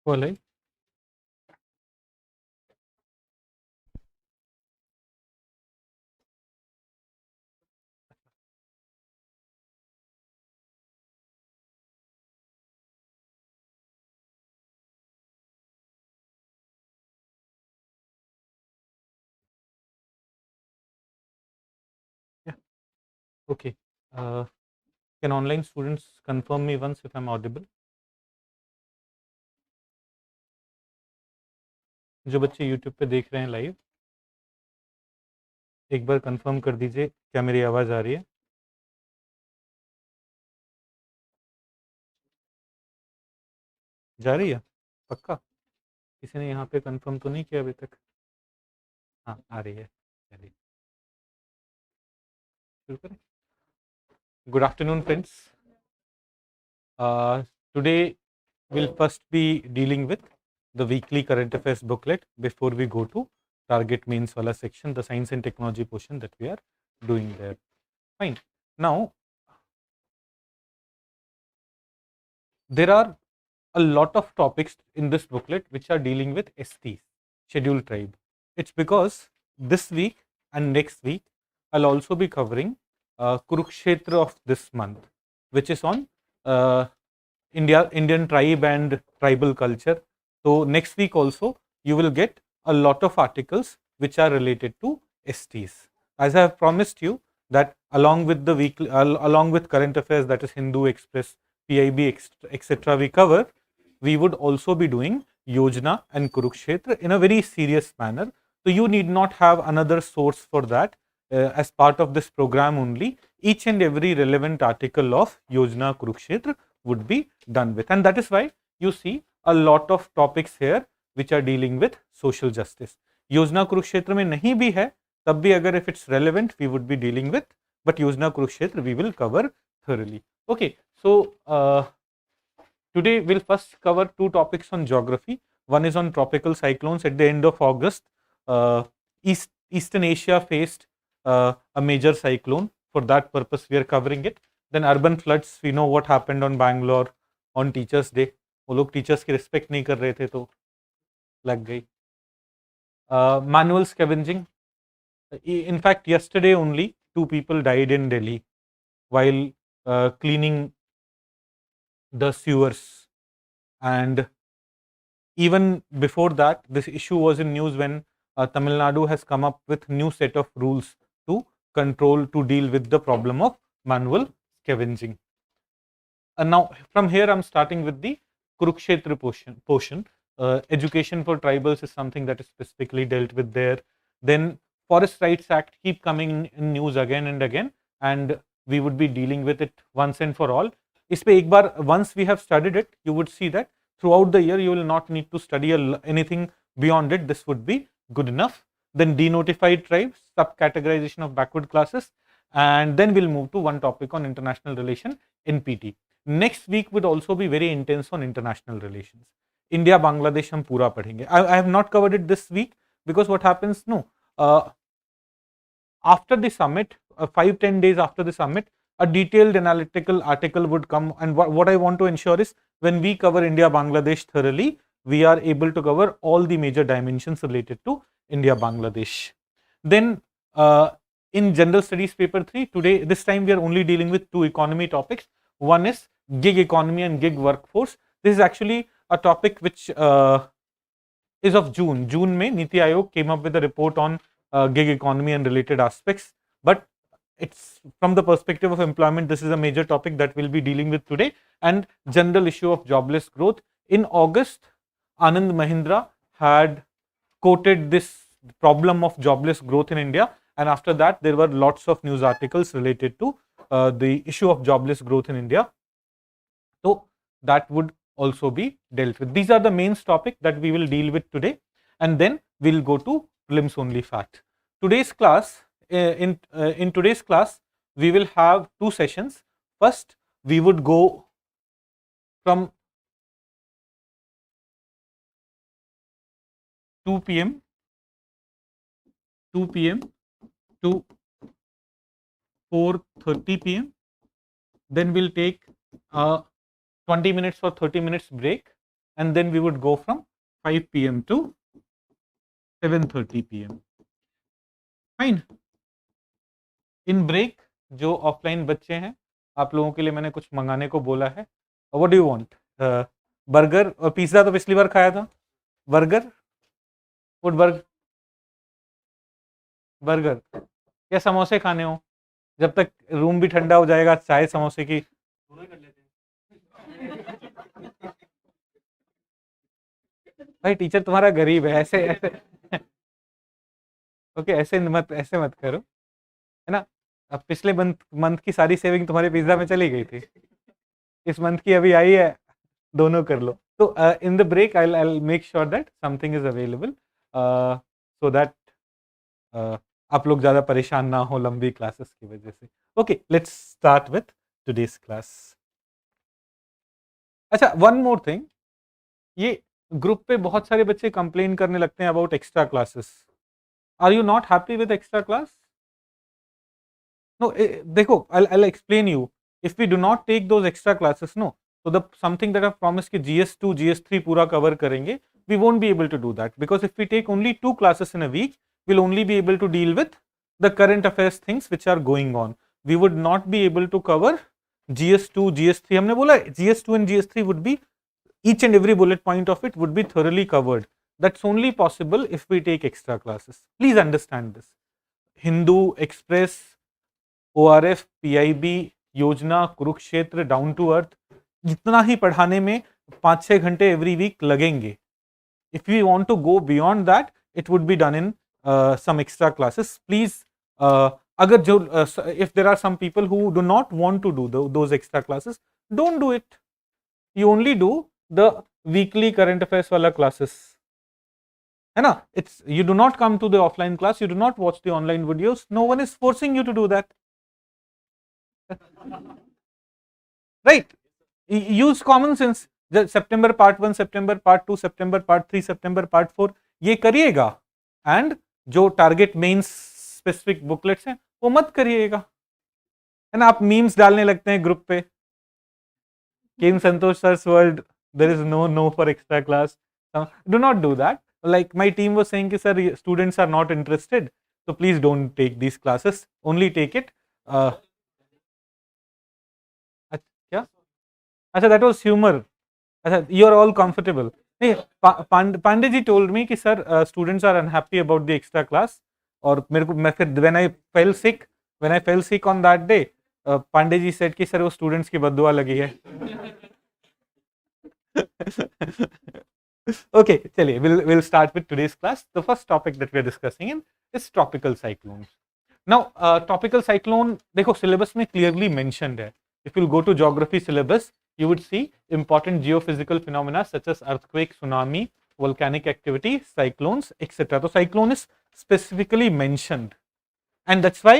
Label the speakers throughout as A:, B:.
A: बोले yeah, okay. Uh, can online students confirm me once if I'm audible? जो बच्चे YouTube पे देख रहे हैं लाइव, एक बार कंफर्म कर दीजिए क्या मेरी आवाज़ आ रही है? जा रही है? पक्का? किसी ने यहाँ पे कंफर्म तो नहीं किया अभी तक? हाँ, आ रही है। चलिए शुरू करें। Good afternoon, friends. Today we'll first be dealing with the weekly current affairs booklet before we go to target mains wala section, the science and technology portion that we are doing there. Fine. Now, there are a lot of topics in this booklet which are dealing with STs, scheduled tribe. It's because this week and next week I'll also be covering Kurukshetra of this month, which is on Indian tribe and tribal culture. So next week also you will get a lot of articles which are related to STs. As I have promised you that along with the weekly, along with current affairs, that is Hindu Express, PIB, etc. we cover, we would also be doing Yojana and Kurukshetra in a very serious manner. So you need not have another source for that. As part of this program only, each and every relevant article of Yojana Kurukshetra would be done with, and that is why you see a lot of topics here which are dealing with social justice. Yojana Kurukshetra में नहीं भी है तब भी अगर if it's relevant we would be dealing with, but Yojana Kurukshetra we will cover thoroughly. Okay, so today we'll first cover two topics on geography. One is on tropical cyclones. At the end of August, Eastern Asia faced a major cyclone. For that purpose, we are covering it. Then urban floods, we know what happened on Bangalore on Teachers Day. वो लोग teachers की respect नहीं कर रहे थे तो लग गई. Manuel scavenging. In fact, yesterday only 2 people died in Delhi while cleaning the sewers, and even before that this issue was in news when Tamil Nadu has come up with new set of rules to deal with the problem of manual scavenging. And now from here I'm starting with the Kurukshetra portion. Education for tribals is something that is specifically dealt with there. Then Forest Rights Act keep coming in news again and again, and we would be dealing with it once and for all. Once we have studied it, you would see that throughout the year you will not need to study anything beyond it. This would be good enough. Then denotified tribes, sub-categorization of backward classes, and then we'll move to one topic on international relation, NPT. Next week would also be very intense on international relations. India Bangladesh हम पूरा पढ़ेंगे. I have not covered it this week because what happens, after the summit, 5-10 days after the summit, a detailed analytical article would come, and what I want to ensure is when we cover India Bangladesh thoroughly, we are able to cover all the major dimensions related to India Bangladesh. Then in general studies paper 3, today this time we are only dealing with two economy topics. One is gig economy and gig workforce. This is actually a topic which is of June. June May, Niti Aayog came up with a report on gig economy and related aspects, but it's from the perspective of employment, this is a major topic that we'll be dealing with today. And general issue of jobless growth. In August, Anand Mahindra had quoted this problem of jobless growth in India, and after that there were lots of news articles related to the issue of jobless growth in India. So that would also be dealt with. These are the main topic that we will deal with today, and then we'll go to prelims only fact. Today's class, in today's class, we will have two sessions. First, we would go from 2 p.m. to 4:30 p.m. Then we'll take 20 minutes or 30 minutes break, and then we would go from 5 p.m. to 7:30 p.m. Fine. In break जो offline बच्चे हैं, आप लोगों के लिए मैंने कुछ मंगाने को बोला है. What do you want? Burger और पिज्जा तो पिछली बार खाया था. बर्गर, फूड बर्गर या समोसे खाने हो? जब तक रूम भी ठंडा हो जाएगा, चाय समोसे की दोनों कर लेते हैं. भाई टीचर तुम्हारा गरीब है, ऐसे ऐसे ओके ऐसे मत करो, है ना. अब पिछले मंथ की सारी सेविंग तुम्हारे पिज्जा में चली गई थी, इस मंथ की अभी आई है, दोनों कर लो. तो in the break I make sure that something is available so that आप लोग ज़्यादा परेशान ना हो लंबी क्लासेस की वजह से. Okay, let's start with today's class. अच्छा, वन मोर थिंग, ये ग्रुप पे बहुत सारे बच्चे कंप्लेन करने लगते हैं about extra classes. Are you not happy with extra class? No, देखो, I'll explain you. If we do not take those extra classes, no, so the something that I've promised कि GS2, GS3 पूरा cover करेंगे, we won't be able to do that, because if we take only 2 classes in a week, we'll only be able to deal with the current affairs things which are going on. We would not be able to cover GS2, GS3. हमने बोला GS2 and GS3 would be, each and every bullet point of it would be thoroughly covered. That's only possible if we take extra classes. Please understand this. Hindu, Express, ORF, PIB, योजना, Kurukshetra, down to earth, जितना ही पढ़ाने में 5-6 घंटे every week लगेंगे. If we want to go beyond that, it would be done in some extra classes. Please, अगर जो if there are some people who do not want to do those extra classes, don't do it. You only do the weekly current affairs वाला classes, है ना. It's, you do not come to the offline class, you do not watch the online videos. No one is forcing you to do that. Right, use common sense. September part 1, September part 2, September part 3, September part 4 ये करिएगा. And जो target mains specific booklets हैं वो मत करिएगा, है ना. आप मीम्स डालने लगते हैं ग्रुप पे कि in Santosh sir's world there is no for extra class. Do not do that. Like my team was saying कि sir students are not interested, so please don't take these classes, only take it. क्या? अच्छा, that was humor. अच्छा, you are all comfortable. नहीं, Pandey ji told me कि sir students are unhappy about the extra class. और मेरे को, मैं फिर when I fell sick on that day, Pandey ji said कि सर वो students की बद्दुआ लगी है. Okay, चलिए, we'll start with today's class. The first topic that we are discussing is tropical cyclones. Now, tropical cyclone, देखो syllabus में clearly mentioned है. If you go to geography syllabus, you would see important geophysical phenomena such as earthquake, tsunami, volcanic activity, cyclones, etc. तो cyclone is specifically mentioned, and that's why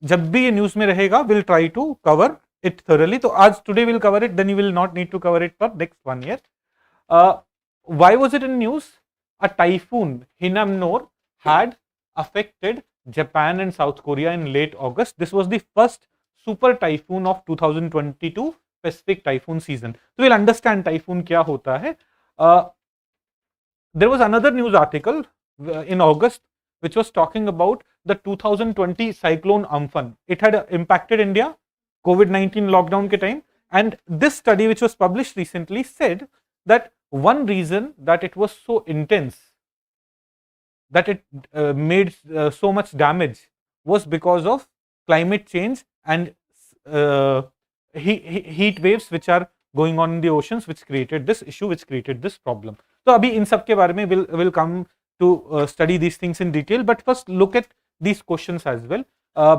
A: जब भी ये news में रहेगा, we'll try to cover it thoroughly. तो आज today we'll cover it, then you will not need to cover it for next 1 year. Why was it in news? A typhoon, Hinamnor, had affected Japan and South Korea in late August. This was the first super typhoon of 2022 Pacific typhoon season. So we'll understand typhoon क्या होता है. There was another news article in August which was talking about the 2020 cyclone Amphan. It had impacted India, COVID-19 lockdown के time, and this study which was published recently said that one reason that it was so intense, that it made so much damage, was because of climate change and heat waves which are going on in the oceans, which created this issue, which created this problem. So अभी इन सब के बारे में will come to study these things in detail, but first look at these questions as well.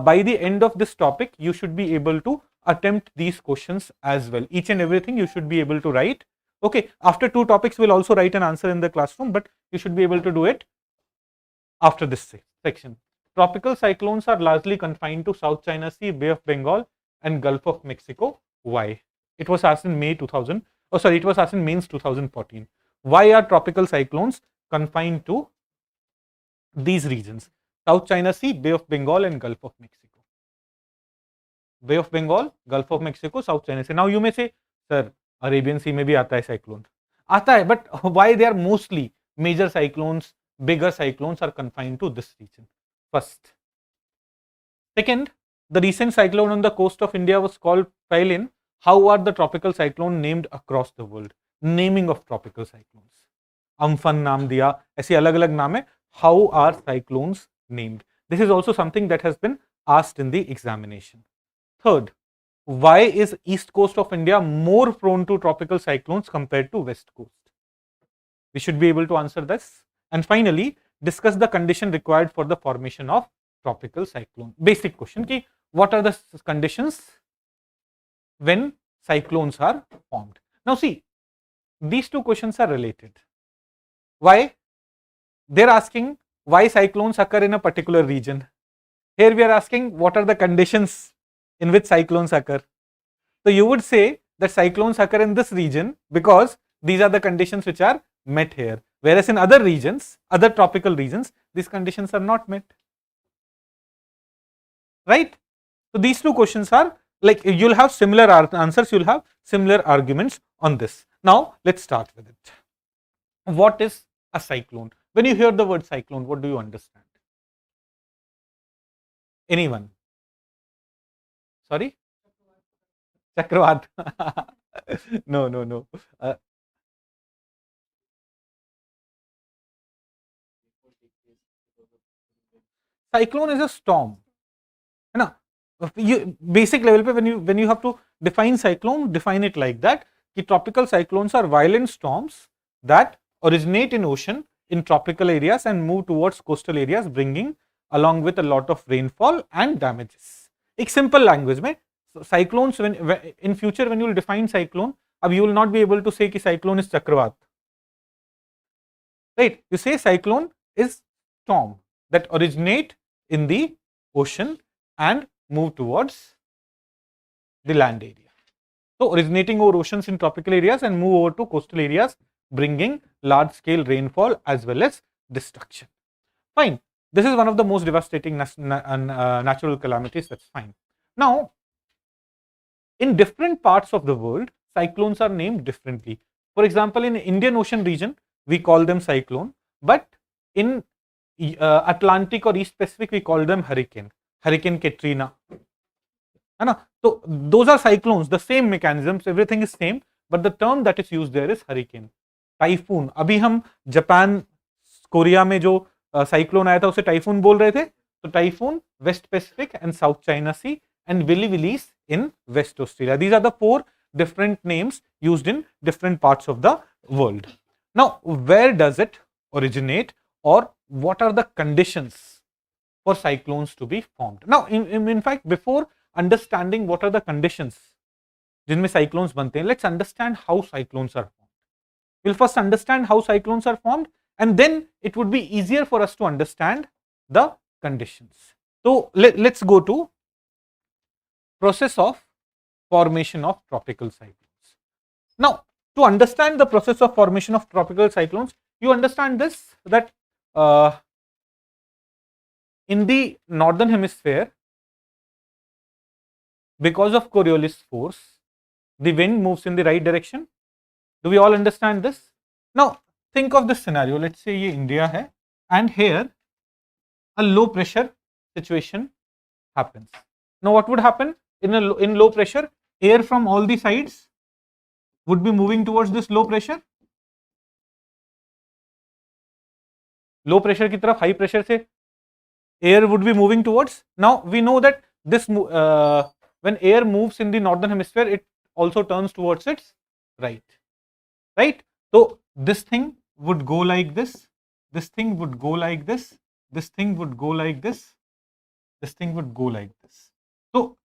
A: By the end of this topic, you should be able to attempt these questions as well. Each and everything you should be able to write. Okay, after 2 topics, we'll also write an answer in the classroom, but you should be able to do it after this section. Tropical cyclones are largely confined to South China Sea, Bay of Bengal, and Gulf of Mexico. Why? It was asked in it was asked in Mains 2014. Why are tropical cyclones confined to these regions? South China Sea, Bay of Bengal, and Gulf of Mexico. Bay of Bengal, Gulf of Mexico, South China Sea. Now you may say, sir, Arabian Sea में भी आता है cyclone. आता है, but why they are mostly major cyclones, bigger cyclones are confined to this region. First. Second, the recent cyclone on the coast of India was called Cyclone. How are the tropical cyclone named across the world? Naming of tropical cyclones. Amphan नाम दिया, ऐसे अलग अलग नाम है. How are cyclones named? This is also something that has been asked in the examination. Third, why is east coast of India more prone to tropical cyclones compared to west coast? We should be able to answer this. And finally, discuss the condition required for the formation of tropical cyclone. Basic question ki what are the conditions when cyclones are formed? Now see, these two questions are related. Why? They're asking why cyclones occur in a particular region. Here we are asking what are the conditions in which cyclones occur. So you would say that cyclones occur in this region because these are the conditions which are met here. Whereas in other regions, other tropical regions, these conditions are not met. Right? So these two questions are like you'll have similar answers, you'll have similar arguments on this. Now let's start with it. What is a cyclone? When you hear the word cyclone, what do you understand? Anyone? Sorry? Chakravat. No. Cyclone is a storm. है ना? Basic level पे when you have to define cyclone, define it like that कि tropical cyclones are violent storms that originate in ocean in tropical areas and move towards coastal areas, bringing along with a lot of rainfall and damages. एक simple language में cyclones when in future when you will define cyclone, अब you will not be able to say कि cyclone is chakravat. Right? You say cyclone is storm that originate in the ocean and move towards the land area. So originating over oceans in tropical areas and move over to coastal areas, bringing large scale rainfall as well as destruction. Fine. This is one of the most devastating natural calamities. That's fine. Now, in different parts of the world, cyclones are named differently. For example, in Indian Ocean region, we call them cyclone, but in Atlantic or East Pacific, we call them hurricane. Hurricane Katrina. So those are cyclones, the same mechanisms, everything is same, but the term that is used there is hurricane. Typhoon. अभी हम Japan Korea में जो cyclone आया था उसे typhoon बोल रहे थे. तो typhoon West Pacific and South China Sea and Willy in West Australia. These are the four different names used in different parts of the world. Now, where does it originate or what are the conditions for cyclones to be formed? Now, in fact, before understanding what are the conditions जिनमें cyclones बनते हैं, let's understand how cyclones are formed. We'll first understand how cyclones are formed and then it would be easier for us to understand the conditions. So, let's go to process of formation of tropical cyclones. Now, to understand the process of formation of tropical cyclones, you understand this that in the northern hemisphere, because of Coriolis force, the wind moves in the right direction. Do we all understand this? Now, think of this scenario. Let's say ये India है and here a low pressure situation happens. Now, what would happen? In low pressure, air from all the sides would be moving towards this low pressure. Low pressure की तरफ high pressure से air would be moving towards. Now we know that this when air moves in the northern hemisphere, it also turns towards its right. Right? So this thing would go like this. This thing would go like this. This thing would go like this. This thing would go like this. So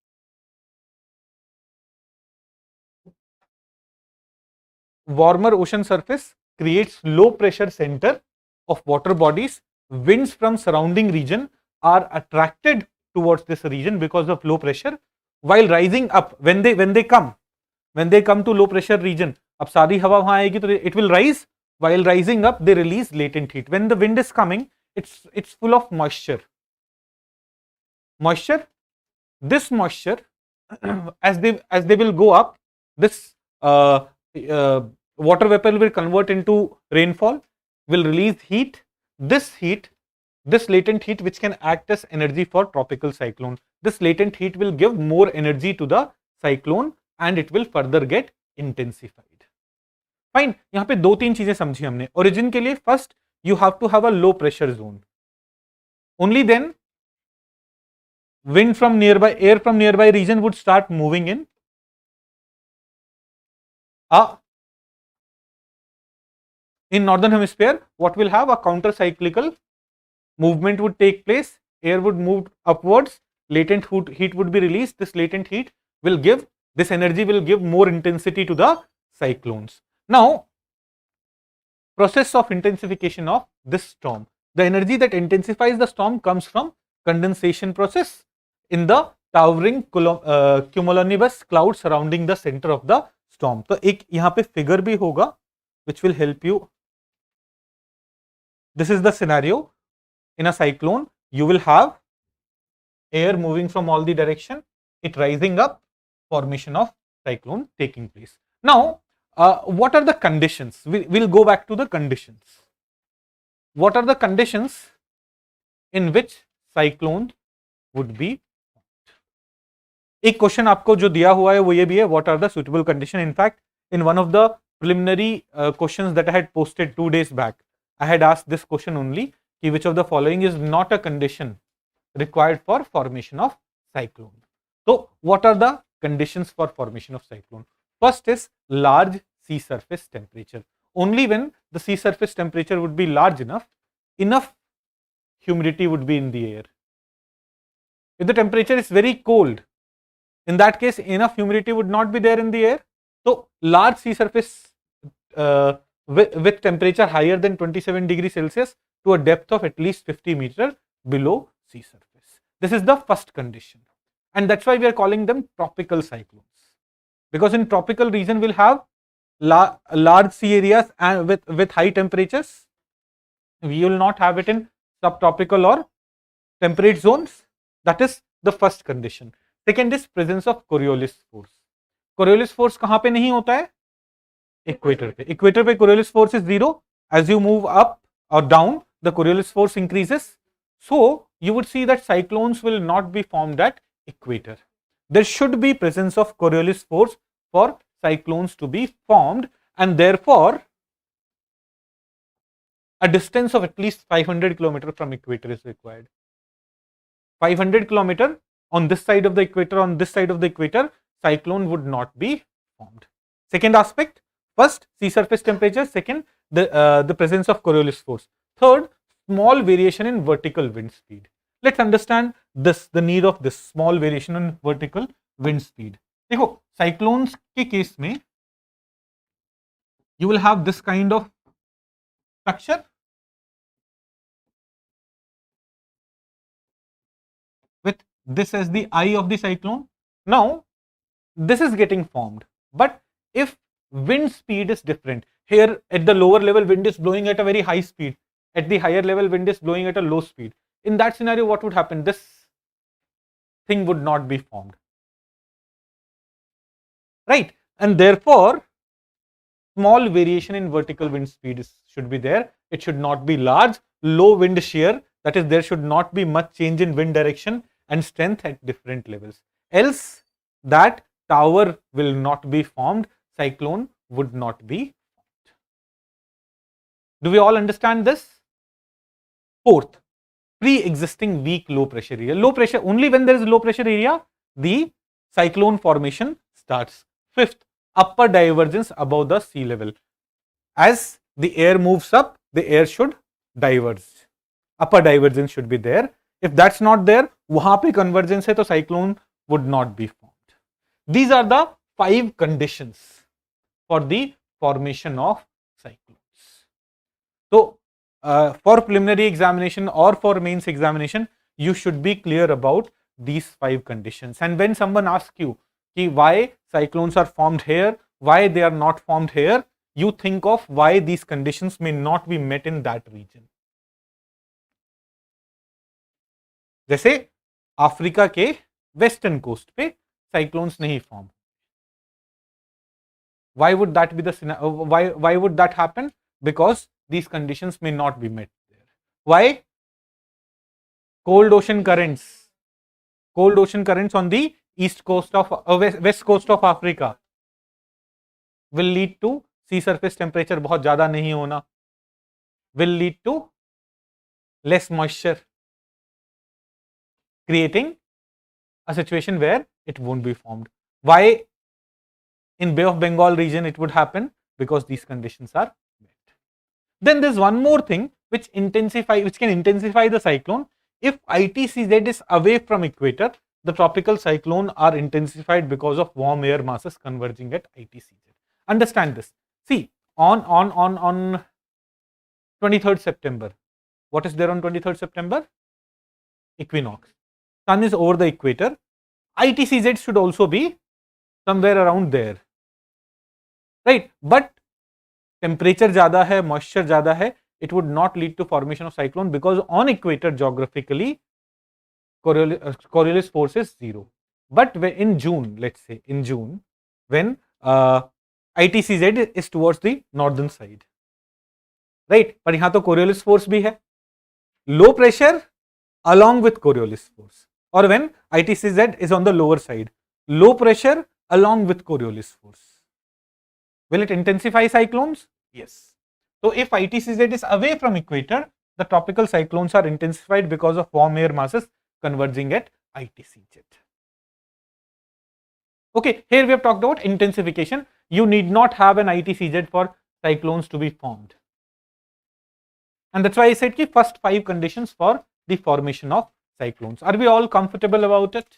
A: warmer ocean surface creates low pressure center of water bodies. Winds from surrounding region are attracted towards this region because of low pressure. While rising up, when they come to low pressure region, अब सारी हवा वहां आएगी तो it will rise. While rising up, they release latent heat. When the wind is coming, it's full of moisture. This moisture, as they will go up, this water vapor will convert into rainfall, will release heat. This latent heat which can act as energy for tropical cyclone. This latent heat will give more energy to the cyclone and it will further get intensified. Fine. यहाँ पे दो तीन चीजें समझी हमने. Origin के लिए first you have to have a low pressure zone. Only then air from nearby region would start moving in. In northern hemisphere, what will have a counter cyclical movement would take place. Air would move upwards. Latent heat would be released. This latent heat will give, this energy will give more intensity to the cyclones. Now, process of intensification of this storm. The energy that intensifies the storm comes from condensation process in the towering cumulonimbus cloud surrounding the center of the storm. तो एक यहाँ पे figure भी होगा which will help you. This is the scenario. In a cyclone, you will have air moving from all the direction, it rising up, formation of cyclone taking place. Now, what are the conditions? We'll go back to the conditions. What are the conditions in which cyclone would be? एक question आपको जो दिया हुआ है वो ये भी है, what are the suitable condition? In fact, in one of the preliminary questions that I had posted 2 days back, I had asked this question only, which of the following is not a condition required for formation of cyclone. So, what are the conditions for formation of cyclone? First is large sea surface temperature. Only when the sea surface temperature would be large enough, enough humidity would be in the air. If the temperature is very cold, in that case, enough humidity would not be there in the air. So, large sea surface with temperature higher than 27 degrees Celsius to a depth of at least 50 meters below sea surface. This is the first condition. And that's why we are calling them tropical cyclones. Because in tropical region, we'll have large sea areas and with high temperatures. We will not have it in subtropical or temperate zones. That is the first condition. Second is presence of Coriolis force. Coriolis force कहाँ पे नहीं होता है? Equator पे. Equator पे Coriolis force is 0. As you move up or down, the Coriolis force increases. So you would see that cyclones will not be formed at equator. There should be presence of Coriolis force for cyclones to be formed, and therefore a distance of at least 500 km from equator is required. 500 km on this side of the equator, on this side of the equator, cyclone would not be formed. Second aspect, first sea surface temperature, second the presence of Coriolis force, third small variation in vertical wind speed. Let's understand this, the need of this small variation in vertical wind speed. देखो cyclones के case में you will have this kind of structure with this as the eye of the cyclone. Now this is getting formed, but if wind speed is different, here at the lower level wind is blowing at a very high speed, at the higher level wind is blowing at a low speed. In that scenario, what would happen? This thing would not be formed, right? And therefore small variation in vertical wind speed should be there. It should not be large. Low wind shear, that is, there should not be much change in wind direction and strength at different levels. Else that tower will not be formed, cyclone would not be formed. Do we all understand this? Fourth, pre-existing weak low pressure area. Low pressure, only when there is low pressure area, the cyclone formation starts. Fifth, upper divergence above the sea level. As the air moves up, the air should diverge. Upper divergence should be there. If that's not there, वहां पे convergence है तो cyclone would not be formed. These are the 5 conditions for the formation of cyclones. So, for preliminary examination or for mains examination, you should be clear about these 5 conditions. And when someone asks you why cyclones are formed here, why they are not formed here, you think of why these conditions may not be met in that region. जैसे Africa के western coast पे cyclones नहीं form, Why would that be the why would that happen? Because these conditions may not be met there. Why? Cold ocean currents on the east coast of west coast of Africa will lead to sea surface temperature बहुत ज्यादा नहीं होना, will lead to less moisture, creating a situation where it won't be formed. Why in Bay of Bengal region it would happen? Because these conditions are met. Then there's one more thing which can intensify the cyclone. If ITCZ is away from equator, the tropical cyclone are intensified because of warm air masses converging at ITCZ. Understand this. See, on 23rd September, what is there on 23rd September? Equinox. Sun is over the equator. ITCZ should also be somewhere around there, right? But temperature ज़्यादा है, moisture ज़्यादा है, it would not lead to formation of cyclone because on equator geographically Coriolis force is 0. But in June, let's say in June, when ITCZ is towards the northern side, right? पर यहाँ तो Coriolis force भी है, low pressure along with Coriolis force, or when ITCZ is on the lower side, low pressure along with Coriolis force. Will it intensify cyclones? Yes. So if ITCZ is away from equator, the tropical cyclones are intensified because of warm air masses converging at ITCZ. Okay, here we have talked about intensification. You need not have an ITCZ for cyclones to be formed. And that's why I said ki first 5 conditions for the formation of cyclones. Are we all comfortable about it?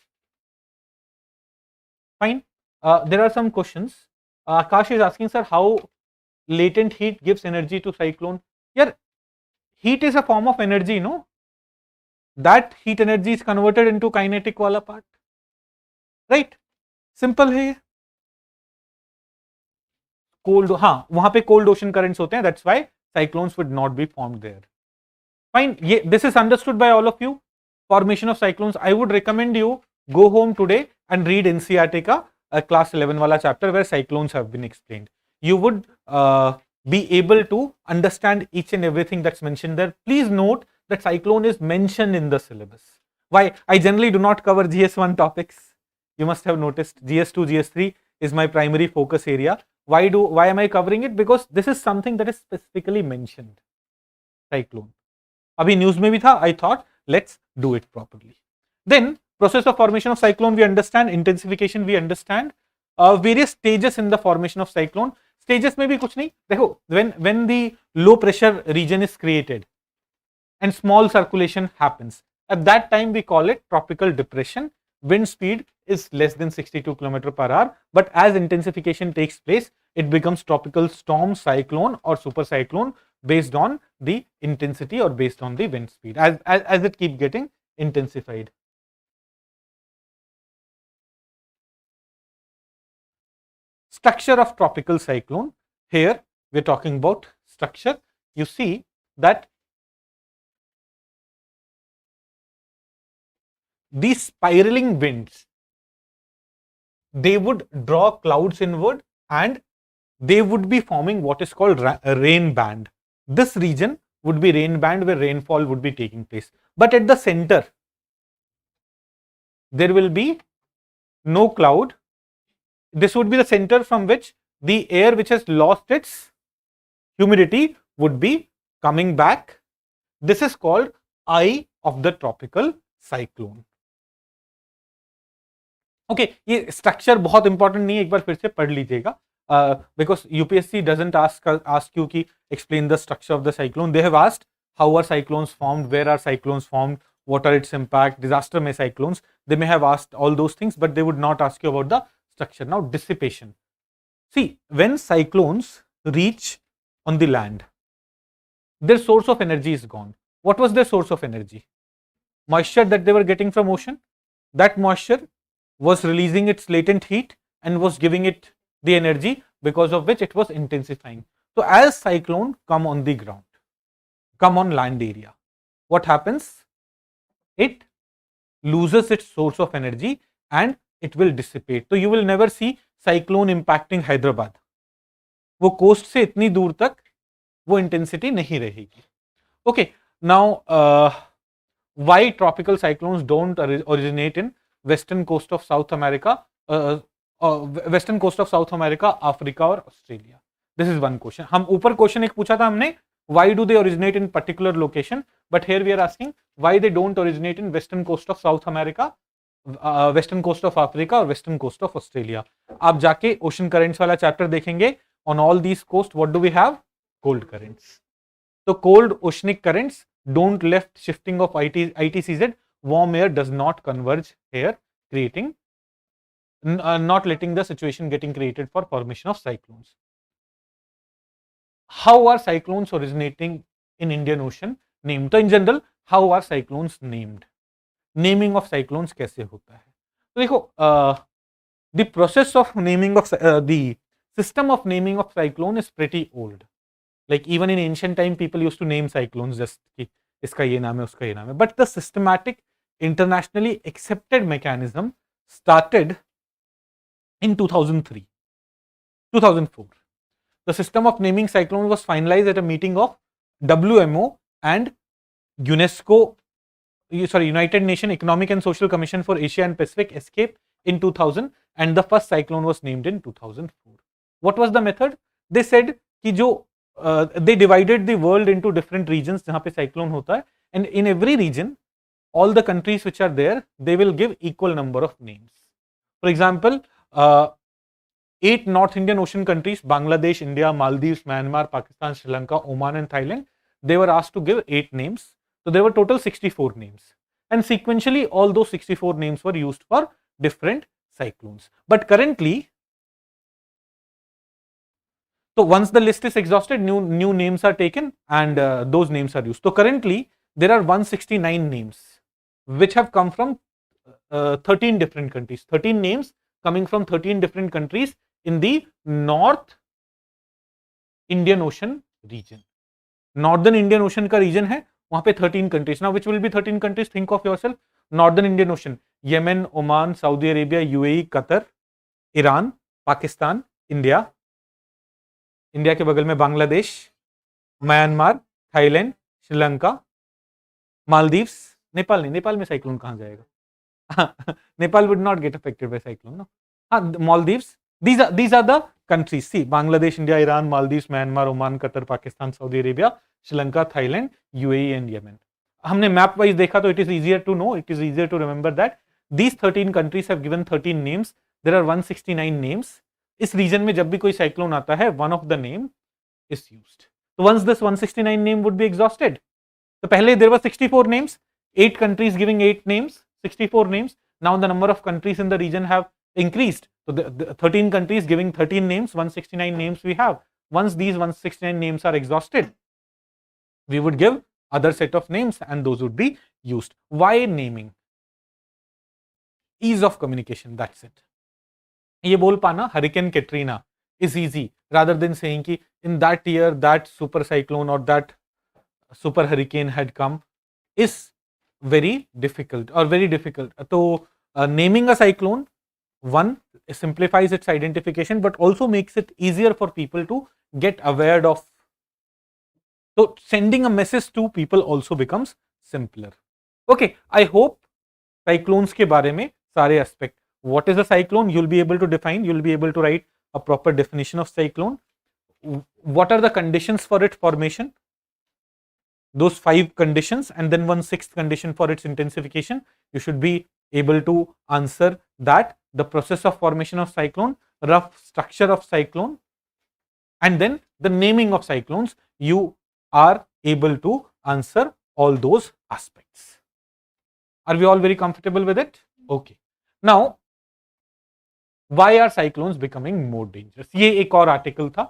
A: Fine. There are some questions. Akash is asking, sir, how latent heat gives energy to cyclone? Yeah, heat is a form of energy, no? That heat energy is converted into kinetic wala part, right? Simple है. Cold, हाँ, वहाँ पे cold ocean currents होते हैं. That's why cyclones would not be formed there. Fine. This is understood by all of you. Formation of cyclones. I would recommend you go home today and read NCERT का class 11 wala chapter where cyclones have been explained. You would be able to understand each and everything that's mentioned there. Please note that cyclone is mentioned in the syllabus. Why? I generally do not cover GS1 topics. You must have noticed GS2, GS3 is my primary focus area. Why am I covering it? Because this is something that is specifically mentioned. Cyclone. Abhi news mein bhi tha. I thought let's do it properly. Then process of formation of cyclone we understand, intensification we understand, various stages in the formation of cyclone. Stages में भी कुछ नहीं देखो, when the low pressure region is created and small circulation happens, at that time we call it tropical depression. Wind speed is less than 62 km/h, but as intensification takes place, it becomes tropical storm, cyclone or super cyclone based on the intensity or based on the wind speed as it keeps getting intensified. Structure of tropical cyclone. Here we are talking about structure. You see that these spiraling winds, they would draw clouds inward and they would be forming what is called a rain band. This region would be rain band where rainfall would be taking place. But at the center, there will be no cloud. This would be the center from which the air which has lost its humidity would be coming back. This is called eye of the tropical cyclone. Okay, ये structure बहुत important नहीं है, एक बार फिर से पढ़ लीजिएगा. Because UPSC doesn't ask you कि explain the structure of the cyclone. They have asked how are cyclones formed, where are cyclones formed, what are its impact, disaster में cyclones. They may have asked all those things, but they would not ask you about the structure. Now dissipation. See, when cyclones reach on the land, their source of energy is gone. What was their source of energy? Moisture that they were getting from ocean. That moisture was releasing its latent heat and was giving it the energy, because of which it was intensifying. So as cyclone come on the ground, come on land area, what happens? It loses its source of energy and it will dissipate. So you will never see cyclone impacting Hyderabad. वो coast से इतनी दूर तक वो intensity नहीं रहेगी. Okay, now why tropical cyclones don't originate in western coast of South America, western coast of South America, Africa और Australia? This is one question. हम ऊपर क्वेश्चन एक पूछा था हमने, why do they originate in particular location, but here we are asking why they don't originate in western coast of South America, western coast of Africa और western coast of Australia. आप जाके ocean currents वाला chapter देखेंगे. On all these coasts what do we have? Cold currents. So cold oceanic currents don't left shifting of ITCZ. Warm air does not converge here, creating not letting the situation getting created for formation of cyclones. How are cyclones originating in Indian Ocean named? So in general, how are cyclones named? Naming of cyclones कैसे होता है? तो देखो, the process of naming of the system of naming of cyclone is pretty old. Like even in ancient time, people used to name cyclones just कि इसका ये नाम है, उसका ये नाम है. But the systematic, internationally accepted mechanism started in 2003, 2004. The system of naming cyclone was finalized at a meeting of WMO and UNESCO, United Nations Economic and Social Commission for Asia and Pacific, ESCAPE, in 2000, and the first cyclone was named in 2004. What was the method? They said कि जो they divided the world into different regions जहाँ पे cyclone होता है, and in every region, all the countries which are there, they will give equal number of names. For example, 8 North Indian Ocean countries, Bangladesh, India, Maldives, Myanmar, Pakistan, Sri Lanka, Oman and Thailand, they were asked to give 8 names. So there were total 64 names. And sequentially, all those 64 names were used for different cyclones. But currently, so once the list is exhausted, new names are taken and those names are used. So currently, there are 169 names which have come from 13 different countries. 13 names coming from 13 different countries in the North Indian Ocean region. Northern Indian Ocean का region है, वहाँ पे 13 countries. Now which will be 13 countries? Think of yourself. Northern Indian Ocean, Yemen, Oman, Saudi Arabia, UAE, Qatar, Iran, Pakistan, India. India के बगल में Bangladesh, Myanmar, Thailand, Sri Lanka, Maldives, Nepal नहीं, नेपाल में cyclone कहाँ जाएगा? Nepal would not get affected by cyclone, no? हाँ, Maldives. These are the countries. See, Bangladesh, India, Iran, Maldives, Myanmar, Oman, Qatar, Pakistan, Saudi Arabia, Sri Lanka, Thailand, UAE and Yemen. हमने map wise देखा तो it is easier to know, it is easier to remember that these 13 countries have given 13 names. There are 169 names. इस reason में जब भी कोई cyclone आता है, one of the name is used. So once this 169 name would be exhausted, so पहले there were 64 names, 8 countries giving 8 names, 64 names. Now the number of countries in the region have increased. So the 13 countries giving 13 names, 169 names we have. Once these 169 names are exhausted, we would give other set of names and those would be used. Why naming? Ease of communication, that's it. ये बोल पाना hurricane Katrina is easy rather than saying कि in that year that super cyclone or that super hurricane had come is very difficult or very difficult. So naming a cyclone, one, simplifies its identification but also makes it easier for people to get aware of. So sending a message to people also becomes simpler. Okay, I hope cyclones के बारे में सारे aspect. What is a cyclone? You'll be able to define, you'll be able to write a proper definition of cyclone. What are the conditions for its formation? Those 5 conditions and then 1/6 condition for its intensification. You should be able to answer that. The process of formation of cyclone, rough structure of cyclone, and then the naming of cyclones. You are able to answer all those aspects. Are we all very comfortable with it? Okay. Now, why are cyclones becoming more dangerous? ये एक और article था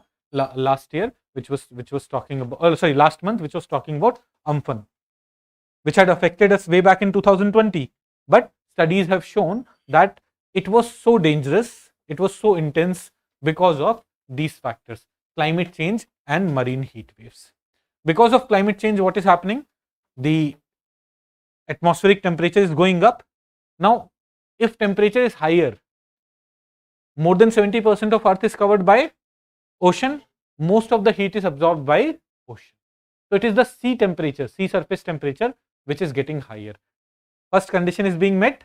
A: last year which was talking about, last month, which was talking about Amphan, which had affected us way back in 2020. But studies have shown that it was so dangerous, it was so intense because of these factors: climate change and marine heat waves. Because of climate change, what is happening? The atmospheric temperature is going up. Now, if temperature is higher, more than 70% of Earth is covered by ocean. most of the heat is absorbed by ocean. So it is the sea temperature, sea surface temperature, which is getting higher. First condition is being met,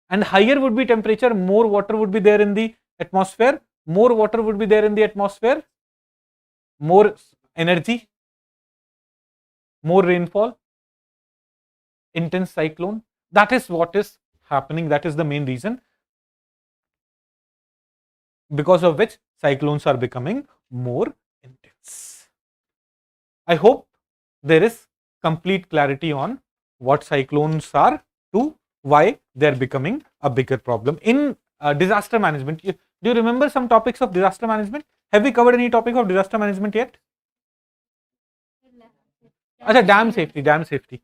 A: and higher would be temperature, more water would be there in the atmosphere. More water would be there in the atmosphere, more energy, more rainfall, intense cyclone. That is what is happening. That is the main reason because of which cyclones are becoming more intense. I hope there is complete clarity on what cyclones are, to why they are becoming a bigger problem in disaster management. Do you remember some topics of disaster management? Have we covered any topic of disaster management yet? Achha, dam safety.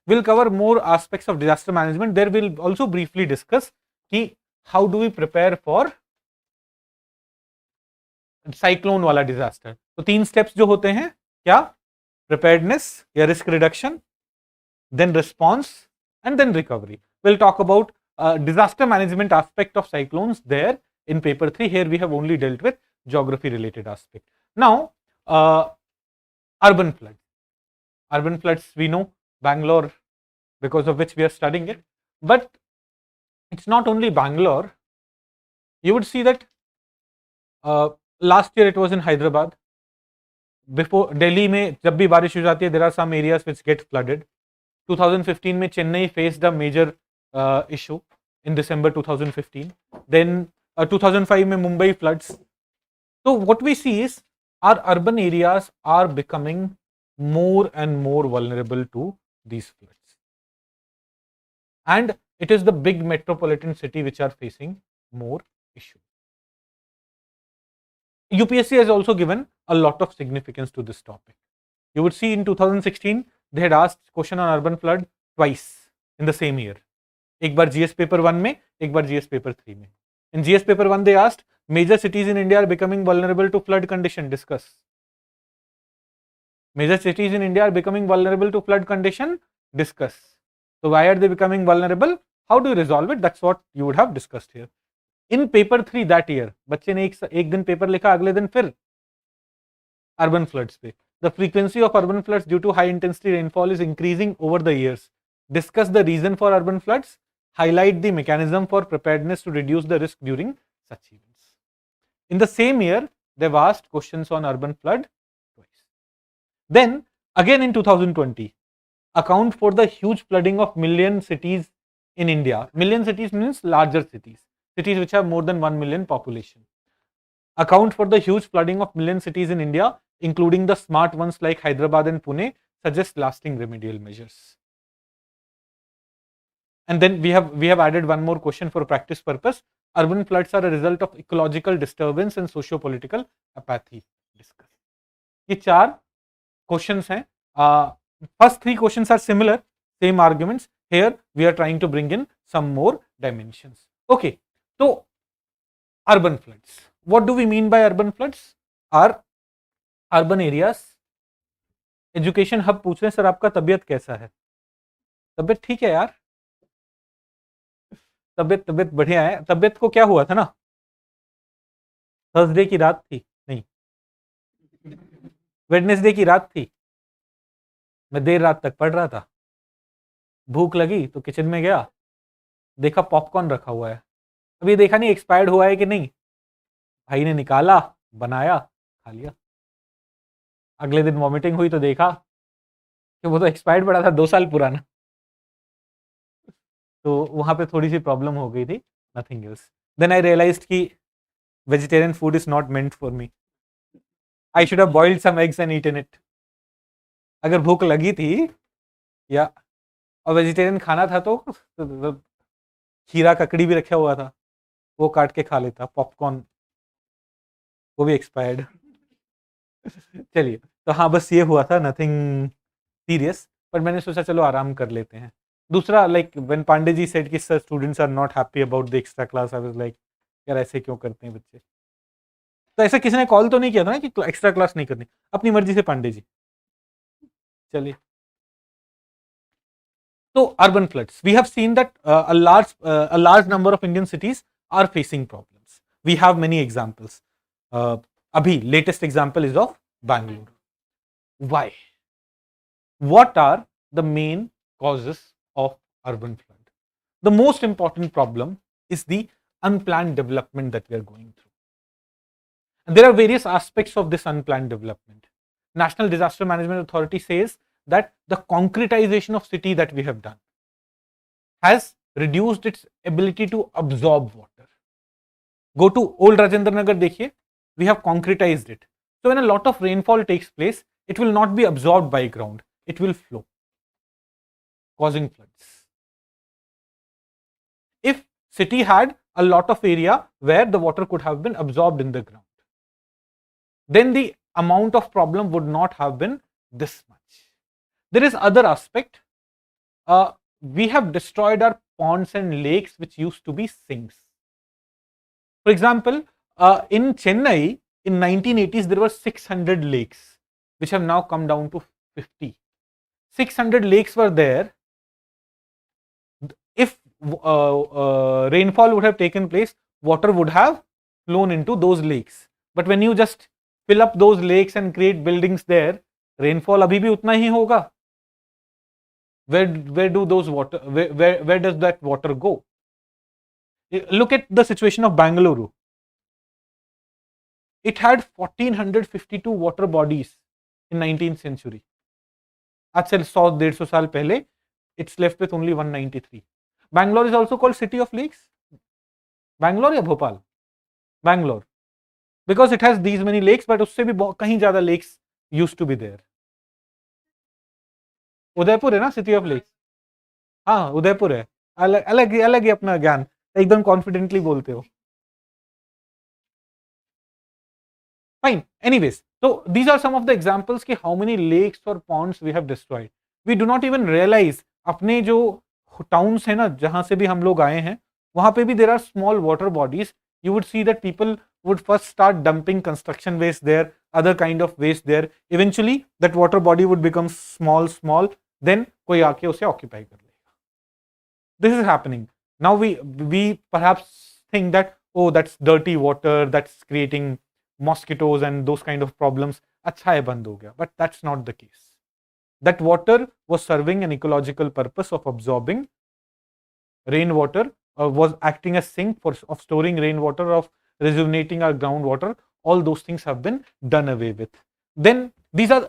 A: We'll cover more aspects of disaster management. There we'll also briefly discuss कि how do we prepare for cyclone वाला disaster. तो 3 steps जो होते हैं क्या? Preparedness या risk reduction, then response and then recovery. Will talk about disaster management aspect of cyclones there in paper 3. Here we have only dealt with geography related aspect. Now urban floods. Urban floods, we know Bangalore, because of which we are studying it, but it's not only Bangalore. You would see that last year it was in Hyderabad. Before Delhi में जब भी बारिश हो जाती है, there are some areas which get flooded. 2015 में Chennai faced a major issue in December 2015. Then 2005 में Mumbai floods. So what we see is our urban areas are becoming more and more vulnerable to these floods, and it is the big metropolitan city which are facing more issues. UPSC has also given a lot of significance to this topic. You would see in 2016 they had asked question on urban flood twice in the same year. एक बार GS paper 1 में, एक बार GS paper 3 में. In GS paper 1 they asked major cities in India are becoming vulnerable to flood condition, discuss. Major cities in India are becoming vulnerable to flood condition, discuss. So why are they becoming vulnerable? How do you resolve it? That's what you would have discussed here. In paper 3 that year, बच्चे ने एक दिन paper लिखा, अगले दिन फिर urban floods पे. The frequency of urban floods due to high intensity rainfall is increasing over the years. Discuss the reason for urban floods. Highlight the mechanism for preparedness to reduce the risk during such events. In the same year, they've asked questions on urban flood twice. Then again in 2020, account for the huge flooding of million cities in India. Million cities means larger cities, cities which have more than 1 million population. Account for the huge flooding of million cities in India, including the smart ones like Hyderabad and Pune, suggest lasting remedial measures. And then we have added one more question for practice purpose. Urban floods are a result of ecological disturbance and socio-political apathy. Discuss. ये 4 questions हैं. First 3 questions are similar, same arguments. Here we are trying to bring in some more dimensions. Okay, so urban floods. What do we mean by urban floods? Are urban areas. Education hub पूछ रहे हैं sir आपका तबीयत कैसा है? तबीयत ठीक है यार, तबीयत बढ़िया है. तबीयत को क्या हुआ था ना, थर्सडे की रात थी, नहीं वेडनेसडे की रात थी, मैं देर रात तक पढ़ रहा था, भूख लगी तो किचन में गया, देखा पॉपकॉर्न रखा हुआ है. अभी देखा नहीं एक्सपायर्ड हुआ है कि नहीं, भाई ने निकाला, बनाया, खा लिया. अगले दिन वॉमिटिंग हुई तो देखा कि वो तो एक्सपायर्ड पड़ा था, 2 साल पुराना. तो वहां पे थोड़ी सी प्रॉब्लम हो गई थी, nothing else. Then I realised कि vegetarian food is not meant for me. I should have boiled some eggs and eaten it. अगर भूख लगी थी या और वेजिटेरियन खाना था तो खीरा ककड़ी भी रखा हुआ था, वो काट के खा लेता. पॉपकॉर्न वो भी एक्सपायर्ड. चलिए, तो हाँ बस ये हुआ था, नथिंग सीरियस, पर मैंने सोचा चलो आराम कर लेते हैं. दूसरा, like when Pandey ji said कि sir students are not happy about the extra class, I was like यार ऐसे क्यों करते हैं बच्चे. तो ऐसा किसी ने कॉल तो नहीं किया था ना कि एक्स्ट्रा क्लास नहीं करनी, अपनी मर्जी से पांडे जी. चलिए, तो urban floods, we have seen that a large number of Indian cities are facing problems. We have many examples. Abhi, latest example is of Bangalore. Why? What are the main causes of urban flood? The most important problem is the unplanned development that we are going through. And there are various aspects of this unplanned development. National Disaster Management Authority says that the concretization of city that we have done has reduced its ability to absorb water. Go to old Rajinder Nagar, dekhiye, we have concretized it. So when a lot of rainfall takes place, it will not be absorbed by ground, it will flow, causing floods. If city had a lot of area where the water could have been absorbed in the ground, then the amount of problem would not have been this much. There is other aspect. We have destroyed our ponds and lakes which used to be sinks. For example, in Chennai, in 1980s, there were 600 lakes, which have now come down to 50. 600 lakes were there. If rainfall would have taken place, water would have flown into those lakes. But when you just fill up those lakes and create buildings there, rainfall abhi bhi utna hi hoga. Where do those water, where does that water go? Look at the situation of Bangalore. It had 1452 water bodies in 19th century. आज से 100-150 साल पहले, it's left with only 193. Bangalore is also called City of Lakes. Bangalore या Bhopal? Bangalore. Because it has these many lakes, but उससे भी कहीं ज़्यादा lakes used to be there. Udaipur है ना सिटी ऑफ लेक्स? हाँ उदयपुर है. अलग ही अपना ज्ञान, एकदम कॉन्फिडेंटली बोलते हो. Fine. Anyways, so these are some of the examples कि how many lakes or ponds we have destroyed. We do not even realize अपने जो towns है ना जहाँ से भी हम लोग आए हैं, वहाँ पे भी there are small water bodies. You would see that people would first start dumping construction waste there, other kind of waste there. Eventually, that water body would become small. Then कोई आके उसे occupy कर लेगा. This is happening. Now we perhaps think that, oh, that's dirty water, that's creating mosquitoes and those kind of problems. अच्छा है बंद हो गया. But that's not the case. That water was serving an ecological purpose of absorbing rainwater, was acting as sink of storing rainwater, of rejuvenating our groundwater. All those things have been done away with. Then these are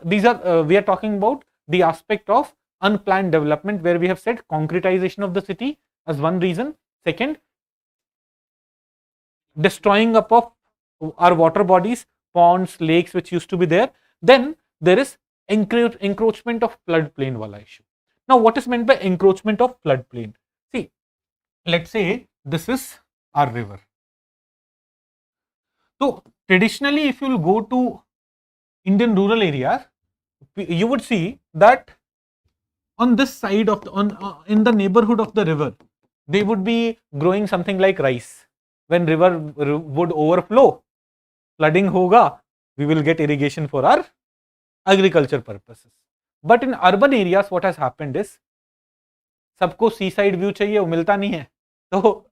A: we are talking about the aspect of unplanned development, where we have said concretization of the city as one reason. Second, destroying up of our water bodies, ponds, lakes which used to be there. Then there is encroachment of floodplain wala issue. Now what is meant by encroachment of floodplain? See, let's say this is our river. So traditionally, if you will go to Indian rural areas, you would see that on this side of in the neighborhood of the river, they would be growing something like rice. When river would overflow, flooding hoga, we will get irrigation for our agriculture purposes. But in urban areas, what has happened is, सबको seaside view चाहिए, वो मिलता नहीं है. So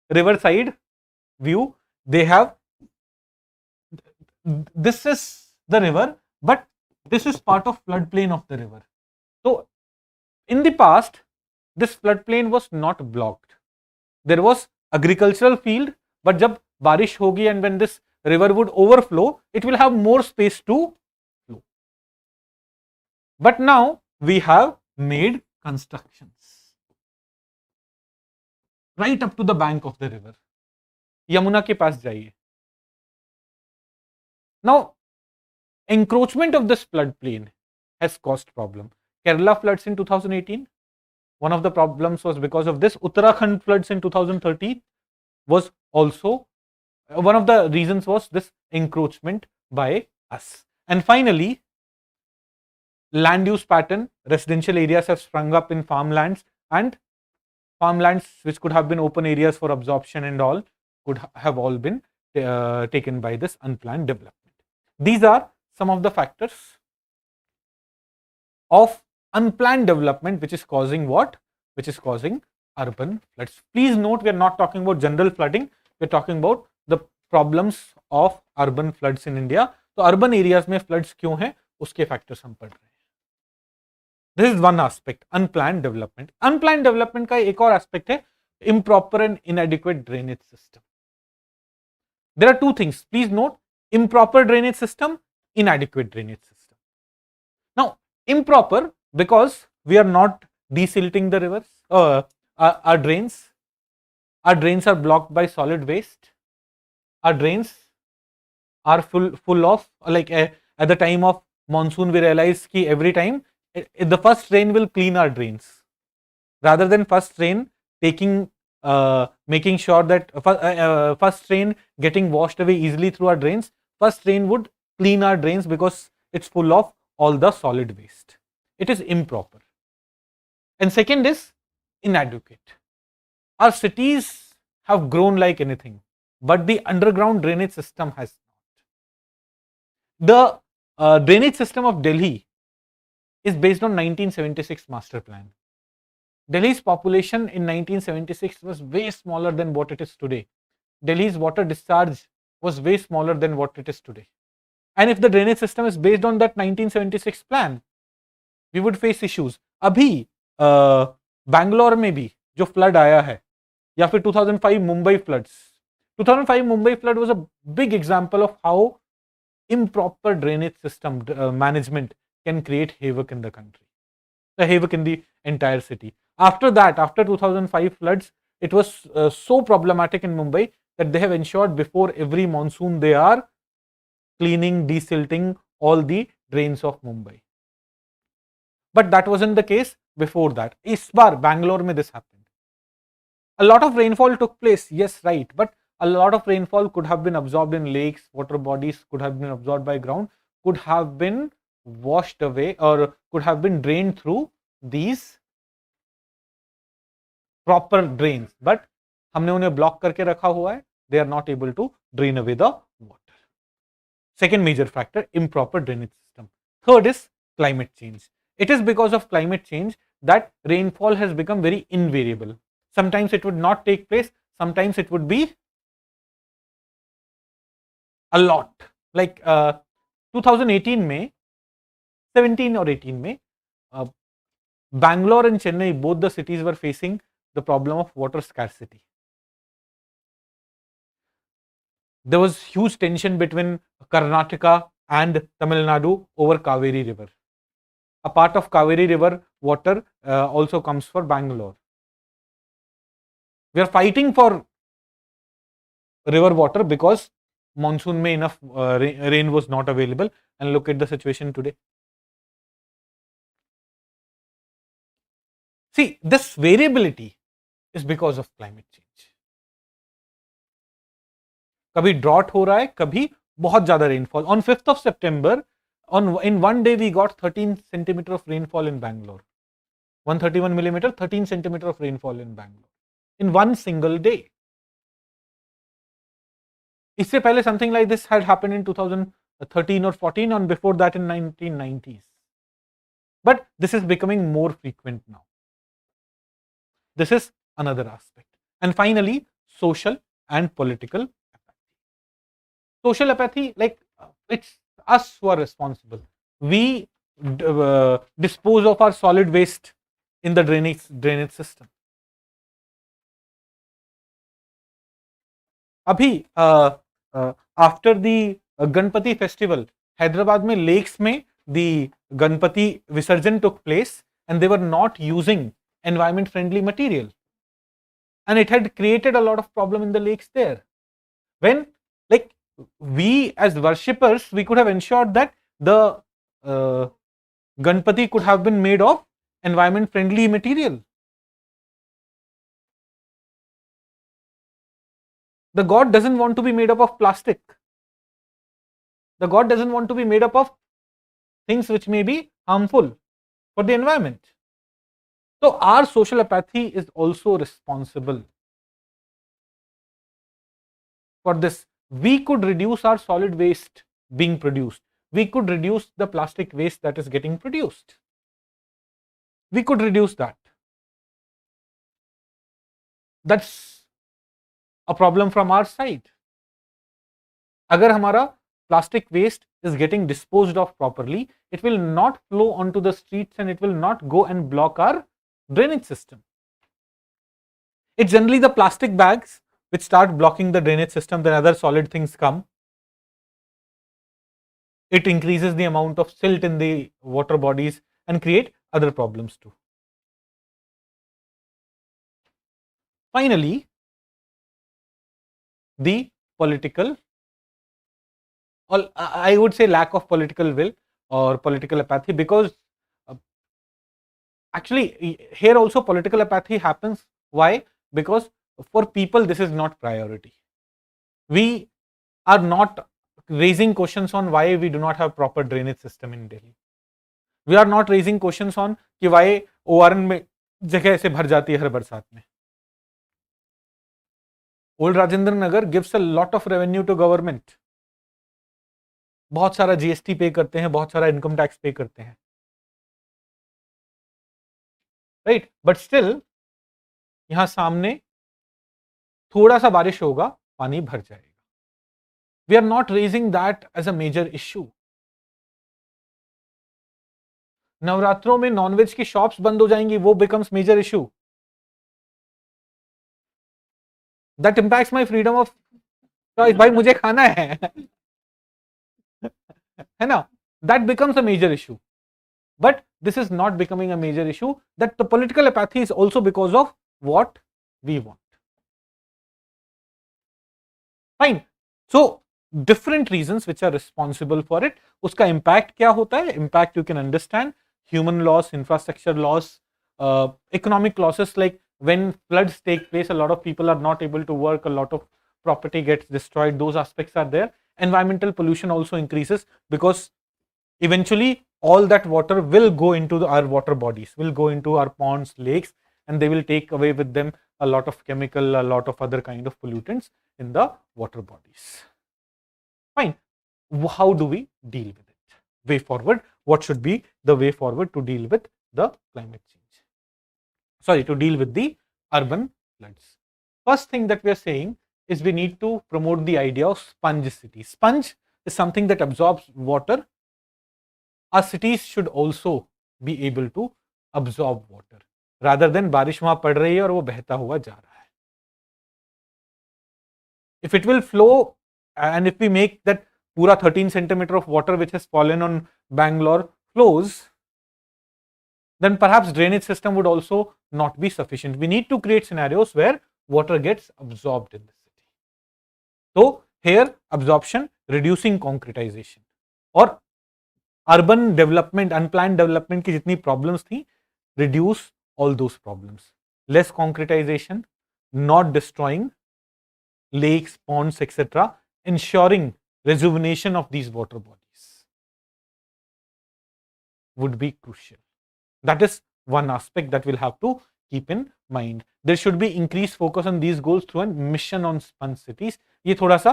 A: river side view, they have, this is the river, but this is part of floodplain of the river. So in the past, this floodplain was not blocked. There was agricultural field, but जब बारिश होगी and when this river would overflow, it will have more space to flow. But now we have made constructions right up to the bank of the river. Yamuna के पास जाइए. Now, encroachment of this floodplain has caused problem. Kerala floods in 2018. One of the problems was because of this. Uttarakhand floods in 2013 was also, one of the reasons was this encroachment by us. And finally, land use pattern, residential areas have sprung up in farmlands, and farmlands which could have been open areas for absorption and all could have all been taken by this unplanned development. These are some of the factors of unplanned development which is causing what? Which is causing urban floods. Please note, we are not talking about general flooding. We are talking about the problems of urban floods in India. तो urban areas में floods क्यों हैं उसके factors हम पढ़ रहे हैं। This is one aspect, unplanned development. Unplanned development का एक और एस्पेक्ट है improper and inadequate drainage system. There are two things, please note: improper drainage system, inadequate drainage system. Now, improper because we are not desilting the rivers, our drains. Our drains are blocked by solid waste. Our drains are full of, like, at the time of monsoon, we realize ki every time the first rain will clean our drains. Rather than first rain making sure that first rain getting washed away easily through our drains, first rain would clean our drains because it's full of all the solid waste. It is improper. And second is inadequate. Our cities have grown like anything, but the underground drainage system has not. The drainage system of Delhi is based on 1976 master plan. Delhi's population in 1976 was way smaller than what it is today. Delhi's water discharge was way smaller than what it is today. And if the drainage system is based on that 1976 plan, we would face issues. अभी बैंगलोर में भी जो flood आया है, या फिर 2005 Mumbai floods, 2005 Mumbai flood was a big example of how improper drainage system management can create havoc in the country, the havoc in the entire city. After that, after 2005 floods, it was so problematic in Mumbai that they have ensured before every monsoon they are cleaning, desilting all the drains of Mumbai. But that wasn't the case before that. Is baar Bangalore mein this happened. A lot of rainfall took place, yes, right, but a lot of rainfall could have been absorbed in lakes, water bodies, could have been absorbed by ground, could have been washed away or could have been drained through these proper drains, but हमने उन्हें block करके रखा हुआ है. They are not able to drain away the water. Second major factor, improper drainage system. Third is climate change. It is because of climate change that rainfall has become very invariable. Sometimes it would not take place, sometimes it would be a lot. Like 2018 में, 17 or 18 में, Bangalore and Chennai, both the cities were facing the problem of water scarcity. There was huge tension between Karnataka and Tamil Nadu over Kaveri River. A part of Kaveri River water also comes for Bangalore. We are fighting for river water because monsoon mein enough rain was not available, and look at the situation today. See, this variability is because of climate change. कभी drought हो रहा है, कभी बहुत ज्यादा rainfall. On 5th of September, in one day we got 13 centimeter of rainfall in Bangalore. 131 millimeter, 13 centimeter of rainfall in Bangalore in one single day. इससे पहले something like this had happened in 2013 or 14, and before that in 1990s. But this is becoming more frequent now. This is another aspect. And finally, social and political apathy. Social apathy, like, it's us who are responsible. We dispose of our solid waste in the drainage system. अभी after the Ganpati festival, Hyderabad में lakes में the Ganpati Visarjan took place, and they were not using environment friendly material, and it had created a lot of problem in the lakes there. When, like, we as worshippers, we could have ensured that the Ganpati could have been made of environment friendly material. The god doesn't want to be made up of plastic. The god doesn't want to be made up of things which may be harmful for the environment. So our social apathy is also responsible for this. We could reduce our solid waste being produced. We could reduce the plastic waste that is getting produced. We could reduce that. That's a problem from our side. अगर हमारा plastic waste is getting disposed of properly, it will not flow onto the streets and it will not go and block our drainage system. It's generally the plastic bags which start blocking the drainage system, then other solid things come. It increases the amount of silt in the water bodies and create other problems too. Finally, the political, or I would say lack of political will or political apathy, because actually here also political apathy happens. Why? Because for people this is not priority. We are not raising questions on why we do not have proper drainage system in Delhi. We are not raising questions on कि why ORN में जगह ऐसे भर जाती है हर बरसात में. Old Rajendra Nagar gives a lot of revenue to government. बहुत सारा GST पे करते हैं, बहुत सारा इनकम टैक्स पे करते हैं, राइट. बट स्टिल यहां सामने थोड़ा सा बारिश होगा, पानी भर जाएगा. We are not raising that as a major issue. नवरात्रों में नॉनवेज की शॉप्स बंद हो जाएंगी, वो becomes major issue. That impacts my freedom of choice. भाई मुझे खाना है है ना. That becomes a major issue. But this is not becoming a major issue. That the political apathy is also because of what we want. Fine. So different reasons which are responsible for it. उसका impact क्या होता है? Impact you can understand. Human loss, infrastructure loss, economic losses, like when floods take place, a lot of people are not able to work, a lot of property gets destroyed. Those aspects are there. Environmental pollution also increases because eventually all that water will go into our water bodies, will go into our ponds, lakes, and they will take away with them a lot of chemical, a lot of other kind of pollutants in the water bodies. Fine. How do we deal with it? Way forward. What should be the way forward to deal with the climate change? Sorry, to deal with the urban floods. First thing that we are saying is we need to promote the idea of sponge cities. Sponge is something that absorbs water. Our cities should also be able to absorb water rather than बारिश वहां पड़ रही है और वो बहता हुआ जा रहा है. If it will flow and if we make that पूरा 13 centimeter of water which has fallen on Bangalore flows, then perhaps drainage system would also not be sufficient. We need to create scenarios where water gets absorbed in the city. So here absorption, reducing concretization, और urban development, unplanned development की जितनी problems थी, reduce all those problems. Less concretisation, not destroying lakes, ponds, etc., ensuring rejuvenation of these water bodies would be crucial. That is one aspect that we'll have to keep in mind. There should be increased focus on these goals through a mission on sponge cities. ये थोड़ा सा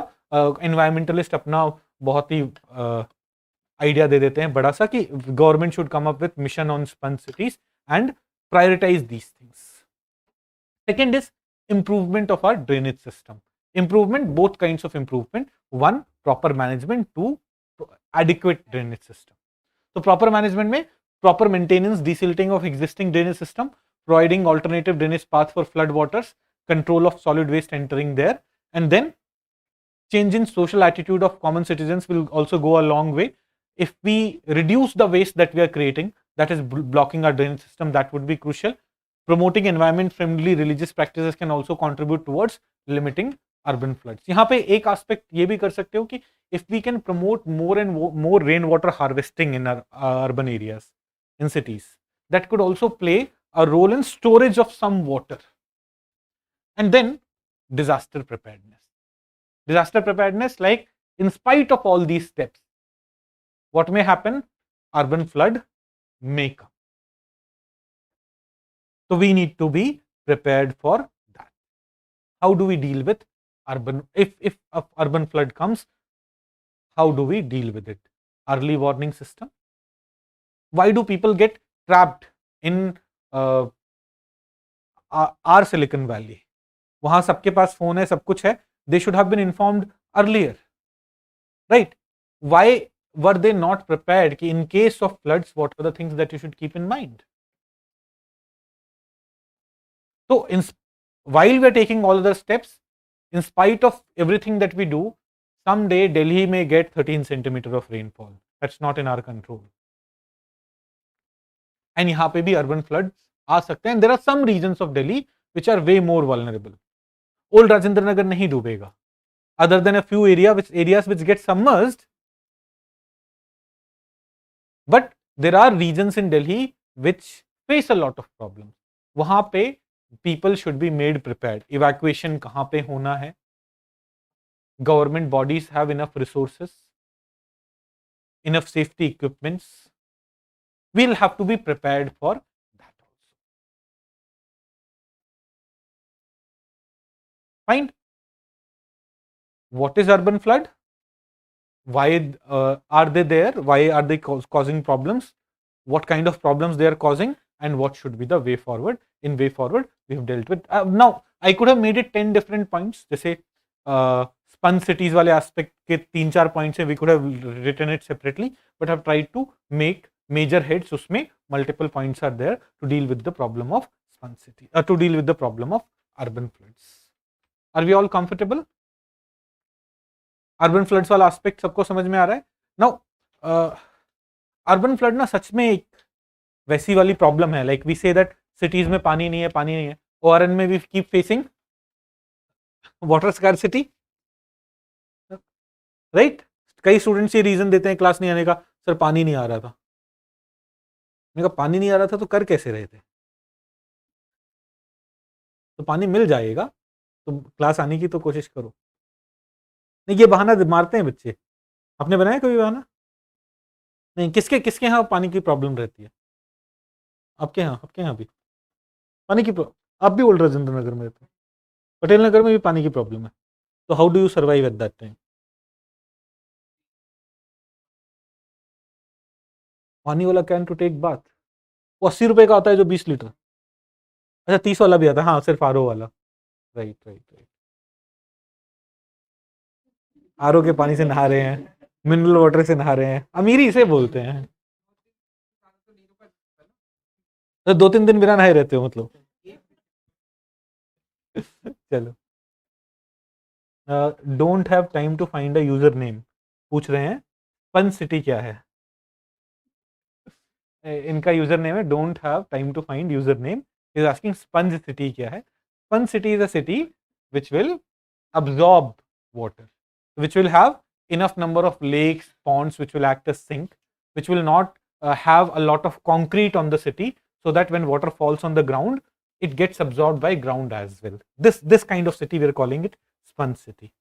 A: environmentalist अपना बहुत ही idea दे देते हैं बड़ा सा कि government should come up with mission on sponge cities and prioritise these things. Second is improvement of our drainage system. Improvement, both kinds of improvement. One, proper management. Two, adequate drainage system. So proper management में proper maintenance, desilting of existing drainage system, providing alternative drainage path for flood waters, control of solid waste entering there, and then change in social attitude of common citizens will also go a long way. If we reduce the waste that we are creating, that is blocking our drainage system, that would be crucial. Promoting environment friendly religious practices can also contribute towards limiting urban floods. यहाँ पे एक aspect ये भी कर सकते हो कि if we can promote more and more rainwater harvesting in our urban areas, in cities, that could also play a role in storage of some water. And then disaster preparedness. Disaster preparedness, like in spite of all these steps, what may happen? Urban flood may come. So we need to be prepared for that. How do we deal with urban, if a urban flood comes, how do we deal with it? Early warning system. Why do people get trapped in our Silicon Valley? वहां सबके पास phone है, सब कुछ है. They should have been informed earlier. right? Why were they not prepared? In case of floods, what are the things that you should keep in mind? So, while we are taking all the steps, in spite of everything that we do, someday Delhi may get 13 centimeter of rainfall. That's not in our control. And यहाँ पे भी urban floods आ सकते हैं. And there are some regions of Delhi which are way more vulnerable. Old Rajinder Nagar नहीं डूबेगा. Other than a few areas which get submerged, but there are regions in Delhi which face a lot of problems. वहां पे people should be made prepared. Evacuation कहाँ पे होना है? Government bodies have enough resources, enough safety equipments. We'll have to be prepared for that also. Fine. What is urban flood? Why are they there? Why are they causing problems? What kind of problems they are causing? And what should be the way forward? In way forward, we have dealt with. Now, I could have made it 10 different points. जैसे spun cities वाले aspect के 3-4 points है, we could have written it separately, but have tried to make major heads. उसमें multiple points are there to deal with the problem of spun city, to deal with the problem of urban floods. Are we all comfortable? Urban floods वाला aspect सबको समझ में आ रहा है? Now urban flood ना सच में एक वैसी वाली प्रॉब्लम है, like we say that cities में पानी नहीं है, ओआरएन में we keep facing water scarcity, right? कई स्टूडेंट्स ये रीजन देते हैं क्लास नहीं आने का, सर पानी नहीं आ रहा था. मैंने कहा पानी नहीं आ रहा था तो कर कैसे रहे थे? तो पानी मिल जाएगा, तो क्लास आने की तो कोशिश करो. नहीं, ये बहाना मारते हैं बच्चे. आपने बनाया कभी बहाना? नहीं. किसके किसके यहाँ पानी की प्रॉब्लम रहती है? आपके यहाँ भी पानी की आप भी ओल्ड राजेंद्र नगर में रहते हैं, पटेल नगर में भी पानी की प्रॉब्लम है. तो how do you survive eight that time? पानी वाला कैन टू टेक बाथ वो 80 रुपए का आता है जो 20 लीटर. अच्छा 30 वाला भी आता है, हाँ सिर्फ आरओ वाला. Right right right. आरओ के पानी से नहा रहे हैं, मिनरल वाटर से नहा रहे हैं, अमीरी इसे बोलते हैं. तो 2-3 दिन बिना नहाए रहते हो मतलब? चलो. Don't have time to find a username पूछ रहे हैं. फन सिटी क्या है? इनका यूजर नेम है don't have time to find username. Is asking sponge city क्या है? Sponge city is a city which will absorb water, which will have enough number of lakes, ponds which will act as sink, which will not have a lot of concrete on the city, so that when water falls on the ground it gets absorbed by ground as well. This kind of city we are calling it sponge city.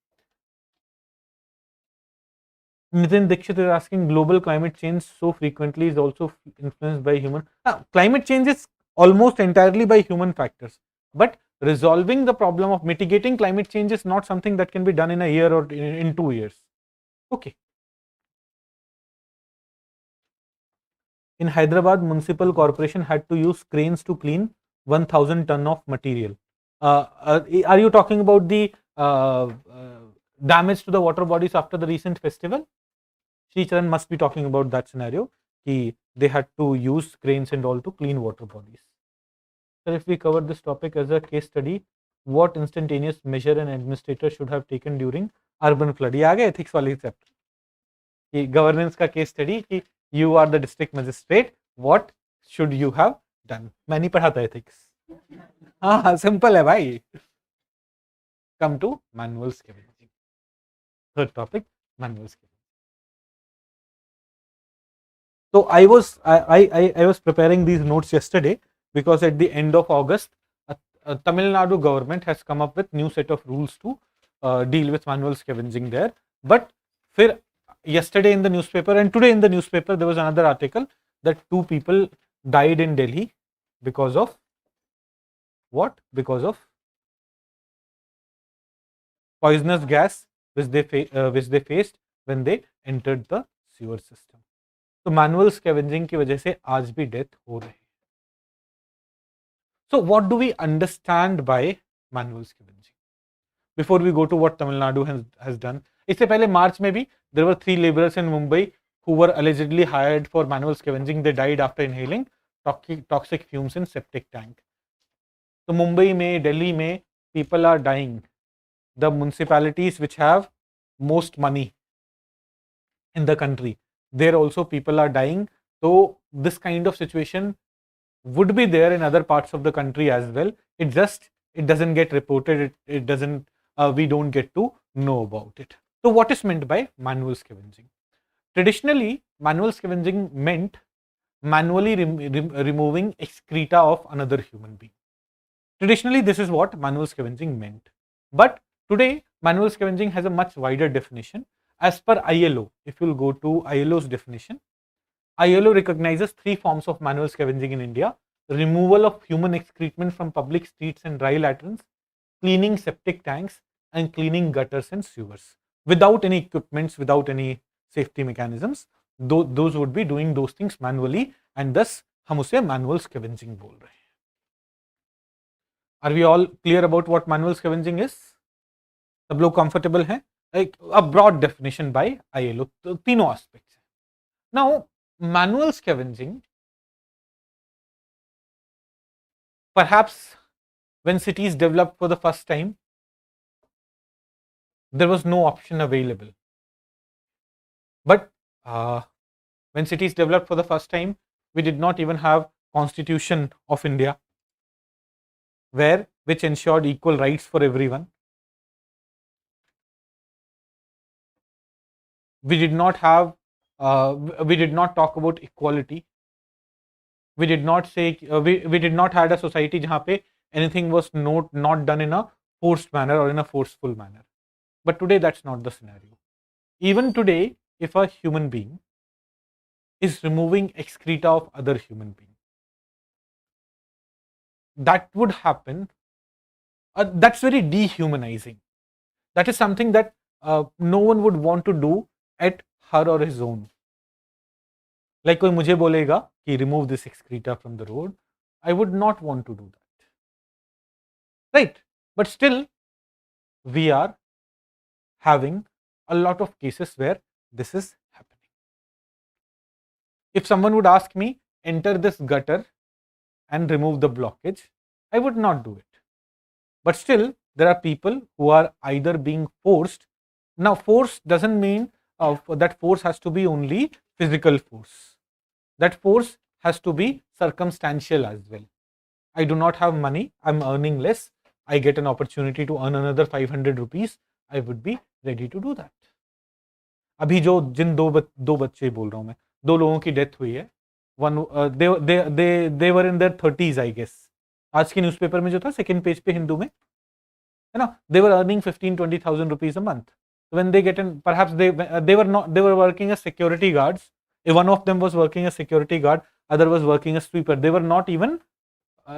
A: Nitin Dixit is asking, global climate change so frequently is also influenced by human. Climate change is almost entirely by human factors, but resolving the problem of mitigating climate change is not something that can be done in a year or in 2 years. Okay. In Hyderabad, municipal corporation had to use cranes to clean 1000 ton of material. Are you talking about the damage to the water bodies after the recent festival? Sri Charan must be talking about that scenario. They had to use cranes and all to clean water bodies. So if we cover this topic as a case study, what instantaneous measure an administrator should have taken during urban flood? ये आ गया ethics वाली chapter कि governance का case study कि you are the district magistrate, what should you have done? मैं नहीं पढ़ाता ethics. हाँ simple है भाई. Come to manual scavenging. Third topic, manual scavenging. So I was preparing these notes yesterday because at the end of August, Tamil Nadu government has come up with new set of rules to deal with manual scavenging there. But फिर yesterday in the newspaper and today in the newspaper there was another article that 2 people died in Delhi because of what? Because of poisonous gas which they faced when they entered the sewer system. तो manual scavenging की वजह से आज भी death हो रही है. So what do we understand by manual scavenging? Before we go to what Tamil Nadu has done, इससे पहले मार्च में भी there were 3 laborers in Mumbai who were allegedly hired for manual scavenging. They died after inhaling toxic fumes in septic tank. तो मुंबई में, दिल्ली में people are dying. The municipalities which have most money in the country, there also people are dying. So this kind of situation would be there in other parts of the country as well. It doesn't get reported. It doesn't. We don't get to know about it. So what is meant by manual scavenging? Traditionally, manual scavenging meant manually removing excreta of another human being. Traditionally, this is what manual scavenging meant. But today, manual scavenging has a much wider definition. As per ILO, if you'll go to ILO's definition, ILO recognizes 3 forms of manual scavenging in India: removal of human excrement from public streets and dry latrines, cleaning septic tanks, and cleaning gutters and sewers. Without any equipments, without any safety mechanisms, those would be doing those things manually, and thus हम उसे manual scavenging बोल रहे हैं. Are we all clear about what manual scavenging is? सब लोग comfortable हैं? Like a broad definition by ILO, तो तीनों aspects. Now, manual scavenging, perhaps when cities developed for the first time, there was no option available. But when cities developed for the first time, we did not even have Constitution of India, which ensured equal rights for everyone. We did not have, we did not talk about equality. We did not say, we did not had a society jahan pe anything was not done in a forced manner or in a forceful manner. But today that's not the scenario. Even today, if a human being is removing excreta of other human being, that would happen. That's very dehumanizing. That is something that no one would want to do at her or his own. Like कोई मुझे बोलेगा कि remove this excreta from the road, I would not want to do that. Right? But still, we are having a lot of cases where this is happening. If someone would ask me, enter this gutter and remove the blockage, I would not do it. But still, there are people who are either being forced. Now, force doesn't mean that force has to be only physical force. That force has to be circumstantial as well. I do not have money, I'm earning less, I get an opportunity to earn another 500 rupees, I would be ready to do that. अभी जो जिन दो बच्चे बोल रहा हूँ मैं, 2 लोगों की डेथ हुई है, they were in their 30s I guess. आज के न्यूज़पेपर में जो था सेकंड पेज पे हिंदू में, है ना, they were earning 15-20,000 rupees a month. When they get in, perhaps they were working as security guards. If one of them was working as security guard, other was working as sweeper. They were not even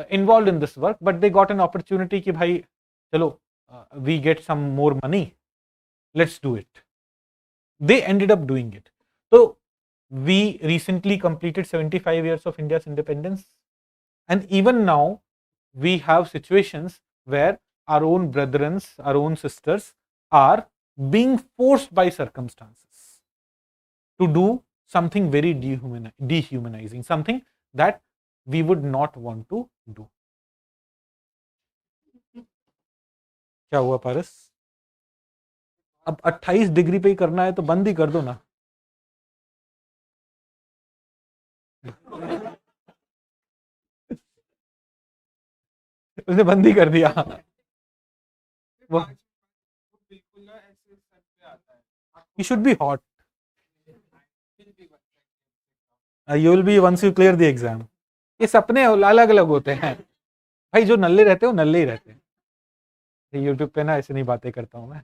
A: involved in this work, but they got an opportunity कि भाई चलो we get some more money, let's do it. They ended up doing it. So we recently completed 75 years of India's independence, and even now we have situations where our own brethren, our own sisters are being forced by circumstances to do something very dehumanizing, something that we would not want to do. क्या हुआ पारस? अब 28 degree पे ही करना है तो बंद ही कर दो ना. उसने बंद ही कर दिया. You should be hot. You will be once you clear the exam. ये सपने अलग अलग होते हैं भाई, जो नल्ले रहते हैं वो नल्ले ही रहते हैं. यूट्यूब पे ना ऐसे नहीं बातें करता हूं मैं.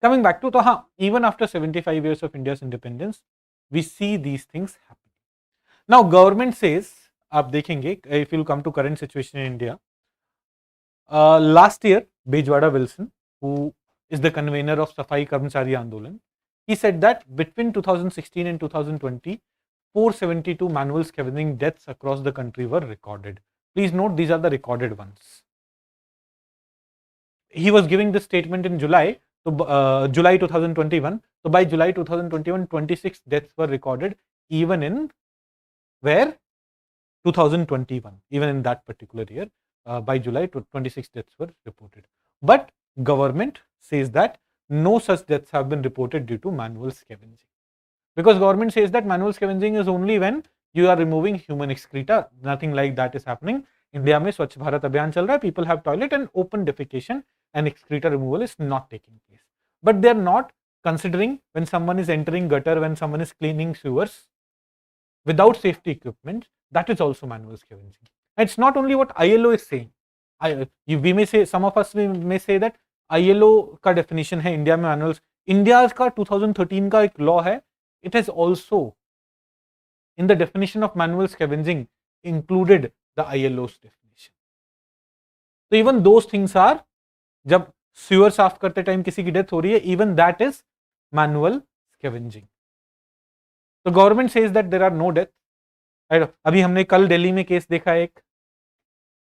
A: Coming back to, तो हाँ, even after 75 years of India's independence, we see these things happening. Now government says, आप देखेंगे, if you come to current situation in India, last year Bejwada Wilson, who is the convener of Safai Karmachari Andolan, he said that between 2016 and 2020, 472 manual scavenging deaths across the country were recorded. Please note, these are the recorded ones. he was giving this statement in July, so July 2021. So by July 2021, 26 deaths were recorded, even in where 2021, even in that particular year, by July 26 deaths were reported. But government says that no such deaths have been reported due to manual scavenging, because government says that manual scavenging is only when you are removing human excreta. Nothing like that is happening. India में स्वच्छ भारत अभियान चल रहा है, people have toilet and open defecation and excreta removal is not taking place. But they are not considering when someone is entering gutter, when someone is cleaning sewers without safety equipment, that is also manual scavenging. And it's not only what ILO is saying. We may say, some of us may say that ILO का definition है India में manual. India का 2013 का एक law है, it has also in the definition of manual scavenging included the ILO's definition. So even those things are, जब sewer साफ करते टाइम किसी की डेथ हो रही है, even that is manual scavenging. So government says that there are no deaths. अभी हमने कल दिल्ली में केस देखा एक,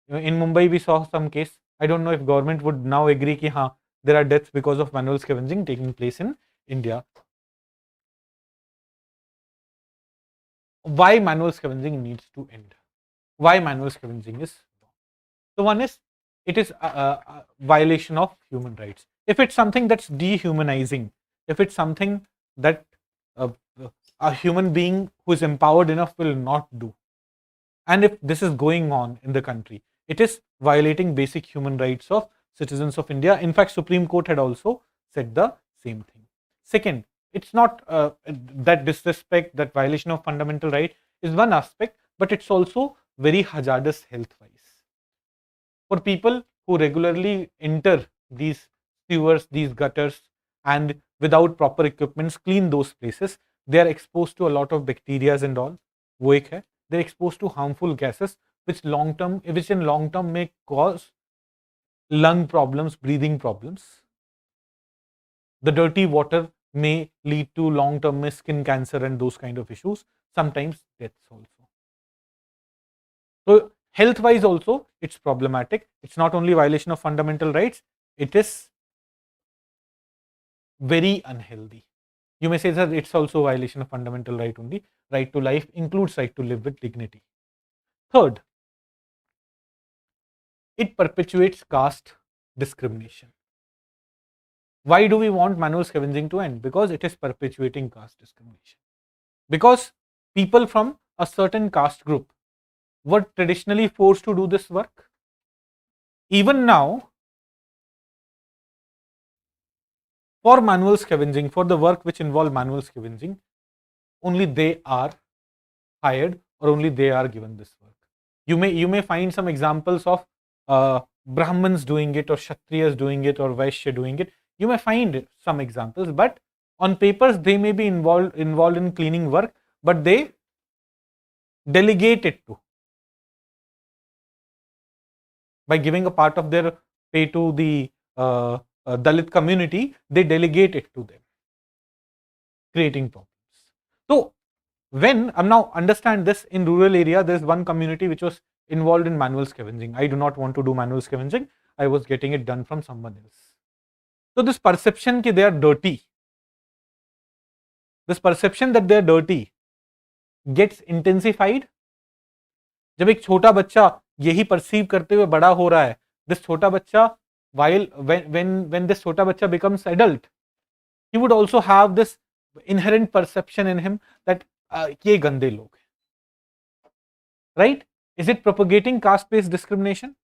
A: in Mumbai we saw some case. I don't know if government would now agree कि हाँ there are deaths because of manual scavenging taking place in India. Why manual scavenging needs to end? Why manual scavenging is wrong? So one is, it is a violation of human rights. If it's something that's dehumanizing, if it's something that a human being who is empowered enough will not do, and if this is going on in the country, it is violating basic human rights of citizens of India. In fact, Supreme Court had also said the same thing. Second, it's not that disrespect, that violation of fundamental right is one aspect, but it's also very hazardous health-wise. For people who regularly enter these sewers, these gutters, and without proper equipments clean those places, they are exposed to a lot of bacteria and all. वो एक है. They're exposed to harmful gases, which in long term may cause lung problems, breathing problems. The dirty water may lead to long-term skin cancer and those kind of issues, sometimes deaths also. So health-wise also, it's problematic. It's not only violation of fundamental rights, it is very unhealthy. You may say that it's also a violation of fundamental right only. Right to life includes right to live with dignity. Third, it perpetuates caste discrimination. Why do we want manual scavenging to end? Because it is perpetuating caste discrimination. Because people from a certain caste group were traditionally forced to do this work. Even now, for manual scavenging, for the work which involve manual scavenging, only they are hired or only they are given this work. You may find some examples of Brahmins doing it, or Kshatriyas doing it, or Vaishya doing it. You may find some examples, but on papers they may be involved in cleaning work, but they delegate it to, by giving a part of their pay to the Dalit community, they delegate it to them, creating problems. So when now understand this, in rural area there is one community which was involved in manual scavenging. I do not want to do manual scavenging, I was getting it done from someone else. So this perception that they are dirty, this perception that they are dirty gets intensified जब एक छोटा बच्चा यही perceive करते हुए बड़ा हो रहा है. This छोटा बच्चा, while when this छोटा बच्चा becomes adult, he would also have this inherent perception in him that ये गंदे लोग हैं. Right? Is it propagating caste-based discrimination?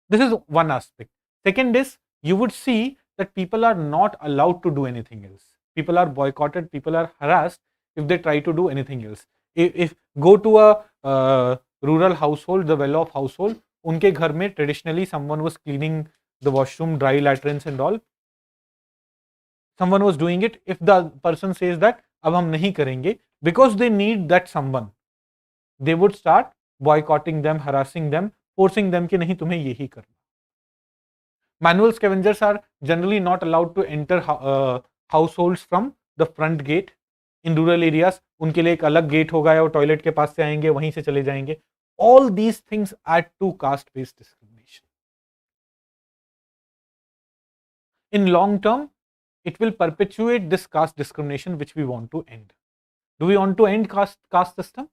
A: This is one aspect. Second is, you would see that people are not allowed to do anything else. People are boycotted, people are harassed if they try to do anything else. If go to a rural household, the well-off household, उनके घर में traditionally someone was cleaning the washroom, dry latrines and all. Someone was doing it. If the person says that अब हम नहीं करेंगे, because they need that someone, they would start boycotting them, harassing them, forcing them कि नहीं तुम्हें यही करना. Manual scavengers are generally not allowed to enter households from the front gate. In rural areas, उनके लिए एक अलग गेट होगा, या वो टॉयलेट के पास से आएंगे, वहीं से चले जाएंगे. All these things add to caste-based discrimination. In long term, it will perpetuate this caste discrimination which we want to end. Do we want to end caste system?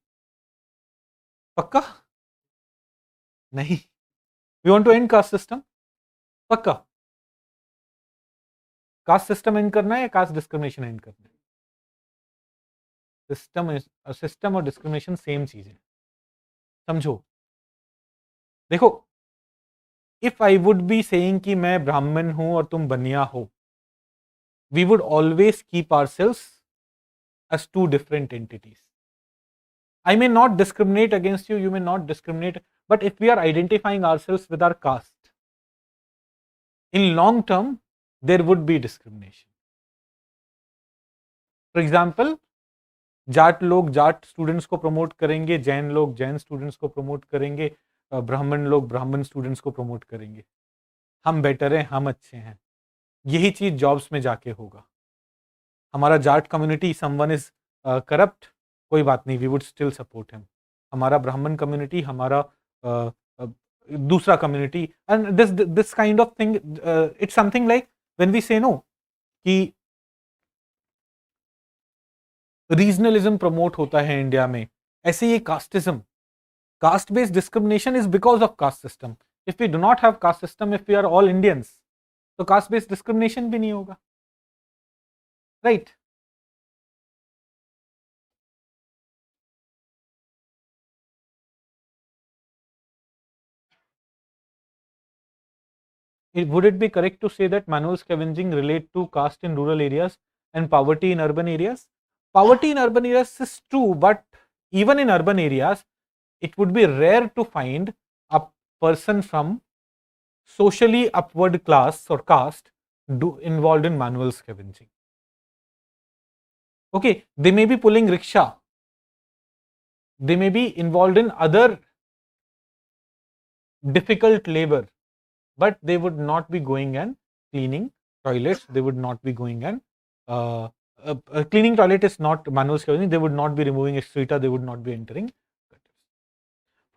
A: पक्का? नहीं. We want to end caste system? पक्का? Caste system and करना है या caste discrimination and करना है? System और discrimination same चीज है, समझो. देखो, if I would be saying कि मैं ब्राह्मण हूं और तुम बनिया हो, we would always keep ourselves as two different entities. I may not discriminate against you, you may not discriminate, but if we are identifying ourselves with our caste, in long term, there would be discrimination. For example, Jat लोग Jat students को promote करेंगे, जैन लोग Jain students को promote करेंगे, ब्राह्मण लोग ब्राह्मण students को प्रमोट करेंगे. हम बेटर हैं, हम अच्छे हैं. यही चीज जॉब्स में जाके होगा. हमारा Jat community someone is corrupt, कोई बात नहीं, we would still support him. हमारा ब्राह्मण कम्युनिटी, हमारा दूसरा community, and this kind of thing, it's something like when we say no कि रीजनलिज्म प्रमोट होता है इंडिया में, ऐसे ये casteism, caste based discrimination is because of caste system. If we do not have caste system, if we are all Indians, तो caste based discrimination भी नहीं होगा, right? Would it be correct to say that manual scavenging relate to caste in rural areas and poverty in urban areas? Poverty in urban areas is true, but even in urban areas, it would be rare to find a person from socially upward class or caste involved in manual scavenging. Okay, they may be pulling rickshaw, they may be involved in other difficult labor, but they would not be going and cleaning toilets, they would not be going and cleaning toilet is not manual scavenging, they would not be removing excreta, they would not be entering.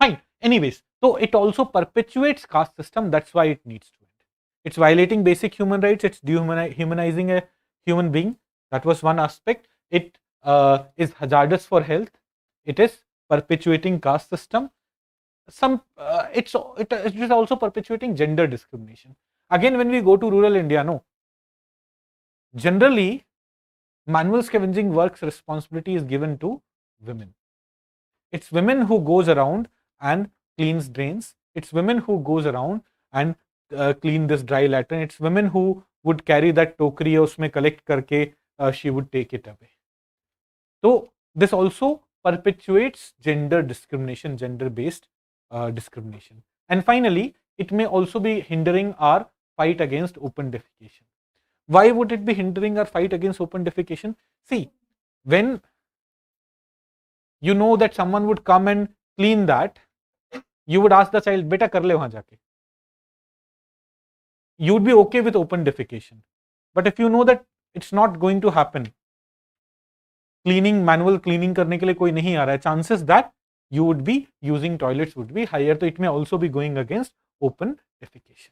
A: Fine. Anyways, so it also perpetuates caste system, that's why it needs to end. It's violating basic human rights, it's dehumanizing a human being, that was one aspect. It is hazardous for health, it is perpetuating caste system. It is also perpetuating gender discrimination. Again, when we go to rural India, no, generally manual scavenging work's responsibility is given to women. It's women who goes around and cleans drains. It's women who goes around and clean this dry latrine. It's women who would carry that tokri, usme collect karke she would take it away. So this also perpetuates gender discrimination, gender-based discrimination. And finally, it may also be hindering our fight against open defecation. Why would it be hindering our fight against open defecation? See, when you know that someone would come and clean that, you would ask the child, beta kar le wahan jaake. You would be okay with open defecation. But if you know that it's not going to happen, cleaning, manual cleaning करने के लिए कोई नहीं आ रहा है, chances that you would be using toilets would be higher, so it may also be going against open defecation.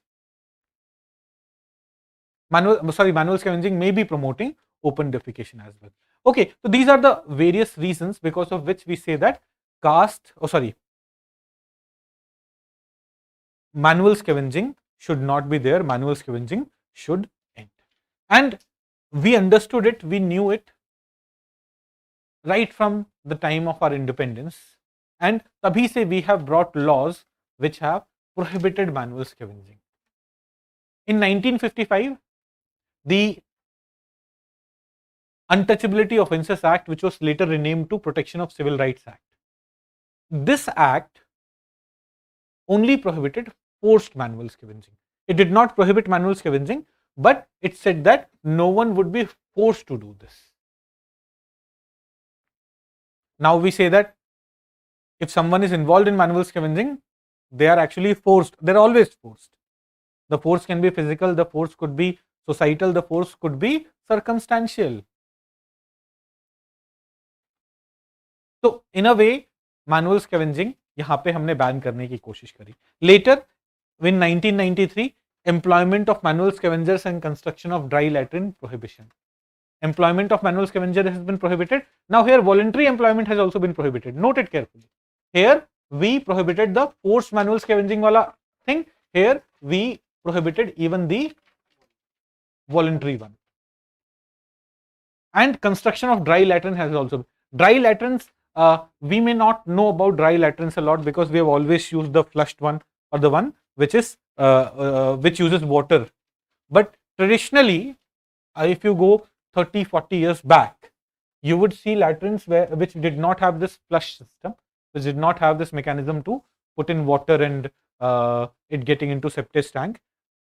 A: Manual scavenging may be promoting open defecation as well. Okay, so these are the various reasons because of which we say that manual scavenging should not be there, manual scavenging should end. And we understood it, we knew it right from the time of our independence, and tabhi se we have brought laws which have prohibited manual scavenging. In 1955, the Untouchability Offences Act, which was later renamed to Protection of Civil Rights Act. This act only prohibited forced manual scavenging. It did not prohibit manual scavenging, but it said that no one would be forced to do this. Now we say that if someone is involved in manual scavenging, they are actually forced. They're always forced. The force can be physical, the force could be societal, the force could be circumstantial. So in a way, manual scavenging यहाँ पे हमने ban करने की कोशिश करी. Later, in 1993, employment of manual scavengers and construction of dry latrine prohibition. Employment of manual scavenger has been prohibited. Now here voluntary employment has also been prohibited. Note it carefully. Here we prohibited the forced manual scavenging wala thing. Here we prohibited even the voluntary one. And construction of dry latrine has also. Dry latrines, we may not know about dry latrines a lot because we have always used the flushed one or the one which is which uses water. But traditionally, if you go 30-40 years back, you would see latrines which did not have this flush system, which did not have this mechanism to put in water and it getting into septic tank.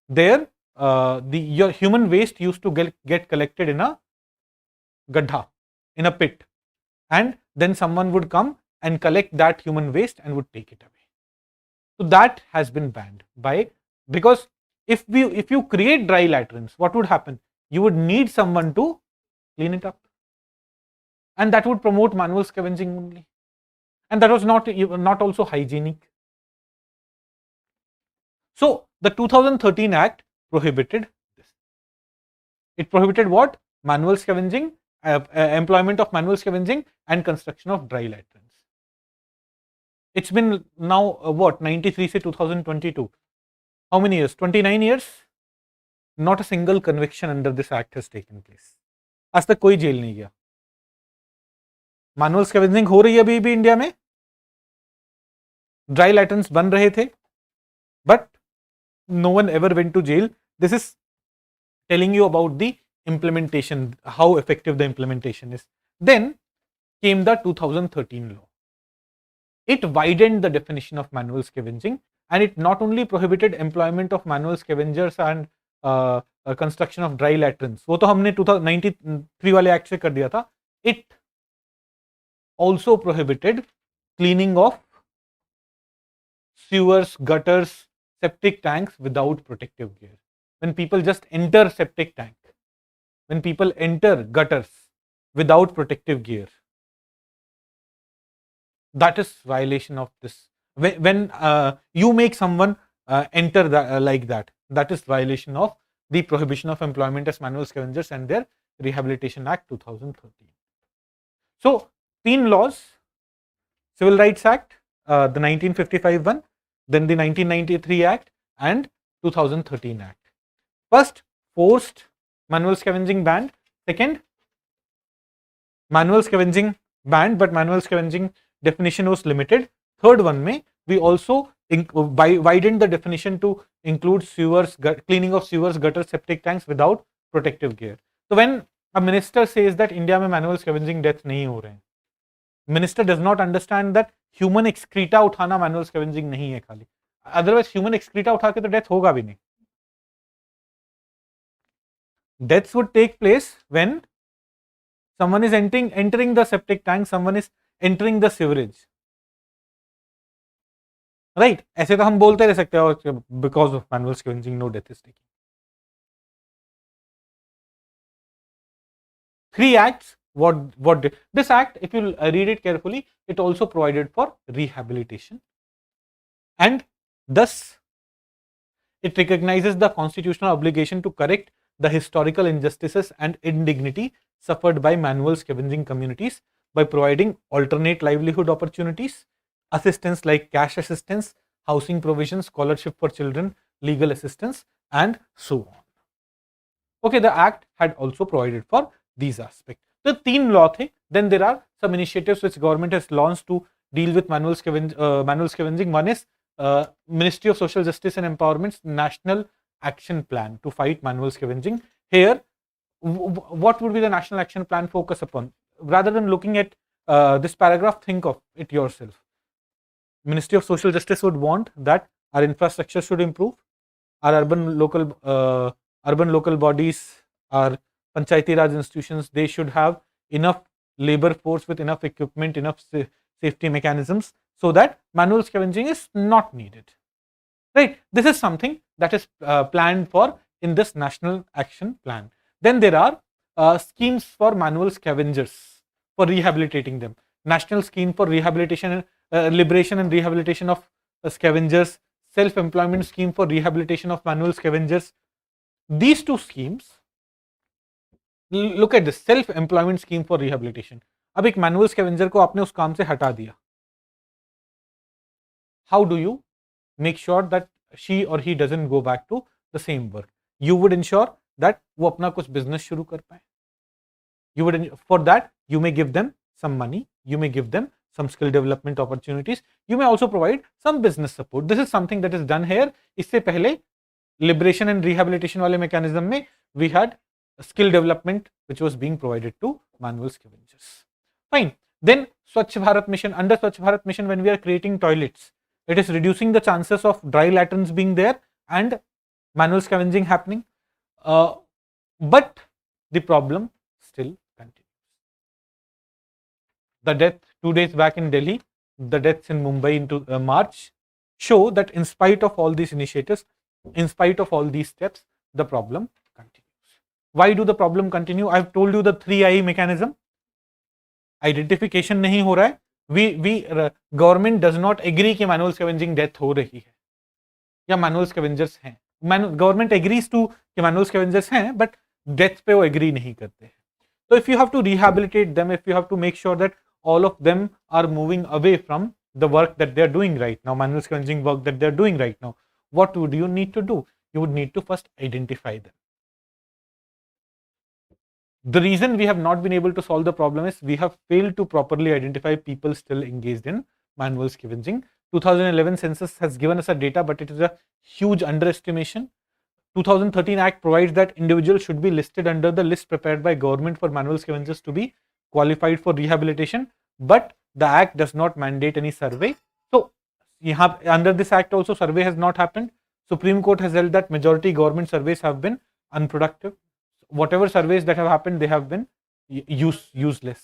A: There, your human waste used to get collected in a gadha, in a pit, and then someone would come and collect that human waste and would take it away. So that has been banned because if you create dry latrines, what would happen? You would need someone to clean it up, and that would promote manual scavenging only, and that was not also hygienic. So the 2013 Act prohibited this. It prohibited what? Manual scavenging, employment of manual scavenging and construction of dry latrines. It's been now what, 93 से 2022. How many years? 29 years. Not a single conviction under this act has taken place. आज तक कोई jail नहीं गया. Manual scavenging हो रही है अभी भी इंडिया में. ड्राई लैट्रिन्स बन रहे थे, but no one ever went to jail. This is telling you about the implementation, how effective the implementation is. Then came the 2013 law. It widened the definition of manual scavenging, and it not only prohibited employment of manual scavengers and construction of dry latrines, वो तो हमने 1993 वाले act से कर दिया था. It also prohibited cleaning of sewers, gutters, septic tanks without protective gear. When people just enter septic tank, when people enter gutters without protective gear, that is violation of this. When you make someone enter like that, that is violation of the prohibition of employment as manual scavengers and their Rehabilitation Act 2013. So 3 laws: Civil Rights Act, the 1955 one, then the 1993 Act and 2013 Act. First, forced manual scavenging banned. Second, manual scavenging banned, but manual scavenging definition was limited. Third one में we also widened the definition to include sewers, cleaning of sewers, gutters, septic tanks without protective gear. So when a minister says that India में manual scavenging death नहीं हो रहे हैं, minister does not understand that human excreta उठाना manual scavenging नहीं है खाली. Otherwise human excreta उठा के तो death होगा भी नहीं. Deaths would take place when someone is entering the septic tank, someone is entering the sewerage. Right? ऐसे तो हम बोलते रह सकते हैं because of manual scavenging no death is taken. 3 acts. What did this act? If you read it carefully, it also provided for rehabilitation, and thus it recognizes the constitutional obligation to correct the historical injustices and indignity suffered by manual scavenging communities by providing alternate livelihood opportunities, assistance like cash assistance, housing provisions, scholarship for children, legal assistance, and so on. Okay, the act had also provided for these aspects. The 3 law थे. Then there are some initiatives which government has launched to deal with manual scavenging. One is Ministry of Social Justice and Empowerment's National Action Plan to fight manual scavenging. Here, what would be the National Action Plan focus upon? Rather than looking at this paragraph, think of it yourself. Ministry of Social Justice would want that our infrastructure should improve, our urban local bodies, our Panchayati Raj institutions, they should have enough labor force with enough equipment, enough safety mechanisms, so that manual scavenging is not needed. Right? This is something that is planned for in this National Action Plan. Then there are schemes for manual scavengers, for rehabilitating them. National Scheme for Rehabilitation, Liberation and Rehabilitation of Scavengers, self-employment scheme for rehabilitation of manual scavengers. These two schemes, look at this, self-employment scheme for rehabilitation. अब एक manual scavenger को आपने उस काम से हटा दिया. How do you make sure that she or he doesn't go back to the same work? You would ensure that वो अपना कुछ business शुरू कर पाए. You would, for that, you may give them some money, you may give them some skill development opportunities, you may also provide some business support. This is something that is done here. इससे पहले liberation and rehabilitation वाले mechanism में we had skill development which was being provided to manual scavengers. Fine. Then Swachh Bharat Mission, under Swachh Bharat Mission, when we are creating toilets, it is reducing the chances of dry latrines being there and manual scavenging happening. But the problem still continues. The death 2 days back in Delhi, the deaths in Mumbai into March show that in spite of all these initiatives, in spite of all these steps, the problem continues. Why do the problem continue? I've told you the 3I mechanism. Identification नहीं हो रहा है. Government does not agree कि manual scavenging death हो रही है या manual scavengers हैं. Government agrees to कि manual scavengers हैं, but death पे वो agree नहीं करते हैं. So if you have to rehabilitate them, if you have to make sure that all of them are moving away from the work that they are doing right now, manual scavenging work that they are doing right now, what would you need to do? You would need to first identify them. The reason we have not been able to solve the problem is we have failed to properly identify people still engaged in manual scavenging. 2011 census has given us a data, but it is a huge underestimation. 2013 Act provides that individuals should be listed under the list prepared by government for manual scavengers to be qualified for rehabilitation, but the Act does not mandate any survey. So, under this Act also survey has not happened. Supreme Court has held that majority government surveys have been unproductive. Whatever surveys that have happened, they have been useless.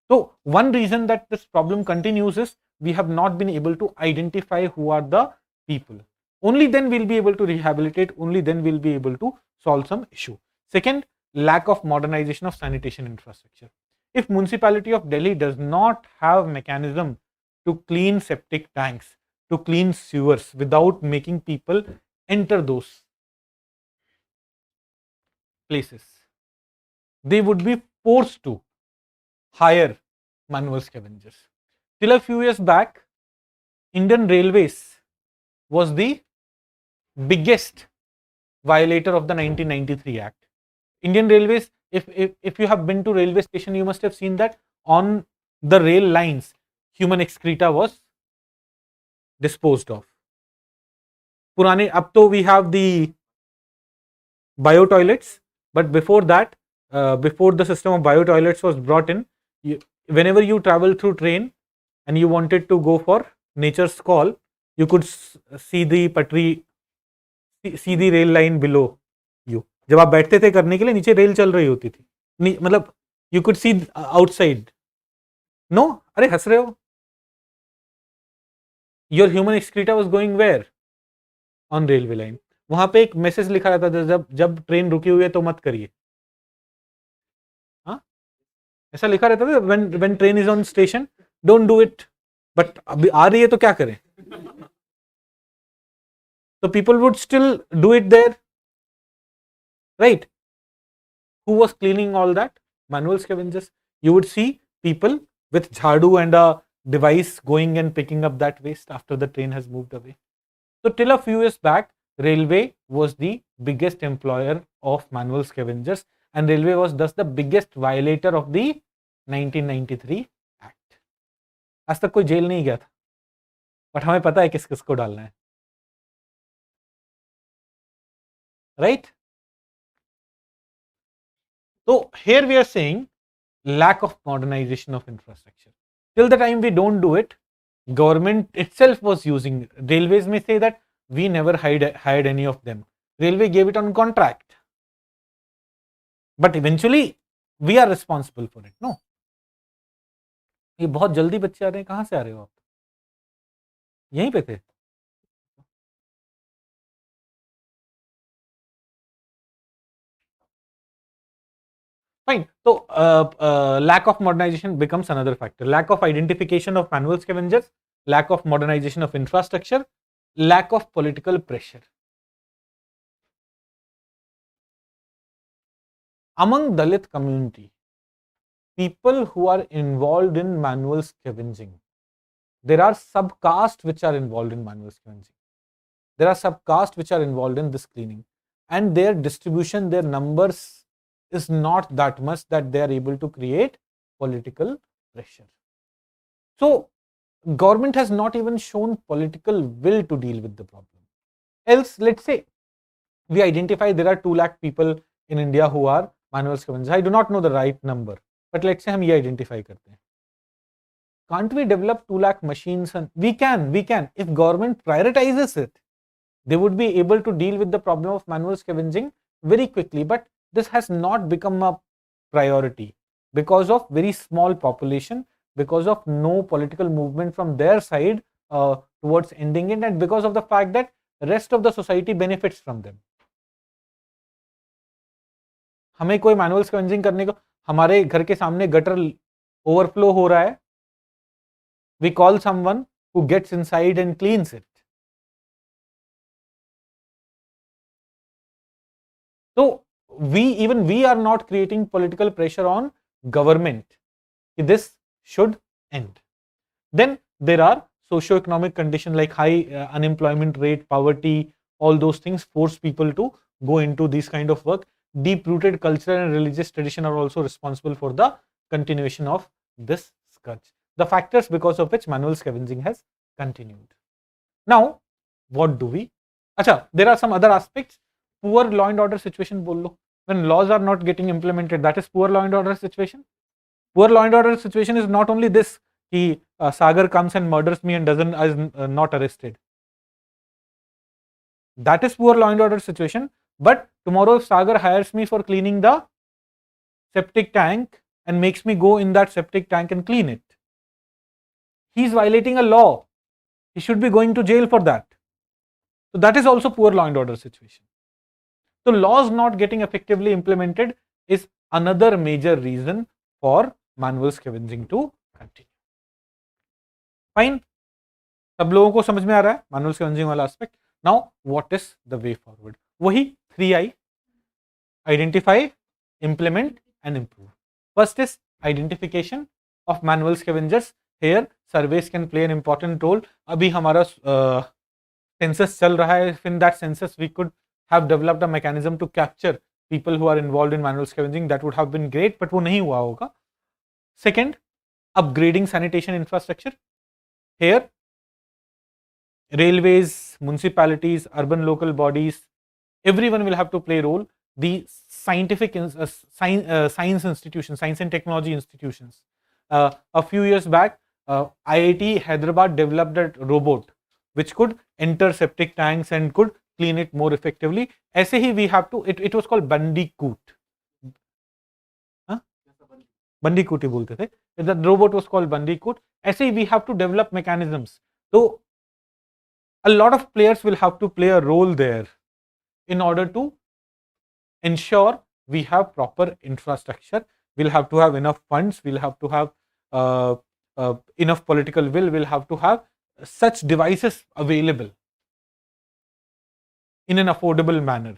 A: So, one reason that this problem continues is we have not been able to identify who are the people. Only then we'll be able to rehabilitate, only then we'll be able to solve some issue. Second, lack of modernization of sanitation infrastructure. If municipality of Delhi does not have mechanism to clean septic tanks, to clean sewers without making people enter those places, they would be forced to hire manual scavengers. Till a few years back, Indian Railways was the biggest violator of the 1993 Act. Indian Railways, if you have been to railway station, you must have seen that on the rail lines, human excreta was disposed of. Purane, up to we have the bio toilets, but before that, before the system of bio toilets was brought in, whenever you travel through train and you wanted to go for nature's call, you could see the patri, see the rail line below you. जब आप बैठते थे करने के लिए नीचे rail चल रही होती थी, मतलब you could see outside. No, अरे हंस रहे हो? Your human excreta was going where? On railway line. वहां पे एक मैसेज लिखा रहता था, जब ट्रेन रुकी हुई है तो मत करिए. हाँ, ऐसा लिखा रहता था, when train is on station, don't do it. But अभी आ रही है तो क्या करें? So people would still do it there, right? Who was cleaning all that? Manual scavengers. You would see people with jhadu and a device going and picking up that waste after the train has moved away. So till a few years back, railway was the biggest employer of manual scavengers, and railway was thus the biggest violator of the 1993 Act. आज तक कोई jail नहीं गया था, but हमें पता है किस किस को डालना है, right? So here we are saying lack of modernization of infrastructure. Till the time we don't do it, government itself was using, railways may say that we never hired any of them. Railway gave it on contract. But eventually we are responsible for it. No. ये बहुत जल्दी बच्चे आ रहे हैं, कहाँ से आ रहे हो आप? यहीं पे थे? Fine. So lack of modernization becomes another factor. Lack of identification of manual scavengers, lack of modernization of infrastructure, lack of political pressure. Among Dalit community, people who are involved in manual scavenging, there are subcasts which are involved in manual scavenging. There are subcasts which are involved in this cleaning, and their distribution, their numbers is not that much that they are able to create political pressure. So government has not even shown political will to deal with the problem. Else, let's say we identify there are 2 lakh people in India who are manual scavengers. I do not know the right number, but let's say हम ये identify करते हैं. Can't we develop 2 lakh machines? And we can. If government prioritizes it, they would be able to deal with the problem of manual scavenging very quickly. But this has not become a priority because of very small population, because of no political movement from their side towards ending it, and because of the fact that the rest of the society benefits from them. हमें कोई manual scavenging करने को, हमारे घर के सामने gutter overflow हो रहा है, we call someone who gets inside and cleans it. So we are not creating political pressure on government. This should end. Then there are socio-economic conditions like high unemployment rate, poverty, all those things force people to go into this kind of work. Deep-rooted cultural and religious tradition are also responsible for the continuation of this scourge. The factors because of which manual scavenging has continued. Now, what do we? Acha, there are some other aspects. Poor law and order situation bol lo. When laws are not getting implemented, that is poor law and order situation. Poor law and order situation is not only this, ki Sagar comes and murders me and is not arrested. That is poor law and order situation. But tomorrow if Sagar hires me for cleaning the septic tank and makes me go in that septic tank and clean it, he is violating a law. He should be going to jail for that. So that is also poor law and order situation. So laws not getting effectively implemented is another major reason for manual scavenging to continue. Fine. सब लोगों को समझ में आ रहा है manual scavenging वाला aspect. Now what is the way forward? वही 3I: identify, implement and improve. First is identification of manual scavengers. Here surveys can play an important role. अभी हमारा census चल रहा है. In that census we could have developed a mechanism to capture people who are involved in manual scavenging. That would have been great, but वो नहीं हुआ होगा. Second, upgrading sanitation infrastructure. Here railways, municipalities, urban local bodies, everyone will have to play a role. The scientific science institutions, science and technology institutions. A few years back, IIT Hyderabad developed a robot which could enter septic tanks and could clean it more effectively. ऐसे ही we have to, it was called Bandicoot. Bandicoot ही बोलते थे. The robot was called Bandicoot. ऐसे ही we have to develop mechanisms. So a lot of players will have to play a role there in order to ensure we have proper infrastructure. We'll have to have enough funds. We'll have to have enough political will. We'll have to have such devices available in an affordable manner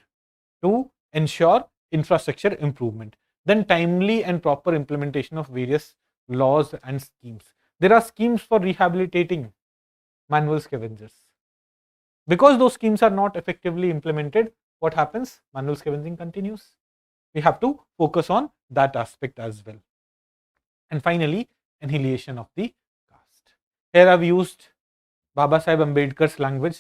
A: to ensure infrastructure improvement. Then timely and proper implementation of various laws and schemes. There are schemes for rehabilitating manual scavengers. Because those schemes are not effectively implemented, what happens? Manual scavenging continues. We have to focus on that aspect as well. And finally, annihilation of the caste. Here I've used Baba Saheb Ambedkar's language,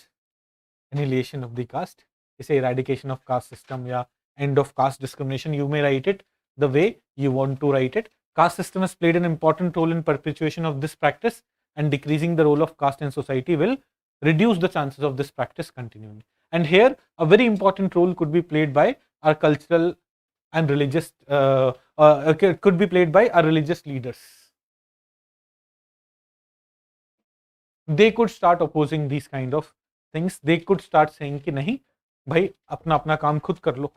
A: annihilation of the caste. It's a eradication of caste system, yeah, end of caste discrimination. You may write it the way you want to write it. Caste system has played an important role in perpetuation of this practice, and decreasing the role of caste in society will reduce the chances of this practice continuing. And here a very important role could be played by our cultural and religious could be played by our religious leaders. They could start opposing these kind of things. They could start saying कि नहीं भाई अपना अपना काम खुद कर लो.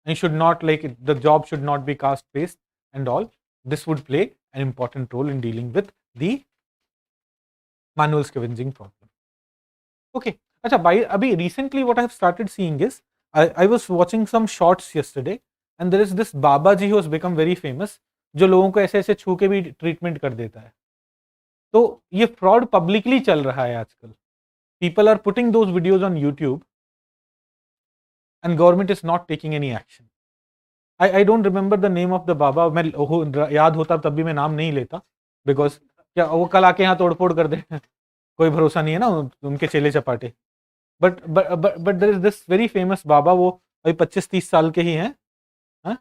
A: And should not, like, the job should not be caste based and all. This would play an important role in dealing with the manual scavenging problem. Okay अच्छा भाई, अभी recently what I have started seeing is, I was watching some shorts yesterday and there is this Baba ji who has become very famous, जो लोगों को ऐसे ऐसे छू के भी ट्रीटमेंट कर देता है। तो ये फ्रॉड पब्लिकली चल रहा है आजकल, people are putting those videos on YouTube and government is not taking any action. I don't remember the name of the baba, मैं याद होता तब भी मैं नाम नहीं लेता, बिकॉज क्या वो कल आके यहाँ तोड़फोड़ कर दे कोई भरोसा नहीं है ना उनके चेले चपाटे। But there is this very famous baba, वो अभी 25-30 साल के ही हैं। हाँ?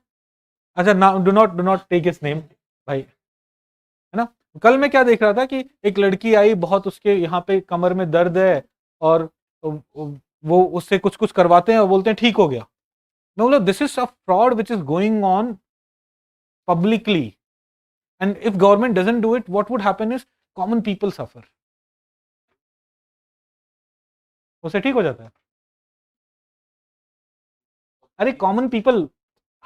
A: अच्छा ना, do not take his name भाई, है ना। कल मैं क्या देख रहा था कि एक लड़की आई, बहुत उसके यहाँ पे कमर में दर्द है, और वो उससे कुछ कुछ करवाते हैं और बोलते हैं ठीक हो गया। मैं बोला this is a fraud which is going on publicly, and if government doesn't do it, what would happen is common people suffer, उसे ठीक हो जाता है। अरे कॉमन पीपल,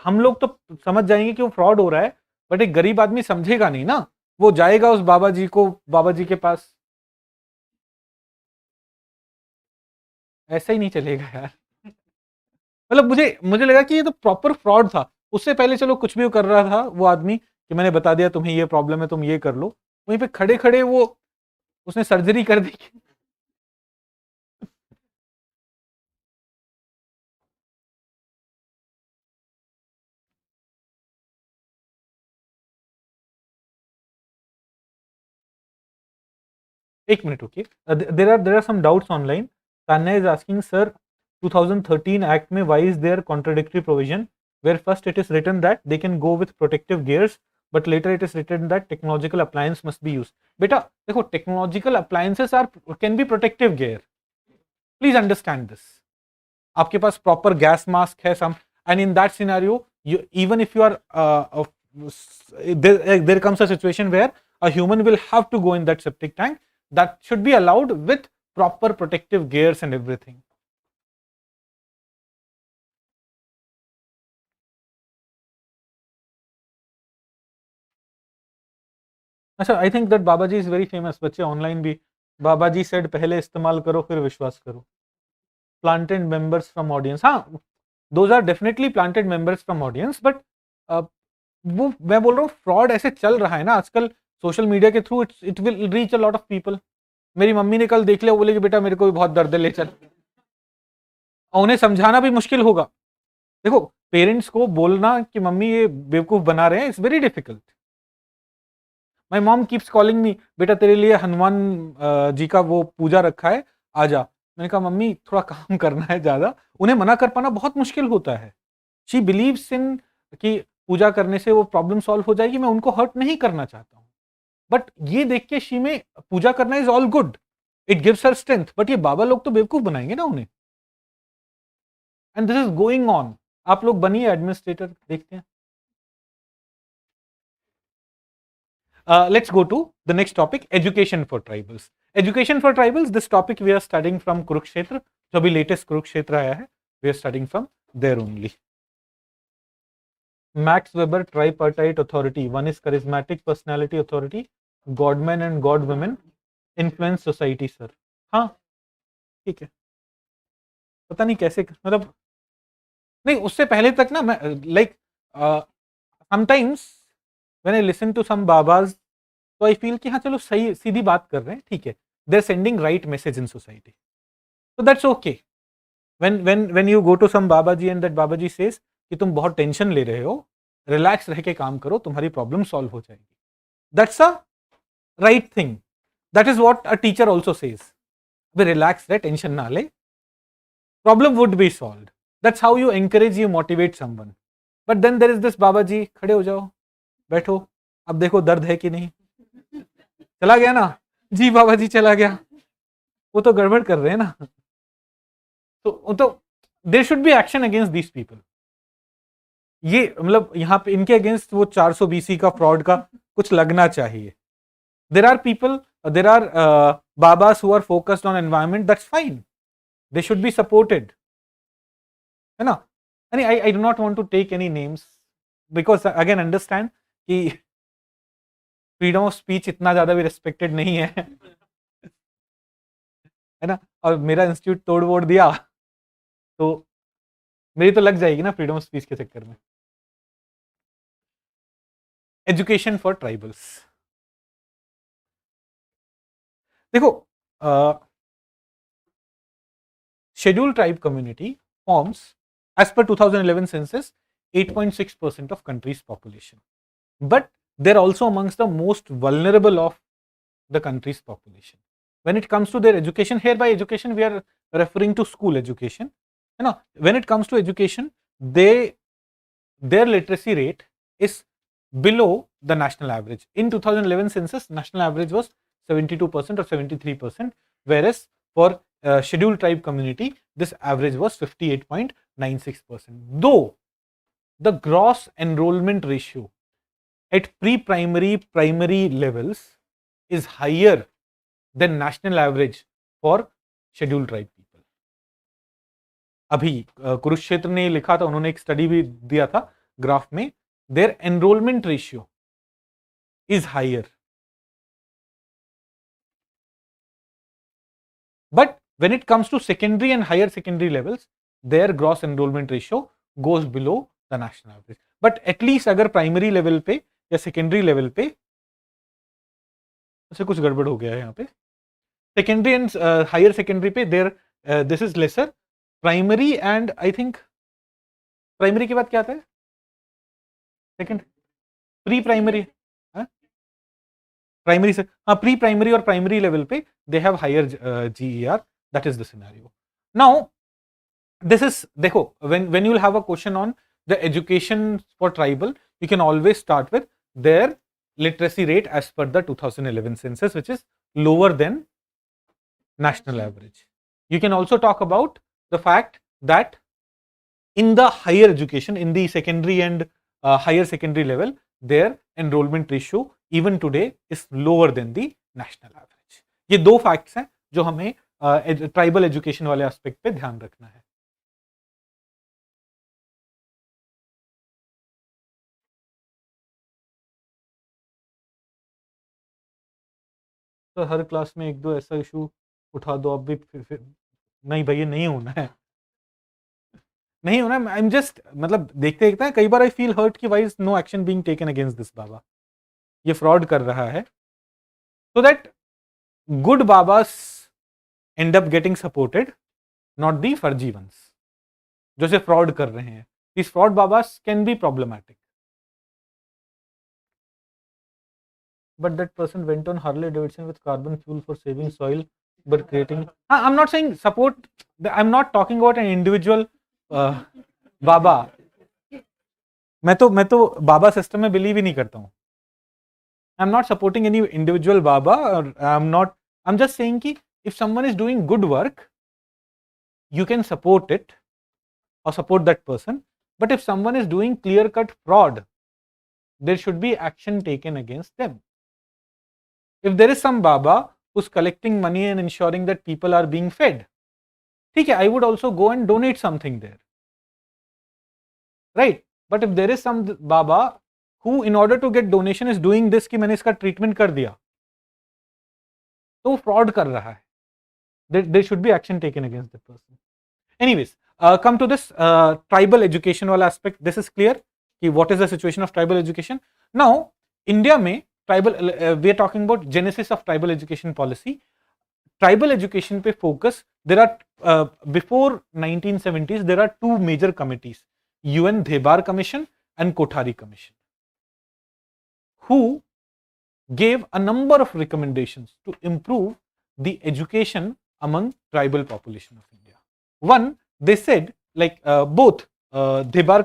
A: हम लोग तो समझ जाएंगे कि वो फ्रॉड हो रहा है, बट एक गरीब आदमी समझेगा नहीं ना, वो जाएगा उस बाबा जी के पास, ऐसा ही नहीं चलेगा यार। मतलब मुझे मुझे लगा कि ये तो प्रॉपर फ्रॉड था। उससे पहले चलो कुछ भी कर रहा था वो आदमी, कि मैंने बता दिया तुम्हें ये प्रॉब्लम है, तुम ये कर लो, वहीं पे खड़े खड़े वो उसने सर्जरी कर दी। एक मिनट रुकिए, there are some doubts online. Tanya is asking sir, 2013 act में why is there contradictory provision where first it is written that they can go with protective gears but later it is written that technological appliance must be used। बेटा देखो, technological appliances are can be protective gear, please understand this। आपके पास proper gas mask है some, and in that scenario even if you are there comes a situation where a human will have to go in that septic tank, that should be allowed with proper protective gears and everything। अच्छा, I think that Baba ji is very famous, बच्चे online भी बाबा जी said पहले इस्तेमाल करो फिर विश्वास करो। Planted members from audience, हाँ those are definitely planted members from audience, but वो मैं बोल रहा हूँ फ्रॉड ऐसे चल रहा है ना आजकल सोशल मीडिया के through, it will reach a lot of people. मेरी मम्मी ने कल देख लिया, वो बोले कि बेटा मेरे को भी बहुत दर्द है, ले चल, और उन्हें समझाना भी मुश्किल होगा। देखो, पेरेंट्स को बोलना कि मम्मी ये बेवकूफ बना रहे हैं, it's very difficult. My mom keeps calling me, बेटा तेरे लिए हनुमान जी का वो पूजा रखा है, आजा। मैंने कहा मम्मी थोड़ा काम करना है ज्यादा, उन्हें मना कर पाना बहुत मुश्किल होता है। शी बिलीव्स इन कि पूजा करने से वो प्रॉब्लम सॉल्व हो जाएगी, मैं उनको हर्ट नहीं करना चाहता हूँ, बट ये देख के शी में पूजा करना is all good, it gives her strength, but ये बाबा लोग तो बेवकूफ बनाएंगे ना उन्हें, and this is going on. आप लोग बनिए एडमिनिस्ट्रेटर, देखते हैं। Let's go to the next topic, education for tribals। Education for tribals, this topic we are studying from Kurukshetra, जो भी latest Kurukshetra आया है, we are studying from there only। Max Weber tripartite authority, one is charismatic personality authority, godmen and godwomen influence society sir। हाँ ठीक है, पता नहीं कैसे, मतलब नहीं उससे पहले तक ना मैं like sometimes when I listen to some babas, तो आई फील कि हाँ चलो सही सीधी बात कर रहे हैं, ठीक है, they are sending right message in society, तो that's okay. When you go to some baba ji and that Baba ji says कि तुम बहुत टेंशन ले रहे हो, रिलैक्स रह के काम करो, तुम्हारी प्रॉब्लम सॉल्व हो जाएगी, that's a right thing, that is what a teacher also says, वे रिलैक्स रहे, टेंशन ना ले, problem would be solved, that's how you encourage, you motivate someone. But then there is this बाबा जी, खड़े हो जाओ, बैठो, अब देखो दर्द है कि नहीं, चला गया ना जी, बाबा जी चला गया, वो तो गड़बड़ कर रहे हैं ना। तो there should be action against these people. ये मतलब यहाँ पे इनके अगेंस्ट वो 400 BC का फ्रॉड का कुछ लगना चाहिए। There are people, there are babas who are focused on environment, that's fine, they should be supported, है ना। I do not want to take any names, because again understand कि फ्रीडम ऑफ स्पीच इतना ज्यादा भी रिस्पेक्टेड नहीं है। है ना, और मेरा इंस्टीट्यूट तोड़ वोड़ दिया तो मेरी तो लग जाएगी ना फ्रीडम ऑफ स्पीच के चक्कर में। एजुकेशन फॉर ट्राइबल्स, देखो schedule tribe community forms as per 2011 census 8.6% of country's population, but they're also amongst the most vulnerable of the country's population. When it comes to their education, here by education we are referring to school education, you know, when it comes to education, their literacy rate is below the national average. In 2011 census, national average was 72% or 73%, whereas for scheduled tribe community this average was 58.96%. Though the gross enrollment ratio at pre-primary primary levels is higher than national average for scheduled tribe people. अभी कुरुक्षेत्र ने लिखा था, उन्होंने एक study भी दिया था graph में, their enrollment ratio is higher, but when it comes to secondary and higher secondary levels, their gross enrollment ratio goes below the national average. But at least अगर प्राइमरी लेवल पे या secondary level पे, ऐसे कुछ गड़बड़ हो गया है यहाँ पे, सेकेंडरी एंड हायर सेकेंडरी पे there this is lesser, primary and I think primary के बाद क्या आता है, सेकेंड प्री प्राइमरी, प्राइमरी से हाँ प्री प्राइमरी और प्राइमरी लेवल पे they have higher GER, that is the scenario. Now this is, देखो when you will have a question on the education for tribal, you can always start with their literacy rate as per the 2011 census, which is lower than national average. You can also talk about the fact that in the higher education, in the secondary and higher secondary level, their enrollment ratio even today is lower than the national average. ये दो facts हैं जो हमें tribal education वाले aspect पे ध्यान रखना है. तो हर क्लास में एक दो ऐसा इशू उठा दो, अब भी फिर नहीं भाई ये नहीं होना है, नहीं होना. आई एम जस्ट मतलब देखते देखते कई बार आई फील हर्ट कि why is no action being taken against this baba, ये फ्रॉड कर रहा है, so that good babas end up getting supported, not the फर्जी वंस जो से फ्रॉड कर रहे हैं. This fraud babas can be problematic. But that person went on Harley Davidson with carbon fuel for saving soil, but creating. I'm not saying support. I'm not talking about an individual बाबा. मैं तो बाबा system में believe ही नहीं करता हूँ. I'm not supporting any individual Baba, or I'm just saying कि if someone is doing good work, you can support it or support that person. But if someone is doing clear-cut fraud, there should be action taken against them. If there is some Baba who's collecting money and ensuring that people are being fed, ठीक है, I would also go and donate something there, right? But if there is some Baba who in order to get donation is doing this कि मैंने इसका treatment कर दिया, तो वो fraud कर रहा है, there should be action taken against that person. Anyways, come to this tribal education वाला aspect. This is clear कि what is the situation of tribal education. Now India में tribal we are talking about genesis of tribal education policy. Tribal education पे focus, there are before 1970s there are two major committees, UN Dhebar Commission and Kothari Commission, who gave a number of recommendations to improve the education among tribal population of India. One, they said, like both Dhebar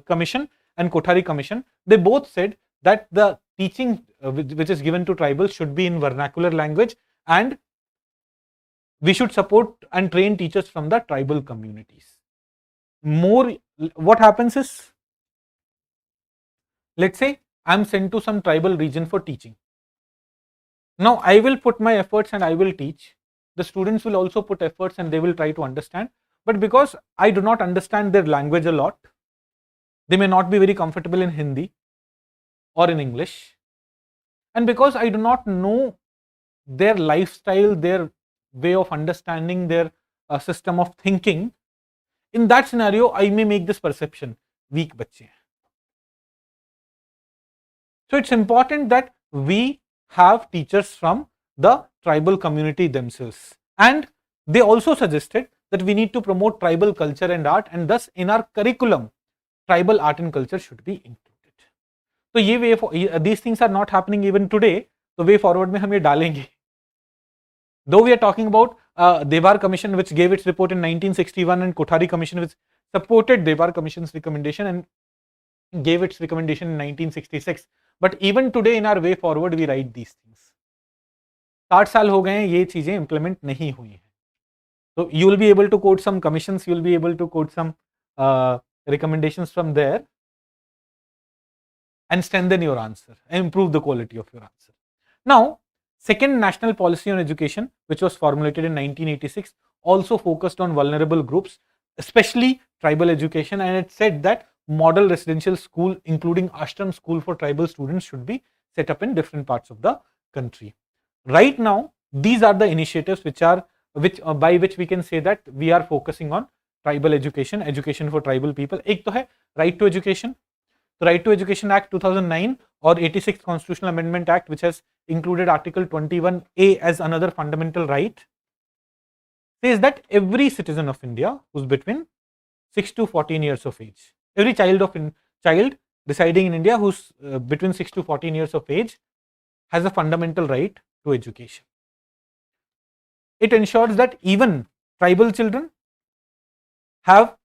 A: Commission and Kothari Commission, they both said that the teaching which is given to tribals should be in vernacular language, and we should support and train teachers from the tribal communities. More, what happens is, let's say I am sent to some tribal region for teaching. Now I will put my efforts and I will teach. The students will also put efforts and they will try to understand. But because I do not understand their language a lot, they may not be very comfortable in Hindi or in English. And because I do not know their lifestyle, their way of understanding, their system of thinking, in that scenario, I may make this perception, weak bacche hain. So it's important that we have teachers from the tribal community themselves. And they also suggested that we need to promote tribal culture and art, and thus in our curriculum, tribal art and culture should be included. So these things are not happening even today. So way forward mein hum ye dalenge. Though we are talking about Devar Commission, which gave its report in 1961, and Kothari Commission, which supported Devar Commission's recommendation and gave its recommendation in 1966. But even today in our way forward, we write these things. 60 साल हो गए हैं, ये चीजें implement नहीं हुई हैं. So you will be able to quote some commissions, you will be able to quote some recommendations from there and strengthen your answer and improve the quality of your answer. Now, second national policy on education, which was formulated in 1986, also focused on vulnerable groups, especially tribal education, and it said that model residential school, including ashram school for tribal students, should be set up in different parts of the country. Right now, these are the initiatives by which we can say that we are focusing on tribal education, education for tribal people. एक तो है right to education. The Right to Education Act 2009 or 86th Constitutional Amendment Act, which has included Article 21A as another fundamental right, says that every citizen of India who's between 6 to 14 years of age, every child residing in India who's between 6 to 14 years of age has a fundamental right to education. It ensures that even tribal children have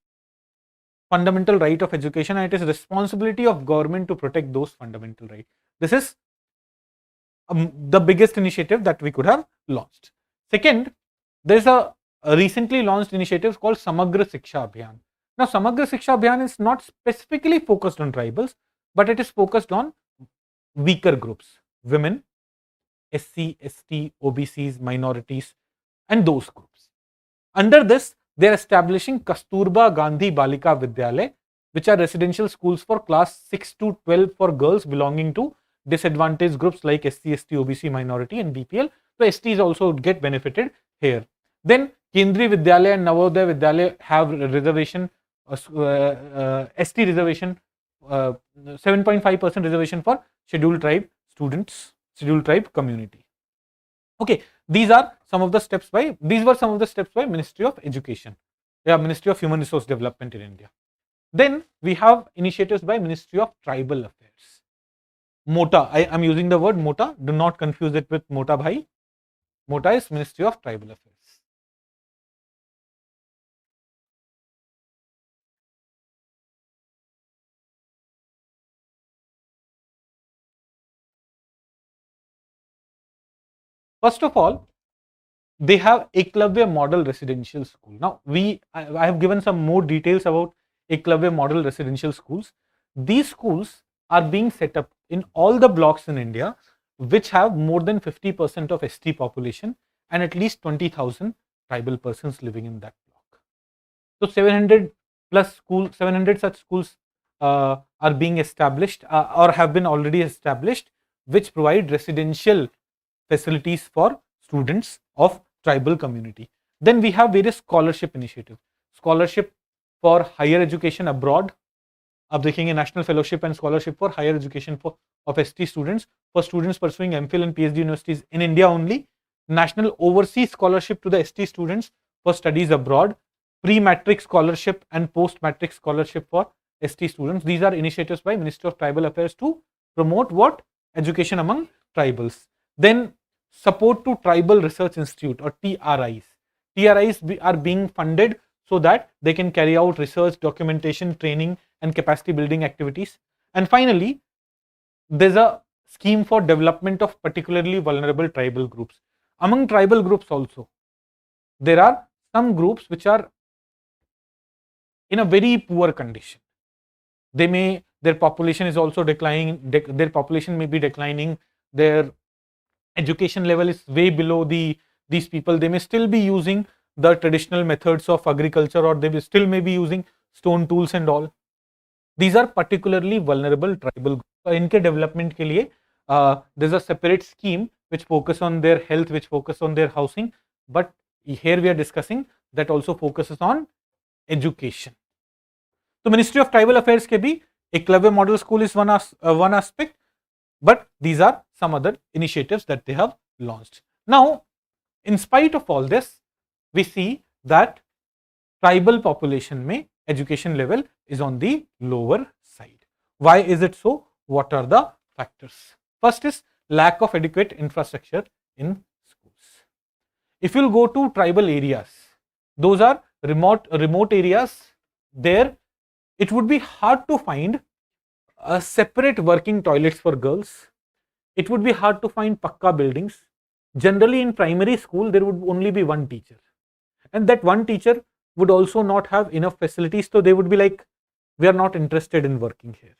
A: fundamental right of education, and it is responsibility of government to protect those fundamental rights. This is the biggest initiative that we could have launched. Second, there is a recently launched initiative called Samagra Siksha Abhiyan. Now, Samagra Siksha Abhiyan is not specifically focused on tribals, but it is focused on weaker groups, women, SC, ST, OBCs, minorities, and those groups. Under this, they are establishing Kasturba Gandhi Balika Vidyalaya, which are residential schools for class 6 to 12 for girls belonging to disadvantaged groups like SC, ST, OBC, minority, and BPL. So STs also get benefited here. Then Kendriya Vidyalaya and Navodaya Vidyalaya have reservation, ST reservation, 7.5% reservation for scheduled tribe students, scheduled tribe community. Okay, these were some of the steps by Ministry of Education, Ministry of Human Resource Development in India. Then we have initiatives by Ministry of Tribal Affairs. MOTA, I am using the word MOTA, do not confuse it with Mota Bhai. MOTA is Ministry of Tribal Affairs. First of all, they have Eklavya Model Residential School. Now, I have given some more details about Eklavya Model Residential Schools. These schools are being set up in all the blocks in India which have more than 50% of ST population and at least 20,000 tribal persons living in that block. So 700 plus schools, 700 such schools are being established or have been already established, which provide residential facilities for students of tribal community. Then we have various scholarship initiatives. Scholarship for higher education abroad. आप देखेंगे National Fellowship and Scholarship for Higher Education of ST students, for students pursuing MPhil and PhD universities in India only. National Overseas Scholarship to the ST students for studies abroad. Pre-matric scholarship and post-matric scholarship for ST students. These are initiatives by Ministry of Tribal Affairs to promote what? Education among tribals. Then support to Tribal Research Institute or TRIs. TRIs are being funded so that they can carry out research, documentation, training, and capacity building activities. And finally, there's a scheme for development of particularly vulnerable tribal groups. Among tribal groups also, there are some groups which are in a very poor condition. Their population is also declining, their population may be declining, their education level is way below these people. They may still be using the traditional methods of agriculture, or they still may be using stone tools and all. These are particularly vulnerable tribal groups. So इनके development के लिए there's a separate scheme which focus on their health, which focus on their housing. but here we are discussing that also focuses on education. तो ministry of tribal affairs के भी Eklavya model school is one aspect, but these are some other initiatives that they have launched. Now, in spite of all this, we see that tribal population mein education level is on the lower side. Why is it so? What are the factors? First is lack of adequate infrastructure in schools. If you'll go to tribal areas, those are remote areas. There it would be hard to find a separate working toilets for girls. It would be hard to find pakka buildings. Generally in primary school there would only be one teacher, and that one teacher would also not have enough facilities, so they would be like, we are not interested in working here.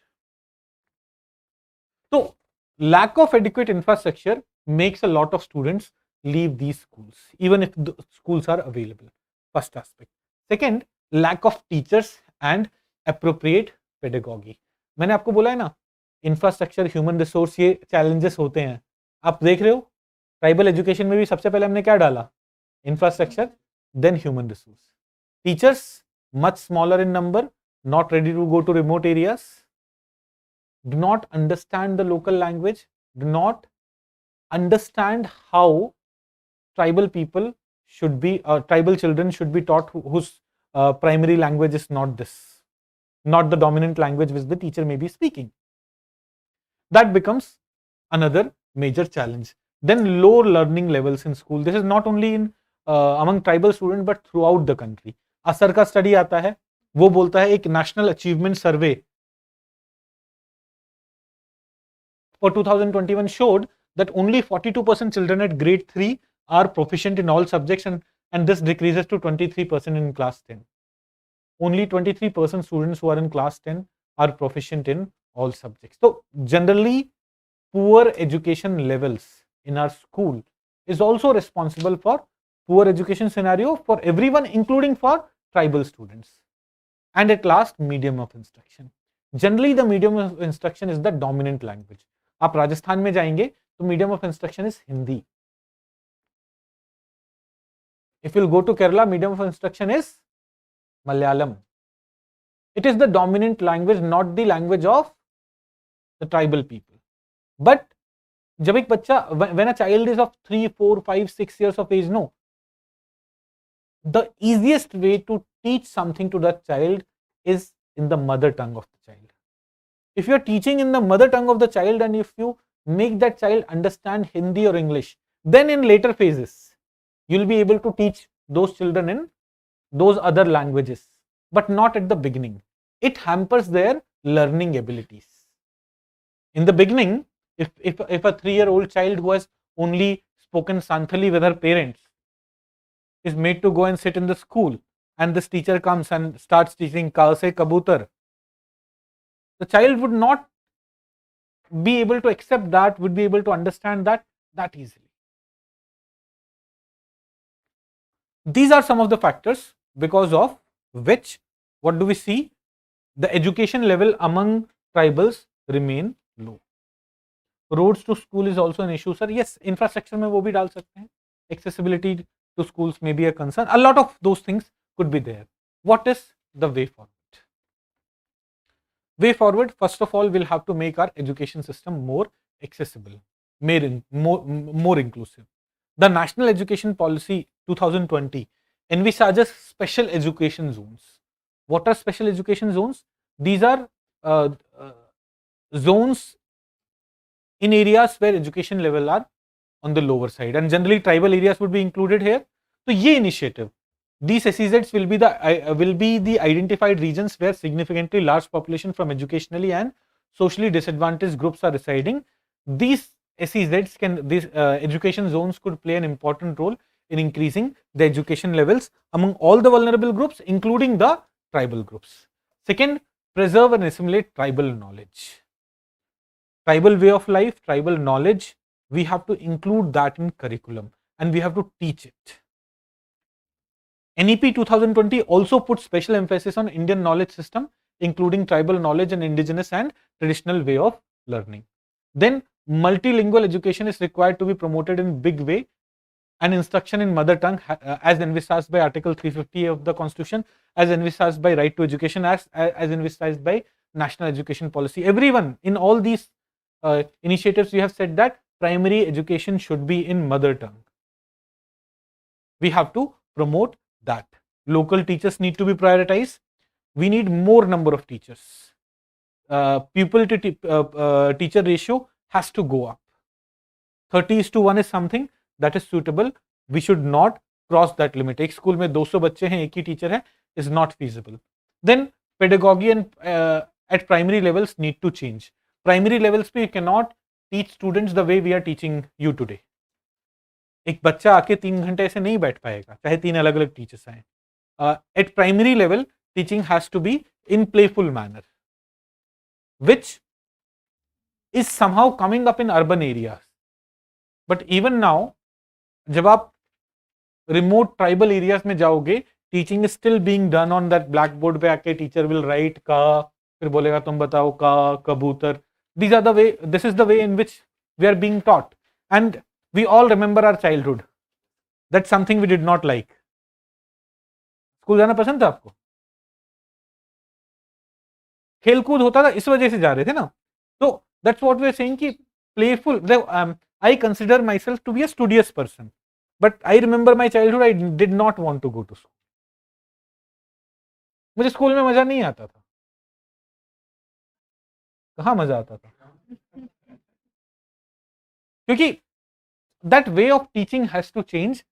A: So lack of adequate infrastructure makes a lot of students leave these schools even if the schools are available. First aspect. Second, lack of teachers and appropriate pedagogy. मैंने आपको बोला है ना, infrastructure, human resource, ये challenges होते हैं. आप देख रहे हो ट्राइबल एजुकेशन में भी सबसे पहले हमने क्या डाला? Infrastructure, then human resource. Teachers much smaller in number, not ready to go to remote areas, do not understand the local language, do not understand how tribal people should be, tribal children should be taught whose primary language is not this, not the dominant language which the teacher may be speaking. That becomes another major challenge. Then low learning levels in school. This is not only in among tribal students but throughout the country. असर का study आता है, वो बोलता है एक national achievement survey for 2021 showed that only 42% children at grade 3 are proficient in all subjects, and this decreases to 23% in class 10. Only 23% students who are in class 10 are proficient in all subjects. So generally poor education levels in our school is also responsible for poor education scenario for everyone, including for tribal students. And at last, medium of instruction. Generally the medium of instruction is the dominant language. आप राजस्थान में जाएंगे तो medium of instruction is Hindi. If you'll go to Kerala, medium of instruction is Malayalam. It is the dominant language, not the language of the tribal people. But जब एक बच्चा, when a child is of 3, 4, 5, 6 years of age, no, the easiest way to teach something to that child is in the mother tongue of the child. If you are teaching in the mother tongue of the child, and if you make that child understand Hindi or English, then in later phases you will be able to teach those children in those other languages, but not at the beginning. It hampers their learning abilities. In the beginning, if a 3-year-old child who has only spoken Santhali with her parents is made to go and sit in the school, and this teacher comes and starts teaching ka se kabutar, the child would not be able to accept that, would be able to understand that easily. These are some of the factors because of which, what do we see? The education level among tribals remain low. Roads to school is also an issue, sir. Yes, infrastructure में वो भी डाल सकते हैं. Accessibility to schools may be a concern. A lot of those things could be there. What is the way forward? Way forward, first of all, we'll have to make our education system more accessible, more inclusive. The National Education Policy 2020 envisages special education zones. What are special education zones? These are zones in areas where education level are on the lower side, and generally tribal areas would be included here. So ye initiative, these SEZs will be the identified regions where significantly large population from educationally and socially disadvantaged groups are residing. These SEZs these education zones could play an important role in increasing the education levels among all the vulnerable groups, including the tribal groups. Second, preserve and assimilate tribal knowledge. Tribal way of life, tribal knowledge, we have to include that in curriculum and we have to teach it. NEP 2020 also puts special emphasis on Indian knowledge system, including tribal knowledge and indigenous and traditional way of learning. Then multilingual education is required to be promoted in big way. and instruction in mother tongue as envisaged by Article 350 of the Constitution, as envisaged by Right to Education, as envisaged by National Education Policy. Everyone in all these initiatives, we have said that primary education should be in mother tongue. We have to promote that. Local teachers need to be prioritized. We need more number of teachers. Pupil to teacher ratio has to go up. 30:1 is something that is suitable. We should not cross that limit. एक school में 200 बच्चे हैं, एक ही teacher है, is not feasible. Then pedagogy and at primary levels need to change. Primary levels पे you cannot teach students the way we are teaching you today. एक बच्चा आके 3 घंटे ऐसे नहीं बैठ पाएगा, चाहे 3 अलग अलग टीचर्स आए. At primary level, teaching has to be in playful manner, which is somehow coming up in urban areas. But even now, जब आप remote tribal areas में जाओगे, teaching is still being done on that blackboard पे आके teacher will write का, फिर बोलेगा तुम बताओ का, कबूतर. This is the way in which we are being taught. And we all remember our childhood. That's something we did not like. School जाना पसंद था आपको? खेलकूद होता था, इस वजह से जा रहे थे ना. So that's what we are saying कि playful. I consider myself to be a studious person, but I remember my childhood. I did not want to go to school. मुझे स्कूल में मजा नहीं आता था. कहाँ मजा आता था? क्योंकि that way of teaching has to change.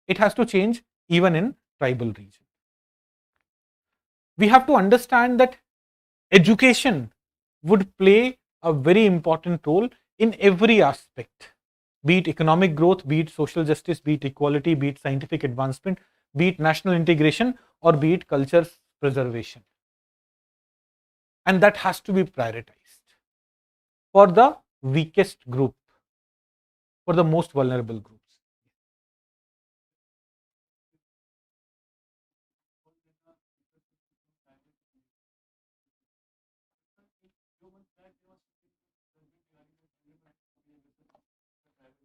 A: It has to change even in tribal region. We have to understand that education would play a very important role in every aspect, be it economic growth, be it social justice, be it equality, be it scientific advancement, be it national integration, or be it culture preservation. And that has to be prioritized for the weakest group, for the most vulnerable groups.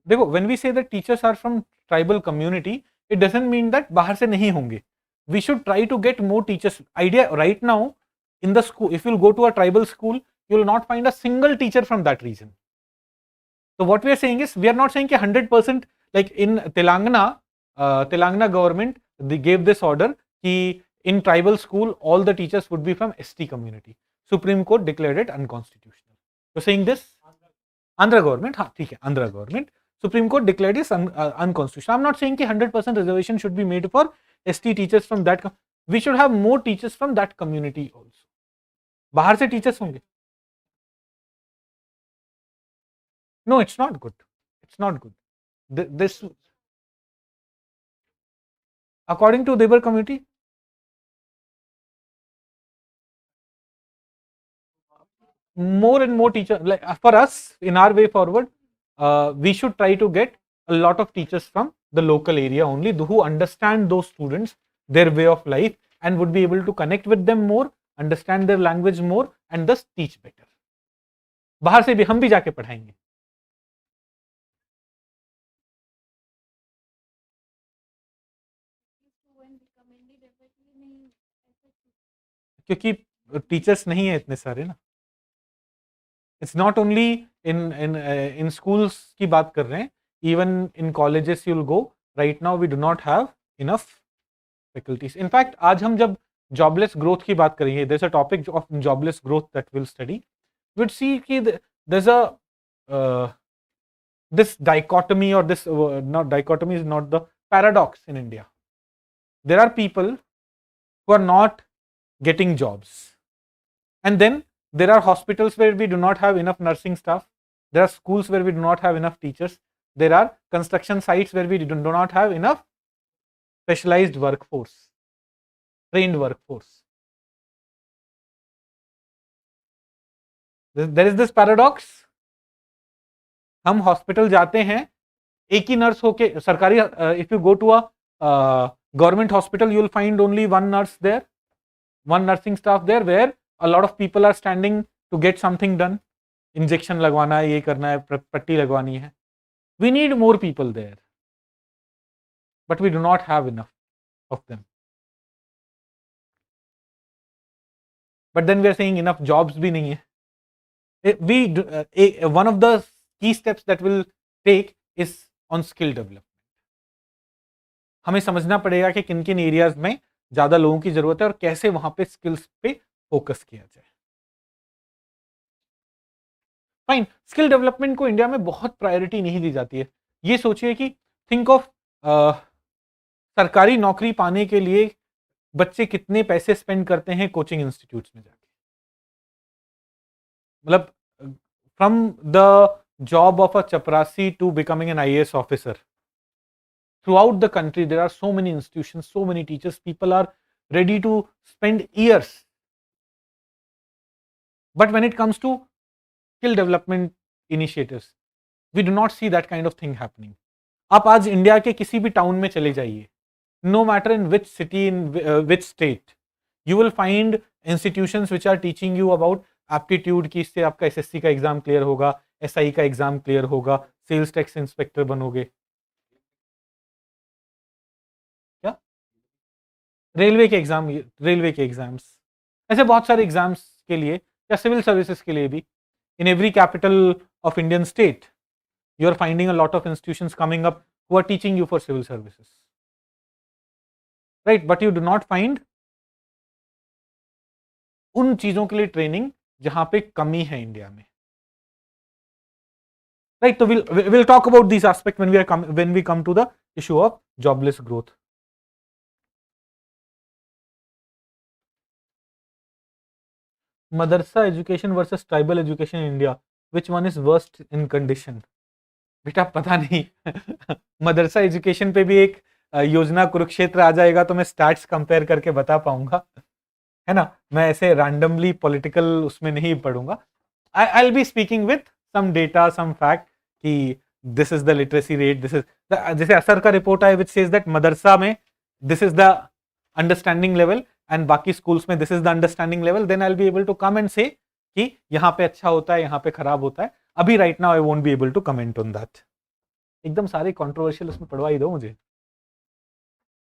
A: देखो, when we say that teachers are from tribal community, it doesn't mean that बाहर से नहीं होंगे. We should try to get more teachers. Idea right now in the school, if you'll go to a tribal school, you will not find a single teacher from that region. So what we are saying is, we are not saying 100%, like in Telangana government, they gave this order कि in tribal school all the teachers would be from ST community. Supreme Court declared it unconstitutional. So saying this, Andhra government, हाँ ठीक है, Andhra government, Supreme Court declared this unconstitutional. I'm not saying कि 100% reservation should be made for ST teachers from that. We should have more teachers from that community also. बाहर से teachers होंगे. No, it's not good. It's not good. This, according to their community, more and more teachers, like for us, in our way forward, we should try to get a lot of teachers from the local area only, who understand those students, their way of life, and would be able to connect with them more, understand their language more, and thus teach better. बाहर से भी हम भी जाके पढ़ाएंगे. क्योंकि teachers नहीं है इतने सारे ना. It's not only in schools की बात कर रहे हैं, even in colleges you will go. Right now we do not have enough faculties. In fact आज हम जब जॉबलेस ग्रोथ की बात करेंगे, there is a topic of jobless growth that will study. Will see कि there is a this dichotomy, or this not dichotomy, is not the paradox in India. There are people who are not getting jobs, and then there are hospitals where we do not have enough nursing staff. There are schools where we do not have enough teachers. There are construction sites where we do not have enough specialized workforce, trained workforce. There is this paradox. हम hospital जाते हैं, एक ही nurse होके सरकारी. If you go to a government hospital, you will find only one nurse there, one nursing staff there, where a lot of people are standing to get something done. Injection लगवाना है, ये करना है, पट्टी लगवानी है. We need more people there. but we do not have enough of them. But then we are saying enough jobs bhi nahi hai. One of the key steps that we'll take is on skill development. हमें समझना पड़ेगा कि किन किन areas में ज्यादा लोगों की जरूरत है और कैसे वहां पे स्किल्स पे फोकस किया जाए. फाइन, स्किल डेवलपमेंट को इंडिया में बहुत प्रायोरिटी नहीं दी जाती है. ये सोचिए कि थिंक ऑफ सरकारी नौकरी पाने के लिए बच्चे कितने पैसे स्पेंड करते हैं कोचिंग इंस्टीट्यूट्स में जाके. मतलब from the job of a चपरासी to becoming an IAS officer, throughout the country there are so many institutions, so many teachers, people are ready to spend years. But when it comes to skill development initiatives, we do not see that kind of thing happening. आप आज India के किसी भी town में चले जाइए, no matter in which city, in which state, you will find institutions which are teaching you about aptitude, कि इससे आपका SSC का एग्जाम क्लियर होगा, SI का एग्जाम क्लियर होगा, सेल्स टैक्स इंस्पेक्टर बनोगे. रेलवे के एग्जाम्स, ऐसे बहुत सारे एग्जाम्स के लिए या सिविल सर्विसेज के लिए भी. In every capital of Indian state you are finding a lot of institutions coming up who are teaching you for civil services, right. But you do not find उन चीजों के लिए ट्रेनिंग जहां पे कमी है इंडिया में, राइट. तो will talk about this aspect when we come to the issue of jobless growth. मदरसा education versus tribal education in India, which one is worst in condition? बेटा पता नहीं. मदरसा एजुकेशन पे भी एक योजना कुरुक्षेत्र आ जाएगा तो मैं स्टैट्स कंपेयर करके बता पाऊंगा, है ना. मैं ऐसे रैंडमली पॉलिटिकल उसमें नहीं पढ़ूंगा. I will be speaking with some data, some fact कि this is the literacy rate, this is जैसे असर का रिपोर्ट आया विच सेज दैट मदरसा में this is the understanding level and बाकी स्कूल्स में this is the understanding level, then I will be able to come and say कि यहाँ पे अच्छा होता है, यहाँ पे खराब होता है. अभी right now I won't be able to comment on that. एकदम सारे कंट्रोवर्शियल उसमें पढ़वा ही दो मुझे.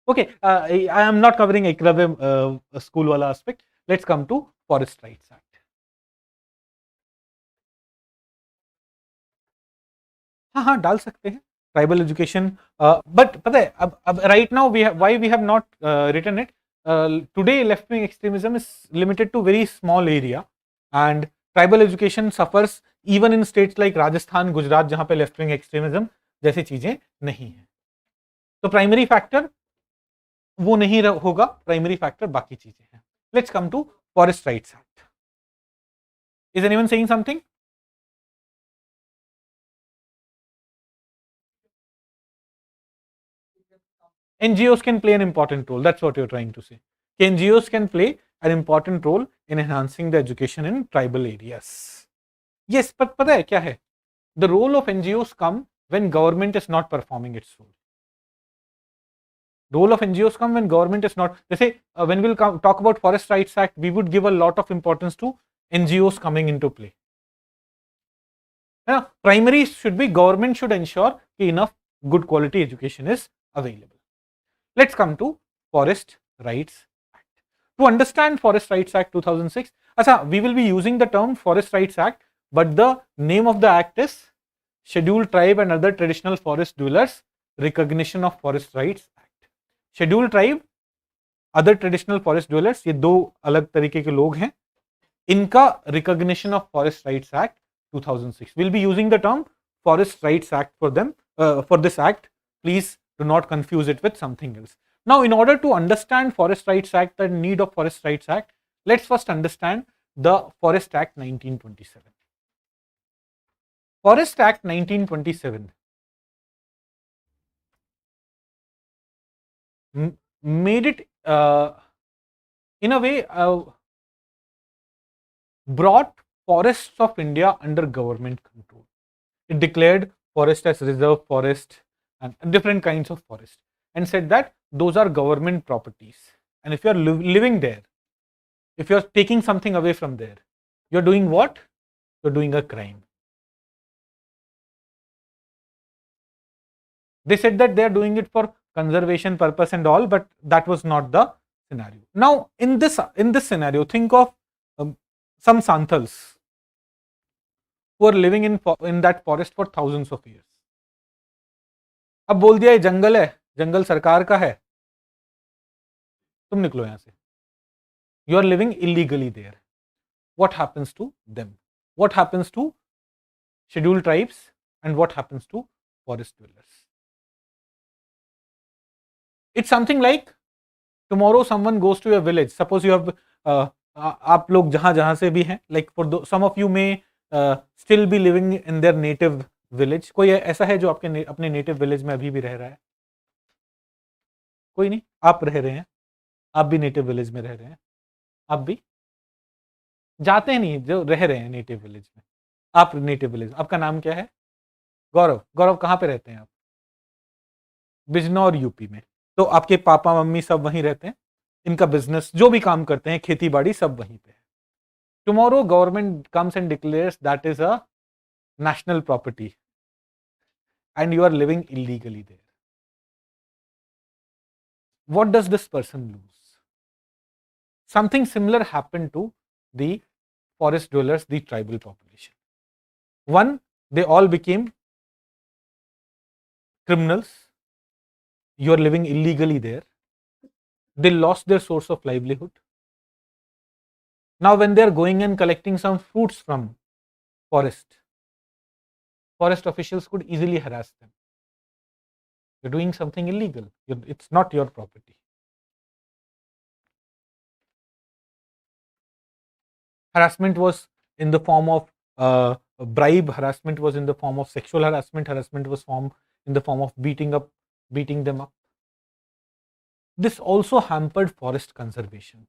A: Okay, I am not covering Eklavya school वाला aspect. Let's come to forest rights act. हाँ डाल सकते हैं ट्राइबल एजुकेशन, बट पता है अब right now why we have not written it. Today left wing extremism is limited to very small area and tribal education suffers even in states like Rajasthan, Gujarat, जहां पे left wing extremism जैसी चीजें नहीं है. तो प्राइमरी फैक्टर वो नहीं होगा, प्राइमरी फैक्टर बाकी चीजें हैं. Let's come to forest rights act. Is anyone saying something? NGOs can play an important role. That's what you're trying to say. NGOs can play an important role in enhancing the education in tribal areas. Yes, but पता है क्या है? The role of NGOs come when government is not performing its role. Role of NGOs come when government is not. जैसे when we'll talk about Forest Rights Act, we would give a lot of importance to NGOs coming into play. Primary should be government should ensure that enough good quality education is available. Let's come to Forest Rights Act. To understand Forest Rights Act 2006, we will be using the term Forest Rights Act, but the name of the act is Scheduled Tribe and Other Traditional Forest Dwellers Recognition of Forest Rights Act. Scheduled Tribe, Other Traditional Forest Dwellers, ये दो अलग तरीके के लोग हैं. इनका Recognition of Forest Rights Act 2006. We'll be using the term Forest Rights Act for them, for this act. Please do not confuse it with something else. Now, in order to understand Forest Rights Act, the need of Forest Rights Act, let's first understand the Forest Act 1927. Forest Act 1927 made it in a way brought forests of India under government control. It declared forest as reserve forest and different kinds of forest and said that those are government properties, and if you are living there, if you are taking something away from there, you are doing what? You are doing a crime. They said that they are doing it for conservation purpose and all, but that was not the scenario. Now in this scenario, think of some Santals who are living in that forest for thousands of years. अब बोल दिया ये जंगल है, जंगल सरकार का है, तुम निकलो यहां से. You are living illegally there. What happens to them? What happens to scheduled tribes and what happens to forest dwellers? It's something like tomorrow someone goes to your village. Suppose you have आप लोग जहां से भी हैं, like for some of you may still be living in their native village. कोई ऐसा है जो आपके अपने native village में अभी भी रह रहा है? कोई नहीं. आप रह रहे हैं, आप भी native village में रह रहे हैं, आप भी जाते नहीं, जो रह रहे हैं नेटिव विलेज में. आप नेटिव विलेज, आपका नाम क्या है? गौरव. गौरव कहाँ पे रहते हैं आप? बिजनौर यूपी में. तो आपके पापा मम्मी सब वहीं रहते हैं, इनका बिजनेस जो भी काम करते हैं, खेती बाड़ी सब वहीं पे है. Tomorrow government comes and declares that is a national property and you are living illegally there. What does this person lose? Something similar happened to the forest dwellers, the tribal population. One, they all became criminals. You are living illegally there. They lost their source of livelihood. Now, when they are going and collecting some fruits from forest officials could easily harass them. You're doing something illegal. It's not your property. Harassment was in the form of bribe, harassment was in the form of sexual harassment, harassment was in the form of beating them up. This also hampered forest conservation.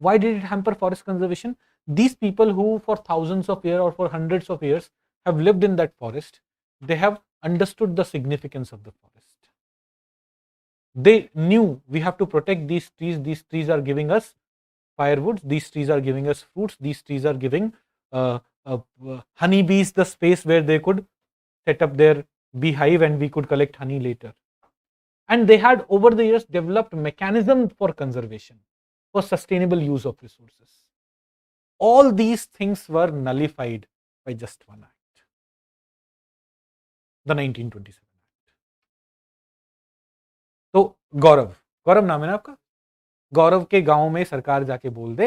A: Why did it hamper forest conservation? These people who for thousands of years or for hundreds of years have lived in that forest, they have understood the significance of the forest. They knew we have to protect these trees are giving us firewoods, these trees are giving us fruits, these trees are giving honeybees the space where they could set up their beehive and we could collect honey later. And they had over the years developed mechanisms for conservation, for sustainable use of resources. All these things were nullified by just one act, the 1927 Act. तो गौरव नाम है ना आपका? गौरव के गांव में सरकार जाके बोल दे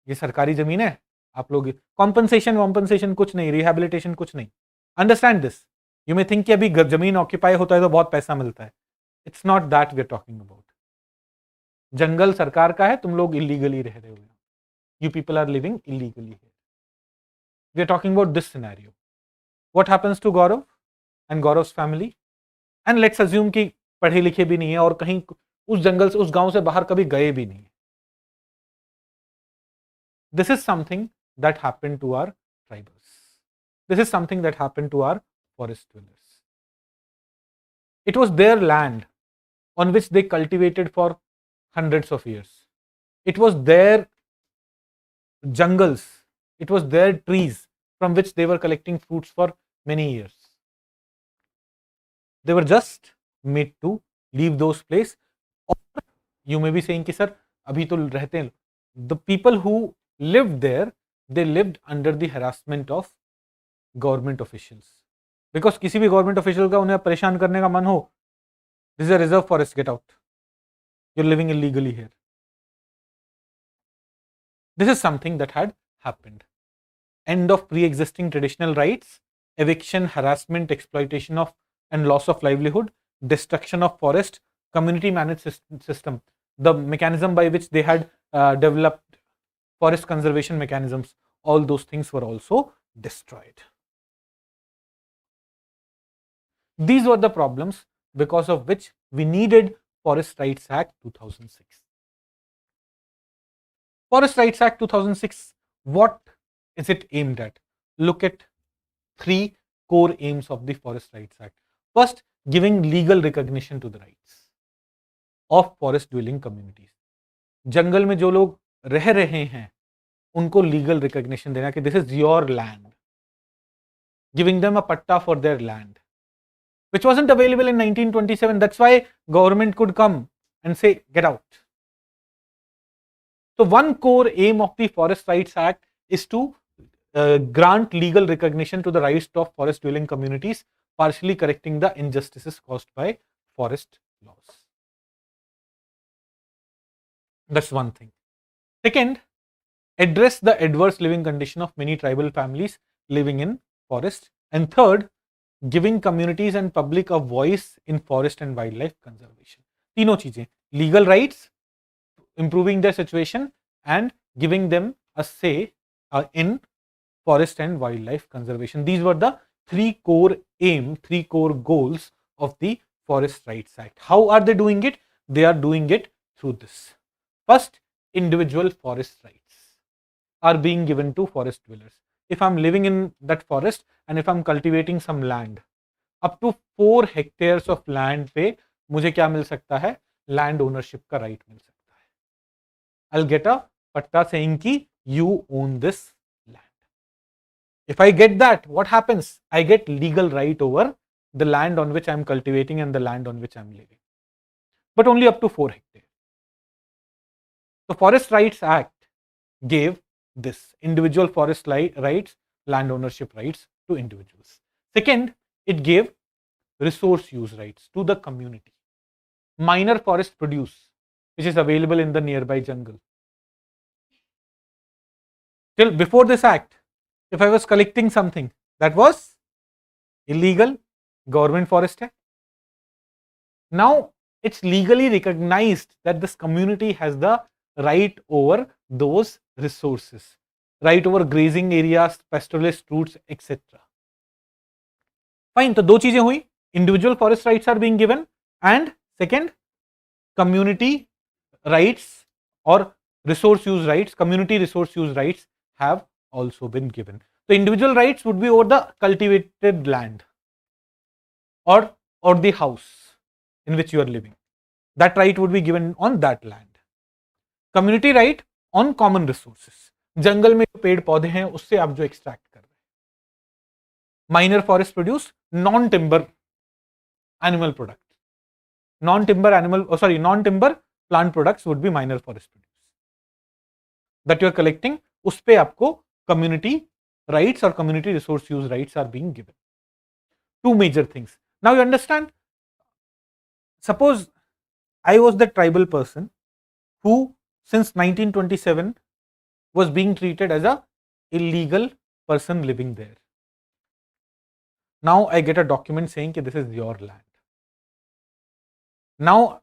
A: ये सरकारी जमीन है, आप लोग कॉम्पनसेशन कुछ नहीं, रिहैबिलिटेशन कुछ नहीं. Understand this. You may think कि अभी जमीन ऑक्यूपाई होता है तो बहुत पैसा मिलता है. It's not that we are talking about. जंगल सरकार का है, तुम लोग इलीगली रह रहे हो. You people are living illegally here. We are talking about this scenario. What happens to Gaurav and Gaurav's family? And let's assume कि पढ़े लिखे भी नहीं है और कहीं उस जंगल से, उस गांव से बाहर कभी गए भी नहीं. This is something that happened to our tribals. This is something that happened to our forest dwellers. It was their land on which they cultivated for hundreds of years. It was their jungles, it was their trees from which they were collecting fruits for many years. They were just made to leave those places. You may be saying कि sir अभी तो रहते हैं. The people who lived there, they lived under the harassment of government officials. Because किसी भी government official का उन्हें परेशान करने का मन हो, this is a reserve forest, get out. You're living illegally here. This is something that had happened. End of pre-existing traditional rights, eviction, harassment, exploitation of and loss of livelihood, destruction of forest, community managed system. The mechanism by which they had developed forest conservation mechanisms, all those things were also destroyed. These were the problems because of which we needed Forest Rights Act 2006. Forest Rights Act 2006, what is it aimed at? Look at three core aims of the Forest Rights Act. First, giving legal recognition to the rights of forest dwelling communities. जंगल में जो लोग रह रहे हैं उनको legal recognition देना कि this is your land, giving them a patta for their land, which wasn't available in 1927. That's why government could come and say, get out. So one core aim of the Forest Rights Act is to grant legal recognition to the rights of forest dwelling communities, partially correcting the injustices caused by forest laws. That's one thing. Second, address the adverse living condition of many tribal families living in forest. And third, giving communities and public a voice in forest and wildlife conservation. तीनों चीजें, legal rights, improving their situation, and giving them a say in forest and wildlife conservation. These were the three core goals of the Forest Rights Act. How are they doing it? They are doing it through this. First, individual forest rights are being given to forest dwellers. If I'm living in that forest and if I'm cultivating some land, up to 4 hectares of land पे मुझे क्या मिल सकता है? Land ownership का right मिल सकता है. I'll get a patta saying कि you own this land. If I get that, what happens? I get legal right over the land on which I'm cultivating and the land on which I'm living. But only up to 4 hectares. The Forest Rights Act gave this individual forest rights, land ownership rights to individuals. Second, it gave resource use rights to the community. Minor forest produce, which is available in the nearby jungle. Till before this act, if I was collecting something that was illegal, government forest hai. Now it's legally recognized that this community has the right over those resources, right over grazing areas, pastoralist routes, etc. Fine, तो दो चीजें हुई, individual forest rights are being given, and second, community rights or resource use rights, community resource use rights have also been given. So individual rights would be over the cultivated land or the house in which you are living. That right would be given on that land. Community right on common resources. जंगल में जो पेड़ पौधे हैं उससे आप जो extract कर रहे हैं. Minor forest produce, non-timber animal product. Non-timber plant products would be minor forest produce. That you are collecting, उस पे आपको community rights or community resource use rights are being given. Two major things. Now you understand, suppose I was the tribal person who since 1927 was being treated as a illegal person living there. Now I get a document saying that this is your land. Now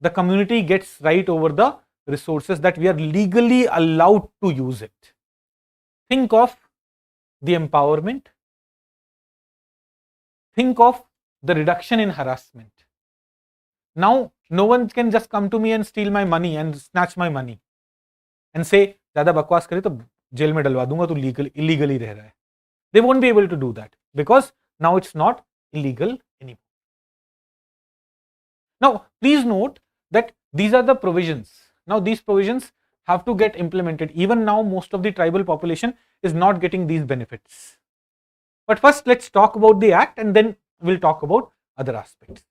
A: the community gets right over the resources that we are legally allowed to use it. Think of the empowerment. Think of the reduction in harassment. Now no one can just come to me and steal my money and snatch my money and say ज़्यादा बकवास करे तो jail में डलवा दूंगा, तो illegally रह रहा है. They won't be able to do that because now it's not illegal anymore. Now please note that these are the provisions. Now these provisions have to get implemented. Even now most of the tribal population is not getting these benefits. But first let's talk about the act and then we'll talk about other aspects.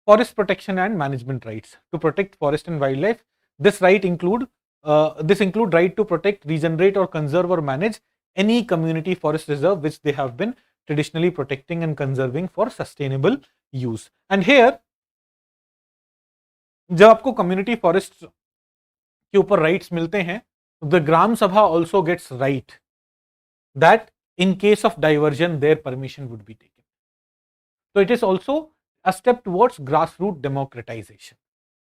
A: Forest protection and management rights. To protect forest and wildlife, this include right to protect, regenerate or conserve or manage any community forest reserve which they have been traditionally protecting and conserving for sustainable use. And here जब आपको community forests के ऊपर rights मिलते हैं, the Gram Sabha also gets right that in case of diversion their permission would be taken. So it is also a step towards grassroots democratization,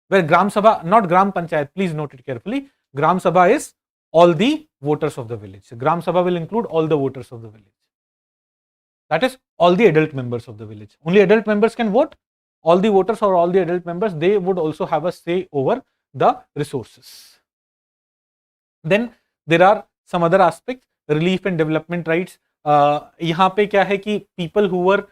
A: where Gram Sabha, not Gram Panchayat, please note it carefully, Gram Sabha is all the voters of the village. Gram Sabha will include all the voters of the village. That is all the adult members of the village. Only adult members can vote. All the voters or all the adult members, they would also have a say over the resources. Then there are some other aspects, relief and development rights. यहाँ पे क्या है कि people who were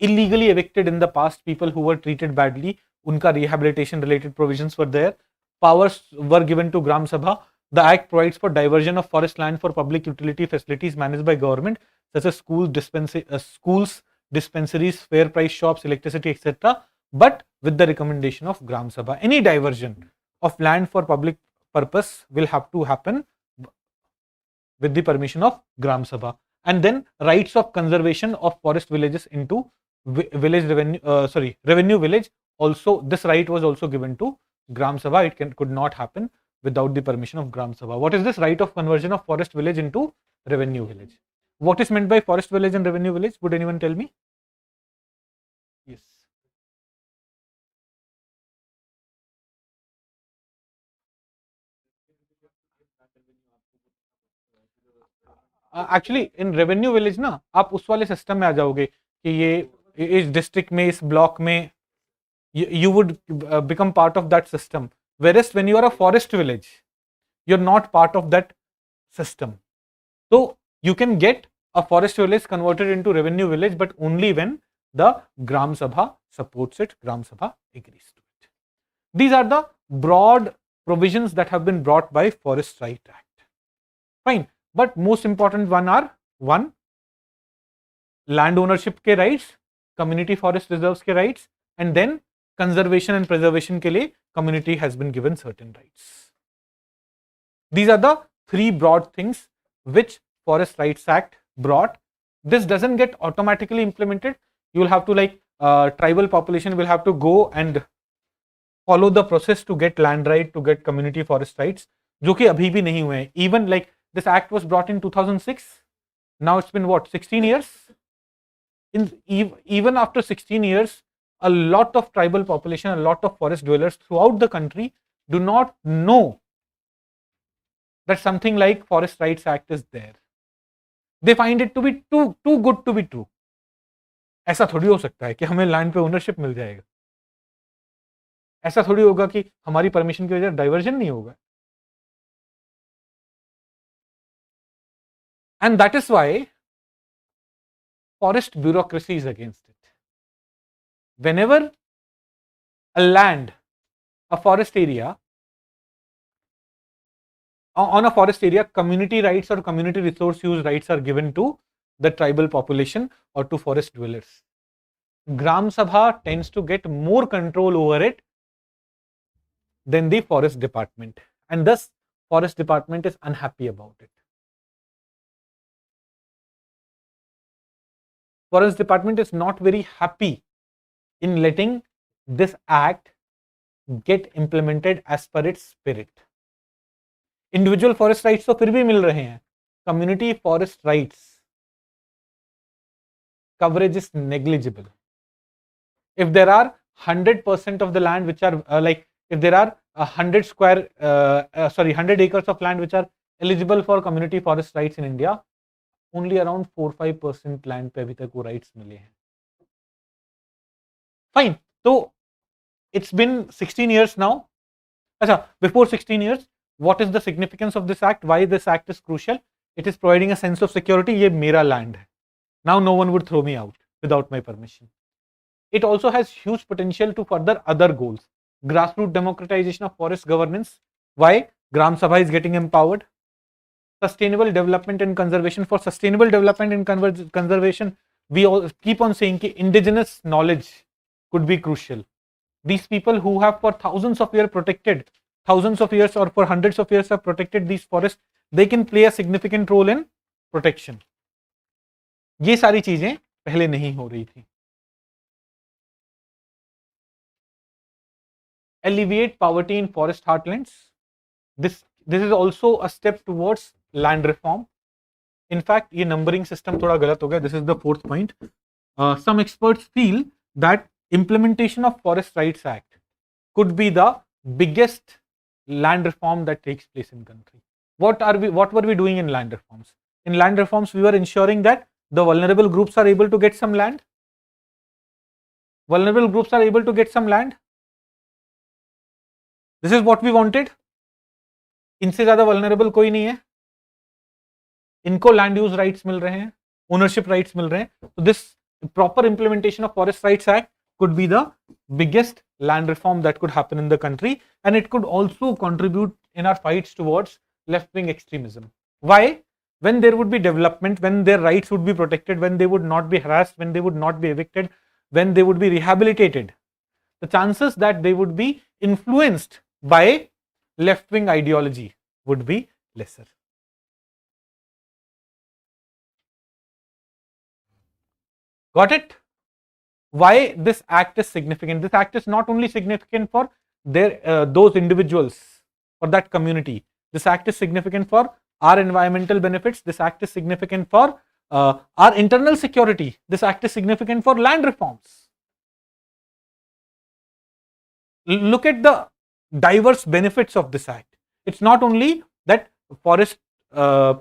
A: illegally evicted in the past, people who were treated badly, उनका rehabilitation related provisions were there. Powers were given to Gram Sabha. The act provides for diversion of forest land for public utility facilities managed by government, such as schools, dispensaries, fair price shops, electricity, etc. But with the recommendation of Gram Sabha. Any diversion of land for public purpose will have to happen with the permission of Gram Sabha. And then rights of conservation of forest villages into village revenue, revenue village. Also, this right was also given to Gram Sabha. It could not happen without the permission of Gram Sabha. What is this right of conversion of forest village into revenue village? What is meant by forest village and revenue village? Would anyone tell me? Yes. Actually, in revenue village ना आप उस वाले system में आ जाओगे कि ये इस district में, इस ब्लॉक में, you would become part of that system. Whereas when you are a forest village, you're not part of that system. So you can get a forest village converted into revenue village, but only when the Gram Sabha supports it, Gram Sabha agrees to it. These are the broad provisions that have been brought by Forest Right Act. Fine, but most important one are one, land ownership के rights, community forest reserves के rights, and then conservation and preservation के लिए community has been given certain rights. These are the three broad things which Forest Rights Act brought. This doesn't get automatically implemented. You will have to tribal population will have to go and follow the process to get land right, to get community forest rights, जो कि अभी भी नहीं हुए हैं. Even this act was brought in 2006. Now it's been what, 16 years? Even after 16 years, a lot of tribal population, a lot of forest dwellers throughout the country do not know that something like Forest Rights Act is there. They find it to be too good to be true. ऐसा थोड़ी हो सकता है कि हमें land पे ownership मिल जाएगा. ऐसा थोड़ी होगा कि हमारी परमिशन की वजह से डाइवर्जन नहीं होगा. And that is why forest bureaucracy is against it. Whenever a land, a forest area, on a forest area, community rights or community resource use rights are given to the tribal population or to forest dwellers. Gram Sabha tends to get more control over it than the forest department, and thus forest department is unhappy about it. Forest department is not very happy in letting this act get implemented as per its spirit. Individual forest rights तो फिर भी मिल रहे हैं. Community forest rights coverage is negligible. If there are 100% of the land which are if there are 100 acres of land which are eligible for community forest rights in India, only around 4-5% land पे अभी तक वो rights मिले हैं. Fine. So it's been 16 years now. Before 16 years, what is the significance of this act? Why this act is crucial? It is providing a sense of security. ये मेरा land है. Now no one would throw me out without my permission. It also has huge potential to further other goals. Grassroots democratization of forest governance. Why? Gram Sabha is getting empowered. Sustainable development and conservation. For sustainable development and conservation, we all keep on saying that indigenous knowledge could be crucial. These people who have for thousands of years protected, thousands of years or for hundreds of years have protected these forests, they can play a significant role in protection. ये सारी चीजें पहले नहीं हो रही थी. Alleviate poverty in forest heartlands. This is also a step towards land reform. In fact, ये numbering system थोड़ा गलत हो गया. This is the fourth point. Some experts feel that implementation of Forest Rights Act could be the biggest land reform that takes place in country. What were we doing in land reforms? In land reforms, we were ensuring that the vulnerable groups are able to get some land. Vulnerable groups are able to get some land. This is what we wanted. इनसे ज्यादा vulnerable कोई नहीं है. इनको land use rights मिल रहे हैं, ownership rights मिल रहे हैं. So this proper implementation of Forest Rights Act could be the biggest land reform that could happen in the country, and it could also contribute in our fights towards left-wing extremism. Why? when there would be development, when their rights would be protected, when they would not be harassed, when they would not be evicted, when they would be rehabilitated, the chances that they would be influenced by left-wing ideology would be lesser. Got it? Why this act is significant? This act is not only significant for those individuals or that community. This act is significant for our environmental benefits. This act is significant for our internal security. This act is significant for land reforms. Look at the diverse benefits of this act. It's not only that forest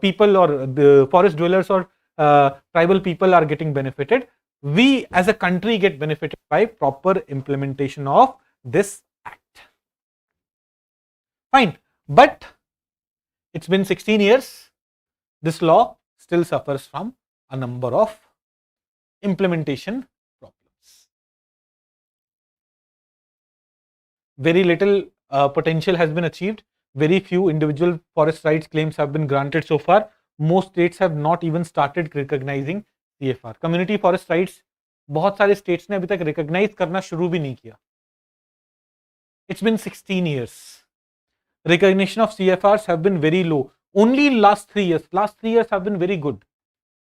A: people or the forest dwellers or tribal people are getting benefited. We as a country get benefited by proper implementation of this act. Fine, but it's been 16 years. This law still suffers from a number of implementation problems. Very little potential has been achieved. Very few individual forest rights claims have been granted so far. Most states have not even started recognizing CFR. Community forest rights बहुत सारे states ने अभी तक recognize करना शुरू भी नहीं किया. It's been 16 years. Recognition of CFRs have been very low. Only last 3 years have been very good.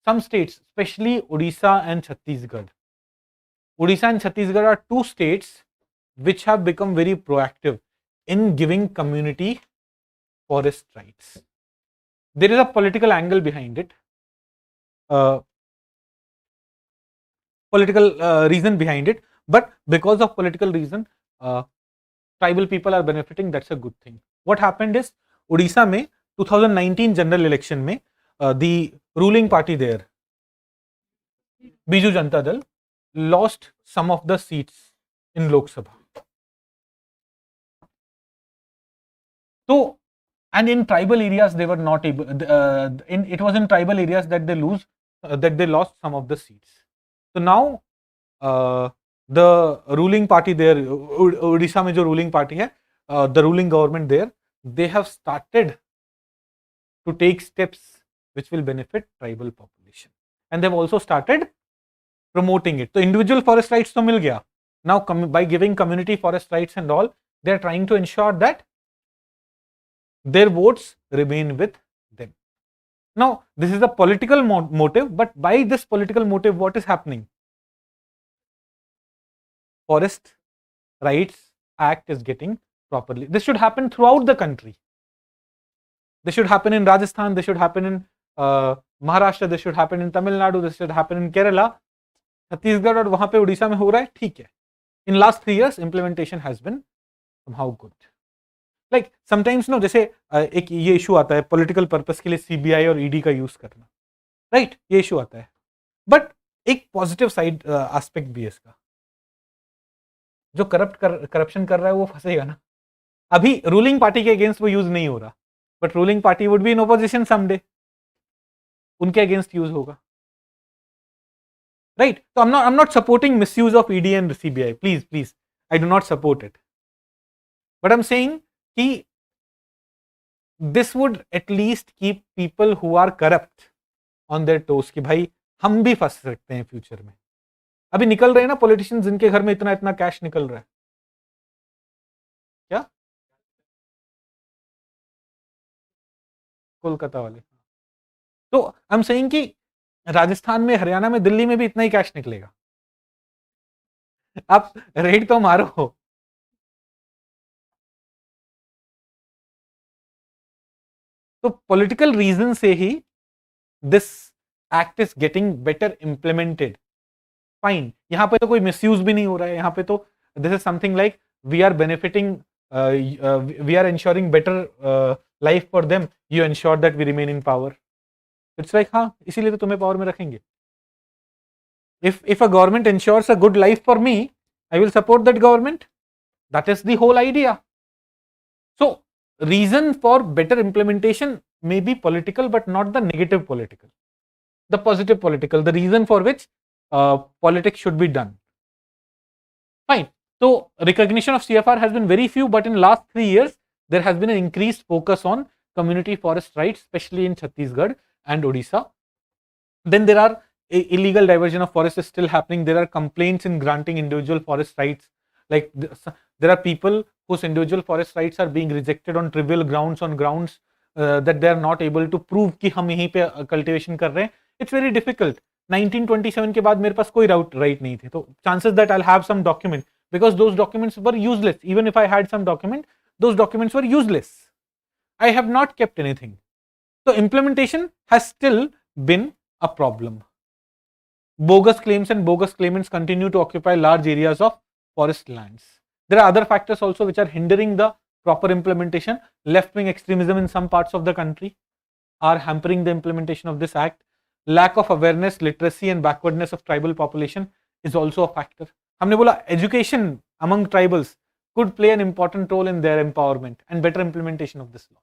A: Some states, especially Odisha and Chhattisgarh. Odisha and Chhattisgarh are two states which have become very proactive in giving community forest rights. There is a political angle behind it. Political reason behind it, but because of political reason, tribal people are benefiting. That's a good thing. What happened is Odisha में 2019 general election में the ruling party there, Biju Janata Dal, lost some of the seats in Lok Sabha. So, and in tribal areas they were not able. It was in tribal areas that they lost some of the seats. So now the ruling party there, Odisha में जो ruling party है, the ruling government there, they have started to take steps which will benefit tribal population, and they've also started promoting it. So individual forest rights तो मिल गया. Now by giving community forest rights and all, they are trying to ensure that their votes remain with them. Now this is a political motive, but by this political motive, what is happening? Forest Rights Act is getting properly. This should happen throughout the country. This should happen in Rajasthan. This should happen in Maharashtra. This should happen in Tamil Nadu. This should happen in Kerala. Chhattisgarh और वहां पे उड़ीसा में हो रहा है, ठीक है. In last 3 years, implementation has been somehow good. Like sometimes no, जैसे एक ये इशू आता है पॉलिटिकल पर्पस के लिए सीबीआई और ईडी का यूज करना, राइट? ये इशू आता है, बट एक पॉजिटिव साइड एस्पेक्ट भी है इसका. जो करप्शन कर रहा है वो फंसेगा ना. अभी रूलिंग पार्टी के अगेंस्ट वो यूज नहीं हो रहा, but ruling party would be in opposition someday, उनके अगेंस्ट यूज होगा, राइट? तो I'm not supporting misuse of ED and CBI. Please, I do not support it. But I'm saying कि this would at least keep people who are corrupt on their toes कि भाई हम भी फंस सकते हैं फ्यूचर में. अभी निकल रहे हैं ना पॉलिटिशियंस जिनके घर में इतना कैश निकल रहा है. क्या? कोलकाता वाले. तो आई एम सेइंग कि राजस्थान में, हरियाणा में, दिल्ली में भी इतना ही कैश निकलेगा. आप रेट तो मारो. तो पॉलिटिकल रीजन से ही this act is getting better implemented. Fine, यहां पे तो कोई मिसयूज भी नहीं हो रहा है. यहां पे तो this is something like we are benefiting, we are ensuring better life for them, you ensure that we remain in power. It's like हाँ, इसीलिए तो तुम्हें पावर में रखेंगे. If a government ensures a good life for me, I will support that government. That is the whole idea. So reason for better implementation may be political, but not the negative political, the positive political, the reason for which politics should be done. Fine. So recognition of CFR has been very few, but in last 3 years there has been an increased focus on community forest rights, especially in Chhattisgarh, and Odisha. Then there are illegal diversion of forest is still happening. There are complaints in granting individual forest rights. Like there are people whose individual forest rights are being rejected on trivial grounds, on grounds that they are not able to prove कि हम यहीं पे cultivation कर रहे हैं. It's very difficult. 1927 के बाद मेरे पास कोई right नहीं थे. तो chances that I'll have some document, because those documents were useless. Even if I had some document, those documents were useless. I have not kept anything. So implementation has still been a problem. Bogus claims and bogus claimants continue to occupy large areas of forest lands. There are other factors also which are hindering the proper implementation. Left-wing extremism in some parts of the country are hampering the implementation of this act. Lack of awareness, literacy and backwardness of tribal population is also a factor. हमने बोला education among tribals could play an important role in their empowerment and better implementation of this law.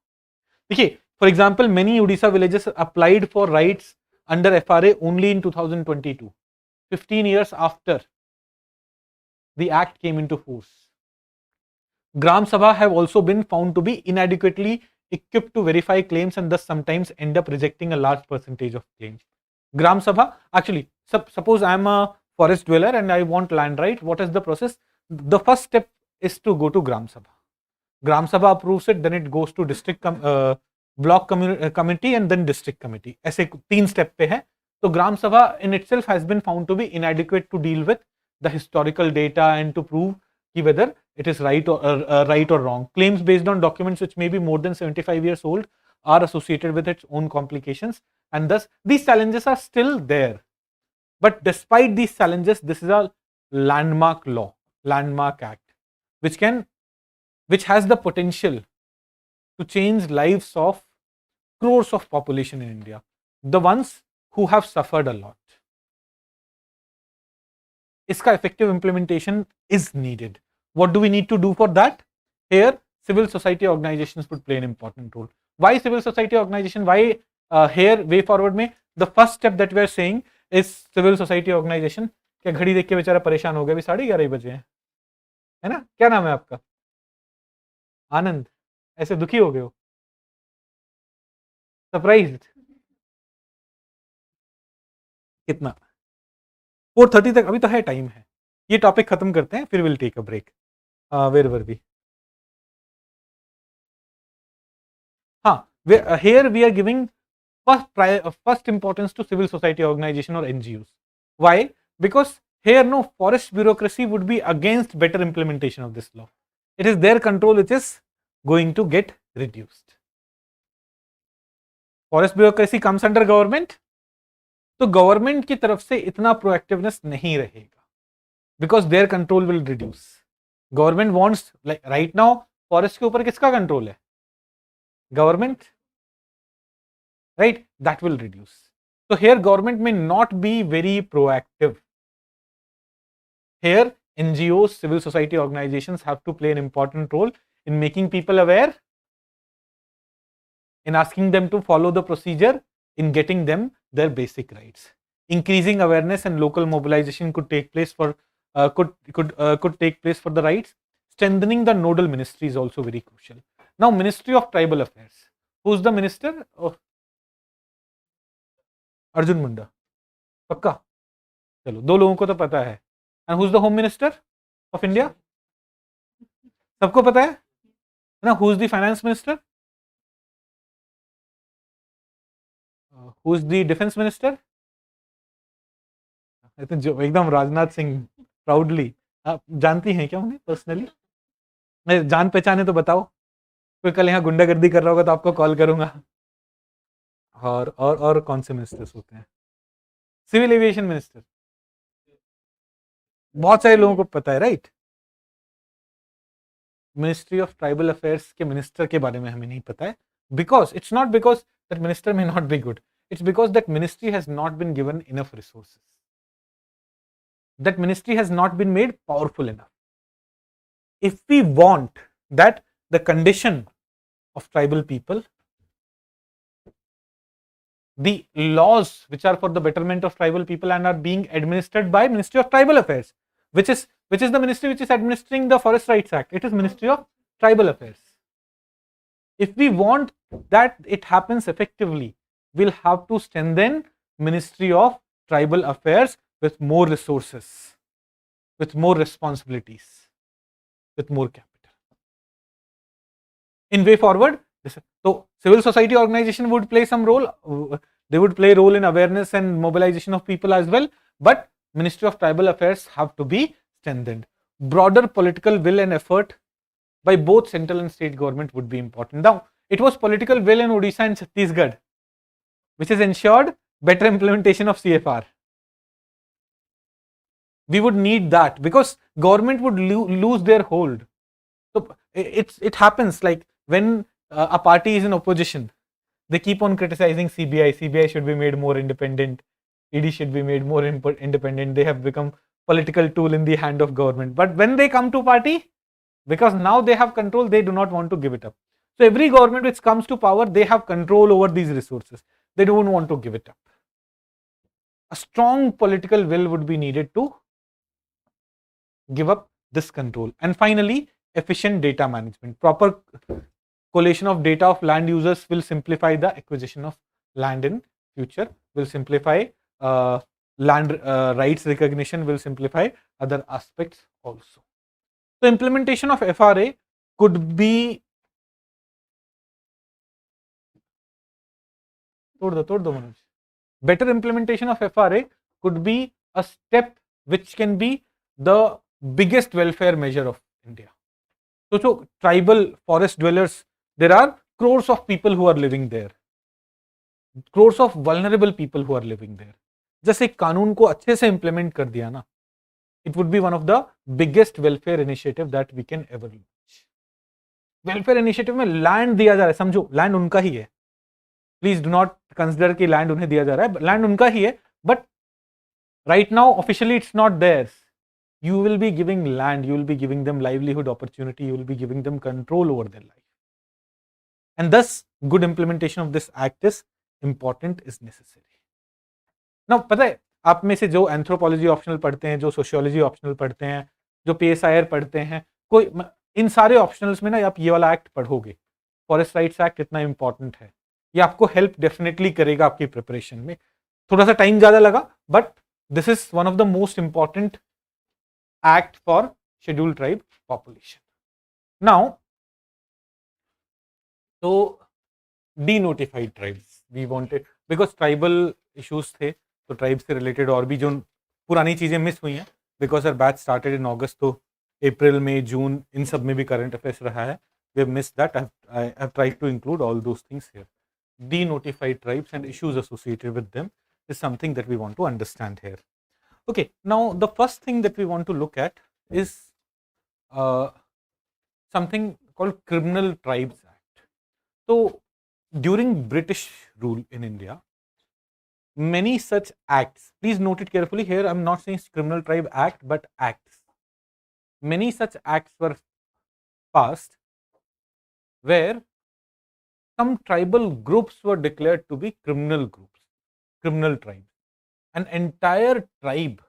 A: देखिए, for example, many Odisha villages applied for rights under FRA only in 2022, 15 years after the act came into force. Gram Sabha have also been found to be inadequately equipped to verify claims and thus sometimes end up rejecting a large percentage of claims. Gram Sabha, actually, suppose I am a forest dweller and I want land right. What is the process? The first step is to go to Gram Sabha. Gram Sabha approves it, then it goes to district block committee and then district committee. ऐसे 3 step पे है. तो Gram Sabha in itself has been found to be inadequate to deal with the historical data and to prove whether it is right or wrong. Claims based on documents which may be more than 75 years old are associated with its own complications, and thus these challenges are still there. But despite these challenges, this is a landmark law, landmark act, which has the potential to change lives of crores of population in India, the ones who have suffered a lot. Iska effective implementation is needed. What do we need to do for that? Here, civil society organizations would play an important role. Why civil society organization? Why here way forward में the first step that we are saying is civil society organization. क्या घड़ी देख के बेचारा परेशान हो गया, अभी 11:30 बजे हैं, है ना? क्या नाम है आपका? आनंद. ऐसे दुखी हो गए हो? सरप्राइज्ड? कितना? 4:30 तक अभी तो है, टाइम है. ये टॉपिक खत्म करते हैं, फिर will take a break. Where were we? हाँ, here we are giving first importance to civil society organization or NGOs. Why? Because here no forest bureaucracy would be against better implementation of this law. It is their control which is going to get reduced. Forest bureaucracy comes under government, तो government की तरफ से इतना proactiveness नहीं रहेगा, because their control will reduce. Government wants, like right now forest के ऊपर किसका कंट्रोल है? Government, right? That will reduce. So here government may not be very proactive. Here NGOs, civil society organizations have to play an important role in making people aware, in asking them to follow the procedure, in getting them their basic rights. Increasing awareness and local mobilization could take place for could take place for the rights. Strengthening the nodal ministry is also very crucial. Now, Ministry of Tribal Affairs. Who's the minister? Oh, Arjun Munda. पक्का? चलो, 2 लोगों को तो पता है. And who is the home minister of India? सबको पता है ना? Who is the finance minister? Who is the defence minister? जो एकदम राजनाथ सिंह, प्राउडली. आप जानती हैं क्या उन्हें पर्सनली? मैं जान पहचाने तो बताओ. कोई कल यहाँ गुंडागर्दी कर रहा होगा तो आपको कॉल करूंगा. और कौन से मिनिस्टर्स होते हैं? Civil aviation minister. बहुत सारे लोगों को पता है, right? Ministry of tribal affairs के मिनिस्टर के बारे में हमें नहीं पता है, because it's not because that minister may not be good, it's because that ministry has not been given enough resources. That ministry has not been made powerful enough. If we want that the condition of tribal people, the laws which are for the betterment of tribal people and are being administered by Ministry of Tribal Affairs, which is the ministry which is administering the Forest Rights Act. It is Ministry of Tribal Affairs. If we want that it happens effectively, will have to strengthen Ministry of Tribal Affairs with more resources, with more responsibilities, with more capital. In way forward, so civil society organization would play some role. They would play a role in awareness and mobilization of people as well. But Ministry of Tribal Affairs have to be strengthened. Broader political will and effort by both central and state government would be important. Now, it was political will in Odisha and Chhattisgarh, which has ensured better implementation of CFR. We would need that because government would lose their hold. So it happens like when a party is in opposition, they keep on criticizing CBI. CBI should be made more independent. ED should be made more independent. They have become political tool in the hand of government. But when they come to party, because now they have control, they do not want to give it up. So every government which comes to power, they have control over these resources. They don't want to give it up. A strong political will would be needed to give up this control. And finally, efficient data management. Proper collation of data of land users will simplify the acquisition of land in future, will simplify land rights recognition, will simplify other aspects also. So implementation of FRA could be better implementation of FRA could be a step which can be the biggest welfare measure of India. So tribal forest dwellers, there are crores of people who are living there, crores of vulnerable people who are living there. जैसे कानून को अच्छे से implement कर दिया ना, it would be one of the biggest welfare initiative that we can ever launch. Welfare initiative में land दिया जा रहा है, समझो land उनका ही है. Please do not consider कि land उन्हें दिया जा रहा है, land उनका ही है, but right now officially it's not theirs. You will be giving land, you will be giving them livelihood opportunity, you will be giving them control over their life. And thus, good implementation of this act is important, is necessary. Now, पता है आप में से जो anthropology optional पढ़ते हैं, जो sociology optional पढ़ते हैं, जो PSIR पढ़ते हैं, कोई इन सारे ऑप्शनल्स में ना आप ये वाला एक्ट पढ़ोगे, फॉरेस्ट राइट्स एक्ट इतना इंपॉर्टेंट है, ये आपको हेल्प डेफिनेटली करेगा आपकी प्रिपरेशन में. थोड़ा सा टाइम ज्यादा लगा, but this is one of the most important act for scheduled tribe population. Now, so denotified tribes we wanted because tribal issues थे, तो tribes से related और भी जो पुरानी चीजें मिस हुई हैं, because our batch started in August, तो April, May, June इन सब में भी current affairs रहा है. We have missed that. I have tried to include all those things here. Denotified tribes and issues associated with them is something that we want to understand here. Okay, now the first thing that we want to look at is something called Criminal Tribes Act. So during British rule in India, many such acts, please note it carefully here, I am not saying Criminal Tribe Act, but acts. Many such acts were passed where some tribal groups were declared to be criminal groups, criminal tribes. An entire tribe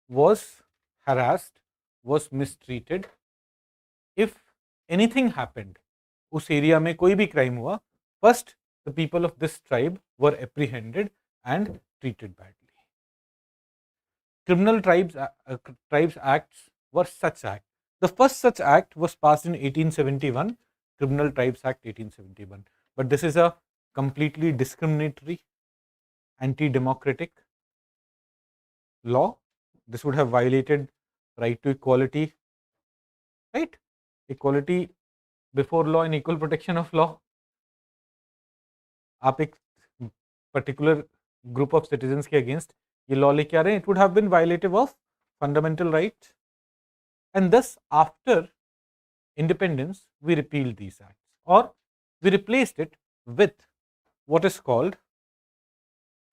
A: was harassed, was mistreated. If anything happened, उस area में कोई भी crime हुआ, first the people of this tribe were apprehended and treated badly. Criminal Tribes Acts were such act. The first such act was passed in 1871, Criminal Tribes Act 1871. But this is a completely discriminatory, anti-democratic law. This would have violated right to equality, right? Equality before law and equal protection of law. आप एक particular group of citizens के against ये law लेके आ रहे हैं, it would have been violative of fundamental rights. And thus, after independence, we repealed these acts, or we replaced it with what is called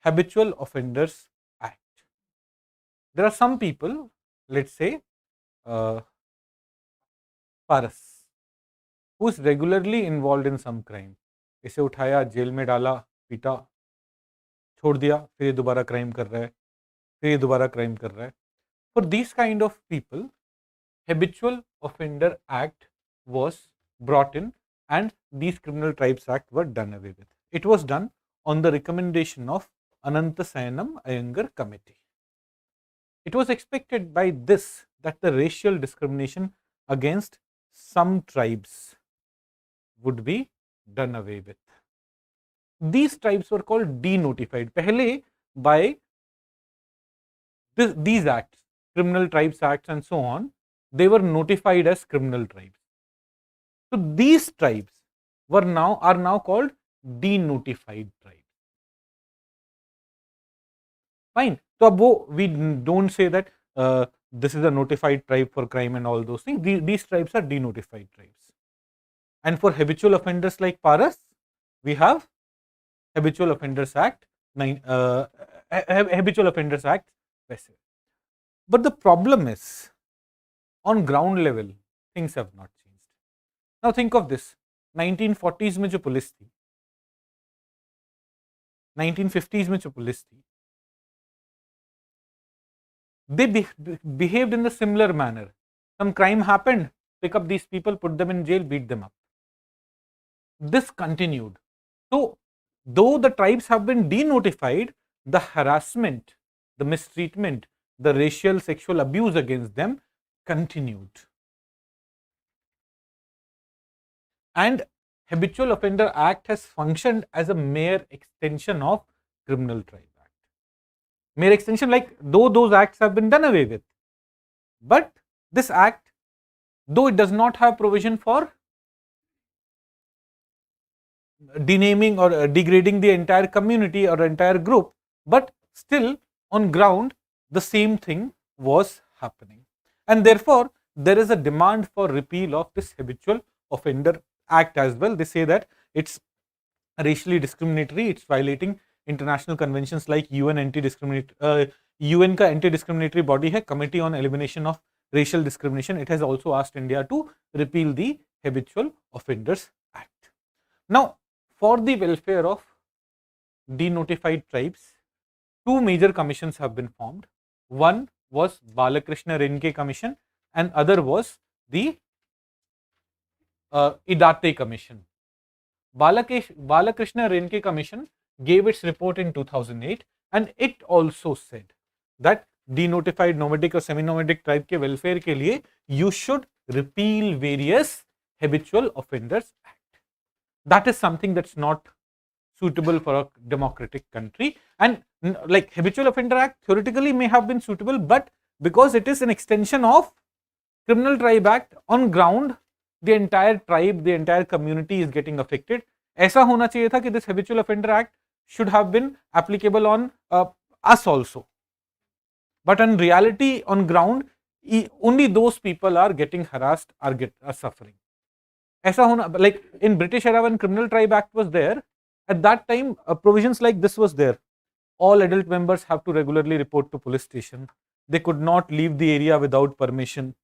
A: Habitual Offenders Act. There are some people, let's say, Paras, who is regularly involved in some crime. इसे उठाया, jail में डाला, पीटा, छोड़ दिया, फिर ये दोबारा क्राइम कर रहा है, फिर ये दोबारा क्राइम कर रहा है. For these kind of people, Habitual Offender Act was brought in and these Criminal Tribes Act were done away with. It was done on the recommendation of Ananthasayanam Iyengar committee. It was expected by this that the racial discrimination against some tribes would be done away with. These tribes were called denotified. Pehle by these acts, criminal tribes acts and so on, they were notified as criminal tribes. So these tribes are now called denotified tribes. Fine. So we don't say that this is a notified tribe for crime and all those things. These tribes are denotified tribes. And for habitual offenders like Paras, we have Habitual Offenders Act, Habitual Offenders Act. But the problem is, on ground level, things have not changed. Now think of this, 1940s में जो police थी, 1950s में जो police थी, they behaved in a similar manner. Some crime happened, pick up these people, put them in jail, beat them up. This continued. So, though the tribes have been denotified, the harassment, the mistreatment, the racial, sexual abuse against them continued. And Habitual Offender Act has functioned as a mere extension of Criminal Tribe Act. Mere extension, like though those acts have been done away with. But this act, though it does not have provision for denaming or degrading the entire community or entire group, but still on ground the same thing was happening. And therefore, there is a demand for repeal of this Habitual Offender Act as well. They say that it's racially discriminatory, it's violating international conventions like UN UN का anti-discriminatory body है, Committee on Elimination of Racial Discrimination. It has also asked India to repeal the Habitual Offenders Act. Now, for the welfare of denotified tribes, two major commissions have been formed. One was Balakrishna Renke Commission and other was the Idate Commission. Balakrishna Renke Commission gave its report in 2008 and it also said that denotified nomadic or semi-nomadic tribe के welfare के लिए you should repeal various Habitual Offenders Act. That is something that's not suitable for a democratic country, and like Habitual Offender Act theoretically may have been suitable, but because it is an extension of Criminal Tribe Act, on ground the entire tribe, the entire community is getting affected. ऐसा होना चाहिए था कि this Habitual Offender Act should have been applicable on us also, but in reality on ground only those people are getting harassed, are suffering. ऐसा होना, like in British era when Criminal Tribe Act was there, at that time provisions like this was there. All adult members have to regularly report to police station. They could not leave the area without permission.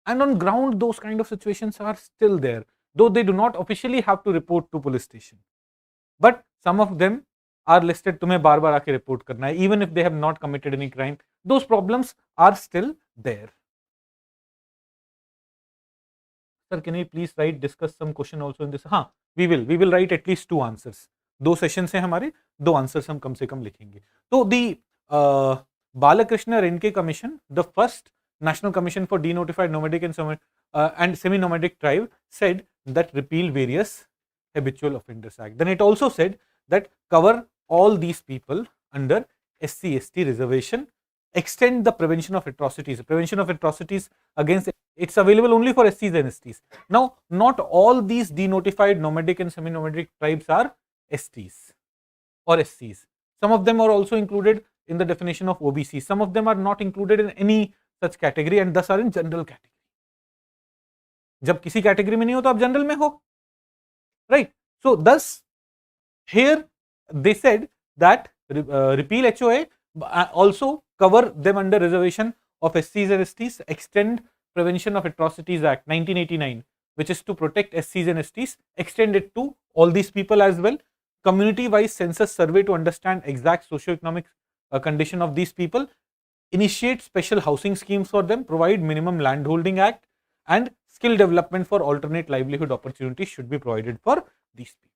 A: And on ground those kind of situations are still there, though they do not officially have to report to police station. But some of them are listed, तुम्हें बार बार आके report करना है, even if they have not committed any crime. Those problems are still there. Sir, can you please discuss some question also in this? हाँ, we will write at least 2 answers. 2 sessions हैं हमारे, 2 answers हम कम से कम लिखेंगे. तो the Balakrishna Renke Commission, the first National Commission for Denotified Nomadic and Semi-Nomadic Tribe, said that repeal various Habitual Offenders Act. Then it also said that cover all these people under SC/ST reservation, extend the prevention of atrocities. Prevention of atrocities against, it's available only for SCs and STs. Now, not all these denotified nomadic and semi-nomadic tribes are STs or SCs. Some of them are also included in the definition of OBC. Some of them are not included in any such category and thus are in general category. जब किसी category में नहीं हो तो आप general में हो, right? So thus here they said that repeal HOA, also cover them under reservation of SCs and STs, extend Prevention of Atrocities Act 1989, which is to protect SCs and STs, extend it to all these people as well. Community wise census survey to understand exact socio-economic condition of these people, initiate special housing schemes for them, provide minimum landholding act, and skill development for alternate livelihood opportunities should be provided for these people.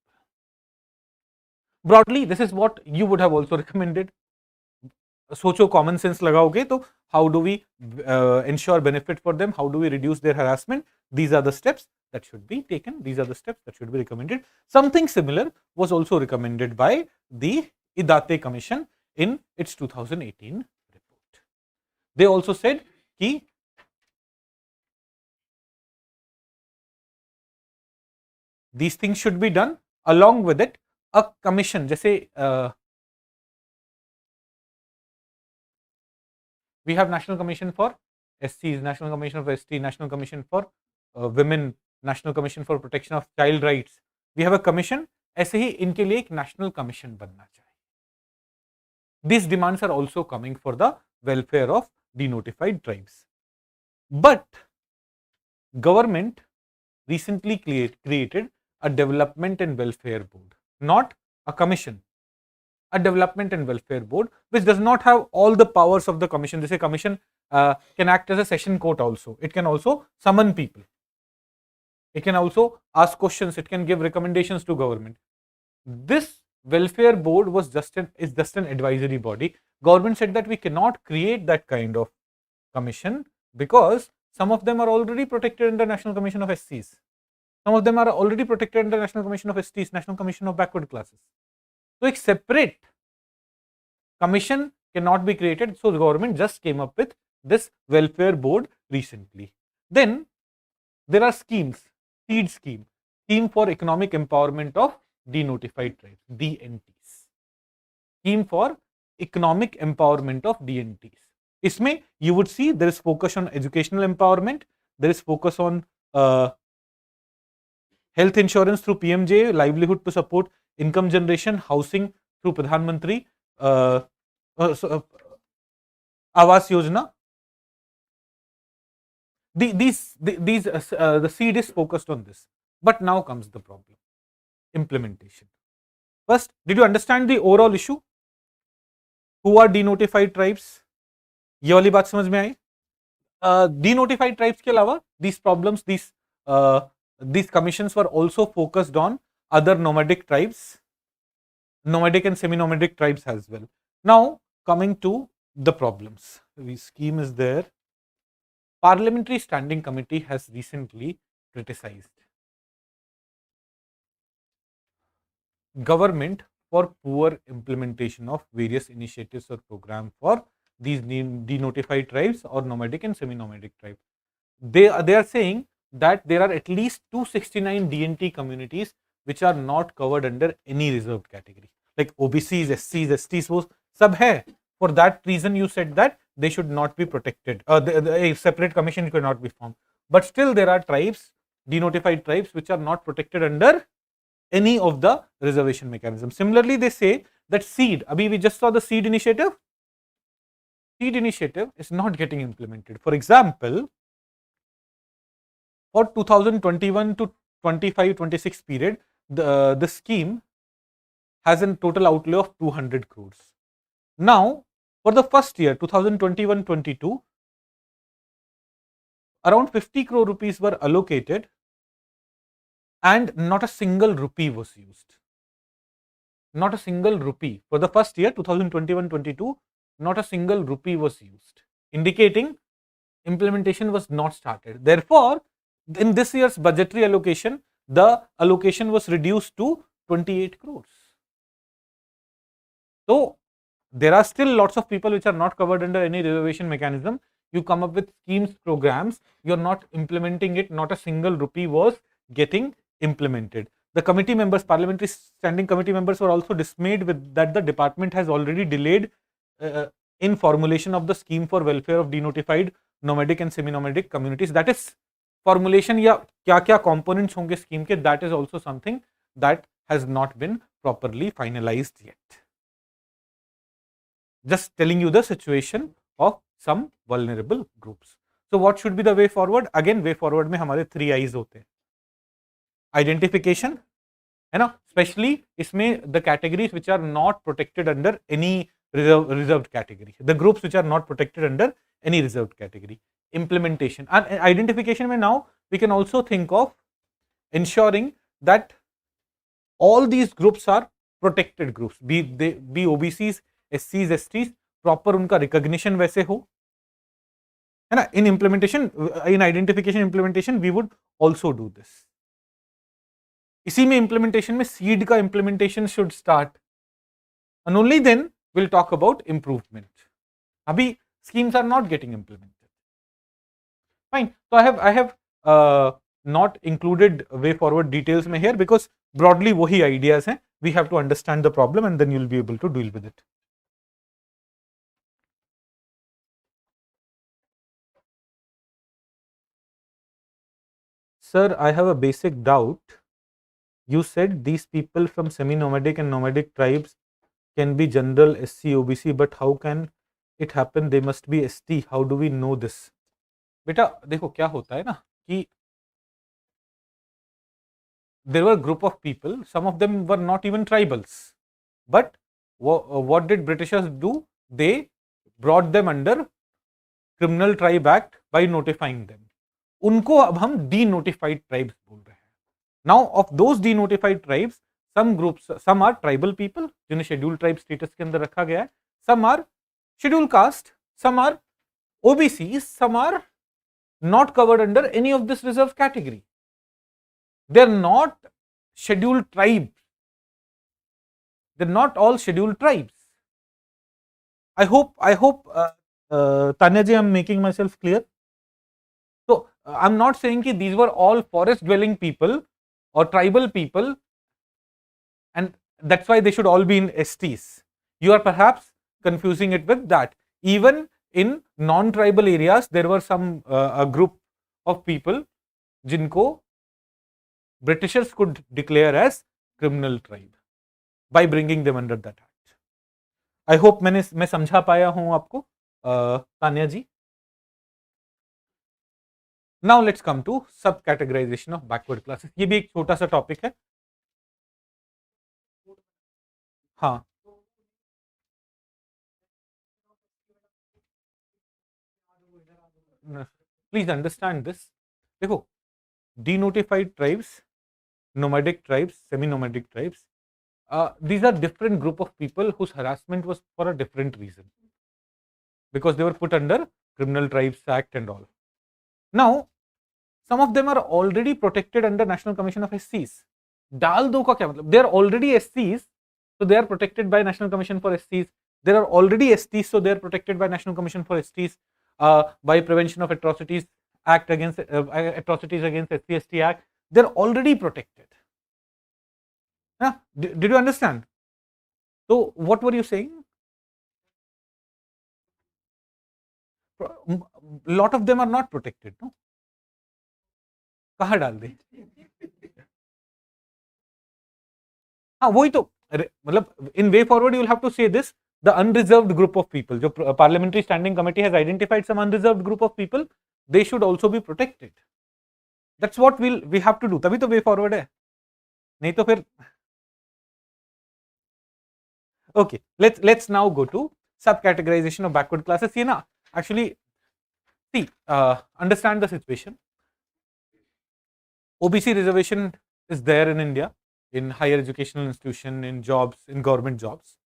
A: broadly this is what you would have also recommended. सोचो common sense लगाओगे तो how do we ensure benefit for them, how do we reduce their harassment, these are the steps that should be taken, these are the steps that should be recommended. Something similar was also recommended by the Idate Commission in its 2018 report. They also said कि these things should be done. Along with it, a commission, जैसे we have National Commission for SCs, National Commission for ST, National Commission for Women, National Commission for Protection of Child Rights. We have a commission. ऐसे ही इनके लिए एक national commission बनना चाहिए. These demands are also coming for the welfare of denotified tribes. But government recently created a development and welfare board, not a commission, a development and welfare board, which does not have all the powers of the commission. This commission can act as a session court also. It can also summon people. It can also ask questions. It can give recommendations to government. This welfare board was is just an advisory body. Government said that we cannot create that kind of commission because some of them are already protected under National Commission of SCs. Some of them are already protected under National Commission of STs, National Commission of Backward Classes. So, a separate commission cannot be created. So, the government just came up with this welfare board recently. Then there are schemes, seed scheme for economic empowerment of denotified tribes, DNTs. Scheme for economic empowerment of DNTs. इसमें you would see there is focus on educational empowerment, there is focus on health insurance through PMJ, livelihood to support income generation, housing through Pradhan Mantri Awas Yojana. The seed is focused on this. But now comes the problem, implementation. First, did you understand the overall issue? Who are denotified tribes? ये वाली बात समझ में आई? Denotified tribes के अलावा these problems, these commissions were also focused on other nomadic tribes, nomadic and semi-nomadic tribes as well. Now coming to the problems, the scheme is there. Parliamentary Standing Committee has recently criticized government for poor implementation of various initiatives or programs for these denotified tribes or nomadic and semi-nomadic tribes. They are saying that there are at least 269 DNT communities which are not covered under any reserved category, like OBCs, SCs, STs, वो सब है. For that reason, you said that they should not be protected. A separate commission could not be formed. But still, there are tribes, denotified tribes, which are not protected under any of the reservation mechanisms. Similarly, they say that seed. Abhi we just saw the seed initiative. Seed initiative is not getting implemented. For example, for 2021 to 25-26 period, the scheme has a total outlay of 200 crores. Now, for the first year, 2021-22, around 50 crore rupees were allocated and not a single rupee was used. Not a single rupee. For the first year, 2021-22, not a single rupee was used, indicating implementation was not started. Therefore, in this year's budgetary allocation, the allocation was reduced to 28 crores. So, there are still lots of people which are not covered under any reservation mechanism. You come up with schemes, programs, you are not implementing it, not a single rupee was getting implemented. The committee members, Parliamentary Standing Committee members were also dismayed with that the department has already delayed in formulation of the scheme for welfare of denotified nomadic and semi-nomadic communities. That is formulation या क्या components होंगे scheme के, that is also something that has not been properly finalized yet. Just telling you the situation of some vulnerable groups. So what should be the way forward? Again, way forward में हमारे 3 I's होते हैं. Identification, है ना, especially इसमें the categories which are not protected under any reserved category, the groups which are not protected under any reserved category. Implementation and identification में now we can also think of ensuring that all these groups are protected groups, be OBCs, एससीज, STs, proper उनका recognition वैसे हो, है ना. In implementation, in identification implementation we would also do this. इसी में implementation में सीड का implementation should start and only then we'll talk about improvement. Abhi schemes are not getting implemented. Fine. So I have not included way forward details mein here because broadly wahi ideas hain. We have to understand the problem and then you'll be able to deal with it. Sir, I have a basic doubt. You said these people from semi-nomadic and nomadic tribes can be general SC, OBC, but how can it happen? They must be ST. How do we know this? बेटा देखो क्या होता है ना कि there were a group of people, some of them were not even tribals, but what did Britishers do? They brought them under Criminal Tribe Act by notifying them. उनको अब हम denotified tribes बोल रहे हैं. Now of those denotified tribes, some groups, some are tribal people जिन्हें scheduled tribe status के अंदर रखा गया है, some are scheduled caste, some are OBCs, some are not covered under any of this reserve category. They're not scheduled tribes. They're not all scheduled tribes. I hope Tanya ji, I'm making myself clear. So I'm not saying that these were all forest dwelling people or tribal people and that's why they should all be in STs. You are perhaps confusing it with that. Even in non-tribal areas, there were some a group of people jinko Britishers could declare as criminal tribe by bringing them under that act. I hope मैं समझा पाया हूं आपको तान्या जी. Now let's come to sub categorization of backward classes. ये भी एक छोटा सा टॉपिक है. हाँ, प्लीज अंडरस्टैंड दिस. देखो, denotified tribes, nomadic tribes, semi-nomadic tribes, these are different group of people whose harassment was for a different reason because they were put under Criminal Tribes Act and all. Now, some of them are already protected under National Commission of SCs. डाल दो का क्या मतलब? They are already SCs, so they are protected by National Commission for SCs. There are already STs, so they are protected by National Commission for STs. By Prevention of Atrocities Act against Atrocities against SC/ST Act, they are already protected. Yeah? Did you understand? So what were you saying? A lot of them are not protected, no? कहाँ डाल दे? हाँ वही तो मतलब in way forward you will have to say this: the unreserved group of people, जो parliamentary standing committee has identified some unreserved group of people, they should also be protected. That's what we have to do. तभी तो way forward है, नहीं तो फिर. Okay, let's now go to subcategorization of backward classes. ये ना actually see, understand the situation. OBC reservation is there in India in higher educational institution, in jobs, in government jobs,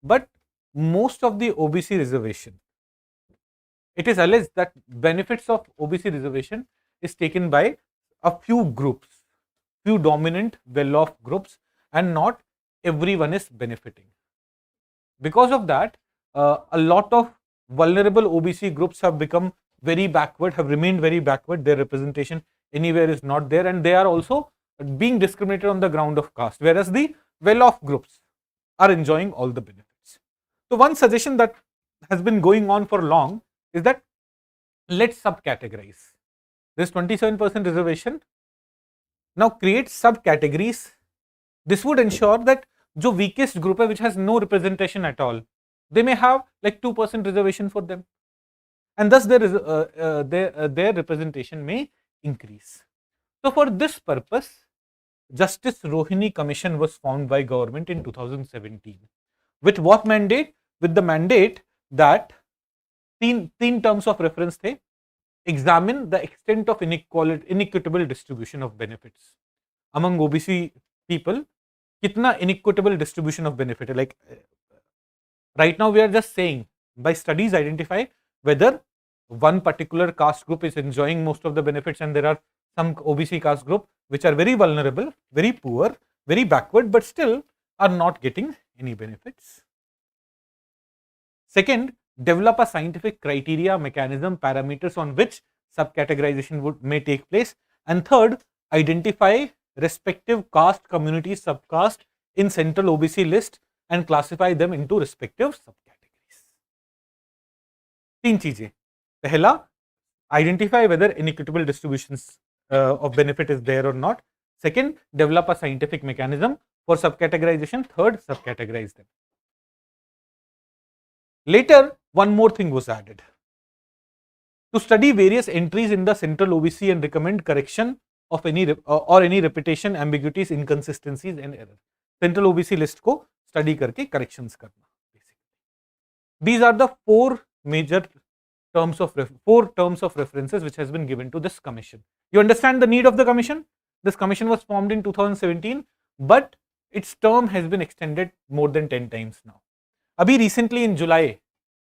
A: but most of the OBC reservation, it is alleged that benefits of OBC reservation is taken by a few groups, few dominant well-off groups, and not everyone is benefiting. Because of that, a lot of vulnerable OBC groups have become very backward, have remained very backward. Their representation anywhere is not there, and they are also being discriminated on the ground of caste, whereas the well-off groups are enjoying all the benefits. So one suggestion that has been going on for long is that let's subcategorize. This 27% reservation, now create subcategories. This would ensure that the weakest group, which has no representation at all, they may have like 2% reservation for them, and thus their representation may increase. So for this purpose, Justice Rohini Commission was formed by government in 2017. With what mandate? With the mandate that तीन terms of reference थे. Examine the extent of inequitable distribution of benefits among OBC people कितना inequitable distribution of benefit है. Like right now we are just saying by studies identify whether one particular caste group is enjoying most of the benefits and there are some OBC caste group which are very vulnerable, very poor, very backward, but still are not getting any benefits. Second, develop a scientific criteria, mechanism, parameters on which subcategorization may take place. And third, identify respective caste, community, subcaste in central OBC list and classify them into respective subcategories. तीन चीजें. पहला, identify whether inequitable distributions of benefit is there or not. Second, develop a scientific mechanism for subcategorization. Third, subcategorize them. Later, one more thing was added. To study various entries in the central OBC and recommend correction of any repetition, ambiguities, inconsistencies and errors. Central OBC list को study करके corrections करना. These are the four terms of references which has been given to this commission. You understand the need of the commission? This commission was formed in 2017, but its term has been extended more than 10 times now. Abhi recently in July,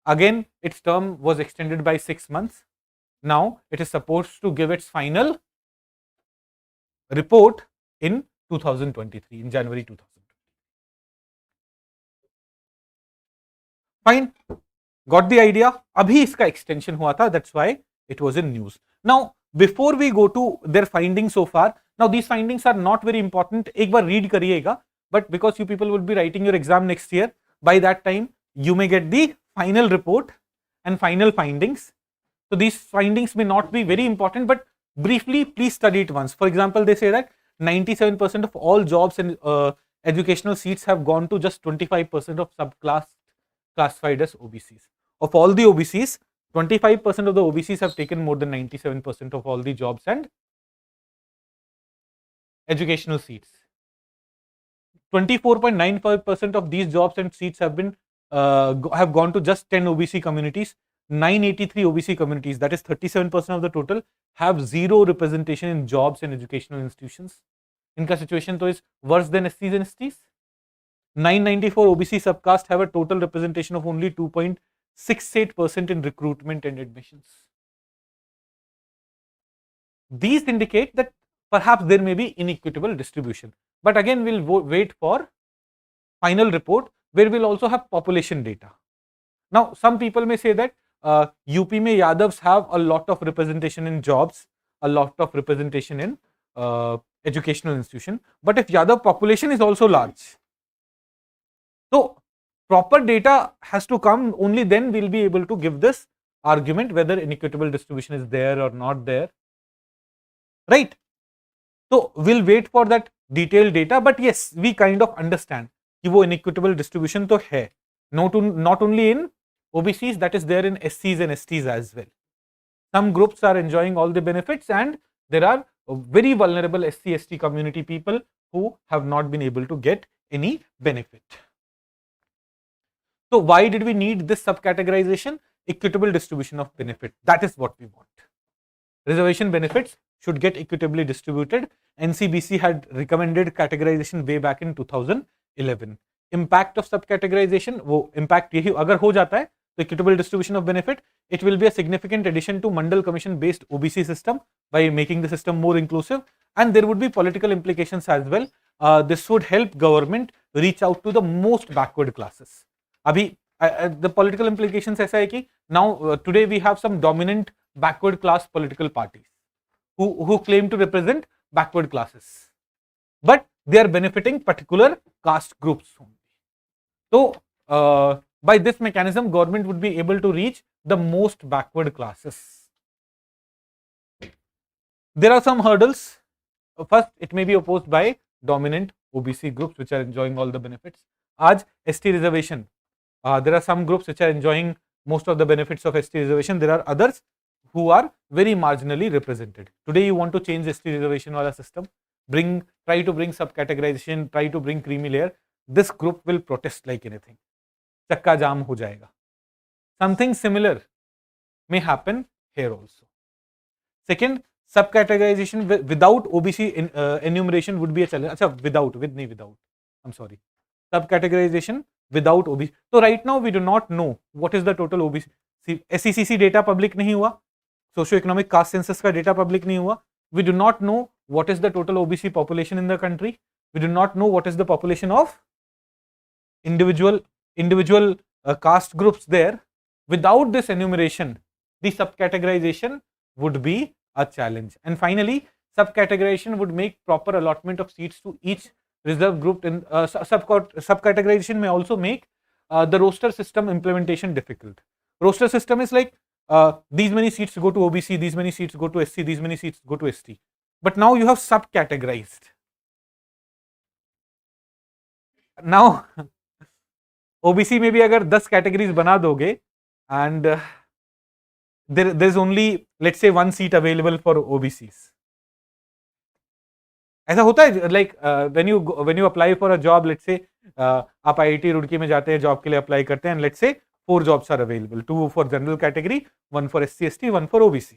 A: again its term was extended by 6 months. Now it is supposed to give its final report in 2023, in January 2023. Fine, got the idea? Abhi iska extension hua tha, that's why it was in news. Now, before we go to their findings so far, now these findings are not very important. एक बार read करिएगा, but because you people will be writing your exam next year, by that time you may get the final report and final findings. So these findings may not be very important, but briefly please study it once. For example, they say that 97% of all jobs and educational seats have gone to just 25% of subclass classified as OBCs. Of all the OBCs, 25% of the OBCs have taken more than 97% of all the jobs and educational seats. 24.95% of these jobs and seats have been have gone to just 10 OBC communities. 983 OBC communities, that is 37% of the total, have zero representation in jobs and educational institutions. Inka situation to is worse than SCs and STs. 994 OBC subcaste have a total representation of only 2.68% in recruitment and admissions. These indicate that perhaps there may be inequitable distribution. But again, we'll wait for final report where we'll also have population data. Now, some people may say that UP mein Yadavs have a lot of representation in jobs, a lot of representation in educational institution. But if Yadav population is also large, so proper data has to come, only then we'll be able to give this argument whether inequitable distribution is there or not there, right? So we'll wait for that detailed data, but yes, we kind of understand कि वो inequitable distribution तो है, not only in OBCs, that is there in SCs and STs as well. Some groups are enjoying all the benefits and there are very vulnerable SC, ST community people who have not been able to get any benefit. So why did we need this subcategorization? Equitable distribution of benefit. That is what we want. Reservation benefits should get equitably distributed. NCBC had recommended categorization way back in 2011. Impact of subcategorization, वो impact यही अगर हो जाता है तो equitable distribution of benefit, it will be a significant addition to Mandal Commission based OBC system by making the system more inclusive, and there would be political implications as well. This would help government reach out to the most backward classes. Abhi, the political implications ऐसा है कि now today we have some dominant backward class political parties who claim to represent backward classes, but they are benefiting particular caste groups only. So by this mechanism, government would be able to reach the most backward classes. There are some hurdles. First, it may be opposed by dominant OBC groups which are enjoying all the benefits. Aaj ST reservation, there are some groups which are enjoying most of the benefits of ST reservation. There are others who are very marginally represented. Today you want to change ST reservation wala system, try to bring subcategorization, try to bring creamy layer. This group will protest like anything. Chakka jam ho jayega. Something similar may happen here also. Second, subcategorization without OBC enumeration would be a challenge. Achha, without, with nahi without. I'm sorry, sub-categorization without OBC. So right now we do not know what is the total OBC. SECC data public नहीं हुआ, socio-economic caste census का data public नहीं हुआ. We do not know what is the total OBC population in the country. We do not know what is the population of individual caste groups there. Without this enumeration, the sub-categorization would be a challenge. And finally, sub-categorization would make proper allotment of seats to each reserve group. In sub-categorization may also make the roster system implementation difficult. Roster system is like these many seats go to OBC, these many seats go to SC, these many seats go to ST. But now you have sub-categorized. Now OBC में भी अगर 10 categories बना दोगे and there's only, let's say, 1 seat available for OBCs. ऐसा होता है, like when you apply for a job, let's say आप IIT Roorkee में जाते हैं, जॉब के लिए अप्लाई करते हैं, and let's say 4 jobs are available, 2 for general category, 1 for SC ST, 1 for OBC.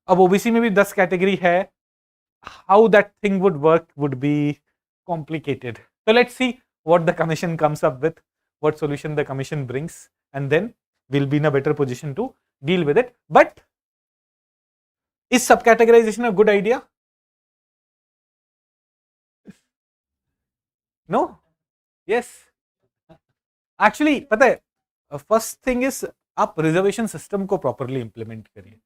A: अब OBC में भी 10 कैटेगरी है, how that thing would work would be complicated. So let's see what the commission comes up with, what solution the commission brings, and then we'll be in a better position to deal with it. But is subcategorization a good idea? No? Yes. Actually, पता है, first thing is आप reservation system को properly implement करिए.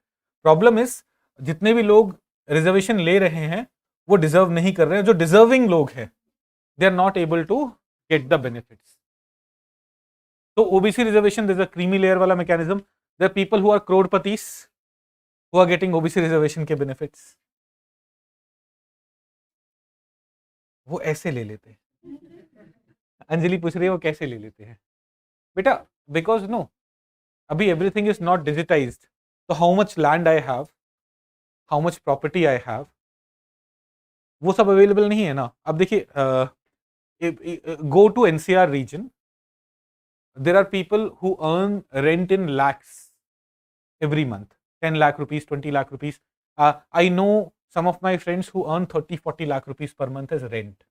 A: Problem is जितने भी लोग reservation ले रहे हैं वो डिजर्व नहीं कर रहे हैं. जो डिजर्विंग लोग हैं they are not able to get the benefits. तो OBC reservation there is a creamy layer वाला mechanism. There are people who are करोड़पतीस who are getting OBC reservation के बेनिफिट्स. वो ऐसे ले लेते हैं. अंजलि पूछ रही है वो कैसे ले लेते हैं. बेटा बिकॉज नो, अभी एवरीथिंग इज नॉट डिजिटाइज्ड. तो how much land I have, how much property I have, वो सब अवेलेबल नहीं है ना. अब देखिए, go to NCR region, there are people who earn rent in lakhs every month, 10 lakh rupees, 20 lakh rupees. I know some of my friends who earn 30-40 lakh rupees per month as rent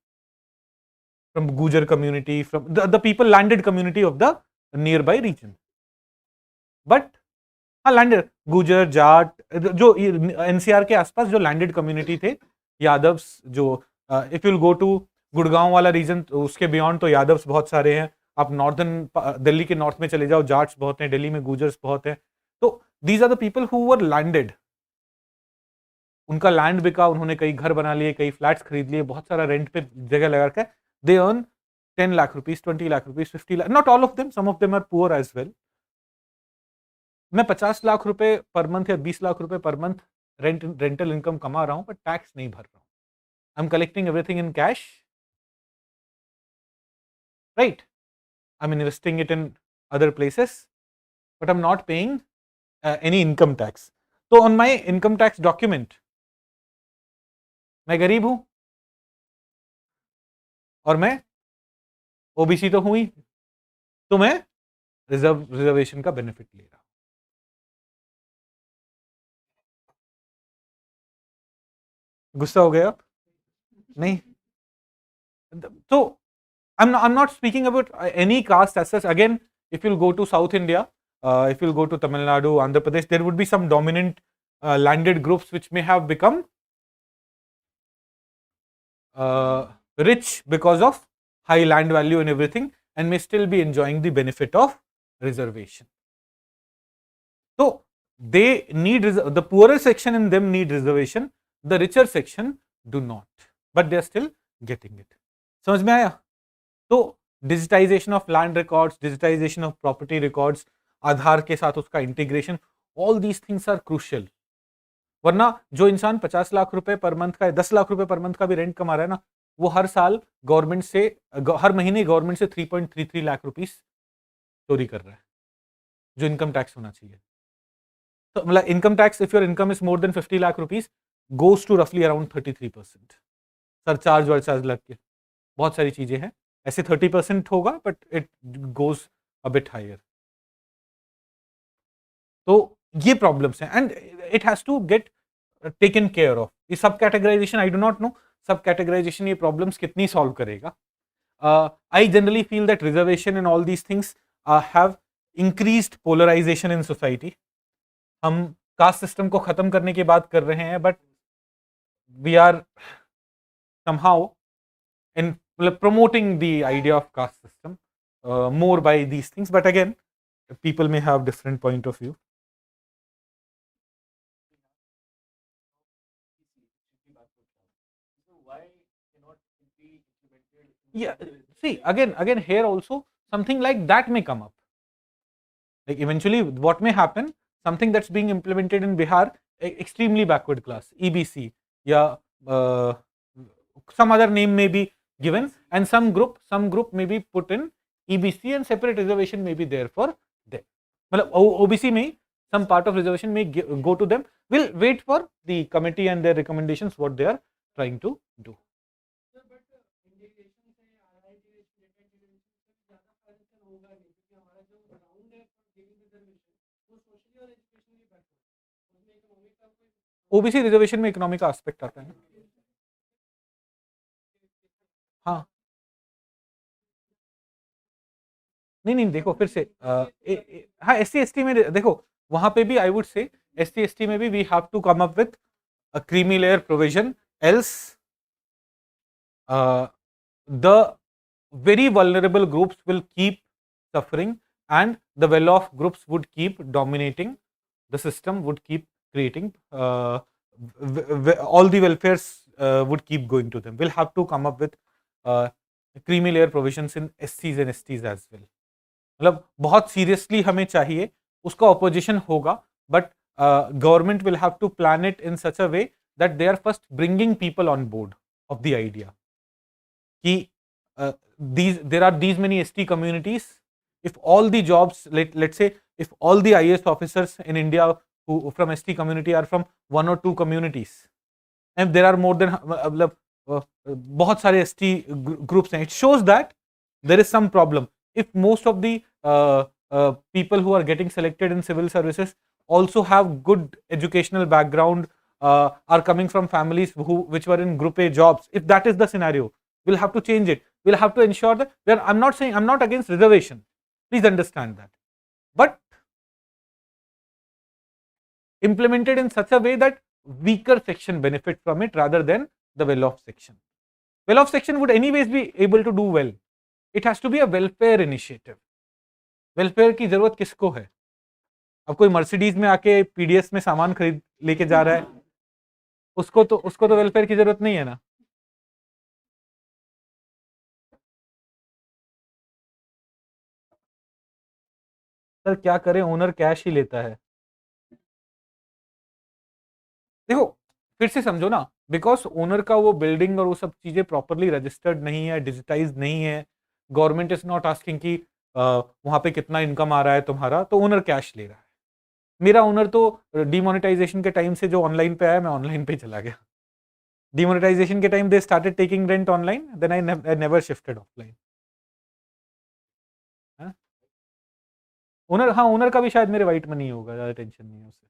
A: from Gujar community, from the people landed community of the nearby region. But landed गुजर जाट, जो NCR के आसपास जो landed community थे, यादव्स, जो if you go to Gurgaon वाला region, उसके beyond तो यादव्स बहुत सारे हैं. आप नॉर्दर्न दिल्ली के नॉर्थ में चले जाओ, जाट्स बहुत हैं, दिल्ली में गुजर्स बहुत हैं. तो these are the people who were landed. उनका लैंड बिका, उन्होंने कई घर बना लिए, कई फ्लैट्स खरीद लिए, बहुत सारा रेंट पे जगह लगा के. They earn 10 lakh rupees, 20 lakh rupees, 50 lakh. Not all of them, some of them are poor as well. मैं 50 लाख रुपए पर मंथ या 20 लाख रुपए पर मंथ रेंटल इनकम कमा रहा हूं, पर टैक्स नहीं भर रहा हूं. I am collecting everything in cash, right. I am investing it in other places, but I am not paying any income tax. तो on my income tax document मैं गरीब हूं और मैं ओबीसी तो हुई, तो मैं रिजर्वेशन का बेनिफिट ले रहा हूं. गुस्सा हो गया आप? नहीं. तो I'm not speaking about any caste as such. Again, if you'll go to South India, if you'll go to Tamil Nadu, Andhra Pradesh, there would be some dominant landed groups which may have become rich because of high land value and everything, and may still be enjoying the benefit of reservation. So they need the poorer section in them need reservation, the richer section do not, but they are still getting it. समझ में आया? तो digitisation of land records, digitisation of property records, Aadhaar के साथ उसका integration, all these things are crucial. वरना जो इंसान 50 लाख रुपए पर मंथ का, 10 लाख रुपए पर मंथ का भी रेंट कमा रहा है ना, वो हर साल गवर्नमेंट से, हर महीने गवर्नमेंट से 3.33 लाख रुपीस चोरी कर रहा है, जो इनकम टैक्स होना चाहिए. तो मतलब income tax, if your income is more than 50 lakh rupees, goes to रफली अराउंड 33%. सरचार्ज वर्चार्ज लग के बहुत सारी चीजें हैं. ऐसे 30% होगा, but it goes a bit higher. तो ये प्रॉब्लम्स हैं, and it has to get taken care of. ये sub categorisation I do not know, sub categorisation ये प्रॉब्लम्स कितनी सॉल्व करेगा. I generally feel that reservation and all these things have increased polarization in society. हम caste system को खत्म करने की बात कर रहे हैं, but we are somehow in promoting the idea of caste system more by these things. But again, people may have different point of view. Yeah, see, again here also something like that may come up. Like eventually what may happen, something that's being implemented in Bihar, extremely backward class, EBC, yeah, some other name may be given, and some group may be put in EBC and separate reservation may be there for them. OBC may, some part of reservation may go to them. We'll wait for the committee and their recommendations, what they are trying to do. OBC reservation में economic का aspect आता है. हाँ, नहीं देखो फिर से हाँ, एससी एसटी में देखो वहां पे भी I would say SC ST में भी we have to come up with a creamy layer provision, else the very vulnerable groups will keep suffering and the well-off groups would keep dominating the system, would keep creating all the welfares would keep going to them. We'll have to come up with creamy layer provisions in SCs and STs as well. मतलब बहुत seriously हमें चाहिए, उसका opposition होगा, but government will have to plan it in such a way that they are first bringing people on board of the idea कि there are these many ST communities. If all the jobs, let's say, if all the IAS officers in India who from ST community are from one or two communities, and there are more than बहुत सारे ST groups हैं, it shows that there is some problem. If most of the people who are getting selected in civil services also have good educational background, are coming from families which were in group A jobs, if that is the scenario, we'll have to change it. We'll have to ensure that I'm not against reservation. Please understand that. But implemented in such a way that weaker section benefit from it rather than the well-off section. Well-off section would anyways be able to do well. It has to be a welfare initiative. Welfare की जरूरत किसको है? अब कोई Mercedes में आके PDS में सामान खरीद लेके जा रहा है, उसको तो वेलफेयर की जरूरत नहीं है ना. सर क्या करें, ओनर कैश ही लेता है. देखो फिर से समझो ना, बिकॉज ओनर का वो बिल्डिंग और वो सब चीजें प्रॉपरली रजिस्टर्ड नहीं है, डिजिटाइज नहीं है, गवर्नमेंट इज नॉट आस्किंग कि वहां पे कितना इनकम आ रहा है तुम्हारा, तो ओनर कैश ले रहा है. मेरा ओनर तो डिमोनेटाइजेशन के टाइम से जो ऑनलाइन पे आया, मैं ऑनलाइन पे चला गया. डिमोनेटाइजेशन के time they started taking rent online, then I never shifted offline. Owner, हाँ ओनर का भी शायद मेरे वाइट मनी होगा, ज्यादा टेंशन नहीं है उससे.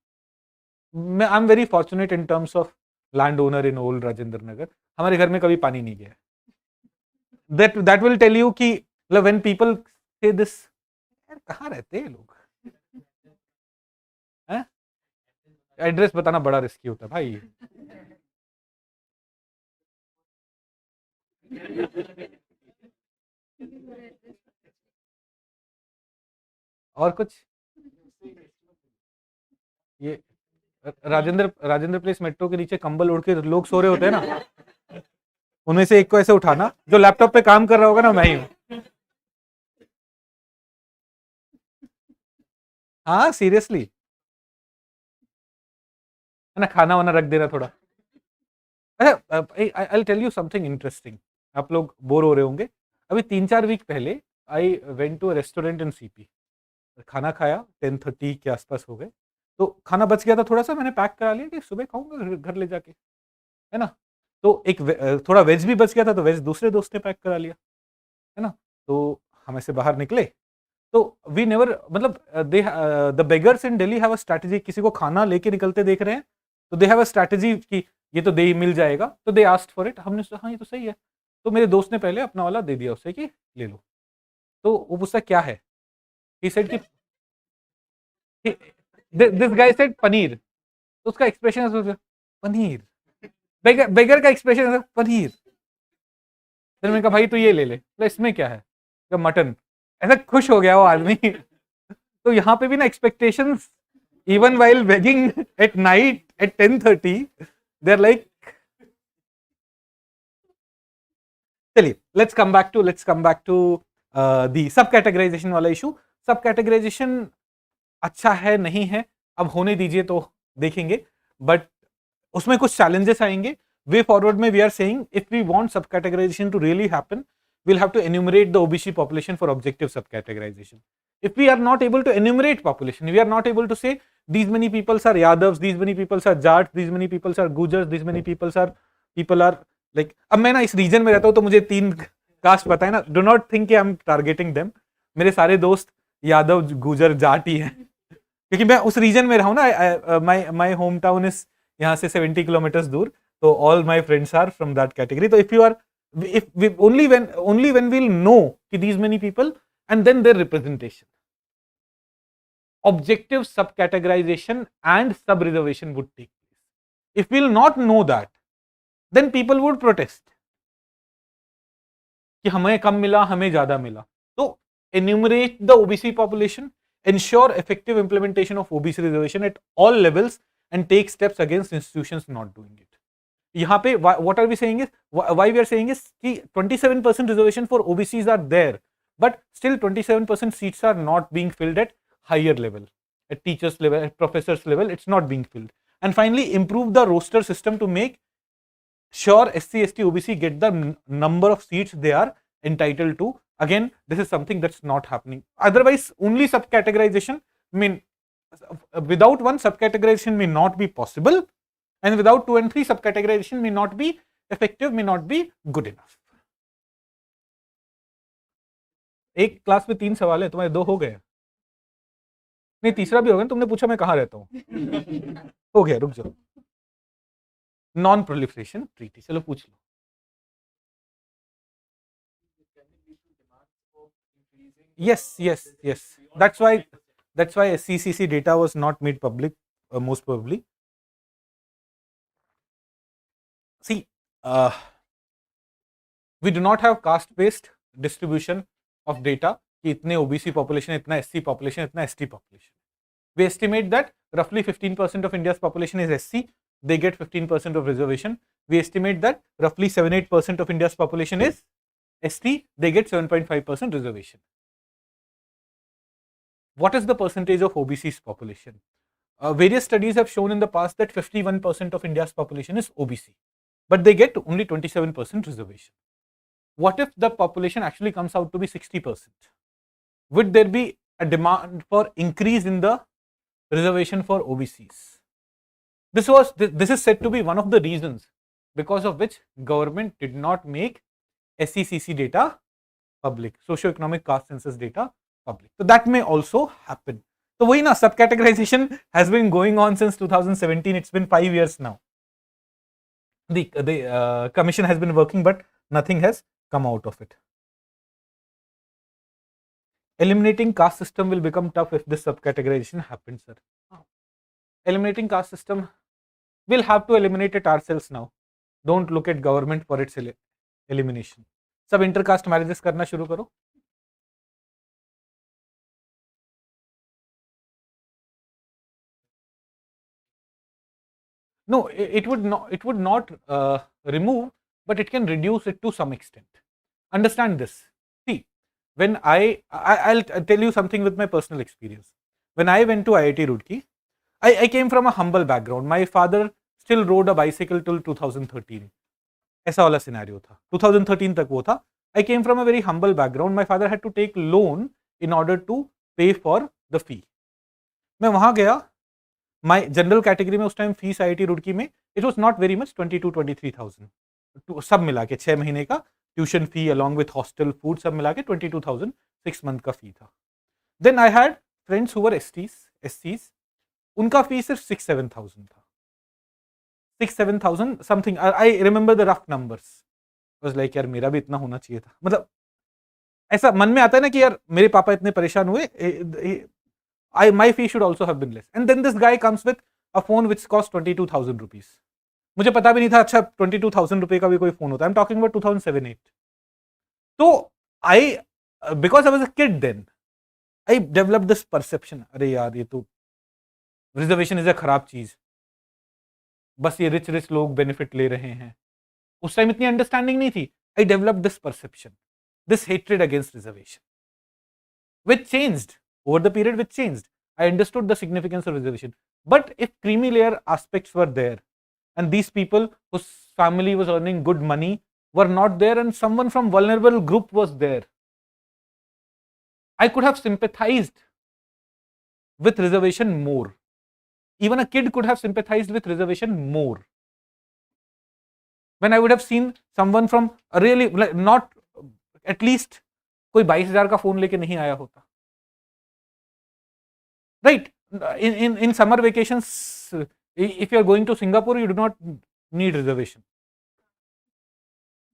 A: मैं I am very fortunate in terms of land owner in old Rajendra Nagar. हमारे घर में कभी पानी नहीं गया. दैट विल टेल यू कि व्हेन पीपल से दिस, कहाँ रहते हैं लोग, एड्रेस बताना बड़ा रिस्की होता है भाई. और कुछ ये राजेंद्र प्लेस मेट्रो के नीचे कंबल ओढ़ के लोग सो रहे होते हैं ना, उनमें से एक को ऐसे उठाना, जो लैपटॉप पे काम कर रहा होगा ना, मैं ही हूं. हाँ सीरियसली है ना, खाना वाना रख देना थोड़ा. अच्छा, I tell you something interesting. आप लोग बोर हो रहे होंगे. अभी 3-4 वीक पहले I went to a restaurant in CP. खाना खाया, 10:30 के आसपास हो गए, तो खाना बच गया था थोड़ा सा, मैंने पैक करा लिया कि सुबह खाऊंगा घर ले जाके, है ना. तो एक थोड़ा वेज भी बच गया था, तो वेज दूसरे दोस्त ने पैक करा लिया, है ना. तो हम ऐसे बाहर निकले, तो वी नेवर, मतलब the beggars in Delhi have a strategy. किसी को खाना लेके निकलते देख रहे हैं तो दे हैव अ स्ट्रैटेजी कि ये तो दे ही मिल जाएगा, तो दे आस्क्ड फॉर इट, हमने सोचा हाँ ये तो सही है, तो मेरे दोस्त ने पहले अपना वाला दे दिया उसे कि ले लो। तो वो पूछता क्या है, ही सेड कि दिस गाय सेड पनीर, तो उसका एक्सप्रेशन पनीर, बेगर का एक्सप्रेशन पनीर। फिर मैंने कहा भाई तू ये ले ले, तो इसमें क्या है, तो मटन। ऐसा खुश हो गया वो आदमी। तो यहाँ पे भी ना expectations, even while begging at night at 10:30 they are like, चलिए let's come back to the sub categorisation वाला इशू। सब कैटेगराइजेशन अच्छा है नहीं है, अब होने दीजिए तो देखेंगे, बट उसमें कुछ चैलेंजेस आएंगे। वे फॉरवर्ड में we are saying if we want sub categorisation to really happen, we'll have to enumerate the OBC population for objective subcategorization. If we are not able to enumerate population, we are not able to say these many people are Yadavs, these many people are Jats, these many people are Gujars, these many people are like, अब मैं ना इस reason में रहता हूँ तो मुझे 3 cast पता है ना, डो नॉट थिंक कि आई एम टारगेटिंग देम, मेरे सारे दोस्त यादव गुजर जाट ही हैं, क्योंकि मैं उस रीजन में रहा हूँ ना, माई होम टाउन इज यहाँ से 70 किलोमीटर दूर, तो all my friends are from that category. तो if you are, if we only when we'll know कि these many people and then their representation, objective subcategorization and sub reservation would take place. If we'll not know that, then people would protest कि हमें कम मिला हमें ज्यादा मिला। तो enumerate the OBC population, ensure effective implementation of OBC reservation at all levels and take steps against institutions not doing it. यहाँ पे what are we saying is, why we are saying is कि 27% reservation for OBCs are there, but still 27% seats are not being filled at higher level, at teachers level, at professors level, it's not being filled. And finally, improve the roster system to make sure SC, ST, OBC get the number of seats they are entitled to. Again, this is something that's not happening. Otherwise, only subcategorization, I mean, without one subcategorization may not be possible, and without 2 and 3 subcategorization may not be effective, may not be good enough. एक class में 3 सवाल है, तुम्हारे 2 हो गए, नहीं तीसरा भी होगा, तुमने पूछा मैं कहाँ रहता हूँ। हो गया, रुक जाओ। नॉन प्रोलिफरेशन ट्रीटी, चलो पूछ लो। yes, that's why CCC data was not made public, most probably. See, we do not have caste based distribution of data कि इतने OBC population, इतना SC population, इतना ST population. We estimate that roughly 15% of India's population is SC, they get 15% of reservation. We estimate that roughly 7-8% of India's population is ST, they get 7.5% reservation. What is the percentage of OBC's population? Various studies have shown in the past that 51% of India's population is OBC, but they get only 27% reservation. What if the population actually comes out to be 60%? Would there be a demand for increase in the reservation for OBCs? This is said to be one of the reasons because of which government did not make SECC data public, socio-economic caste census data public. So that may also happen. So वही ना, subcategorization has been going on since 2017. It's been 5 years now. The commission has been working, but nothing has come out of it. Eliminating caste system will become tough if this subcategorization happens, sir. Eliminating caste system, we'll have to eliminate it ourselves now. Don't look at government for its elimination. सब intercaste marriages करना शुरू करो. No, it would not remove, but it can reduce it to some extent. Understand this. See, when I'll tell you something with my personal experience. When I went to IIT Roorkee, I came from a humble background. My father still rode a bicycle till 2013. ऐसा वाला scenario था, 2013 तक वो था. I came from a very humble background. My father had to take loan in order to pay for the fee. मैं वहां गया, माई general category में उस टाइम फीस IIT रुड़की में it was not very much, 22-23,000 सब मिला के 6 महीने का tuition fee along with hostel food सब मिला के 22,000 6 मंथ का फी था. Then I had friends who were STs, SCs, उनका फी सिर्फ 6-7,000 था. 6-7,000 something, I remember the rough numbers. Was like यार मेरा भी इतना होना चाहिए था, मतलब ऐसा मन में आता है ना कि यार मेरे पापा इतने परेशान हुए, my fee should also have been less. And then this guy comes with a phone which cost 22,000 rupees. मुझे पता भी नहीं था अच्छा 22,000 रुपए का भी कोई फोन होता है। I'm talking about 2007-8. तो because I was a kid then, I developed this perception, अरे यार ये तो रिजर्वेशन इज अ खराब चीज, बस ये रिच लोग बेनिफिट ले रहे हैं। उस टाइम इतनी अंडरस्टैंडिंग नहीं थी। I develop this perception, this hatred against reservation, which changed over the period, which changed. I understood the significance of reservation. But if creamy layer aspects were there, and these people whose family was earning good money were not there, and someone from vulnerable group was there, I could have sympathized with reservation more. Even a kid could have sympathized with reservation more. When I would have seen someone from a really, like, not at least कोई 22,000 का phone लेके नहीं आया होता, right? In summer vacations, if you are going to Singapore, you do not need reservation.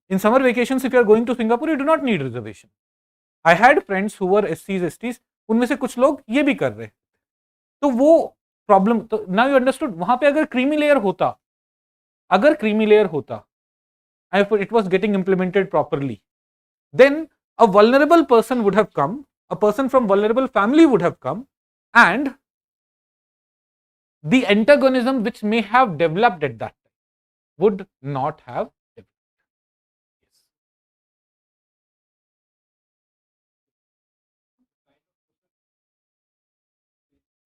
A: In summer vacations, if you are going to Singapore, you do not need reservation. I had friends who were SCs, STs, उनमें से कुछ लोग ये भी कर रहे, तो वो प्रॉब्लम, तो नाउ यू अंडरस्टूड। वहां पे अगर क्रीमी लेयर होता, if it was getting implemented properly, then a vulnerable person would have come, a person from vulnerable family would have come, and the antagonism which may have developed at that time would not have developed.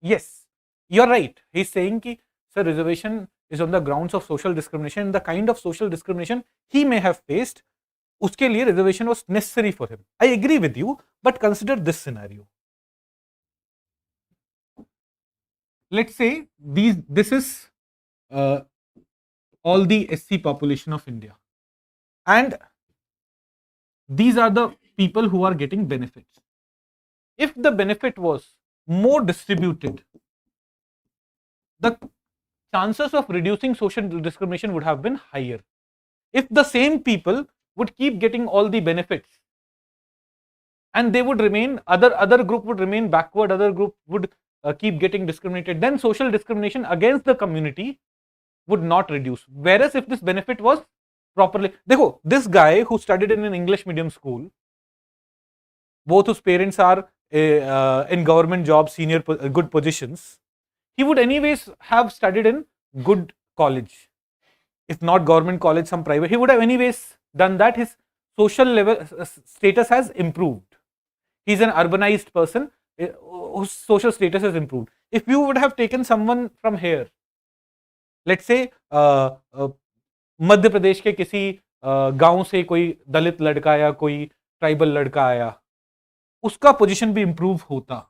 A: Yes, you're right. He's saying that, sir, reservation is on the grounds of social discrimination. The kind of social discrimination he may have faced, uske liye reservation was necessary for him. I agree with you, but consider this scenario. Let's say this is all the SC population of India, and these are the people who are getting benefits. If the benefit was more distributed, the chances of reducing social discrimination would have been higher. If the same people would keep getting all the benefits and they would remain, other group would remain backward, other group would keep getting discriminated, then social discrimination against the community would not reduce. Whereas if this benefit was properly, देखो, this guy who studied in an English medium school, both whose parents are in government jobs, senior good positions, he would anyways have studied in good college. If not government college, some private, he would have anyways done that. His social level status has improved. He's an urbanized person whose social status has improved. If you would have taken someone from here, let's say Madhya Pradesh के किसी गांव से कोई दलित लड़का या कोई tribal लड़का आया, उसका पोजीशन भी इंप्रूव होता,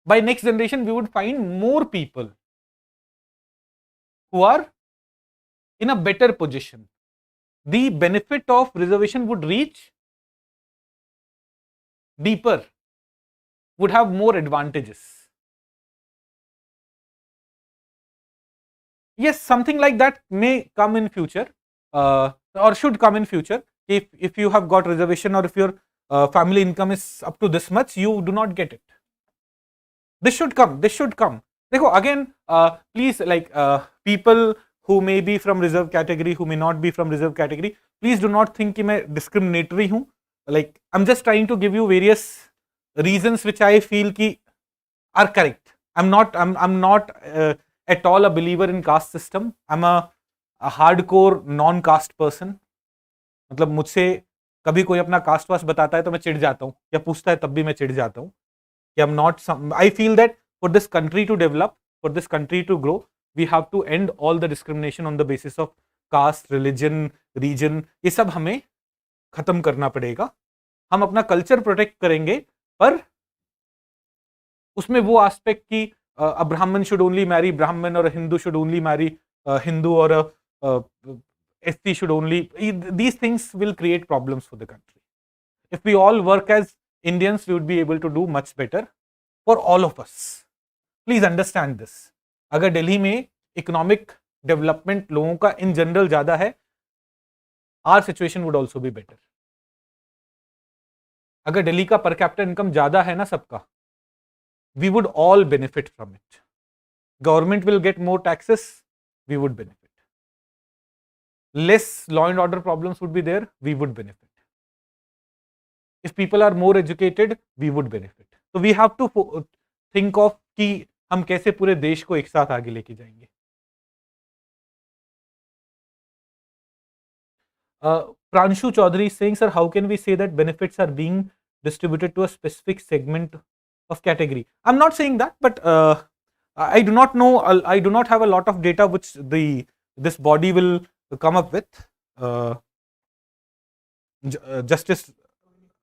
A: by next generation we would find more people who are in a better position. The benefit of reservation would reach deeper, would have more advantages. Yes, something like that may come in future, or should come in future. If you have got reservation, or if your family income is up to this much, you do not get it. This should come. देखो, again, please, like, people who may be from reserve category, who may not be from reserve category, please do not think कि मैं discriminatory हूँ. Like, I'm just trying to give you various reasons which I feel कि are correct. I'm not at all a believer in caste system. I'm a hardcore non-caste person. मतलब मुझसे कभी कोई अपना cast vast बताता है तो मैं चिढ़ जाता हूँ, या पूछता है तब भी मैं चिढ़ जाता हूँ कि I'm not some. I feel that for this country to develop, for this country to grow, we have to end all the discrimination on the basis of caste, religion, region. ये सब हमें खत्म करना पड़ेगा. हम अपना कल्चर प्रोटेक्ट करेंगे, पर उसमें वो एस्पेक्ट की a Brahmin should only marry Brahmin, or a Hindu should only marry Hindu, or a SC should only. These things will create problems for the country. If we all work as Indians, we would be able to do much better for all of us. Please understand this. अगर दिल्ली में economic development लोगों का इन general ज्यादा है, our situation would also be better. अगर दिल्ली का per capita income ज्यादा है ना सबका, we would all benefit from it. Government will get more taxes, we would benefit. Less law and order problems would be there, we would benefit. If people are more educated, we would benefit. So we have to think of कि हम कैसे पूरे देश को एक साथ आगे लेके जाएंगे। Pranshu Chaudhary is saying, sir, how can we say that benefits are being distributed to a specific segment of category? I'm not saying that, but I do not know. I do not have a lot of data which this body will come up with. Justice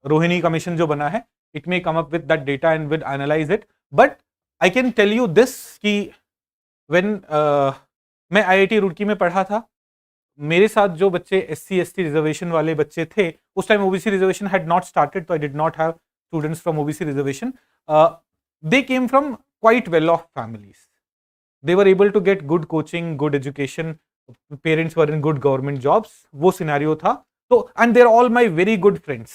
A: Rohini Commission जो बना है, it may come up with that data and will analyze it. But I can tell you this कि when मैं IIT Roorkee में पढ़ा था, मेरे साथ जो बच्चे SC ST रिजर्वेशन वाले बच्चे थे, उस time OBC reservation had not started, so I did not have students from OBC reservation. They came from quite well-off families. They were able to get good coaching, good education. Parents were in good government jobs. वो scenario था। तो and they're all my very good friends.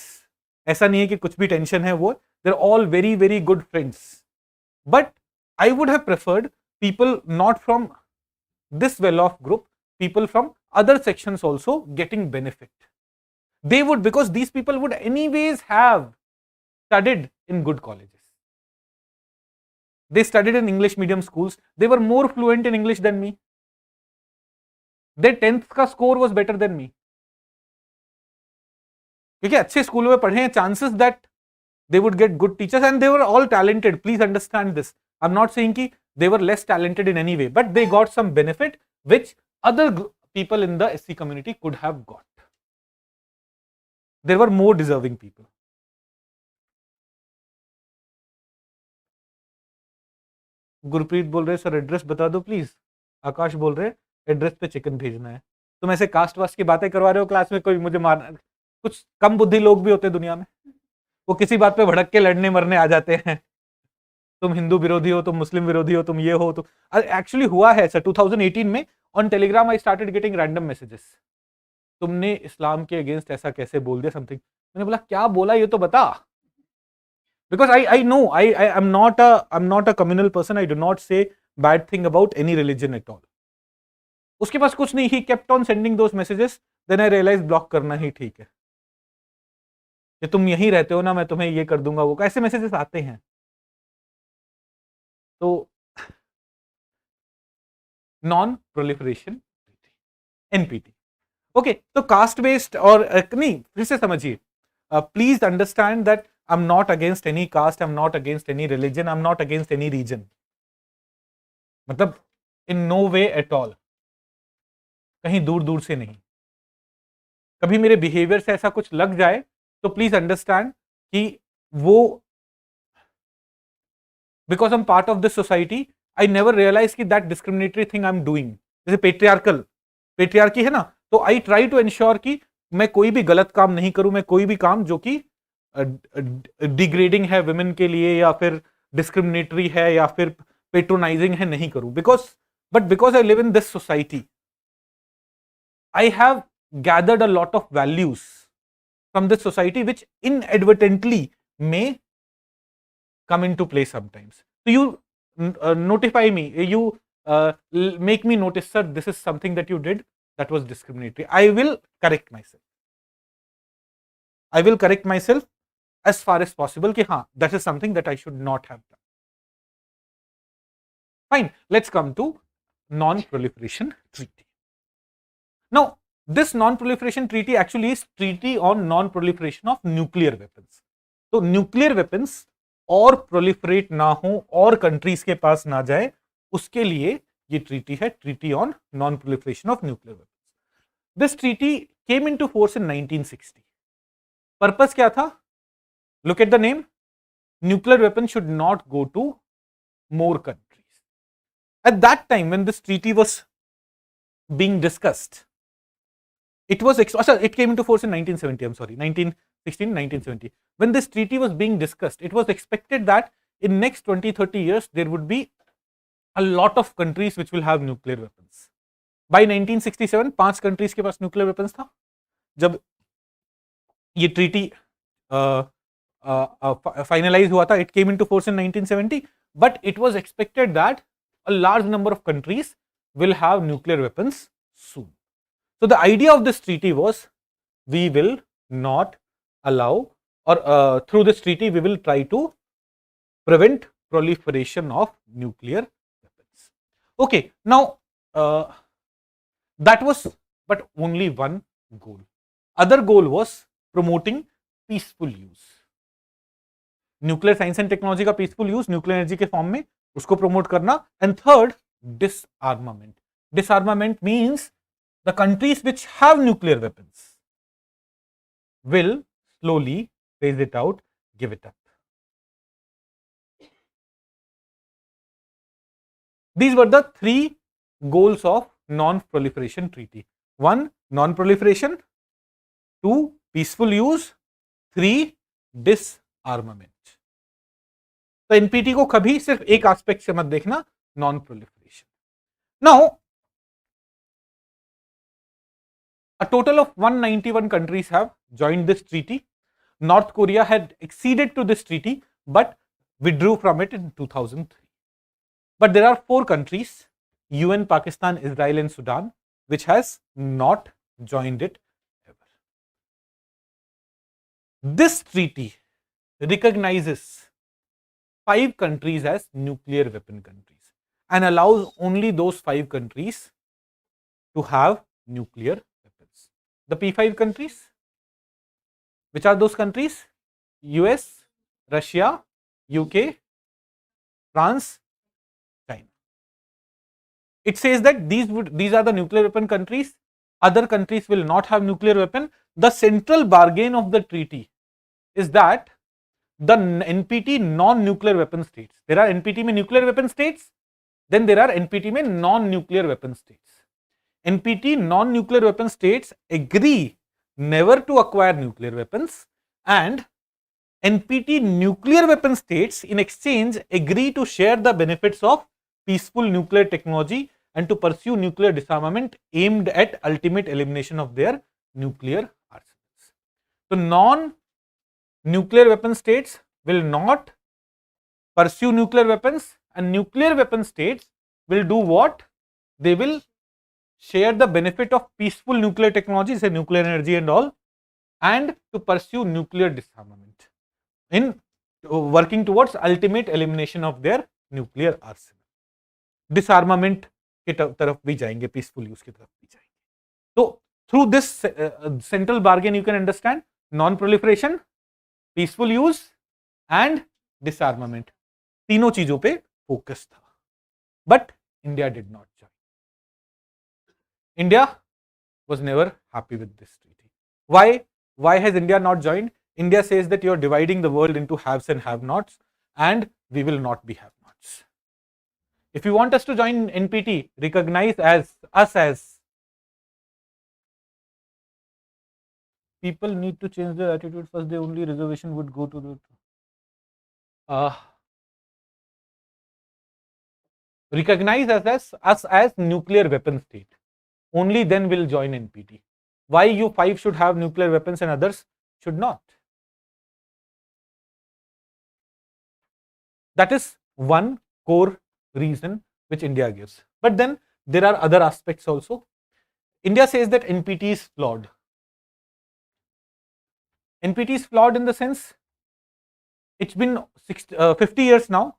A: ऐसा नहीं है कि कुछ भी tension है वो। They're all very very good friends. But I would have preferred people not from this well-off group, people from other sections also getting benefit. They would, because these people would anyways have studied in good colleges. They studied in English medium schools. They were more fluent in English than me. Their 10th का score was better than me. क्योंकि अच्छे स्कूलों में पढ़े हैं, chances that they would get good teachers and they were all talented. Please understand this. I'm not saying कि they were less talented in any way, but they got some benefit which other people in the SC community could have got. There were more deserving people. Gurpreet बोल रहे sir address बता दो please. आकाश बोल रहे address पे chicken भेजना है। तुम ऐसे कास्ट वास्ट की बातें करवा रहे हो क्लास में, कोई मुझे मारना। कुछ कम बुद्धि लोग भी होते हैं दुनिया में, वो किसी बात पे भड़क के लड़ने मरने आ जाते हैं। तुम हिंदू विरोधी हो, तुम मुस्लिम विरोधी हो, तुम ये हो। तो एक्चुअली हुआ है सर 2018 में on Telegram I started getting random messages, तुमने इस्लाम के अगेंस्ट ऐसा कैसे बोल दिया समथिंग। मैंने बोला क्या बोला ये तो बता, because I know I'm not a communal person. I do not say bad thing about any religion at all. उसके पास कुछ नहीं, he kept on sending those messages. Then I realized block करना ही ठीक है। कि तुम यहीं रहते हो ना, मैं तुम्हें ये कर दूंगा, वो ऐसे मैसेजेस आते हैं। तो नॉन प्रोलिफरेशन NPT, ओके। तो कास्ट बेस्ड और नहीं, फिर से समझिए, please understand that I'm not against any caste, I'm not against any religion, I'm not against any region. मतलब in no way at all, कहीं दूर दूर से नहीं। कभी मेरे बिहेवियर से ऐसा कुछ लग जाए तो प्लीज अंडरस्टैंड कि वो because I am part of this society, I never realise कि that discriminatory thing I am doing. जैसे पेट्रियार्की है ना, तो आई ट्राई टू एंश्योर कि मैं कोई भी गलत काम नहीं करूं, मैं कोई भी काम जो कि डिग्रेडिंग है विमेन के लिए या फिर डिस्क्रिमिनेटरी है या फिर पेट्रोनाइजिंग है नहीं करूं। Because I live in this society, I have gathered a lot of values from this society which inadvertently may come into play sometimes. So you notify me, you make me notice, sir, this is something that you did that was discriminatory. I will correct myself. I will correct myself as far as possible कि हाँ, that is something that I should not have done. Fine, let's come to non-proliferation treaty. Now, this non-proliferation treaty actually is treaty on non-proliferation of nuclear weapons. तो nuclear weapons और proliferate ना हो और countries के पास ना जाए, उसके लिए ये ट्रीटी है, treaty on non proliferation of nuclear weapons. This treaty came into force in 1960। Purpose क्या था? Look at the name, nuclear weapon should not go to more countries. At that time when this treaty was being discussed, it came into force in 1970, I'm sorry, 1916, 1970. When this treaty was being discussed, it was expected that in next 20-30 years, there would be a lot of countries which will have nuclear weapons. By 1967 5 countries के पास nuclear weapons था जब ये treaty finalise हुआ था. It came into force in 1970, but it was expected that a large number of countries will have nuclear weapons soon. So the idea of this treaty was we will not allow, or through this treaty we will try to prevent proliferation of nuclear weapons. Okay, now that was but only one goal. Other goal was promoting peaceful use. Nuclear science and technology का peaceful use nuclear energy के form में उसको promote करना. And third, डिसआर्मामेंट. डिसआर्मामेंट means the countries which have nuclear weapons will slowly phase it out, give it up. These were the 3 goals of non-proliferation treaty. 1, non-proliferation. 2, peaceful use. 3, disarmament. तो NPT को कभी सिर्फ एक aspect से मत देखना, non proliferation. Now a total of 191 countries have joined this treaty. North Korea had acceded to this treaty but withdrew from it in 2003. But there are 4 countries, UN, Pakistan, Israel and Sudan, which has not joined it ever. This treaty recognizes 5 countries as nuclear weapon countries and allows only those 5 countries to have nuclear weapons. The P5 countries, which are those countries? US, Russia, UK, France, China. It says that these are the nuclear weapon countries. Other countries will not have nuclear weapon. The central bargain of the treaty is that the NPT non-nuclear weapon states, there are NPT में nuclear weapon states, then there are NPT में non-nuclear weapon states. NPT non-nuclear weapon states agree never to acquire nuclear weapons, and NPT nuclear weapon states in exchange agree to share the benefits of peaceful nuclear technology and to pursue nuclear disarmament aimed at ultimate elimination of their nuclear arsenals. So non-nuclear weapon states will not pursue nuclear weapons, and nuclear weapon states will do what? They will share the benefit of peaceful nuclear technology, say nuclear energy and all, and to pursue nuclear disarmament in working towards ultimate elimination of their nuclear arsenal. Disarmament की तरफ भी जाएंगे, peaceful use की तरफ भी जाएंगे. So through this central bargain you can understand non-proliferation, peaceful use and disarmament. तीनों चीजों पे फोकस था. But India did not join. India was never happy with this treaty. Why? Why has India not joined? India says that you are dividing the world into haves and have-nots, and we will not be have-nots. If you want us to join NPT, recognize us as people need to change their attitude first. The only reservation would go to the recognize us as nuclear weapon state. Only then will join NPT. Why you 5 should have nuclear weapons and others should not? That is one core reason which India gives. But then there are other aspects also. India says that NPT is flawed. NPT is flawed in the sense it's been 50 years now.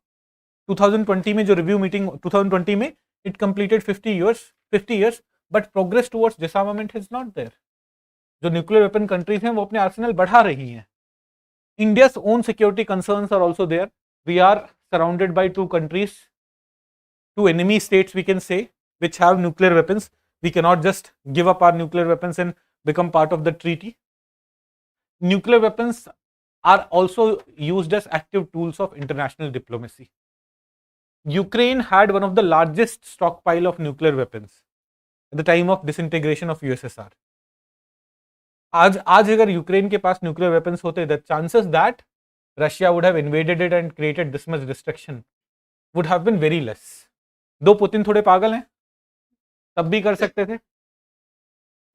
A: 2020 में जो review meeting 2020 में it completed 50 years, but progress towards disarmament is not there. जो nuclear weapon countries हैं वो अपने arsenal बढ़ा रही हैं. India's own security concerns are also there. We are surrounded by 2 countries, 2 enemy states we can say, which have nuclear weapons. We cannot just give up our nuclear weapons and become part of the treaty. Nuclear weapons are also used as active tools of international diplomacy. Ukraine had one of the largest stockpile of nuclear weapons at the time of disintegration of USSR. आज अगर Ukraine के पास nuclear weapons होते, the chances that Russia would have invaded it and created this much destruction would have been very less. दो Putin थोड़े पागल हैं, तब भी कर सकते थे,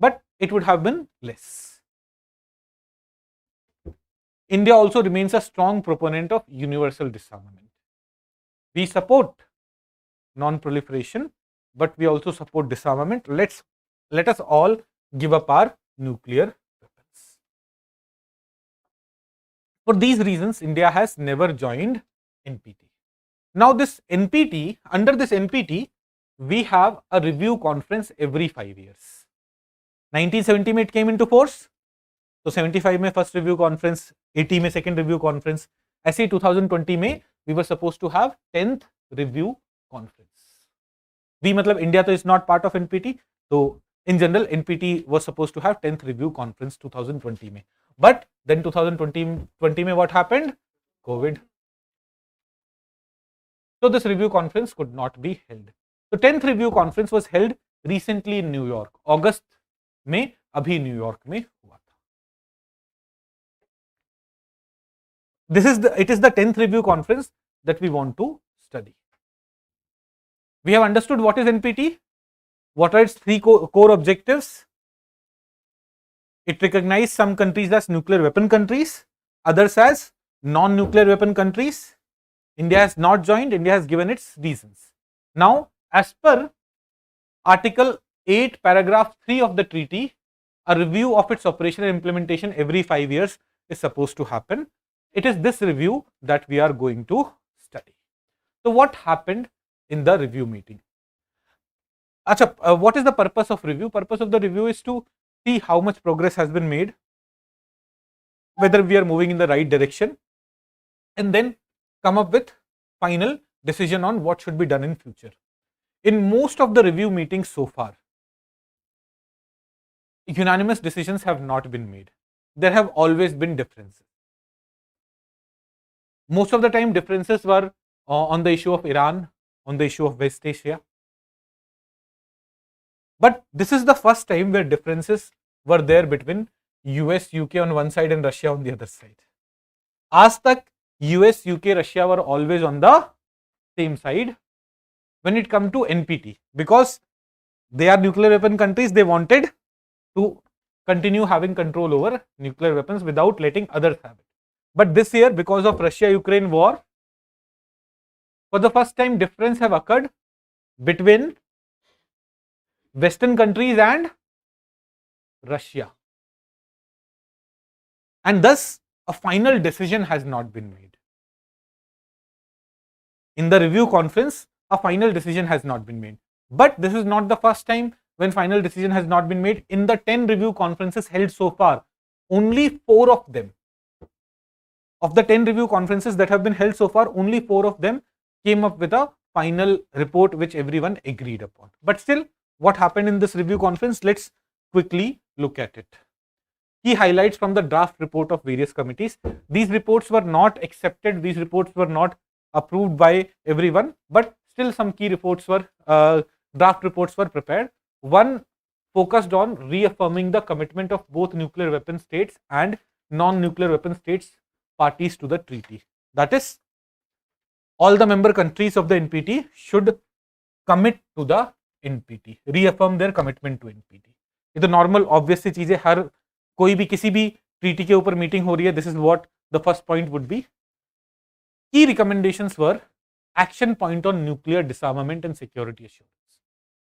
A: but it would have been less. India also remains a strong proponent of universal disarmament. We support non-proliferation, but we also support disarmament. Let us all give up our nuclear weapons. For these reasons, India has never joined NPT. Now this NPT, under this NPT, we have a review conference every 5 years. 1970 में it came into force, तो 75 में first review conference, 80 में second review conference, ऐसे ही 2020 में we were suppose to have 10th review conference. We मतलब India तो is not part of NPT, तो in general NPT was suppose to have 10th review conference 2020 में, but then 2020 में what happened? COVID. So this review conference could not be held. The 10th review conference was held recently in New York. August में अभी New York में हुआ था. It is the 10th review conference that we want to study. We have understood what is NPT, what are its three core objectives. It recognizes some countries as nuclear weapon countries, others as non-nuclear weapon countries. India has not joined, India has given its reasons. Now, as per Article 8, Paragraph 3 of the treaty, a review of its operation and implementation every 5 years is supposed to happen. It is this review that we are going to study. So, what happened in the review meeting? What is the purpose of review? Purpose of the review is to see how much progress has been made, whether we are moving in the right direction, and then come up with final decision on what should be done in future. In most of the review meetings so far, unanimous decisions have not been made. There have always been differences. Most of the time differences were on the issue of Iran, on the issue of West Asia. But this is the first time where differences were there between US, UK on one side and Russia on the other side. Aaj tak US, UK, Russia were always on the same side when it comes to NPT, because they are nuclear weapon countries. They wanted to continue having control over nuclear weapons without letting others have it. But this year, because of Russia-Ukraine war, for the first time difference have occurred between Western countries and Russia, and thus a final decision has not been made. In the review conference, a final decision has not been made. But this is not the first time when final decision has not been made. In the 10 review conferences held so far, only 4 of them, of the 10 review conferences that have been held so far, only 4 of them came up with a final report which everyone agreed upon. But still, what happened in this review conference? Let's quickly look at it. Key highlights from the draft report of various committees. These reports were not accepted, these reports were not approved by everyone, but still some key reports were, draft reports were prepared. One focused on reaffirming the commitment of both nuclear weapon states and non-nuclear weapon states parties to the treaty. That is, all the member countries of the NPT should commit to the NPT, reaffirm their commitment to NPT. ये तो normal obvious सी चीज है, हर कोई भी किसी भी treaty के ऊपर meeting हो रही है. This is what the first point would be. Key recommendations were action point on nuclear disarmament and security assurance,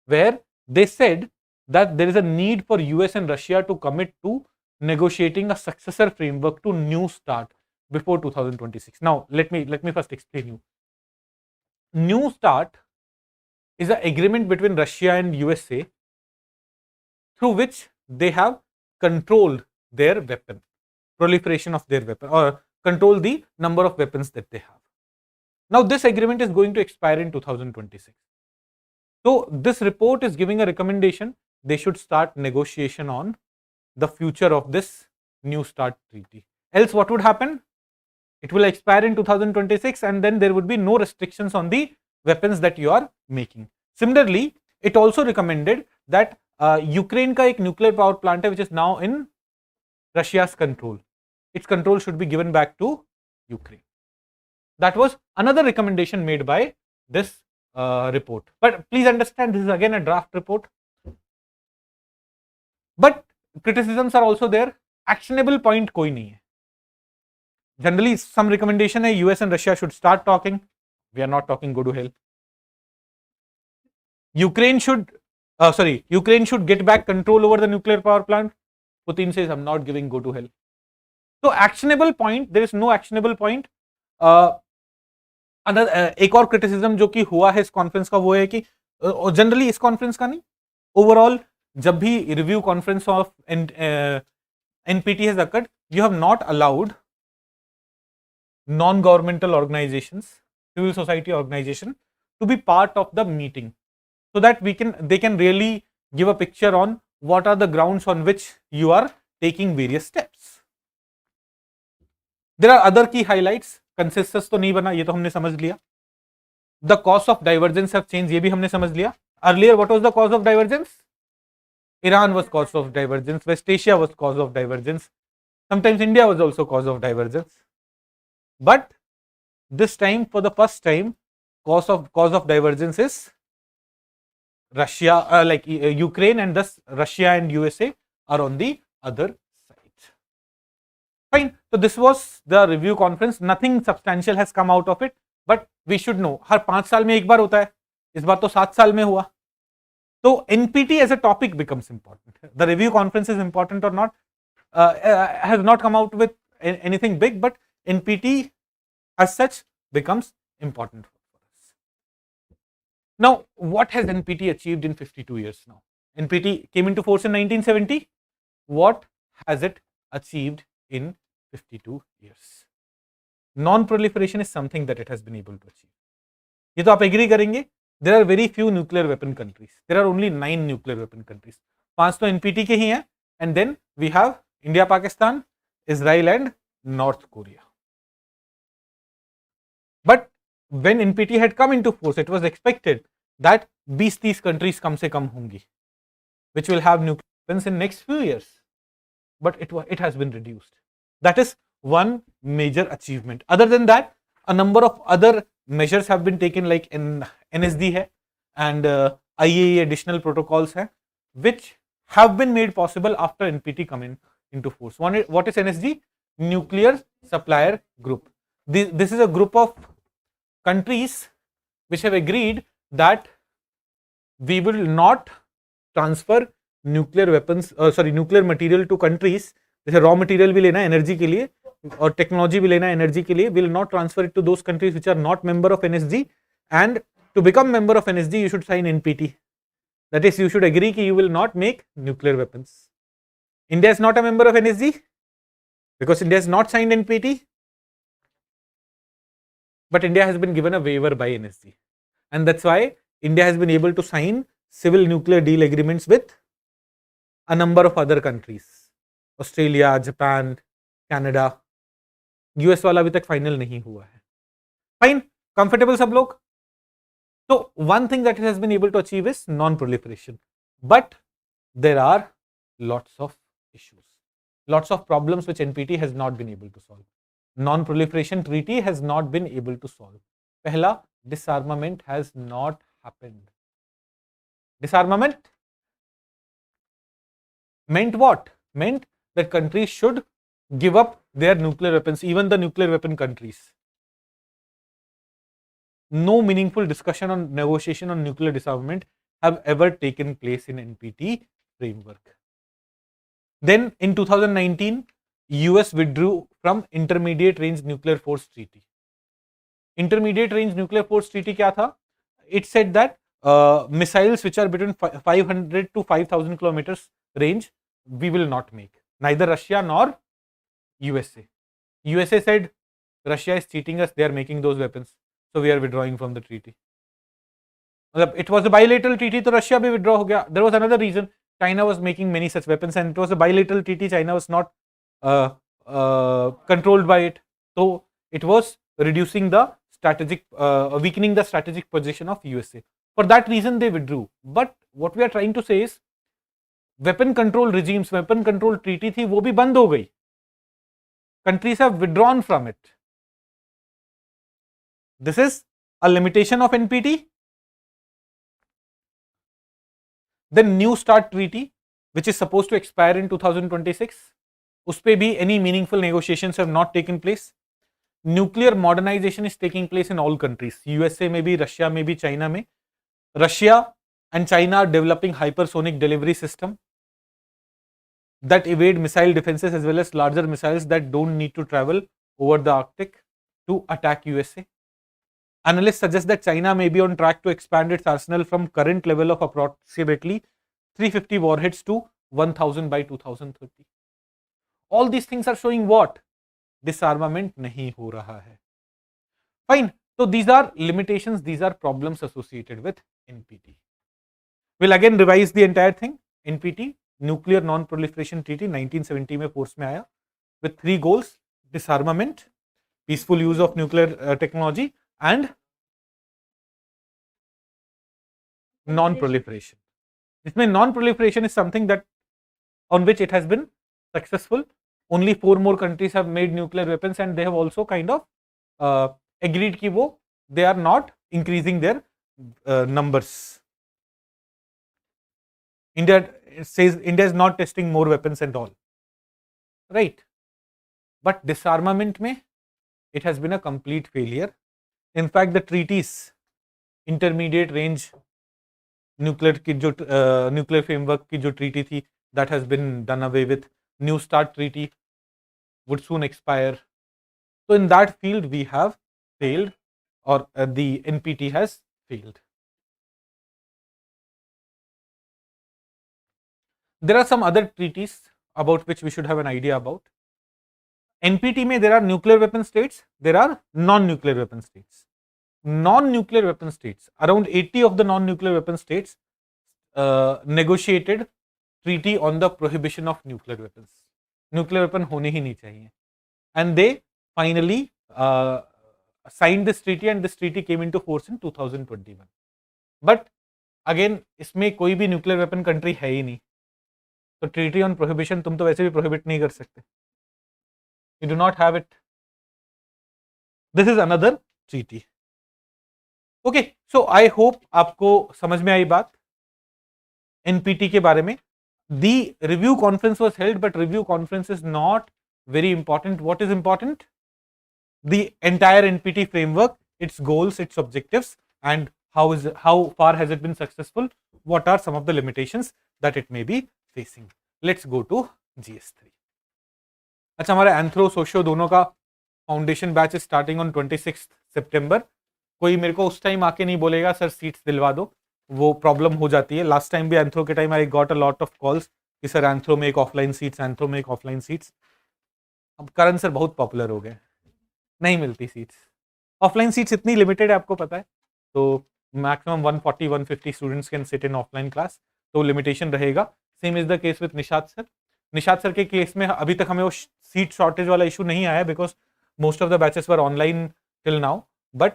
A: where they said that there is a need for US and Russia to commit to negotiating a successor framework to New START before 2026. Now, let me first explain you. New START is an agreement between Russia and USA through which they have controlled their weapon, proliferation of their weapon, or control the number of weapons that they have. Now, this agreement is going to expire in 2026. So, this report is giving a recommendation they should start negotiation on the future of this New START treaty. Else, what would happen? It will expire in 2026 and then there would be no restrictions on the weapons that you are making. Similarly, it also recommended that Ukraine का एक nuclear power plant है which is now in Russia's control. Its control should be given back to Ukraine. That was another recommendation made by this report. But please understand, this is again a draft report. But criticisms are also there. Actionable point कोई नहीं है. Generally, some recommendation है US and Russia should start talking. We are not talking, go to hell. Ukraine should get back control over the nuclear power plant. Putin says, I'm not giving, go to hell. So actionable point, there is no actionable point. एक और criticism जो कि हुआ है इस conference का वो है कि जनरली इस कॉन्फ्रेंस का नहीं, ओवरऑल जब भी review conference of NPT has occurred, you have not allowed non-governmental organizations, civil society organization to be part of the meeting, so that they can really give a picture on what are the grounds on which you are taking various steps. There are other key highlights. Consensus तो नहीं बना, ये तो हमने समझ लिया. The cause of divergence have changed, ये भी हमने समझ लिया. Earlier, what was the cause of divergence? Iran was cause of divergence, West Asia was cause of divergence, sometimes India was also cause of divergence. But this time, for the first time, cause of divergence is Russia, Ukraine, and thus Russia and USA are on the other side. Fine. So this was the review conference. Nothing substantial has come out of it, but we should know. हर 5 साल में एक बार होता है, इस बार तो 7 साल में हुआ. So NPT as a topic becomes important. The review conference is important or not, has not come out with anything big, but NPT as such becomes important for us. Now, what has NPT achieved in 52 years now? NPT came into force in 1970. What has it achieved in 52 years? Non-proliferation is something that it has been able to achieve. ये तो आप agree करेंगे. There are very few nuclear weapon countries. There are only 9 nuclear weapon countries. 5 तो NPT के ही हैं, and then we have India, Pakistan, Israel and North Korea. But when NPT had come into force, it was expected that 20-30 countries कम से कम होंगी, which will have nuclear weapons in next few years. But it has been reduced. That is one major achievement. Other than that, a number of other measures have been taken, like NSD hai, and IAEA additional protocols hai, which have been made possible after NPT come into force. What is NSD? Nuclear Supplier Group. This is a group of countries which have agreed that we will not transfer nuclear weapons, nuclear material to countries. जैसे raw material भी लेना है energy के लिए और technology भी लेना है energy के लिए, will not transfer it to those countries which are not member of NSG. And to become member of NSG, you should sign NPT. That is, you should agree that you will not make nuclear weapons. India is not a member of NSG because India has not signed NPT. But India has been given a waiver by NSG. And that's why India has been able to sign civil nuclear deal agreements with a number of other countries. Australia, Japan, Canada. US वाला अभी तक final नहीं हुआ है. Fine, comfortable सब लोग? So one thing that it has been able to achieve is non-proliferation. But there are lots of issues, lots of problems which NPT has not been able to solve. Non-proliferation treaty has not been able to solve. Pehla, disarmament has not happened. Disarmament meant what? Meant that countries should give up their nuclear weapons, even the nuclear weapon countries. No meaningful discussion on negotiation on nuclear disarmament have ever taken place in NPT framework. Then in 2019, US withdrew from Intermediate Range Nuclear Force Treaty. Intermediate Range Nuclear Force Treaty क्या था? It said that missiles which are between 500 to 5,000 kilometers range, we will not make. Neither Russia nor USA. USA said Russia is cheating us, they are making those weapons. So we are withdrawing from the treaty. It was a bilateral treaty, so Russia bhi withdraw ho gaya. There was another reason. China was making many such weapons and it was a bilateral treaty. China was not controlled by it. So it was reducing the strategic, weakening the strategic position of USA. For that reason, they withdrew. But what we are trying to say is, weapon control regimes, weapon control treaty thi, wo bhi band ho gayi. Countries have withdrawn from it. This is a limitation of NPT. Then New START treaty, which is supposed to expire in 2026, उस पे भी any meaningful negotiations have not taken place. Nuclear modernization is taking place in all countries. USA में भी, Russia में भी, China में. Russia and China are developing hypersonic delivery system that evade missile defenses as well as larger missiles that don't need to travel over the Arctic to attack USA. Analysts suggest that China may be on track to expand its arsenal from current level of approximately 350 warheads to 1000 by 2030. All these things are showing what? Disarmament nahi ho raha hai. Fine. So these are limitations, these are problems associated with NPT. We'll again revise the entire thing. NPT, Nuclear Non-Proliferation Treaty, 1970 में force में आया, with 3 goals: disarmament, peaceful use of nuclear technology, and non-proliferation. इसमें non-proliferation is something that on which it has been successful. Only 4 more countries have made nuclear weapons, and they have also kind of agreed कि वो they are not increasing their numbers. India says India is not testing more weapons and all, right? But disarmament में it has been a complete failure. In fact, the treaties, intermediate range nuclear की जो nuclear framework की जो treaty थी, that has been done away with. New START treaty would soon expire. So in that field we have failed, or the NPT has failed. There are some other treaties about which we should have an idea about. NPT में there are nuclear weapon states, there are non-nuclear weapon states. Non-nuclear weapon states, around 80 of the non-nuclear weapon states negotiated treaty on the prohibition of nuclear weapons. Nuclear weapon होने ही नहीं चाहिए. And they finally signed this treaty, and this treaty came into force in 2021. But again, इसमें कोई भी nuclear weapon country है ही नहीं. तो treaty on prohibition तुम तो वैसे भी prohibit नहीं कर सकते. You do not have it. This is another treaty. Okay, so I hope आपको समझ में आई बात NPT के बारे में. The review conference was held, but review conference is not very important. What is important? The entire NPT framework, its goals, its objectives, and how far has it been successful? What are some of the limitations that it may be facing? Let's go to GS3. अच्छा, हमारा anthro socio दोनों का foundation batch is starting on 26 सितंबर. कोई मेरे को उस time आके नहीं बोलेगा सर सीट्स दिलवा दो, वो प्रॉब्लम हो जाती है. लास्ट टाइम भी एंथ्रो के time I got a lot of calls कि सर एंथ्रो में एक ऑफलाइन सीट्स, एंथ्रो में एक ऑफलाइन सीट्स. अब करण सर बहुत पॉपुलर हो गए, नहीं मिलती सीट्स. ऑफलाइन सीट्स इतनी लिमिटेड है, आपको पता है. तो maximum 140-150 students can sit in offline class, तो लिमिटेशन रहेगा. Same is the case with Nishat sir. Nishat sir के केस में अभी तक हमें वो सीट शॉर्टेज वाला इशू नहीं आया, because most of the batches were online till now. But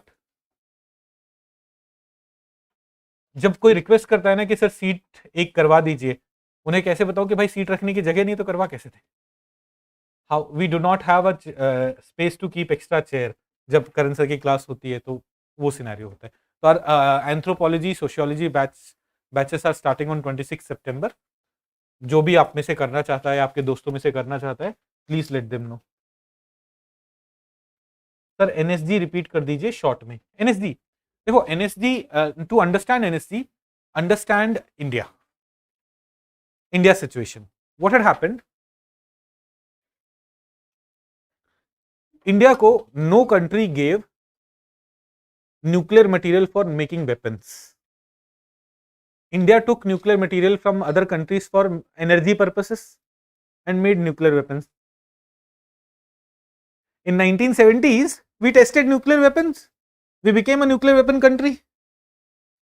A: जब कोई रिक्वेस्ट करता है ना कि सर सीट एक करवा दीजिए, उन्हें कैसे बताओ कि भाई सीट रखने की जगह नहीं तो करवा कैसे थे. How we do not have a space to keep extra chair. जब करण सर की क्लास होती है तो वो सिनेरियो होता है. तो anthropology sociology batches are starting on 26 September. जो भी आप में से करना चाहता है, आपके दोस्तों में से करना चाहता है, please let them know. Sir NSG repeat कर दीजिए शॉर्ट में. एनएसजी देखो, NSG to understand NSG, understand India situation. What had happened, India को no country gave nuclear material for making weapons. India took nuclear material from other countries for energy purposes and made nuclear weapons. In 1970s, we tested nuclear weapons. We became a nuclear weapon country.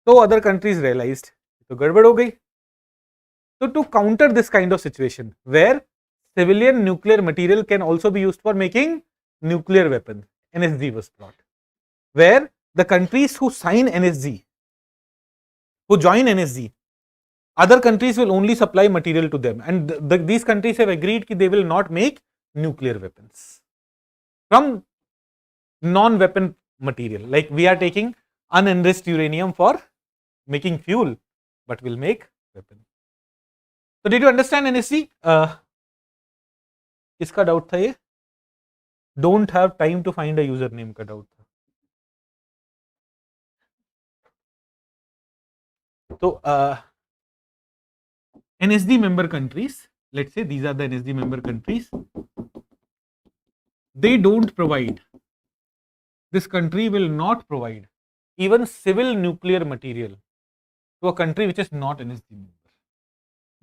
A: So other countries realized, तो गड़बड़ हो गई. So to counter this kind of situation, where civilian nuclear material can also be used for making nuclear weapons, NSG was brought. Where the countries who sign NSG, who join NSG, other countries will only supply material to them, and these countries have agreed that they will not make nuclear weapons from non-weapon material. Like we are taking unenriched uranium for making fuel, but will make weapon. So did you understand NSC? किसका doubt था ये? Don't have time to find a username का doubt था. तो NSD member countries, let's say these are the NSD member countries, they don't provide, this country will not provide even civil nuclear material to a country which is not NSD member.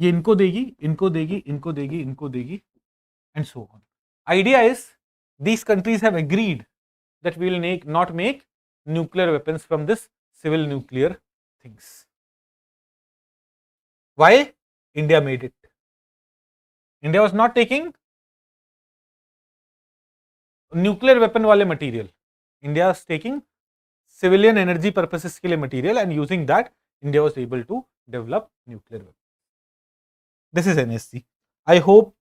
A: ये इनको देगी, इनको देगी, इनको देगी, इनको देगी, and so on. Idea is these countries have agreed that we will not make nuclear weapons from this civil nuclear things. Why? India made it. India was not taking nuclear weapon wale material. India was taking civilian energy purposes के लिए material, and using that India was able to develop nuclear weapons. This is NSC. I hope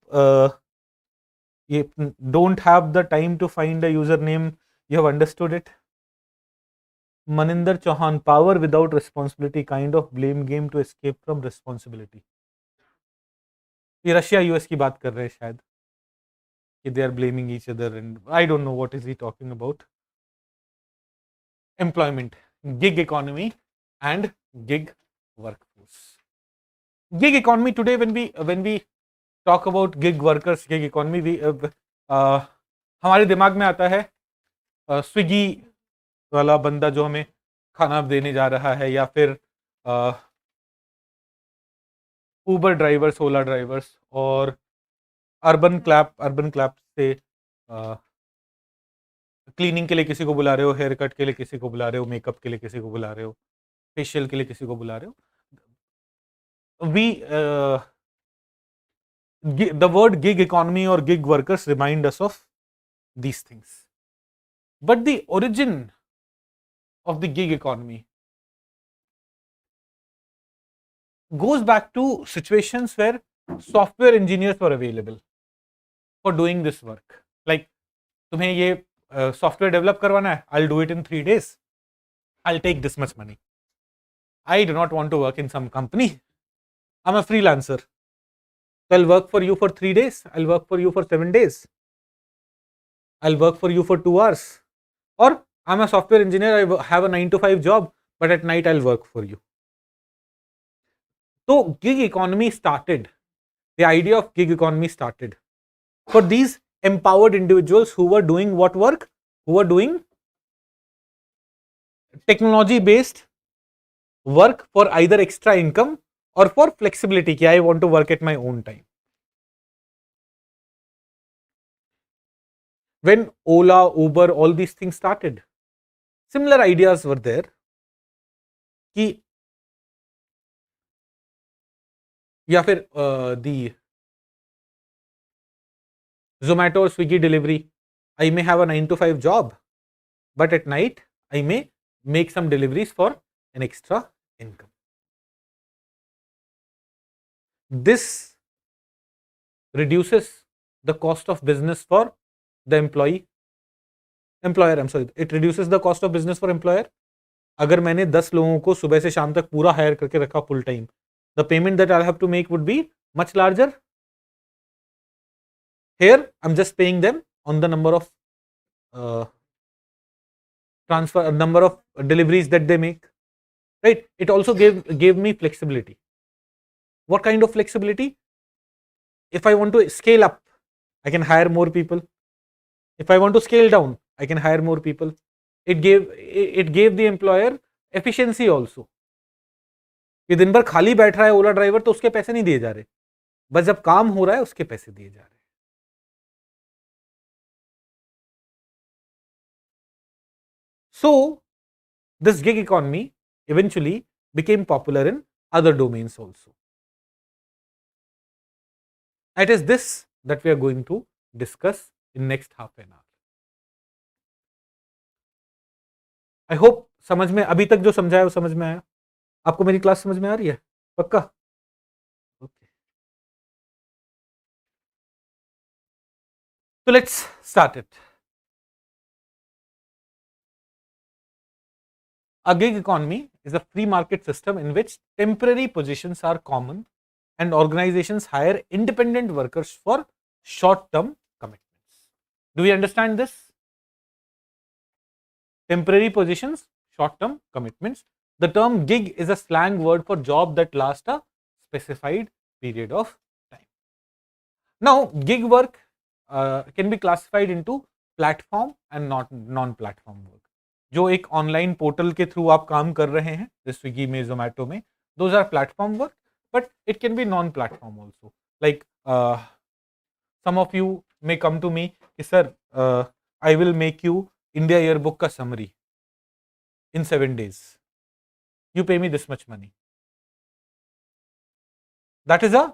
A: you don't have the time to find a username. You have understood it. Maninder Chauhan, power without responsibility, kind of blame game to escape from responsibility. ये Russia US की बात कर रहे हैं शायद कि they are blaming each other, and I don't know what is he talking about. Employment, gig economy and gig workforce. Gig economy today, when we talk about gig workers, gig economy, we हमारे दिमाग में आता है Swiggy वाला बंदा जो हमें खाना देने जा रहा है, या फिर उबर ड्राइवर्स, ओला ड्राइवर्स, और अर्बन क्लैप से क्लीनिंग के लिए किसी को बुला रहे हो, हेयर कट के लिए किसी को बुला रहे हो, मेकअप के लिए किसी को बुला रहे हो, फेशियल के लिए किसी को बुला रहे हो. The word gig economy or gig workers remind us of these things. But the origin of the gig economy goes back to situations where software engineers were available for doing this work. Like, तुम्हें ये software develop करवाना है, I'll do it in 3 days. I'll take this much money. I do not want to work in some company. I'm a freelancer. So I'll work for you for 3 days. I'll work for you for 7 days. I'll work for you for 2 hours. Or I'm a software engineer. I have a 9 to 5 job, but at night I'll work for you. So gig economy started. The idea of gig economy started for these empowered individuals who were doing what work? Who were doing technology based work for either extra income or for flexibility. कि I want to work at my own time. When Ola, Uber, all these things started, similar ideas were there कि या फिर the Zomato or Swiggy delivery, I may have a 9 to 5 job, but at night I may make some deliveries for an extra income. This reduces the cost of business for the employer. I'm sorry, it reduces the cost of business for employer. अगर मैंने 10 लोगों को सुबह से शाम तक पूरा higher करके रखा full time, the payment that I'll have to make would be much larger. Here I'm just paying them on the number of number of deliveries that they make, right? It also gave me flexibility. What kind of flexibility? If I want to scale up, I can hire more people. If I want to scale down, I can hire more people. It gave the employer efficiency also. कि दिन भर खाली बैठ रहा है ओला driver तो उसके पैसे नहीं दिए जा रहे, बस जब काम हो रहा है उसके पैसे दिए जा रहे. So this gig economy eventually became popular in other domains also. It is this that we are going to discuss in next half an hour. I hope समझ में, अभी तक जो समझाया वो समझ में आया. आपको मेरी क्लास समझ में आ रही है? पक्का? Okay. So let's start it. A gig economy is a free market system in which temporary positions are common and organizations hire independent workers for short-term commitments. Do we understand this? Temporary positions, short-term commitments. The term gig is a slang word for job that lasts a specified period of time. Now, gig work can be classified into platform and non-platform work. जो एक online portal के through आप काम कर रहे हैं, जैसे Swiggy में, जोमेटो में, those are platform work, but it can be non-platform also. Like some of you may come to me, sir, I will make you India yearbook का summary in 7 days. You pay me this much money. That is a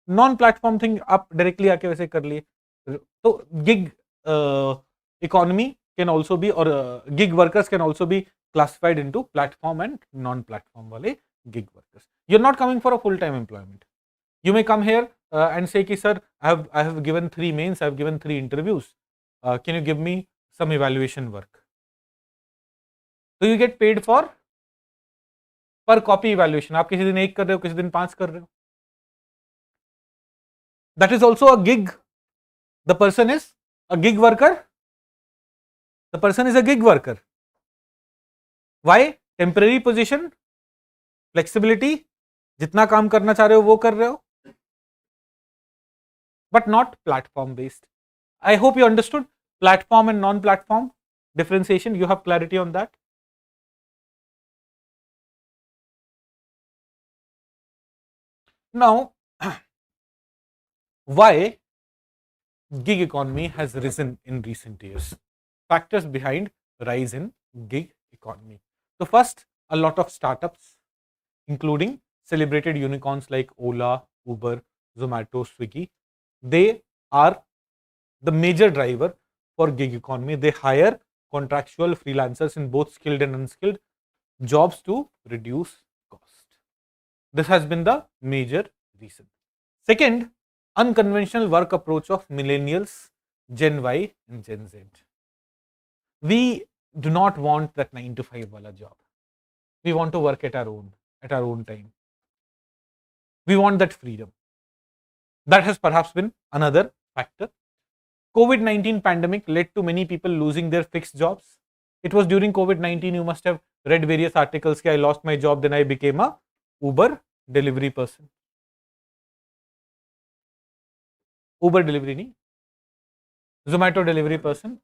A: non-platform thing. आप directly आके वैसे कर लिए. तो gig economy can also be, or gig workers can also be classified into platform and non-platform wale gig workers. You're not coming for a full-time employment. You may come here and say, ki, sir, I have given 3 mains, I have given 3 interviews. Can you give me some evaluation work? So you get paid for per copy evaluation. आप किसी दिन 1 कर रहे हो, किसी दिन 5 कर रहे हो. That is also a gig. The person is a gig worker. The person is a gig worker. Why? Temporary position, flexibility, जितना काम करना चाह रहे हो वो कर रहे हो, but not platform based. I hope you understood platform and non-platform differentiation. You have clarity on that. Now, why gig economy has risen in recent years? Factors behind rise in gig economy. So first, a lot of startups, including celebrated unicorns like Ola, Uber, Zomato, Swiggy, they are the major driver for gig economy. They hire contractual freelancers in both skilled and unskilled jobs to reduce cost. This has been the major reason. Second, unconventional work approach of millennials, Gen Y and Gen Z. We do not want that 9 to 5 wala job. We want to work at our own time. We want that freedom. That has perhaps been another factor. COVID-19 pandemic led to many people losing their fixed jobs. It was during COVID-19, you must have read various articles, I lost my job, then I became a Uber delivery person. Uber delivery nahi, Zomato delivery person.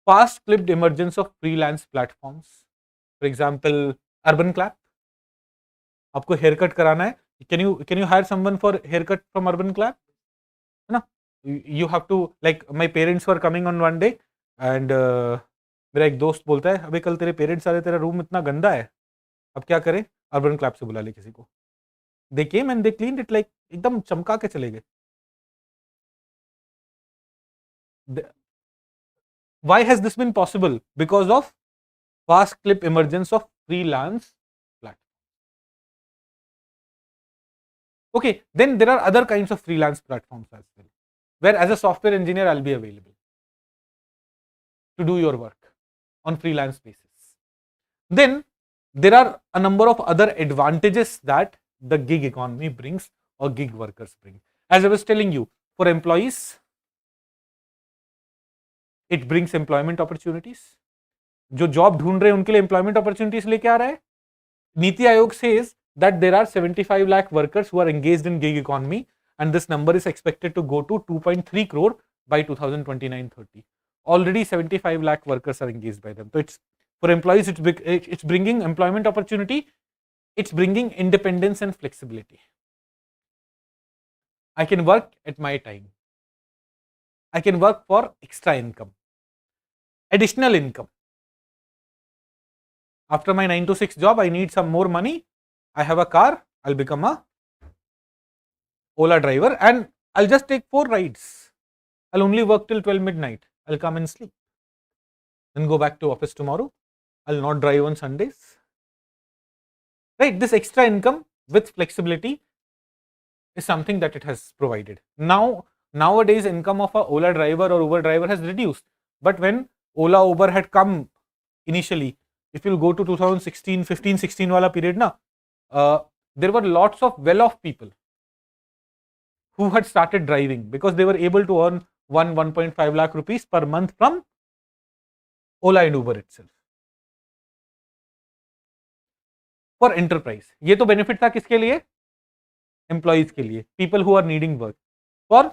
A: Fast clipped emergence of freelance platforms. For example, Urban Clap. आपको haircut कराना है. Can you hire someone for haircut from Urban Clap? No. You have to, like my parents were coming on one day and मेरा एक दोस्त बोलता है, अबे कल तेरे पेरेंट्स आ रहे, तेरा रूम इतना गंदा है, अब क्या करें? अर्बन क्लैप से बुला ले किसी को. They came and they cleaned it, like एकदम चमका के चले गए. Why has this been possible? Because of fast clip emergence of freelance platforms. Okay, then there are other kinds of freelance platforms as well, where as a software engineer I'll be available to do your work on freelance basis. Then there are a number of other advantages that the gig economy brings or gig workers bring. As I was telling you, for employees, it brings employment opportunities. जो job ढूंढ रहे हैं उनके लिए employment opportunities लेके आ रहा है. NITI Aayog says that there are 75 lakh workers who are engaged in gig economy, and this number is expected to go to 2.3 crore by 2029-30. Already 75 lakh workers are engaged by them. So it's for employees, it's bringing employment opportunity, it's bringing independence and flexibility. I can work at my time. I can work for extra income, additional income. After my 9 to 6 job, I need some more money. I have a car, I'll become a Ola driver and I'll just take 4 rides. I'll only work till 12 midnight. I'll come and sleep. Then go back to office tomorrow. I'll not drive on Sundays. Right, this extra income with flexibility is something that it has provided. Nowadays income of a Ola driver or Uber driver has reduced. But when Ola, Uber had come initially. If you'll go to 2016, 15, 16 wala period na, there were lots of well-off people who had started driving because they were able to earn 1.5 lakh rupees per month from Ola and Uber itself. For enterprise, ये तो benefit था किसके लिए? Employees के लिए, people who are needing work. For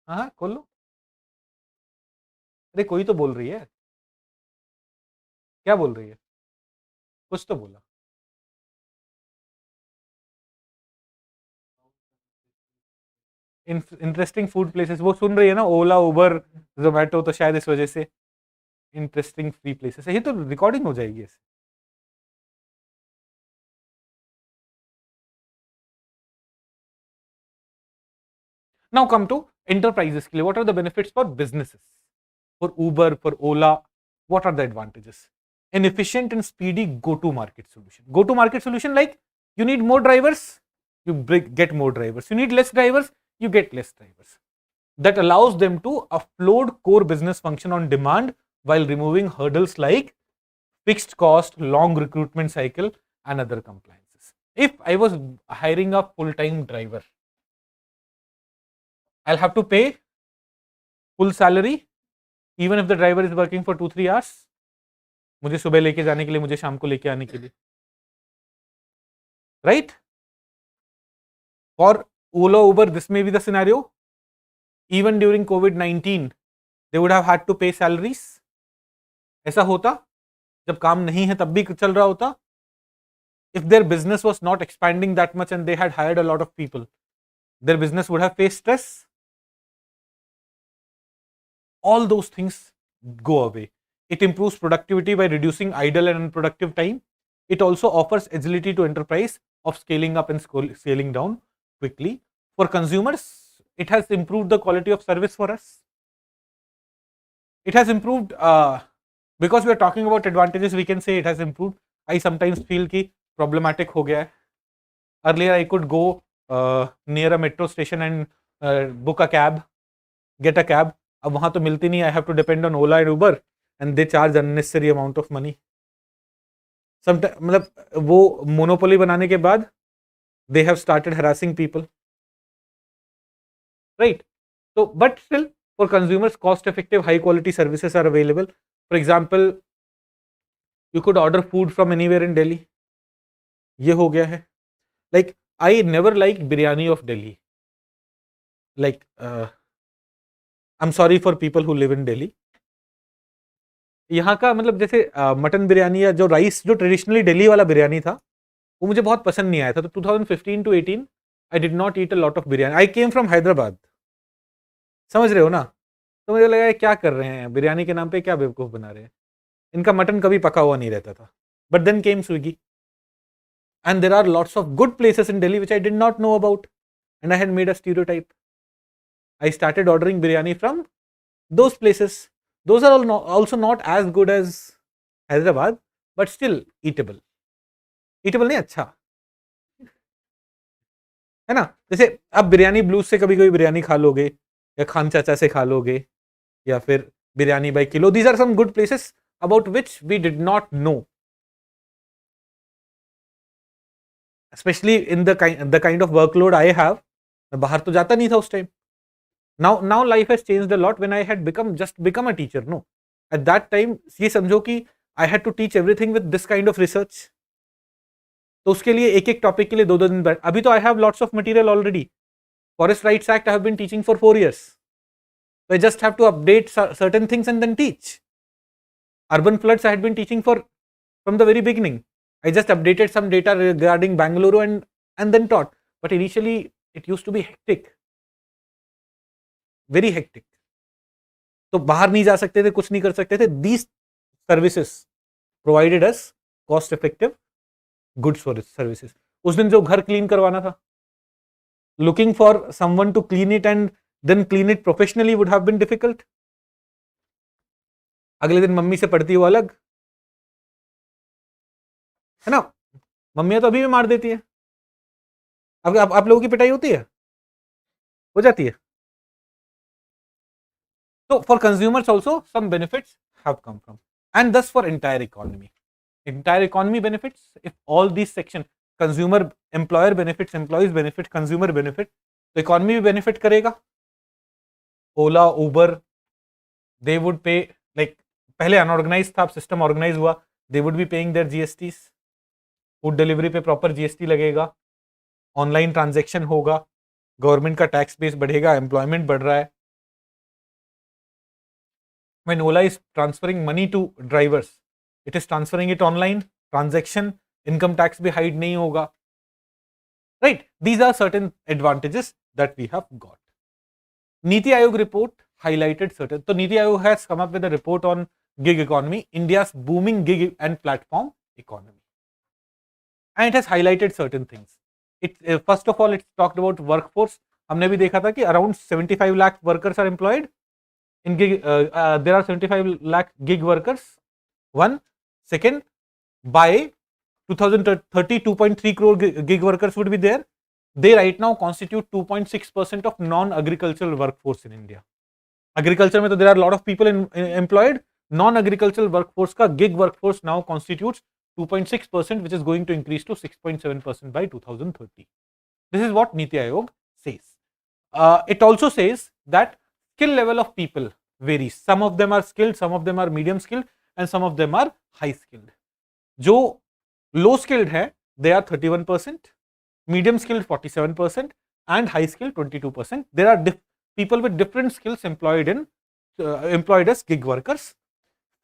A: हाँ खोल लो. अरे कोई तो बोल रही है. क्या बोल रही है? कुछ तो बोला. इंटरेस्टिंग फूड प्लेसेस वो सुन रही है ना, ओला उबर जोमेटो, तो शायद इस वजह से इंटरेस्टिंग फ्री प्लेसेस है. ये तो रिकॉर्डिंग हो जाएगी ऐसे. नाउ कम टू enterprises के लिए. What are the benefits for businesses? For Uber, for Ola, what are the advantages? An efficient and speedy go-to-market solution. Go-to-market solution, like you need more drivers, you get more drivers. You need less drivers, you get less drivers. That allows them to offload core business function on demand while removing hurdles like fixed cost, long recruitment cycle, and other compliances. If I was hiring a full-time driver, I'll have to pay full salary even if the driver is working for 2-3 hours. मुझे सुबह लेके जाने के लिए, मुझे शाम को लेके आने के लिए, right? For Ola, Uber, this may be the scenario. Even during COVID-19, they would have had to pay salaries. ऐसा होता जब काम नहीं है तब भी चल रहा होता. If their business was not expanding that much and they had hired a lot of people, their business would have faced stress. All those things go away. It improves productivity by reducing idle and unproductive time. It also offers agility to enterprise of scaling up and scaling down quickly. For consumers, it has improved the quality of service for us. It has improved, because we are talking about advantages, we can say it has improved. I sometimes feel कि problematic हो गया है. Earlier I could go near a metro station and book a cab, get a cab. अब वहां तो मिलती नहीं. I have to depend on Ola and Uber and they charge unnecessary amount of money. मतलब वो मोनोपोली बनाने के बाद they have started harassing people, right? So but still, for consumers, cost effective high quality services are available. For example, you could order food from anywhere in Delhi. ये हो गया है. Like I never liked biryani of Delhi. Like I'm sorry for people who live in Delhi. यहाँ का मतलब जैसे mutton biryani या जो राइस जो ट्रेडिशनली दिल्ली वाला बिरयानी था वो मुझे बहुत पसंद नहीं आया था. तो 2015 to 18 I did not eat a lot of biryani. I came from Hyderabad, समझ रहे हो ना. तो मुझे लगा क्या कर रहे हैं, बिरयानी के नाम पे क्या बेवकूफ़ बना रहे हैं. इनका मटन कभी पका हुआ नहीं रहता था. But then came Swiggy and there are lots of good places in Delhi which I did not know about and I had made a stereotype. I started ordering biryani from those places. Those are also not as good as Hyderabad but still eatable. Eatable नहीं, अच्छा है ना. जैसे आप biryani blues से कभी कभी बिरयानी खा लोगे या खान चाचा से खा लोगे या फिर biryani by kilo. These are some good places about which we did not know, especially in the kind of workload I have. मैं बाहर तो जाता नहीं था उस time. now life has changed a lot when I had become a teacher. No, at that time ये समझो कि I had to teach everything with this kind of research. तो उसके लिए एक एक टॉपिक के लिए 2-2 दिन बैठ. अभी तो I have lots of material already. Forest Rights Act I have been teaching for 4 years. So I just have to update certain things and then teach. Urban floods I had been teaching from the very beginning. I just updated some data regarding Bangalore and then taught. But initially it used to be hectic, very hectic. तो बाहर नहीं जा सकते थे, कुछ नहीं कर सकते थे. These services provided us cost effective good services. उस दिन जो घर क्लीन करवाना था, looking for someone to clean it and then clean it professionally would have been difficult. अगले दिन मम्मी से पढ़ती वो अलग है ना. मम्मियां तो अभी भी मार देती है. आप लोगों की पिटाई होती है, हो जाती है. So for consumers also some benefits have come from, and thus for entire economy. Entire economy benefits if all these sections, consumer, employer benefits, employees benefit, consumer benefit, तो economy भी benefit करेगा. Ola, Uber, they would pay, like पहले unorganized था, अब system organized हुआ, they would be paying their GSTs. Food delivery पे proper GST लगेगा, online transaction होगा, गवर्नमेंट का टैक्स बेस बढ़ेगा, एम्प्लॉयमेंट बढ़ रहा है. When Ola is transferring money to drivers, it is transferring it online, transaction, income tax भी hide नहीं होगा. Right? These are certain advantages that we have got. Niti Aayog report highlighted certain. So Niti Aayog has come up with a report on gig economy, India's booming gig and platform economy. And it has highlighted certain things. First of all, it's talked about workforce. हमने भी देखा था कि around 75 lakh workers are employed in gig. There are 75 lakh gig workers. One. Second, by 2030, 2.3 crore gig workers would be there. They right now constitute 2.6% of non-agricultural workforce in India. Agriculture में तो there are a lot of people employed. Non-agricultural workforce का gig workforce now constitutes 2.6%, which is going to increase to 6.7% by 2030. This is what Niti Aayog says. It also says that skill level of people varies. Some of them are skilled, some of them are medium skilled, and some of them are high skilled. जो low skilled है, they are 31%, medium skilled 47%, and high skilled 22%. There are people with different skills employed as gig workers.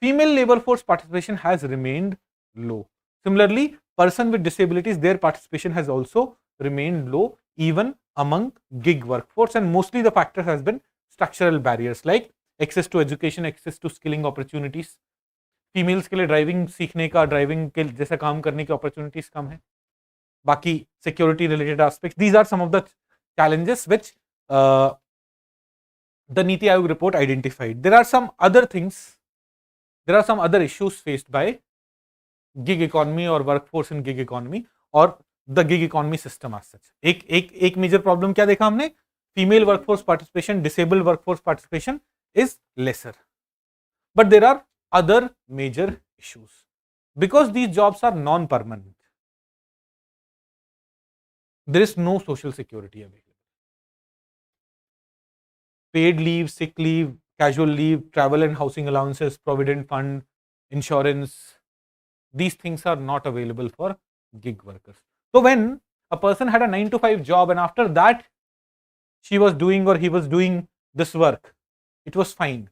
A: Female labor force participation has remained low. Similarly, person with disabilities, their participation has also remained low even among gig workforce, and mostly the factor has been structural barriers like access to education, access to skilling opportunities. Females के लिए driving सीखने का, driving के जैसा काम करने की opportunities कम है. बाकी security related aspects, these are some of the challenges which the Niti Aayog report identified. There are some other things, there are some other issues faced by gig economy or workforce in gig economy or the gig economy system as such. एक major problem क्या देखा हमने? Female workforce participation, disabled workforce participation is lesser. But there are other major issues because these jobs are non-permanent. There is no social security available. Paid leave, sick leave, casual leave, travel and housing allowances, provident fund, insurance, these things are not available for gig workers. So when a person had a 9 to 5 job and after that she was doing or he was doing this work, it was fine.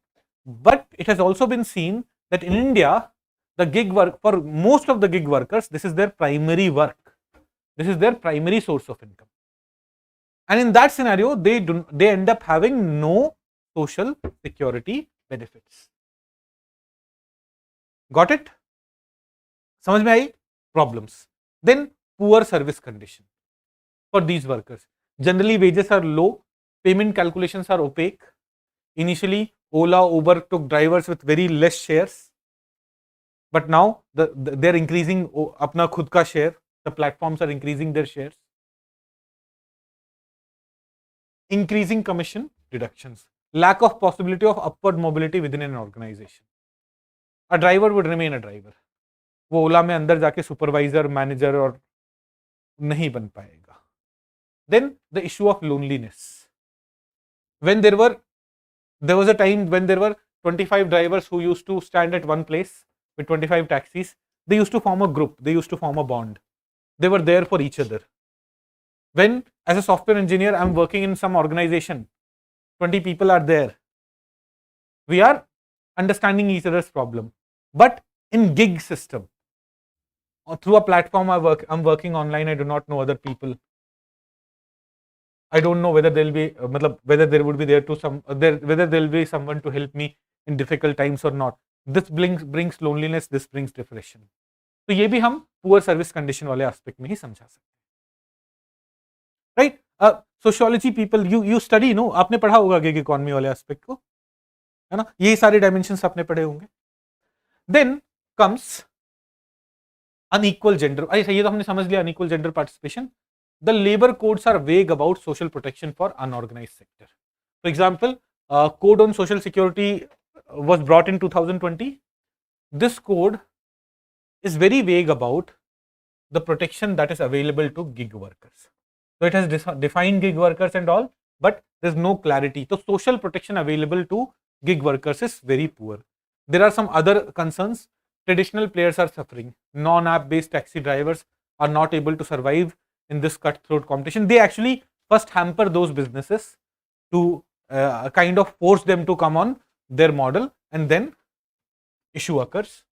A: But it has also been seen that in India, the gig work, for most of the gig workers, this is their primary work. This is their primary source of income. And in that scenario, they end up having no social security benefits. Got it? समझ में आई? Problems. Then poor service condition for these workers. Generally, wages are low. Payment calculations are opaque. Initially, Ola, Uber took drivers with very less shares, but now they're increasing अपना खुद का share. The platforms are increasing their shares. Increasing commission deductions. Lack of possibility of upward mobility within an organization. A driver would remain a driver. वो ओला में अंदर जाके supervisor, manager और नहीं बन पाएगा. Then the issue of loneliness. When there was a time when there were 25 drivers who used to stand at one place with 25 taxis. They used to form a group, they used to form a bond. They were there for each other. When as a software engineer I'm working in some organization, 20 people are there, we are understanding each other's problem. But in gig system, or through a platform I'm working online, I do not know other people. I don't know whether there will be whether there would be whether there will be someone to help me in difficult times or not. This brings loneliness, this brings depression. तो ये भी हम poor service condition वाले aspect में ही समझा सकते हैं. Right? Sociology people, you study, know, आपने पढ़ा होगा गिग इकोनॉमी वाले एस्पेक्ट को, है ना? ये सारे डायमेंशंस आपने पढ़े होंगे. Then comes unequal gender. ये तो हमने समझ लिया, unequal gender participation. The labor codes are vague about social protection for unorganized sector. For example, code on social security was brought in 2020. This code is very vague about the protection that is available to gig workers. So it has defined gig workers and all, but there's no clarity. So social protection available to gig workers is very poor. There are some other concerns. Traditional players are suffering. Non-app based taxi drivers are not able to survive in this cutthroat competition. They actually first hamper those businesses to kind of force them to come on their model, and then issue occurs.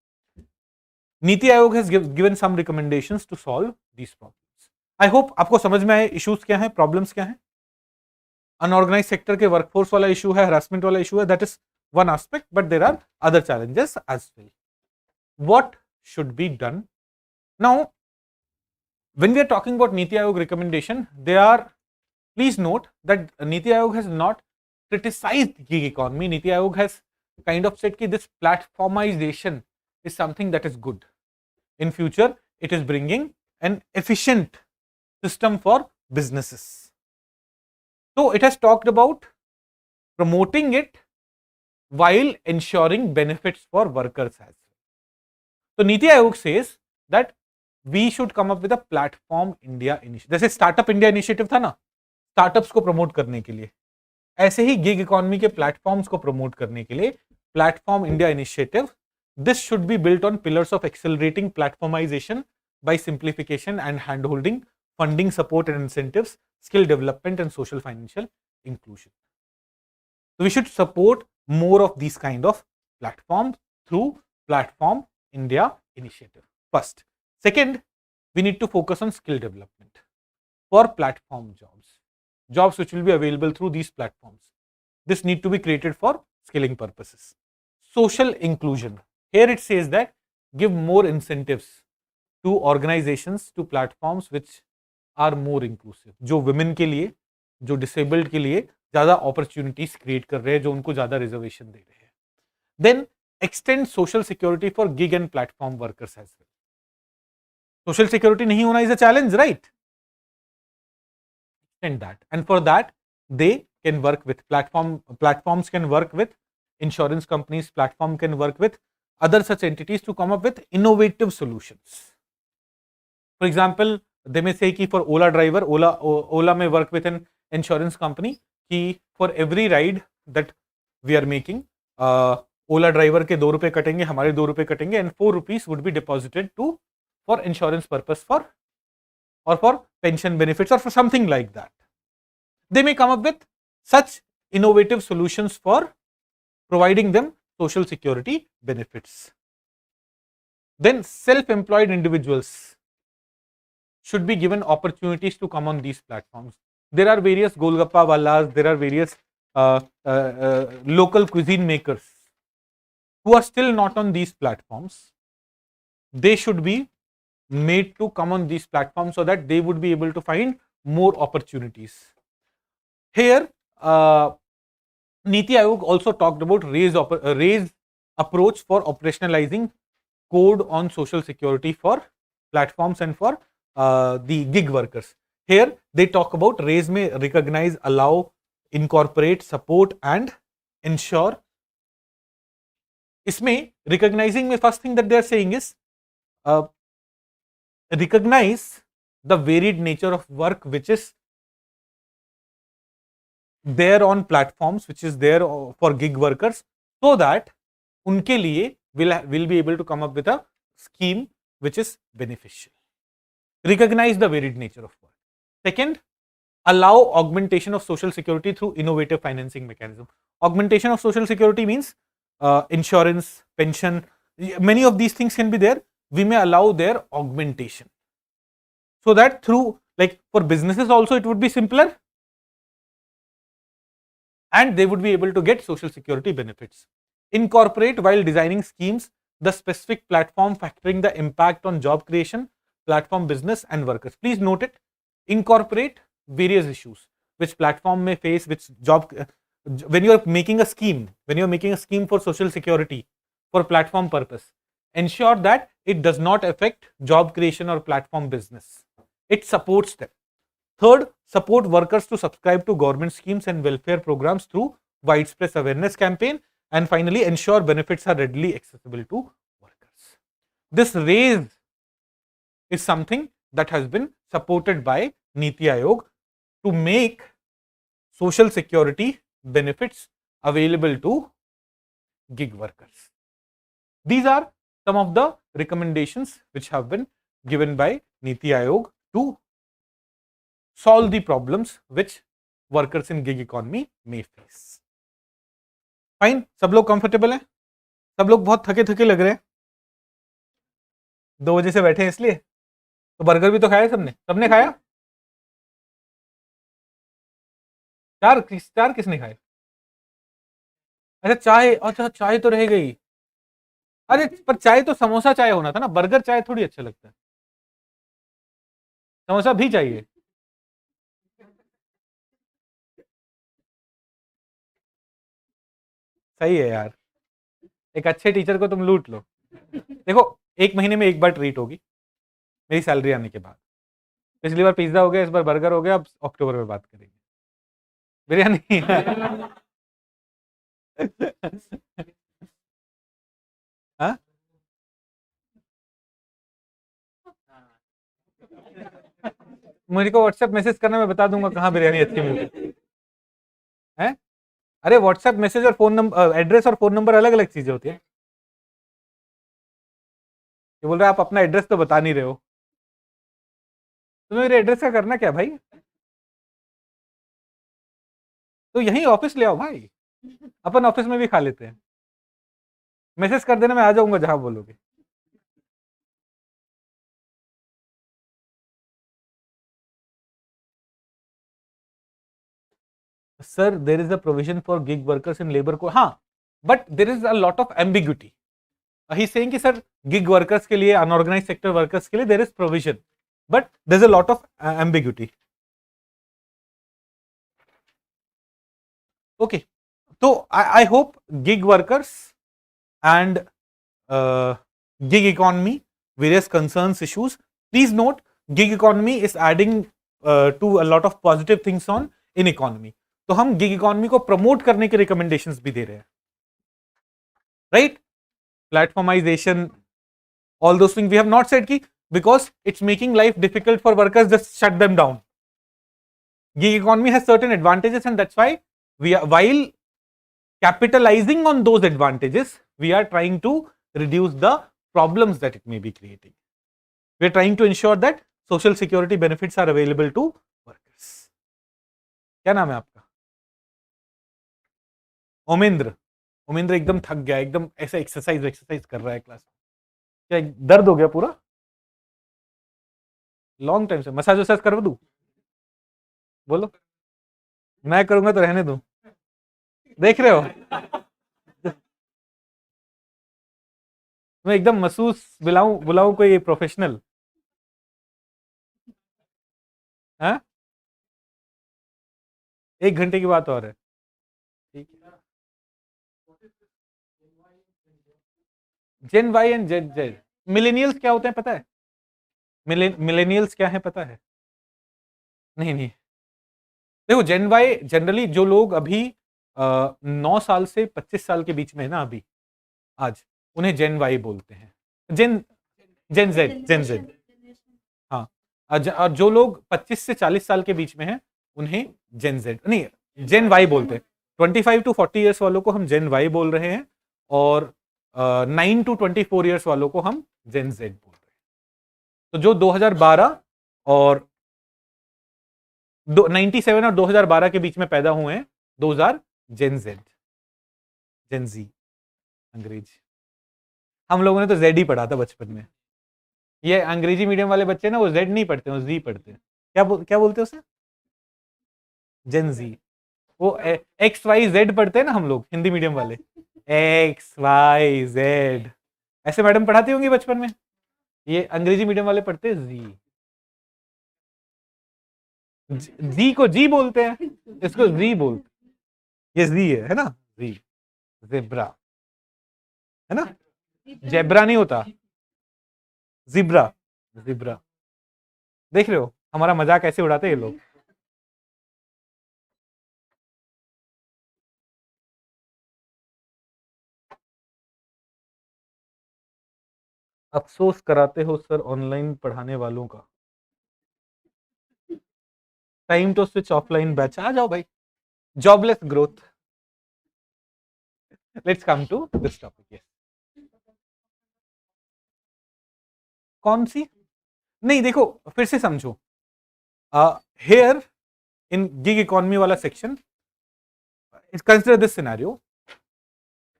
A: Niti Aayog has given some recommendations to solve these problems. I hope आपको समझ में आए issues क्या हैं, problems क्या हैं. Unorganized sector के workforce वाला issue है, harassment वाला issue है, that is one aspect, but there are other challenges as well. What should be done? Now, when we are talking about Niti Aayog recommendation, please note that Niti Aayog has not criticized gig economy. Niti Aayog has kind of said that this platformization is something that is good. In future, it is bringing an efficient system for businesses. So it has talked about promoting it while ensuring benefits for workers as well. So Niti Aayog says that we should come up with a platform India initiative. जैसे startup India initiative था ना, startups को promote करने के लिए, ऐसे ही gig economy के platforms को प्रमोट करने के लिए platform India initiative. This should be built on pillars of accelerating platformization by simplification and handholding, funding, support and incentives, skill development and social financial inclusion. So we should support more of these kind of platforms through Platform India initiative. First. Second, we need to focus on skill development for platform jobs which will be available through these platforms. This need to be created for skilling purposes. Social inclusion. Here it says that give more incentives to organizations, to platforms which are more inclusive. जो women के लिए, जो disabled के लिए ज़्यादा opportunities create कर रहे हैं, जो उनको ज़्यादा reservation दे रहे हैं. Then extend social security for gig and platform workers as well. Social security नहीं होना is a challenge, right? Extend that, and for that they can work with platforms can work with insurance companies, platform can work with other such entities to come up with innovative solutions. For example, they may say कि for Ola driver, Ola may work with an insurance company कि for every ride that we are making, Ola driver के 2 रुपए कटेंगे, हमारे 2 रुपए कटेंगे, and 4 rupees would be deposited for insurance purpose or for pension benefits or for something like that. They may come up with such innovative solutions for providing them social security benefits. Then self-employed individuals should be given opportunities to come on these platforms. There are various Golgappa Wallas, there are various local cuisine makers who are still not on these platforms. They should be made to come on these platforms so that they would be able to find more opportunities. Here, Niti Aayog also talked about raised approach for operationalizing code on social security for platforms and for the gig workers. Here, they talk about raise may recognize, allow, incorporate, support and ensure. इसमें recognizing में first thing that they are saying is recognize the varied nature of work which is there on platforms, which is there for gig workers, so that उनके लिए will be able to come up with a scheme which is beneficial. Recognize the varied nature of work. Second, allow augmentation of social security through innovative financing mechanism. Augmentation of social security means insurance, pension, many of these things can be there. We may allow their augmentation so that through, like for businesses also it would be simpler and they would be able to get social security benefits. Incorporate while designing schemes the specific platform factoring the impact on job creation, platform business and workers. Please note it. Incorporate various issues which platform may face, which job, when you are making a scheme, for social security for platform purpose, ensure that it does not affect job creation or platform business. It supports them. Third, support workers to subscribe to government schemes and welfare programs through widespread awareness campaign, and finally ensure benefits are readily accessible to workers. This raise is something that has been supported by Niti Aayog to make social security benefits available to gig workers. These are some of the recommendations which have been given by Niti Aayog to solve the problems which workers in gig economy may face. Fine, सब लोग comfortable हैं? सब लोग बहुत थके थके लग रहे हैं, 2 बजे से बैठे हैं इसलिए। तो बर्गर भी तो खाया सबने, सबने खाया? चार किसने खाए? अच्छा चाय, अच्छा चाय तो रह गई। अरे पर चाय तो समोसा चाय होना था ना, बर्गर चाय थोड़ी अच्छा लगता है, समोसा भी चाहिए। सही है यार, एक अच्छे टीचर को तुम लूट लो। देखो 1 महीने में एक बार ट्रीट होगी मेरी सैलरी आने के बाद। पिछली बार पिज्जा हो गया, इस बार बर्गर हो गया, अब अक्टूबर में बात करेंगे बिरयानी। हाँ? मुझे को व्हाट्सएप मैसेज करना, मैं बता दूंगा कहाँ बिरयानी अच्छी मिलती है। अरे व्हाट्सएप मैसेज और फोन नंबर, एड्रेस और फोन नंबर अलग अलग चीजें होती है। ये बोल रहे आप अपना एड्रेस तो बता नहीं रहे हो, तो मेरे एड्रेस का करना क्या भाई? तो यही ऑफिस ले आओ भाई, अपन ऑफिस में भी खा लेते हैं। मैसेज कर देना, मैं आ जाऊंगा जहां बोलोगे। Sir there is a provision for gig workers in labour code, हाँ, but there is a lot of ambiguity. He saying कि सर गिग वर्कर्स के लिए, अनऑर्गेनाइज सेक्टर वर्कर्स के लिए there is provision, but there is a lot of ambiguity. Okay, तो I hope gig workers and gig economy, various concerns, issues. Please note, gig economy is adding to a lot of positive things on in economy. तो हम gig economy को promote करने के recommendations भी दे रहे हैं, right? Platformization, all those things we have not said कि because it's making life difficult for workers, just shut them down. Gig economy has certain advantages, and that's why we are, while capitalizing on those advantages, we are trying to reduce the problems that it may be creating. We are trying to ensure that social security benefits are available to workers. क्या नाम है आपका? ओमेंद्र। ओमेंद्र एकदम थक गया, एकदम ऐसा exercise कर रहा है क्लास में। क्या दर्द हो गया पूरा? लॉन्ग टाइम से मसाज वसाज करवा दूं? बोलो, मैं करूंगा तो रहने दूं? देख रहे हो मैं एकदम महसूस बुलाऊं कोई प्रोफेशनल? हाँ, 1 घंटे की बात और है, ठीक है। Gen Y and Z Z, millennials क्या होते हैं पता है? मिलेनियल्स क्या है पता है? नहीं नहीं, देखो जेन वाई जनरली जो लोग अभी 9 साल से 25 साल के बीच में है ना अभी, आज उन्हें जेन वाई बोलते हैं। जेन जेन जेड, हाँ। और जो लोग 25 से 40 साल के बीच में हैं उन्हें जेन जेड नहीं, जेन वाई बोलते हैं। 25 टू 40 ईयर्स वालों को हम जेन वाई बोल रहे हैं, और 9 टू 24 ईयर्स वालों को हम जेन जेड बोल रहे हैं। तो जो 2012 और 97 और 2012 के बीच में पैदा हुए हैं, दोज आर जेन जेड, जेन जी अंग्रेजी। हम लोगों ने तो जेड ही पढ़ा था बचपन में। ये अंग्रेजी मीडियम वाले बच्चे ना वो जेड नहीं पढ़ते, वो जी पढ़ते हैं। क्या बोलते हैं उसे? जेन जी। वो एक्स वाई जेड पढ़ते हैं ना हम लोग हिंदी मीडियम वाले, एक्स वाई जेड, ऐसे मैडम पढ़ाती होंगी बचपन में। ये अंग्रेजी मीडियम वाले पढ़ते हैं जी। जी को जी बोलते हैं, इसको जी बोलते हैं। ये जी है ना, जी, जेब्रा है ना, जेब्रा नहीं होता, जिब्रा, जिब्रा। देख रहे हो हमारा मजाक कैसे उड़ाते हैं ये लोग। अफसोस कराते हो सर ऑनलाइन पढ़ाने वालों का। Time to switch offline batch, आ जाओ भाई। Jobless growth, let's come to this topic. कौन सी? नहीं देखो, फिर से समझो। हेयर इन गिग इकोनॉमी वाला section, consider this scenario,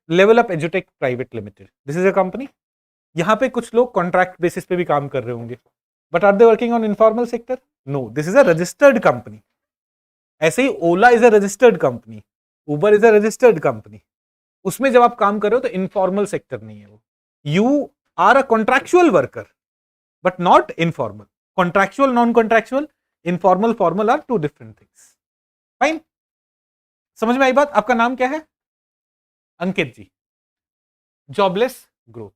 A: Level Up एजुटेक Private Limited, this is a company. यहां पे कुछ लोग कॉन्ट्रैक्ट बेसिस पे भी काम कर रहे होंगे, but are they working on informal sector? No, this is a registered company. ऐसे ही Ola is a registered company, Uber is a registered company. उसमें जब आप काम कर रहे हो तो इनफॉर्मल सेक्टर नहीं है वो। You are a contractual worker but not informal. Contractual, non contractual, informal, formal are two different things. Fine, समझ में आई बात? आपका नाम क्या है? Ankit ji. Jobless growth,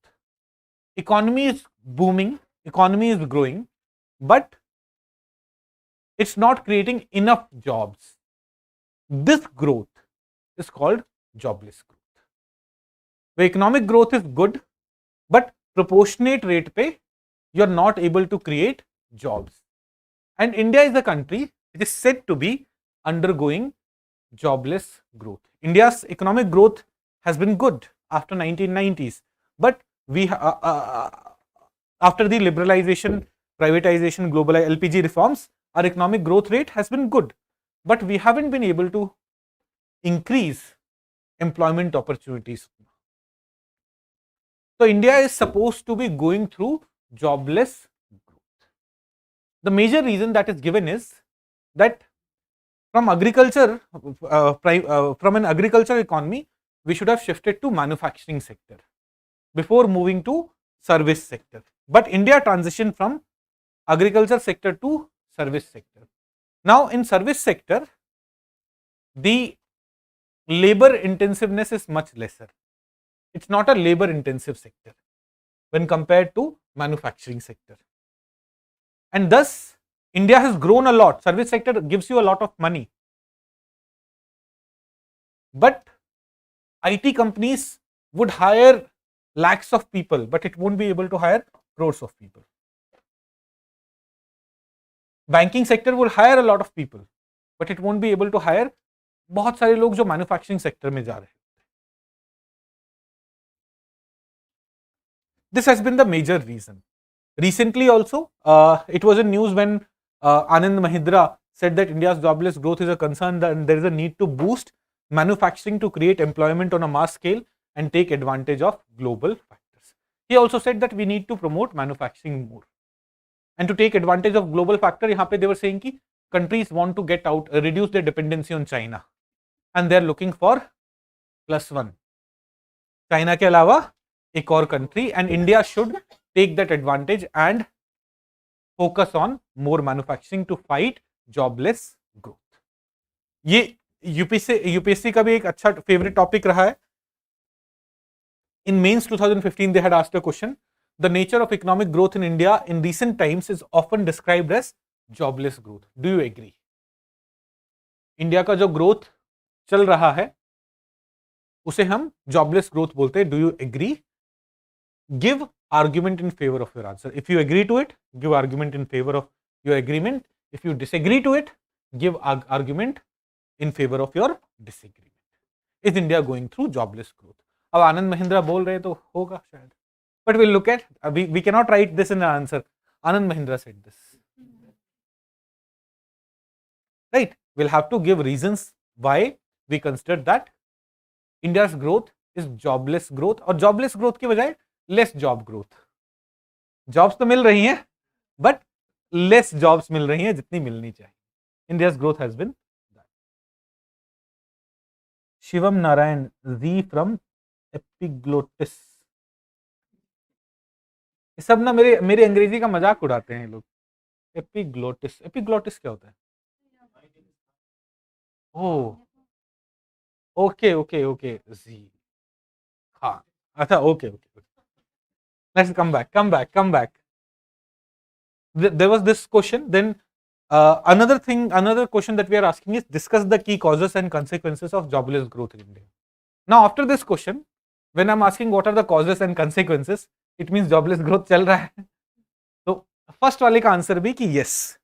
A: economy is booming, economy is growing, but it's not creating enough jobs. This growth is called jobless growth. The economic growth is good, but proportionate rate pe you're not able to create jobs. And India is a country which is said to be undergoing jobless growth. India's economic growth has been good after 1990s, but we after the liberalization, privatization, global LPG reforms, our economic growth rate has been good, but we haven't been able to increase employment opportunities. So India is supposed to be going through jobless growth. The major reason that is given is that from agriculture, from an agricultural economy, we should have shifted to manufacturing sector before moving to service sector. But India transitioned from agriculture sector to service sector. Now in service sector, the labor intensiveness is much lesser. It's not a labor intensive sector when compared to manufacturing sector. And thus, India has grown a lot. Service sector gives you a lot of money. But IT companies would hire lakhs of people, but it won't be able to hire crores of people. Banking sector will hire a lot of people, but it won't be able to hire बहुत सारे लोग जो manufacturing sector में जा रहे हैं. This has been the major reason. Recently also, it was in news when Anand Mahindra said that India's jobless growth is a concern and there is a need to boost manufacturing to create employment on a mass scale and take advantage of global factors. He also said that we need to promote manufacturing more. And to take advantage of global factor, यहाँ पे they were saying कि countries want to get out, reduce their dependency on China. And they are looking for +1. China के अलावा एक और country, and India should take that advantage and focus on more manufacturing to fight jobless growth. ये UPSC का भी एक अच्छा favourite topic रहा है. In mains 2015 they had asked a question, the nature of economic growth in India in recent times is often described as jobless growth. Do you agree? India का जो growth चल रहा है उसे हम जॉबलेस ग्रोथ बोलते हैं. Do you agree? Give argument in favor of your answer. If you agree to it, give argument in favor of your agreement. If you disagree to it, give argument in favor of your disagreement. Is India going through jobless growth? अब आनंद महिंद्रा बोल रहे तो होगा शायद, but we'll look at, we cannot write this in an answer. Anand Mahindra said this, right? We'll have to give reasons why we consider that India's growth is jobless growth, और jobless growth की बजाय less job growth. Jobs तो मिल रही हैं but less jobs मिल रही हैं जितनी मिलनी चाहिए. India's growth has been. Shivam Narayan ji from epiglottis. सब ना मेरे अंग्रेजी का मजाक उड़ाते हैं लोग. एपिग्लोटिस, एपिग्लोटिस क्या होता है? ओह, ओके ओके ओके जी. हाँ अच्छा, okay okay. Let's come back. There was this question. Then another question that we are asking is, discuss the key causes and consequences of jobless growth in India. Now, after this question, when I'm asking what are the causes and consequences, it means jobless growth चल रहा है। तो first वाले का answer भी कि yes,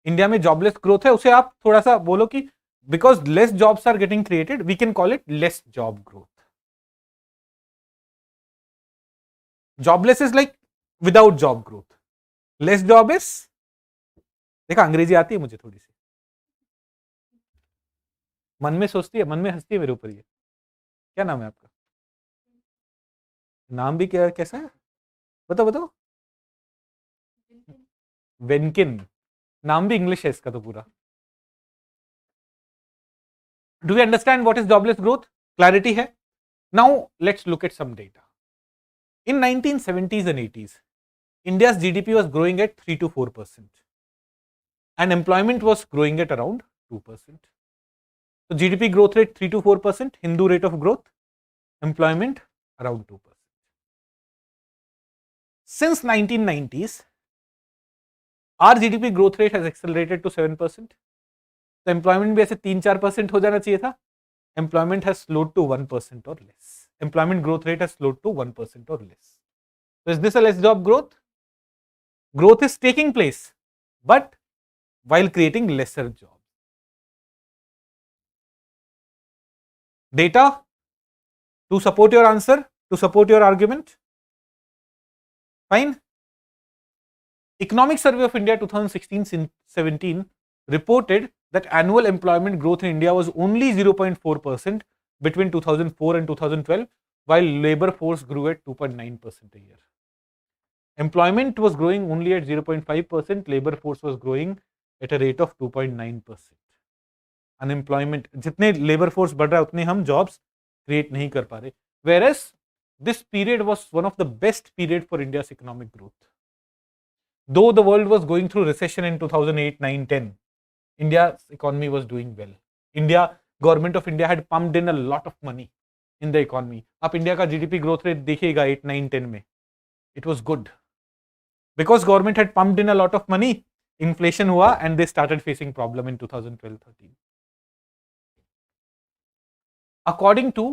A: India में jobless growth है। उसे आप थोड़ा सा बोलो कि because less jobs are getting created, we can call it less job growth. Jobless is like without job growth, less job is, देखा अंग्रेजी आती है मुझे थोड़ी सी, मन में सोचती है, मन में हंसती है मेरे ऊपर। ये क्या नाम है आपका? नाम भी क्या, कैसा है, बताओ बताओ। वेनकिन, नाम भी इंग्लिश है इसका तो पूरा। Do you understand what is jobless growth? Clarity है? Now let's look at some data. In 1970s and 80s, India's GDP was growing at 3 to 4%, and employment was growing at around 2%. So GDP growth rate 3 to 4%, Hindu rate of growth, employment around 2%. Since 1990s, our GDP growth rate has accelerated to 7%. तो employment भी ऐसे 3-4% हो जाना चाहिए था. Employment has slowed to 1% और less. Employment growth rate has slowed to 1% और less. So is this a less job growth? Growth is taking place, but while creating lesser jobs. Data to support your answer, to support your argument. Fine. Economic Survey of India 2016-17 reported that annual employment growth in India was only 0.4% between 2004 and 2012, while labor force grew at 2.9% a year. Employment was growing only at 0.5%, labor force was growing at a rate of 2.9%. Unemployment, जितने labor force बढ़ रहा है उतने हम jobs create नहीं कर पा रहे. Whereas this period was one of the best period for India's economic growth. Though the world was going through recession in 2008, 9, 10, India's economy was doing well. Government of India had pumped in a lot of money in the economy. आप India का GDP growth rate देखिएगा 8, 9, 10 में. It was good. Because government had pumped in a lot of money, inflation हुआ and they started facing problem in 2012-13. According to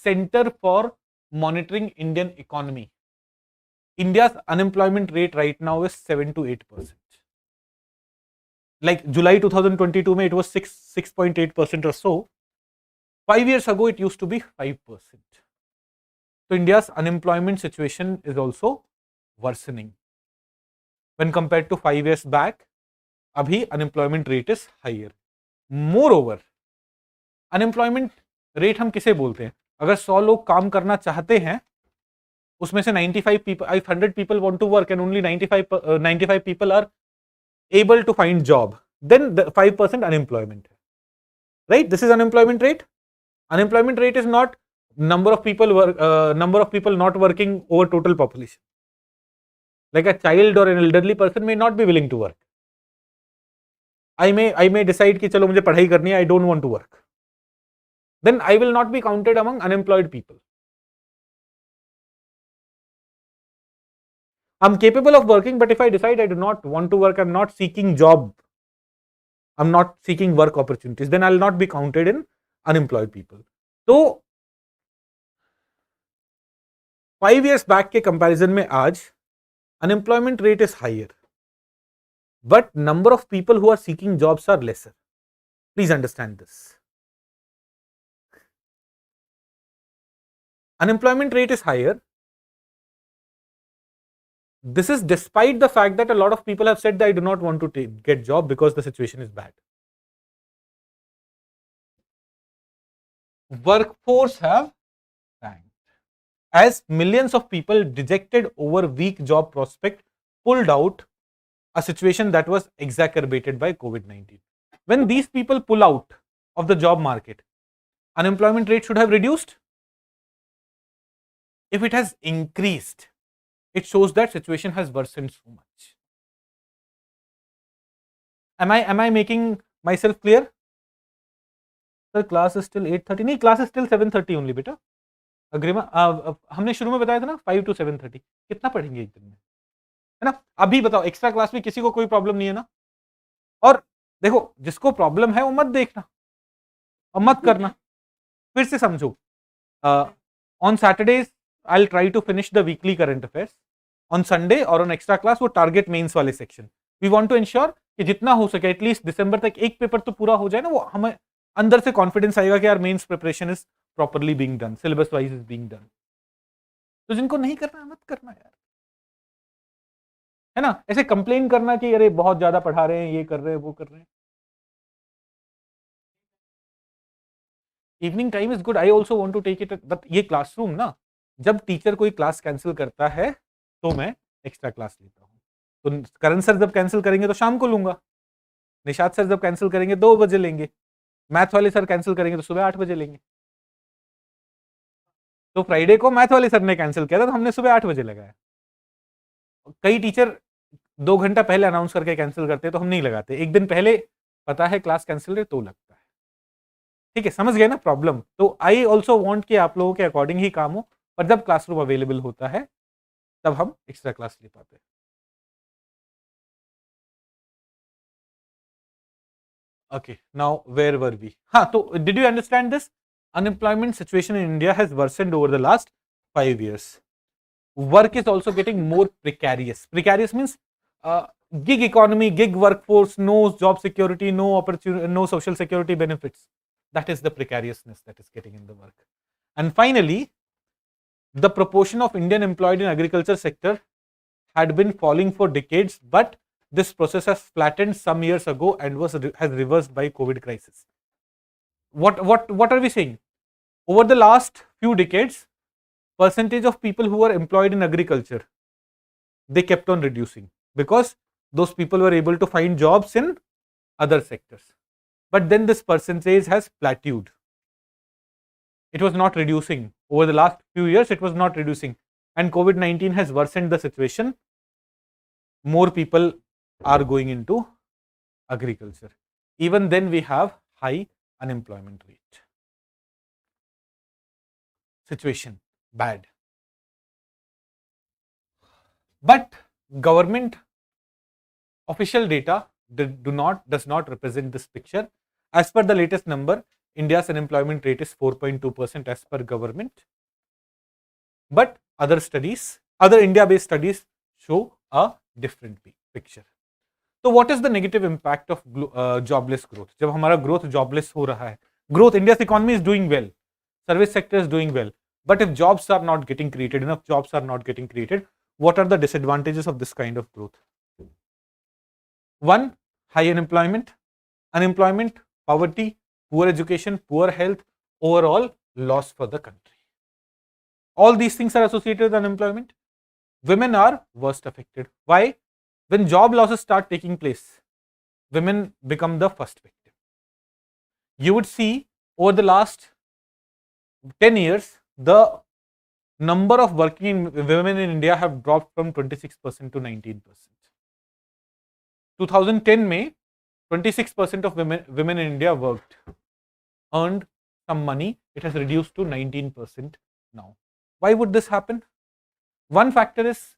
A: Center for Monitoring Indian Economy, India's unemployment rate right now is 7 to 8%. Like July 2022 में it was 6.8% or so. 5 years ago it used to be 5%. So India's unemployment situation is also worsening. When compared to 5 years back, abhi unemployment rate is higher. Moreover, unemployment rate हम किसे बोलते हैं? अगर 100 लोग काम करना चाहते हैं, उसमें से 95 people, if 100 people want to work and only 95 people are able to find job, then the 5% unemployment. Right? This is unemployment rate. Unemployment rate is not number of people not working over total population. Like a child or an elderly person may not be willing to work. I may decide कि चलो मुझे पढ़ाई करनी है, I don't want to work. Then I will not be counted among unemployed people. I'm capable of working, but if I decide I do not want to work, I'm not seeking job, I'm not seeking work opportunities, then I'll not be counted in unemployed people. So 5 years back के comparison में आज unemployment rate is higher, but number of people who are seeking jobs are lesser. Please understand this. Unemployment rate is higher. This is despite the fact that a lot of people have said that I do not want to get job because the situation is bad. Workforce have tanked as millions of people dejected over weak job prospect pulled out, a situation that was exacerbated by COVID-19. When these people pull out of the job market, unemployment rate should have reduced. If it has increased, it shows that situation has worsened so much. Am I making myself clear? Sir, class is still 8:30. नहीं, class is still 7:30 only बेटा. अग्रिमा हमने शुरू में बताया था ना 5 to 7:30. कितना पढ़ेंगे एक दिन में, है ना? अभी बताओ, एक्स्ट्रा क्लास में किसी को कोई प्रॉब्लम नहीं है ना? और देखो, जिसको प्रॉब्लम है वो मत देखना और मत करना. फिर से समझो, on Saturdays I'll try to finish the weekly current affairs on Sunday और on extra class वो target mains वाले section. We want to ensure कि जितना हो सके एटलीस्ट दिसंबर तक एक पेपर तो पूरा हो जाए ना, वो हमें अंदर से कॉन्फिडेंस आएगा कि यार mains preparation is properly being done, syllabus wise is being done. तो जिनको नहीं करना मत करना यार, है ना. ऐसे कंप्लेन करना कि अरे बहुत ज्यादा पढ़ा रहे हैं, ये कर रहे हैं, वो कर रहे हैं. Evening time is good, I also want to take it, but ये क्लासरूम ना, जब टीचर कोई क्लास कैंसिल करता है तो मैं एक्स्ट्रा क्लास लेता हूँ. तो करण सर जब कैंसिल करेंगे तो शाम को लूंगा, निशात सर जब कैंसिल करेंगे 2 बजे लेंगे, मैथ वाले सर कैंसिल करेंगे तो सुबह 8 बजे लेंगे. तो फ्राइडे को मैथ वाले सर ने कैंसिल किया था तो हमने सुबह 8 बजे लगाया. कई टीचर 2 घंटा पहले अनाउंस करके कैंसिल करते हैं तो हम नहीं लगाते, एक दिन पहले पता है क्लास कैंसिल है तो लगता है. ठीक है, समझ गए ना प्रॉब्लम. तो आई ऑल्सो वांट कि आप लोगों के अकॉर्डिंग ही काम हो, पर जब क्लासरूम अवेलेबल होता है तब हम एक्स्ट्रा क्लास ले पाते हैं. Okay, now where were we? So did you understand this? Unemployment situation in India has worsened over the last 5 years. Work is also getting more precarious. Precarious means gig economy, gig workforce, no job security, no opportunity, no social security benefits. That is the precariousness that is getting in the work. And finally, the proportion of Indian employed in agriculture sector had been falling for decades, but this process has flattened some years ago and has reversed by COVID crisis. What are we saying? Over the last few decades, percentage of people who were employed in agriculture, they kept on reducing because those people were able to find jobs in other sectors. But then this percentage has plateaued. It was not reducing. Over the last few years, it was not reducing. And COVID-19 has worsened the situation. More people are going into agriculture. Even then, we have high unemployment rate. Situation bad. But government official data does not represent this picture. As per the latest number, India's unemployment rate is 4.2% as per government. But other studies, other India-based studies show a different picture. So what is the negative impact of jobless growth? जब हमारा growth jobless हो रहा है, growth, India's economy is doing well, service sector is doing well, but if jobs are not getting created, enough jobs are not getting created, what are the disadvantages of this kind of growth? One, high unemployment, poverty, poor education, poor health, overall loss for the country. All these things are associated with unemployment. Women are worst affected. Why? When job losses start taking place, women become the first victim. You would see over the last 10 years, the number of working women in India have dropped from 26% to 19%. 2010 May, 26% of women in India worked, earned some money. It has reduced to 19% now. Why would this happen? One factor is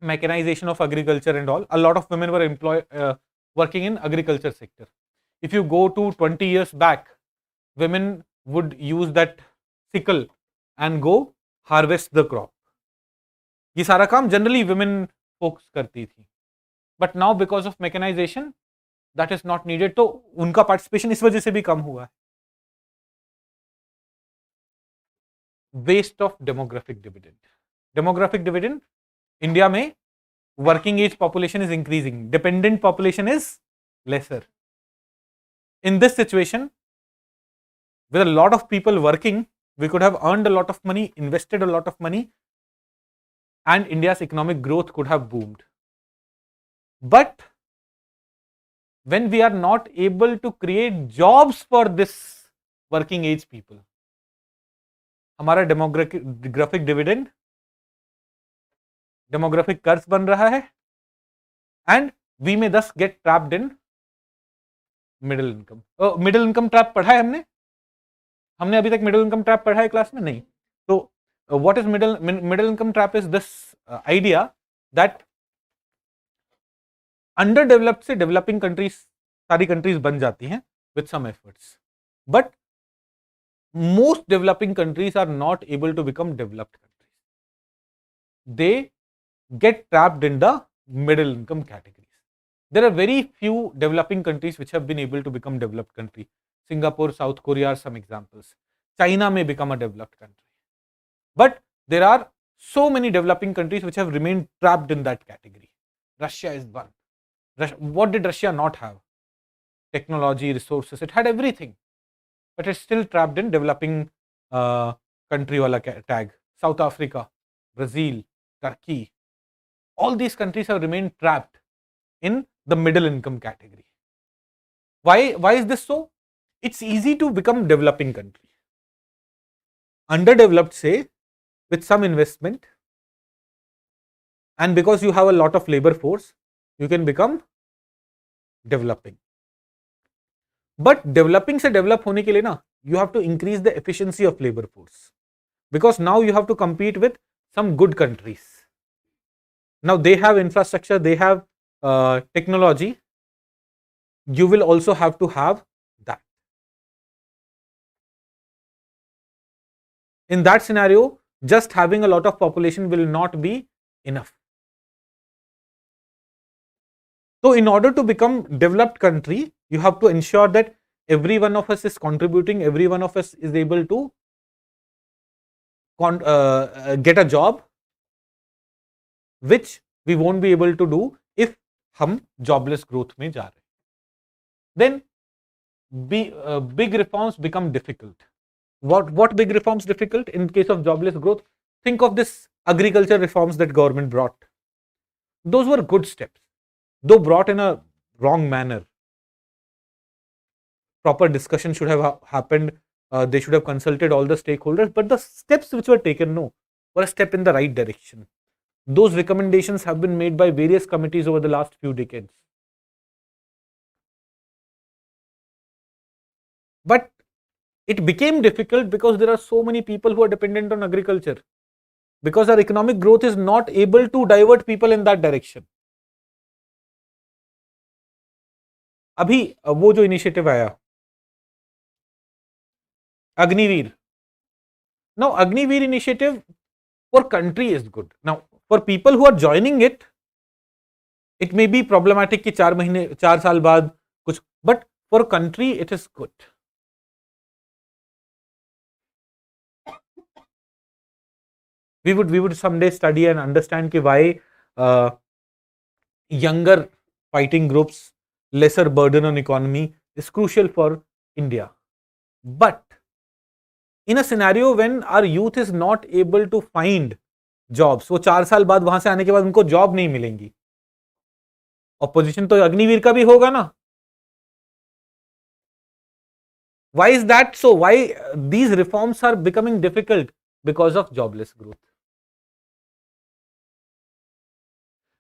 A: mechanization of agriculture and all. A lot of women were working in agriculture sector. If you go to 20 years back, women would use that sickle and go harvest the crop. ये सारा काम generally women folks करती थी. But now because of mechanization, that is not needed. तो उनका participation इस वजह से भी कम हुआ है. Waste of demographic dividend. Demographic dividend, India में working age population is increasing, dependent population is lesser. In this situation, with a lot of people working, we could have earned a lot of money, invested a lot of money, and India's economic growth could have boomed. But when we are not able to create jobs for this working age people, हमारा demographic dividend, demographic कर्ज बन रहा है, and we may thus get trapped in middle income. Middle income trap पढ़ा है हमने अभी तक मिडिल इनकम ट्रैप पढ़ा है क्लास में? नहीं. तो what is middle income trap? Is this idea that under developed से डेवलपिंग कंट्रीज, सारी कंट्रीज बन जाती हैं with some efforts, but most developing countries are not able to become developed countries. They get trapped in the middle income categories. There are very few developing countries which have been able to become developed country. Singapore, South Korea are some examples. China may become a developed country. But there are so many developing countries which have remained trapped in that category. Russia is one. What did Russia not have? Technology, resources, it had everything. But it's still trapped in developing country wala tag. South Africa, Brazil, Turkey, all these countries have remained trapped in the middle income category. Why is this so? It's easy to become developing country. Underdeveloped, say, with some investment, and because you have a lot of labor force, you can become developing. But developing से develop होने के लिए ना, you have to increase the efficiency of labor force, because now you have to compete with some good countries. Now they have infrastructure, they have technology. You will also have to have that. In that scenario, just having a lot of population will not be enough. So in order to become developed country, you have to ensure that every one of us is contributing, every one of us is able to get a job, which we won't be able to do if हम jobless growth में जा रहे. Then big reforms become difficult. What big reforms difficult? In case of jobless growth, think of this agriculture reforms that government brought. Those were good steps, though brought in a wrong manner. Proper discussion should have happened. They should have consulted all the stakeholders, but the steps which were taken, no, were a step in the right direction. Those recommendations have been made by various committees over the last few decades. But it became difficult because there are so many people who are dependent on agriculture, because our economic growth is not able to divert people in that direction. अभी वो जो initiative आया Agniveer. Now Agniveer initiative for country is good. Now for people who are joining it, it may be problematic कि 4 साल बाद कुछ, but for country it is good. We would someday study and understand कि why younger fighting groups, lesser burden on economy is crucial for India. But in a scenario when our youth is not able to find jobs, वो 4 साल बाद वहां से आने के बाद उनको जॉब नहीं मिलेंगी, ऑपोजिशन तो अग्निवीर का भी होगा ना. Why is that so? Why these reforms are becoming difficult? Because of jobless growth.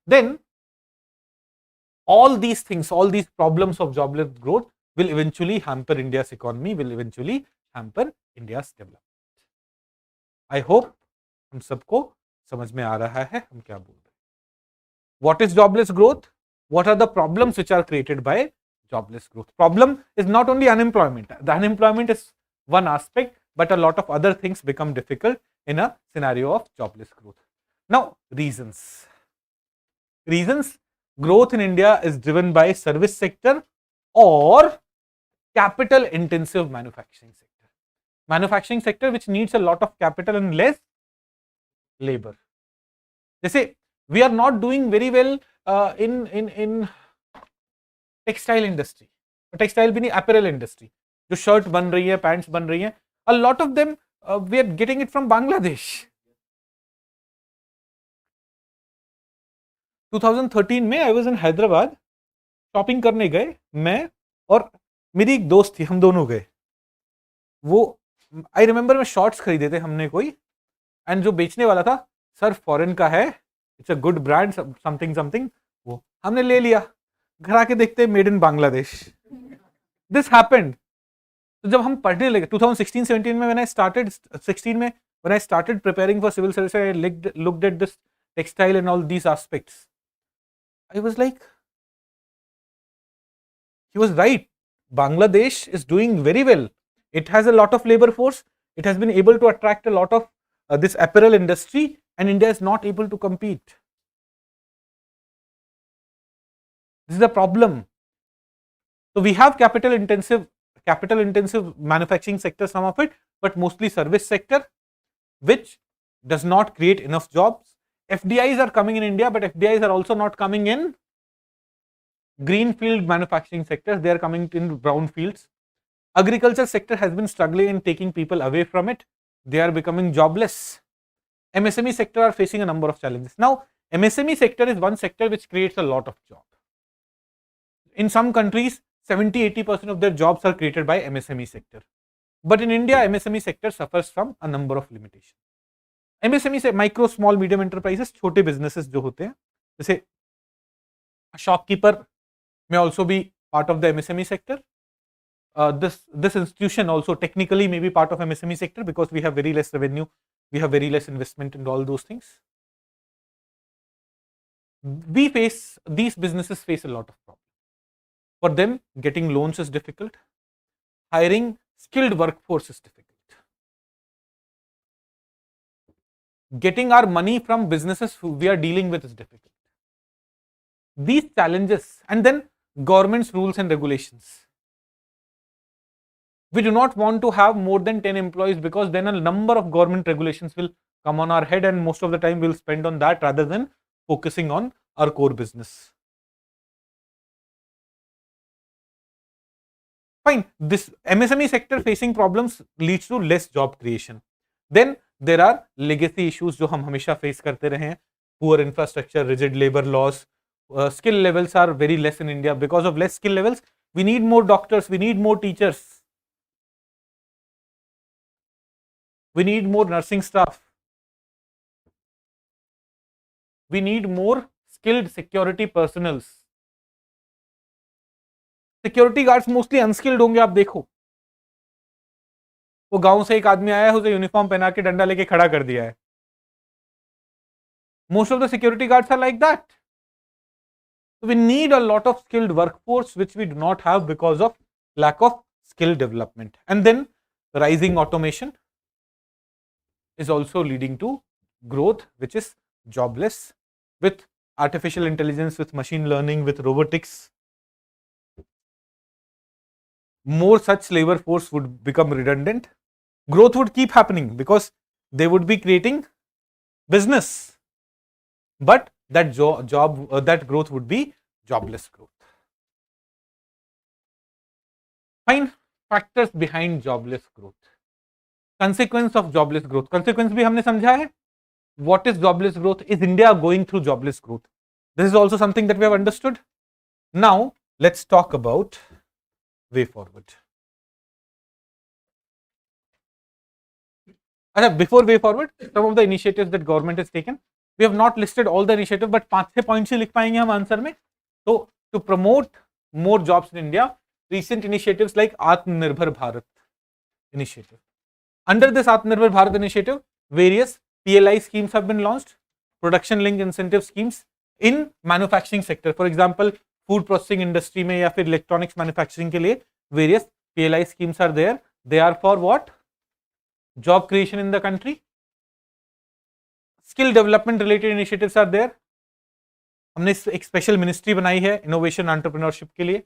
A: Then all these things, all these problems of jobless growth will eventually hamper India's economy, will eventually hamper India's development. I hope हम सबको समझ में आ रहा है हम क्या बोल रहे हैं. What is jobless growth? What are the problems which are created by jobless growth? Problem is not only unemployment. The unemployment is one aspect, but a lot of other things become difficult in a scenario of jobless growth. Now, reasons. Growth in India is driven by service sector or capital intensive manufacturing sector. Manufacturing sector which needs a lot of capital and less labor. जैसे we are not doing very well in textile industry, textile भी नहीं, apparel industry, जो shirt बन रही है, pants बन रही हैं, a lot of them we are getting it from Bangladesh. 2013 में I was in Hyderabad, shopping करने गए मैं और मेरी एक दोस्त थी, हम दोनों गए. वो आई रिमेंबर में शॉर्ट्स खरीदे थे हमने कोई, एंड जो बेचने वाला था, सर फॉरेन का है, it's a good brand something something, वो हमने ले लिया. घर आके देखते made in Bangladesh. This happened. तो जब हम पढ़ने लगे 2016-17 में, when I started 16 में, when I started preparing for civil service, I looked at this textile and all these aspects. I was like, he was right. Bangladesh is doing very well. It has a lot of labor force. It has been able to attract a lot of this apparel industry, and India is not able to compete. This is a problem. So we have capital intensive manufacturing sector, some of it, but mostly service sector, which does not create enough jobs. FDIs are coming in India, but FDIs are also not coming in greenfield manufacturing sectors. They are coming in brown fields. Agriculture sector has been struggling in taking people away from it. They are becoming jobless. MSME sector are facing a number of challenges. Now, MSME sector is one sector which creates a lot of jobs. In some countries, 70-80% of their jobs are created by MSME sector. But in India, MSME sector suffers from a number of limitations. MSME से micro, small, medium enterprises, छोटे businesses जो होते हैं, जैसे shopkeeper may also be part of the MSME sector. This institution also technically may be part of MSME sector because we have very less revenue, we have very less investment and all those things. These businesses face a lot of problems. For them, getting loans is difficult. Hiring skilled workforce is difficult. Getting our money from businesses we are dealing with is difficult. These challenges, and then government's rules and regulations. We do not want to have more than 10 employees because then a number of government regulations will come on our head, and most of the time we'll spend on that rather than focusing on our core business. Fine, this MSME sector facing problems leads to less job creation. Then there are legacy issues जो हम हमेशा face करते रहे हैं. Poor infrastructure, rigid labor laws, skill levels are very less in India. Because of less skill levels, we need more doctors, we need more teachers, we need more nursing staff, we need more skilled security personnel. Security guards mostly unskilled होंगे. आप देखो, वो गांव से एक आदमी आया है, उसे यूनिफॉर्म पहना के डंडा लेके खड़ा कर दिया है. Most of the security guards are like that. We need a lot of skilled workforce which we do not have because of lack of skill development. And then rising automation is also leading to growth which is jobless. With artificial intelligence, with machine learning, with robotics, more such labor force would become redundant. Growth would keep happening because they would be creating business, but that that growth would be jobless growth. Fine. Factors behind jobless growth. Consequence of jobless growth. Consequence भी हमने समझा है. What is jobless growth? Is India going through jobless growth? This is also something that we have understood. Now let's talk about way forward. Before way forward, some of the initiatives that government has taken. We have not listed all the initiatives, but 5-6 points ही लिख पाएंगे हम answer में. So to promote more jobs in India, recent initiatives like Atmanirbhar Bharat initiative. Under this Atmanirbhar Bharat initiative, various PLI schemes have been launched, production linked incentive schemes in manufacturing sector. For example, food processing industry में या फिर electronics manufacturing के लिए various PLI schemes are there. They are for what? Job creation in the country. Skill development related initiatives are there. हमने एक special ministry बनाई है innovation entrepreneurship के लिए.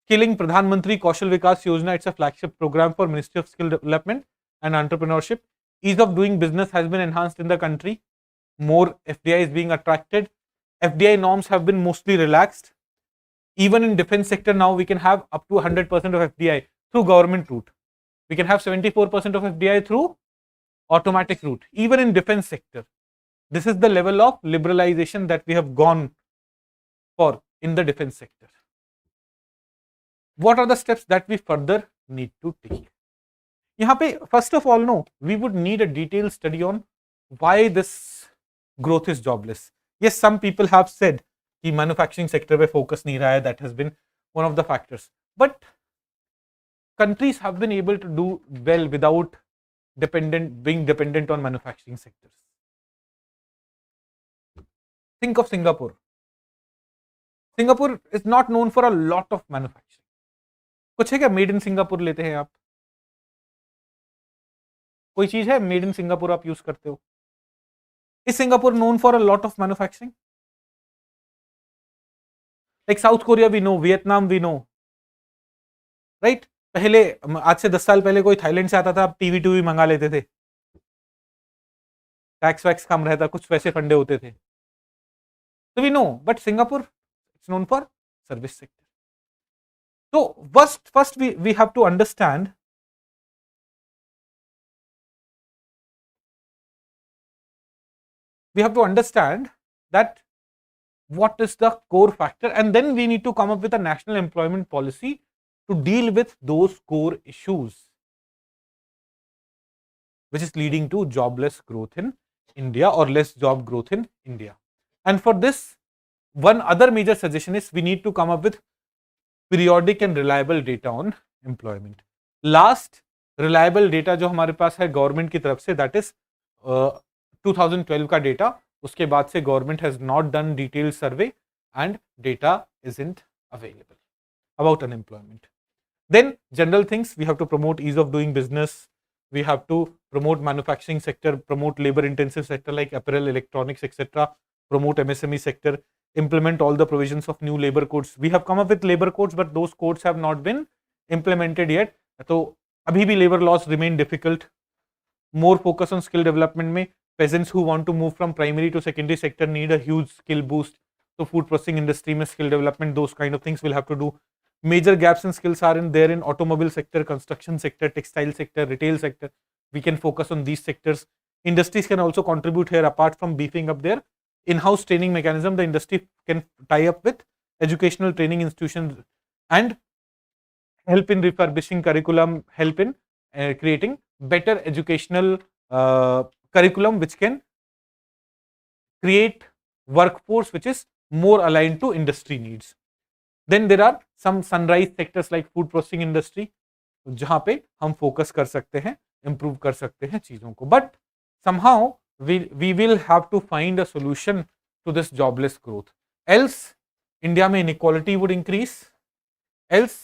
A: स्किलिंग प्रधानमंत्री Kaushal Vikas Yojana, it's a flagship programme for ministry of skill development and entrepreneurship. Ease of doing business has been enhanced in the country. More FDI is being attracted. FDI norms have been mostly relaxed. Even in defense sector now we can have up to 100% of FDI through government route. We can have 74% of FDI through automatic route. Even in defense sector, this is the level of liberalization that we have gone for in the defense sector. What are the steps that we further need to take? यहाँ पे first of all know we would need a detail study on why this growth is jobless. Yes, some people have said कि manufacturing sector पे focus नहीं रहा है, that has been one of the factors, but countries have been able to do well without being dependent on manufacturing sectors. Think of Singapore. Singapore is not known for a lot of manufacturing. कुछ है क्या made in Singapore लेते हैं आप? कोई चीज है made in Singapore आप यूज करते हो? Is Singapore known for a lot of manufacturing? Like South Korea we know, Vietnam we know, right? पहले आज से 10 साल पहले कोई थाईलैंड से आता था, आप टीवी टूवी मंगा लेते थे, टैक्स वैक्स कम रहता, कुछ पैसे फंडे होते थे, तो we know, but Singapore it's known for service sector. So first we have to understand that what is the core factor, and then we need to come up with a national employment policy to deal with those core issues which is leading to jobless growth in India or less job growth in India. And for this, one other major suggestion is we need to come up with periodic and reliable data on employment. Last reliable data जो हमारे पास है government की तरफ से, that is 2012 का data. उसके बाद से government has not done detailed survey and data isn't available about unemployment. Then general things, we have to promote ease of doing business, we have to promote manufacturing sector, promote labor intensive sector like apparel, electronics, etc., promote MSME sector, implement all the provisions of new labor codes. We have come up with labor codes, but those codes have not been implemented yet. तो अभी भी labor laws remain difficult. More focus on skill development में, peasants who want to move from primary to secondary sector need a huge skill boost. So food processing industry में skill development, those kind of things we'll have to do. Major gaps in skills are in automobile sector, construction sector, textile sector, retail sector. We can focus on these sectors. Industries can also contribute here. Apart from beefing up their in-house training mechanism, the industry can tie up with educational training institutions and help in refurbishing curriculum, help in creating better educational curriculum which can create workforce which is more aligned to industry needs. Then there are some sunrise sectors like food processing industry, जहां पे हम focus कर सकते हैं, improve कर सकते हैं चीजों को. But somehow we will have to find a solution to this jobless growth. Else India में inequality would increase. Else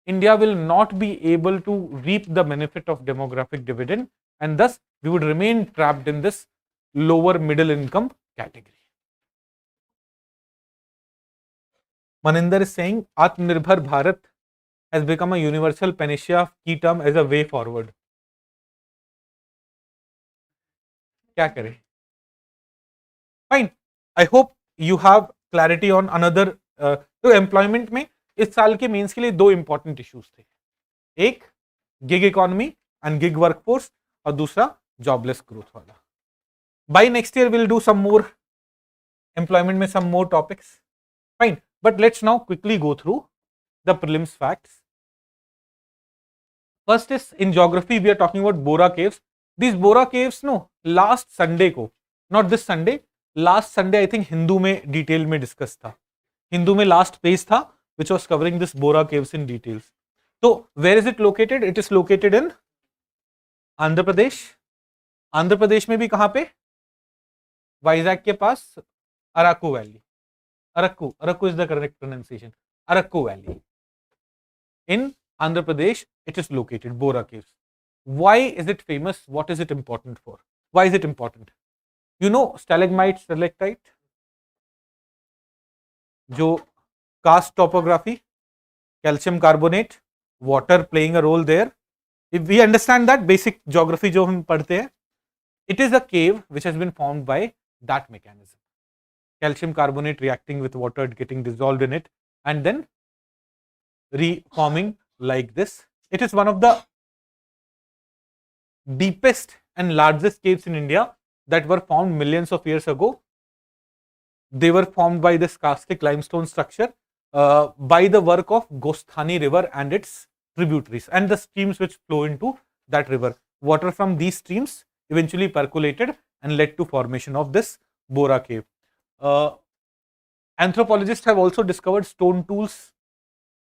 A: India will not be able to reap the benefit of demographic dividend, and thus we would remain trapped in this lower middle income category. Maninder is saying Atmanirbhar Bharat has become a universal panacea key term as a way forward. क्या करें? Fine. I hope you have clarity on another. तो employment में इस साल के mains के लिए दो इंपॉर्टेंट इश्यूज थे. एक gig economy and gig workforce, और दूसरा जॉबलेस ग्रोथ वाला. By next year will do some more employment में some more topics. Fine, but let's now quickly go through the prelims facts. First is in geography we are talking about Borra caves. This Borra caves no last Sunday को, not this Sunday, last Sunday I think Hindu में detail में discuss था. हिंदू में last page था which was covering this Bora caves in details. So where is it located? It is located in Andhra Pradesh. Andhra Pradesh में भी कहां पे? वाइजैक के पास Araku valley. Araku is the correct pronunciation. Arakku Valley. In Andhra Pradesh, it is located, Bora caves. Why is it famous? What is it important for? Why is it important? You know stalagmite, stalactite, जो karst topography, calcium carbonate, water playing a role there. If we understand that basic geography जो हम पढ़ते हैं, it is a cave which has been formed by that mechanism. Calcium carbonate reacting with water, getting dissolved in it, and then reforming like this. It is one of the deepest and largest caves in India that were formed millions of years ago. They were formed by this karstic limestone structure by the work of Gosthani river and its tributaries and the streams which flow into that river. Water from these streams eventually percolated and led to formation of this Bora cave. Anthropologists have also discovered stone tools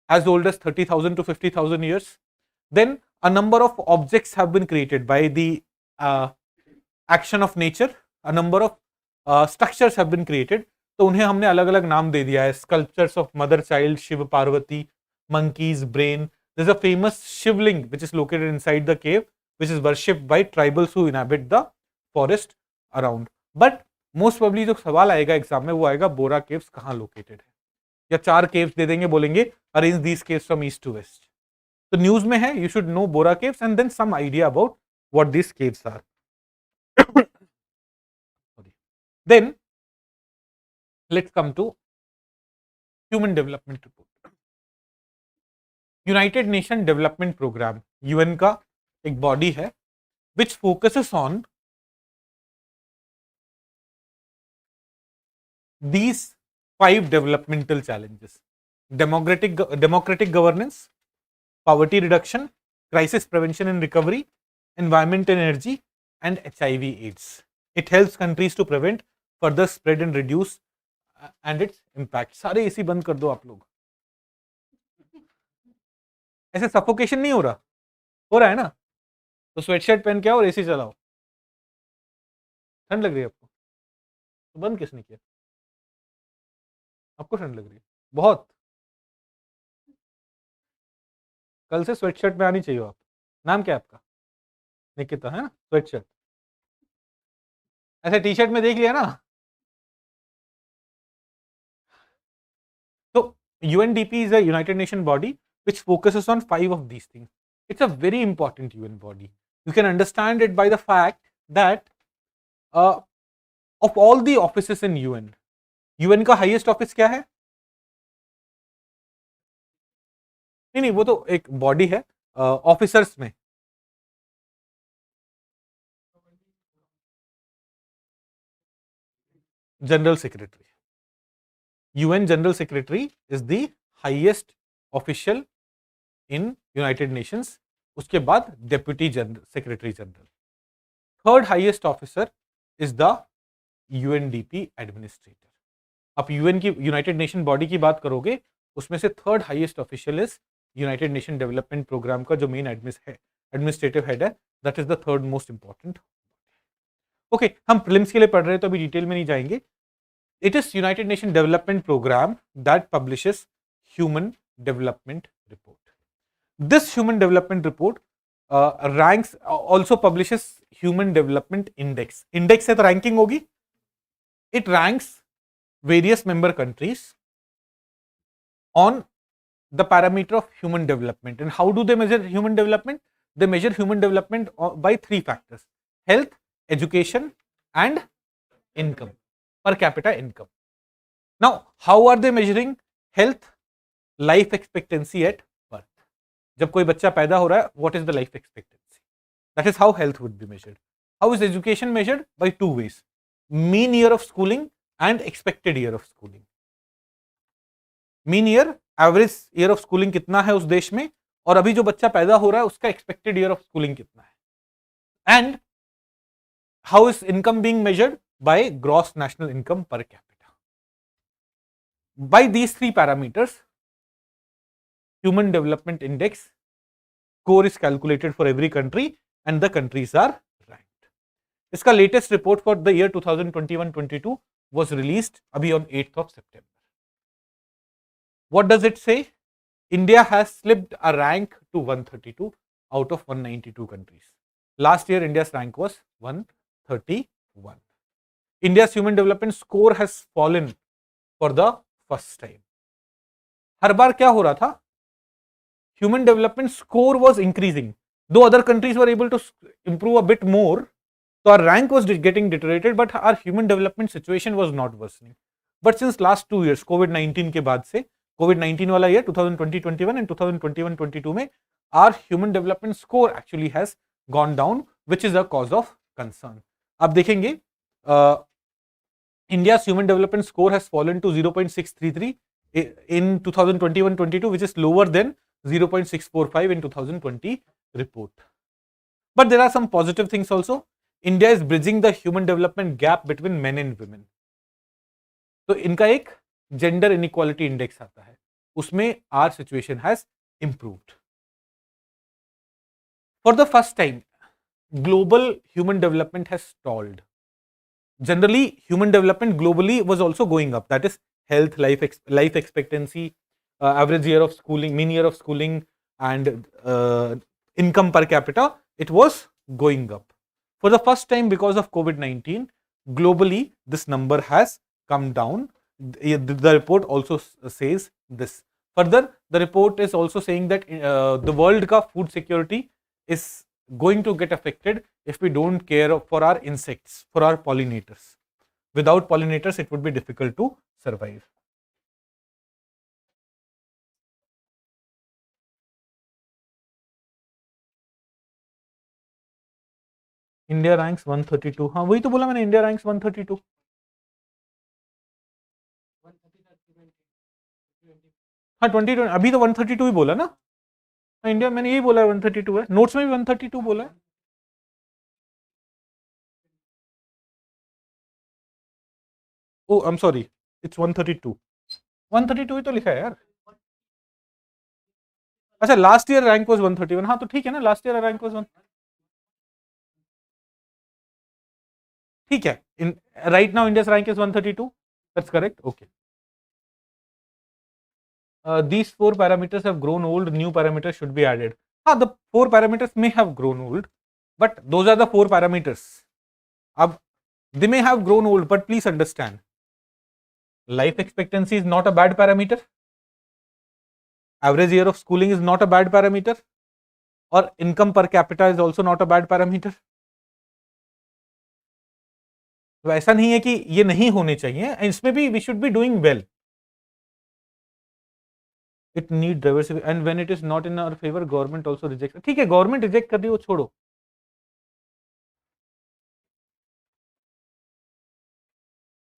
A: as old as 30,000 to 50,000 years. Then a number of objects have been created by the action of nature. A number of structures have been created. तो उन्हें हमने अलग अलग नाम दे दिया है. Sculptures of mother child, Shiva Parvati, monkeys brain, there's a famous shivling which is located inside the cave, which is worshipped by tribals who inhabit the forest around. But most probably जो सवाल आएगा एग्जाम में वो आएगा बोरा केव्स कहाँ located है, या 4 caves दे देंगे, बोलेंगे arrange these caves from east to west. तो न्यूज में है, you should know Borra caves and then some idea about what these caves are. Then let's come to human development report. United Nation development programme, UN का एक body है which focuses on these 5 developmental challenges: democratic governance, poverty reduction, crisis prevention and recovery, environment and energy, and HIV/AIDS. It helps countries to prevent further spread and reduce and its impact. सारे AC बंद कर दो आप लोग. ऐसे suffocation नहीं हो रहा है ना, तो स्वेटशर्ट पहन के आओ और एसी चलाओ. ठंड लग रही है आपको तो बंद किसने किया? आपको ठंड लग रही है बहुत. कल से स्वेटशर्ट में आनी चाहिए आप. नाम क्या है आपका? निकिता है ना, स्वेटशर्ट. ऐसे टी शर्ट में देख लिया ना. तो UNDP is a United Nation body which focuses on 5 of these things. It's a very important UN body. You can understand it by the fact that of all the offices in UN का highest office क्या है? नहीं, वो तो एक body है. Officers में general secretary. UN general secretary is the highest official in United Nations. उसके बाद deputy general secretary general. Third highest officer is the UNDP administrator. आप यूएन की, यूनाइटेड नेशन बॉडी की बात करोगे, उसमें से third highest official is United Nation development programme का जो मेन एडमिनिस्ट्रेटिव हेड है, that is the third most important. Okay, हम प्रीलिम्स के लिए पढ़ रहे हैं तो अभी डिटेल में नहीं जाएंगे. It is United Nation development programme that publishes human development report. This human development report ranks, also publishes human development index. Index से तो रैंकिंग होगी. It ranks various member countries on the parameter of human development. And how do they measure human development? They measure human development by 3 factors: health, education, and income, per capita income. Now, how are they measuring health? Life expectancy at birth. जब कोई बच्चा पैदा हो रहा है, what is the life expectancy? That is how health would be measured. How is education measured? By 2 ways: mean year of schooling and expected year of schooling. Mean year, average year of schooling कितना है उस देश में, और अभी जो बच्चा पैदा हो रहा है उसका एक्सपेक्टेड ईयर ऑफ स्कूलिंग कितना है. And how is income being measured? By gross national income per capita. By these 3 parameters, human development index score is calculated for every country and the countries are ranked. इसका latest report for the year 2021-22 was released abhi on 8th of September. What does it say? India has slipped a rank to 132 out of 192 countries. Last year India's rank was 131. India's human development score has fallen for the first time. हर बार क्या हो रहा था? Human development score was increasing. Though other countries were able to improve a bit more, so our rank was getting deteriorated, but our human development situation was not worsening. But since last 2 years, COVID-19 के बाद से, COVID-19 वाला year 2020-21 and 2021-22 में, our human development score actually has gone down, which is a cause of concern. आप देखेंगे, India's human development score has fallen to 0.633 in 2021-22, which is lower than 0.645 in 2020 report. But there are some positive things also. India is bridging the human development gap between men and women. तो इनका एक gender inequality index आता है, उसमें our situation has improved. For the first time, global human development has stalled. Generally, human development globally was also going up. That is health, life expectancy, average year of schooling, mean year of schooling, and income per capita, it was going up. For the first time, because of COVID-19, globally this number has come down. The report also says this. Further, the report is also saying that the world ka food security is going to get affected if we don't care for our insects, for our pollinators. Without pollinators, it would be difficult to survive. India ranks 132. हाँ वही तो बोला मैंने, India ranks 132. हाँ 20 अभी तो 132 ही बोला ना. इंडिया मैंने यही बोला 132 है, नोट्स में भी 132 बोला है. ओ आई एम सॉरी, इट्स 132. 132 ही तो लिखा है यार. अच्छा लास्ट ईयर रैंक वाज 131. हाँ तो ठीक है ना, लास्ट ईयर रैंक वाज 1. ठीक है, in right now India's rank is 132. That's correct. Okay. These 4 parameters have grown old. New parameters should be added. The 4 parameters may have grown old, but those are the 4 parameters. They may have grown old, but please understand, life expectancy is not a bad parameter. Average year of schooling is not a bad parameter, or income per capita is also not a bad parameter. तो ऐसा नहीं है कि ये नहीं होने चाहिए, इसमें भी we should be doing well. It need diversity and when it is not in our favour government also reject. ठीक है, गवर्नमेंट रिजेक्ट कर दी, वो छोड़ो.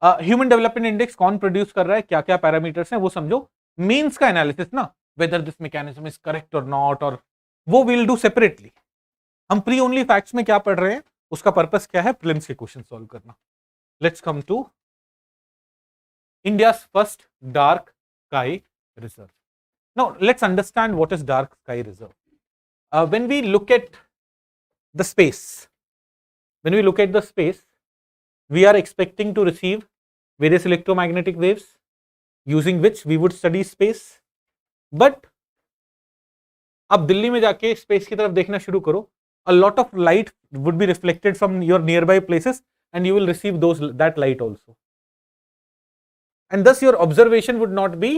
A: ह्यूमन डेवलपमेंट इंडेक्स कौन प्रोड्यूस कर रहा है, क्या क्या पैरामीटर्स हैं वो समझो. मेंस का एनालिसिस ना, whether this mechanism is correct और नॉट, और वो विल डू सेपरेटली. हम प्री ओनली फैक्ट्स में क्या पढ़ रहे हैं, उसका पर्पस क्या है, प्रीलिम्स के क्वेश्चन सॉल्व करना. Let's come to India's first dark sky reserve. Now let's understand what is dark sky reserve. When we look at the space, we are expecting to receive various electromagnetic waves using which we would study space. But अब दिल्ली में जाके space की तरफ देखना शुरू करो, a lot of light would be reflected from your nearby places and you will receive that light also. And thus your observation would not be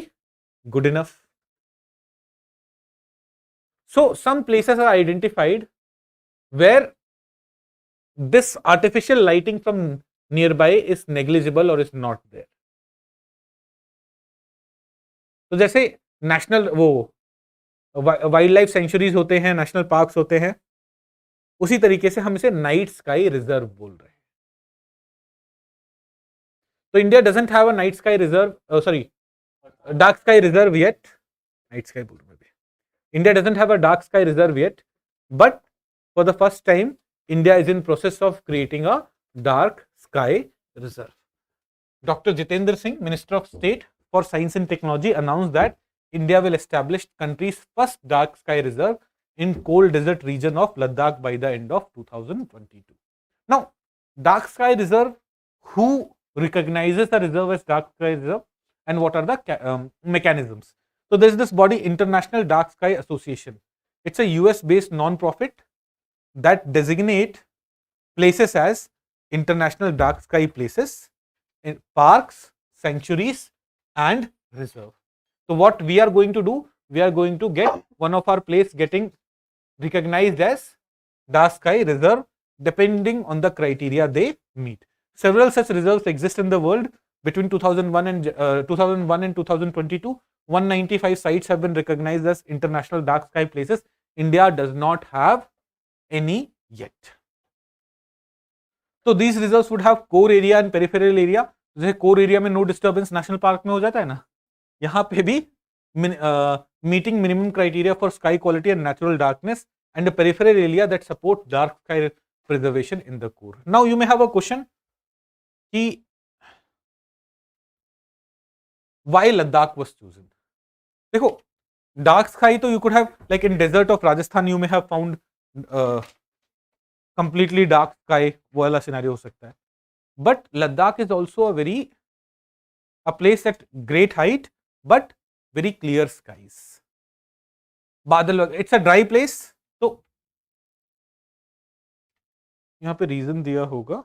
A: good enough. So some places are identified where this artificial lighting from nearby is negligible or is not there. तो जैसे national वो wild life sanctuaries होते हैं, national parks होते हैं, उसी तरीके से हम इसे नाइट स्काई रिजर्व बोल रहे हैं. So India doesn't have a night sky reserve, dark sky reserve yet. Night sky बोल रहा हूँ. India doesn't have a dark sky reserve yet, but for the first time, India is in process of creating a dark sky reserve. Dr. Jitendra Singh, Minister of State for Science and Technology, announced that India will establish country's first dark sky reserve in cold desert region of Ladakh by the end of 2022. Now, dark sky reserve, who recognizes the reserve as dark sky reserve, and what are the mechanisms? So there is this body, International Dark Sky Association. It's a US based non-profit that designate places as international dark sky places in parks, sanctuaries and reserve. So what we are going to do, we are going to get one of our place getting recognized as dark sky reserve depending on the criteria they meet. Several such reserves exist in the world. Between 2001 and 2022, 195 sites have been recognized as international dark sky places. India does not have any yet. So these reserves would have core area and peripheral area. जैसे core area में no disturbance national park में हो जाता है ना, यहाँ पे भी meeting minimum criteria for sky quality and natural darkness, and a peripheral area that supports dark sky preservation in the core. Now you may have a question कि why Ladakh was chosen. देखो, dark sky तो you could have, like in desert of Rajasthan you may have found completely dark sky, वो वाला scenario हो सकता है. But Ladakh is also a place at great height but very clear skies. बादल, it's a dry place. तो यहाँ पे reason दिया होगा,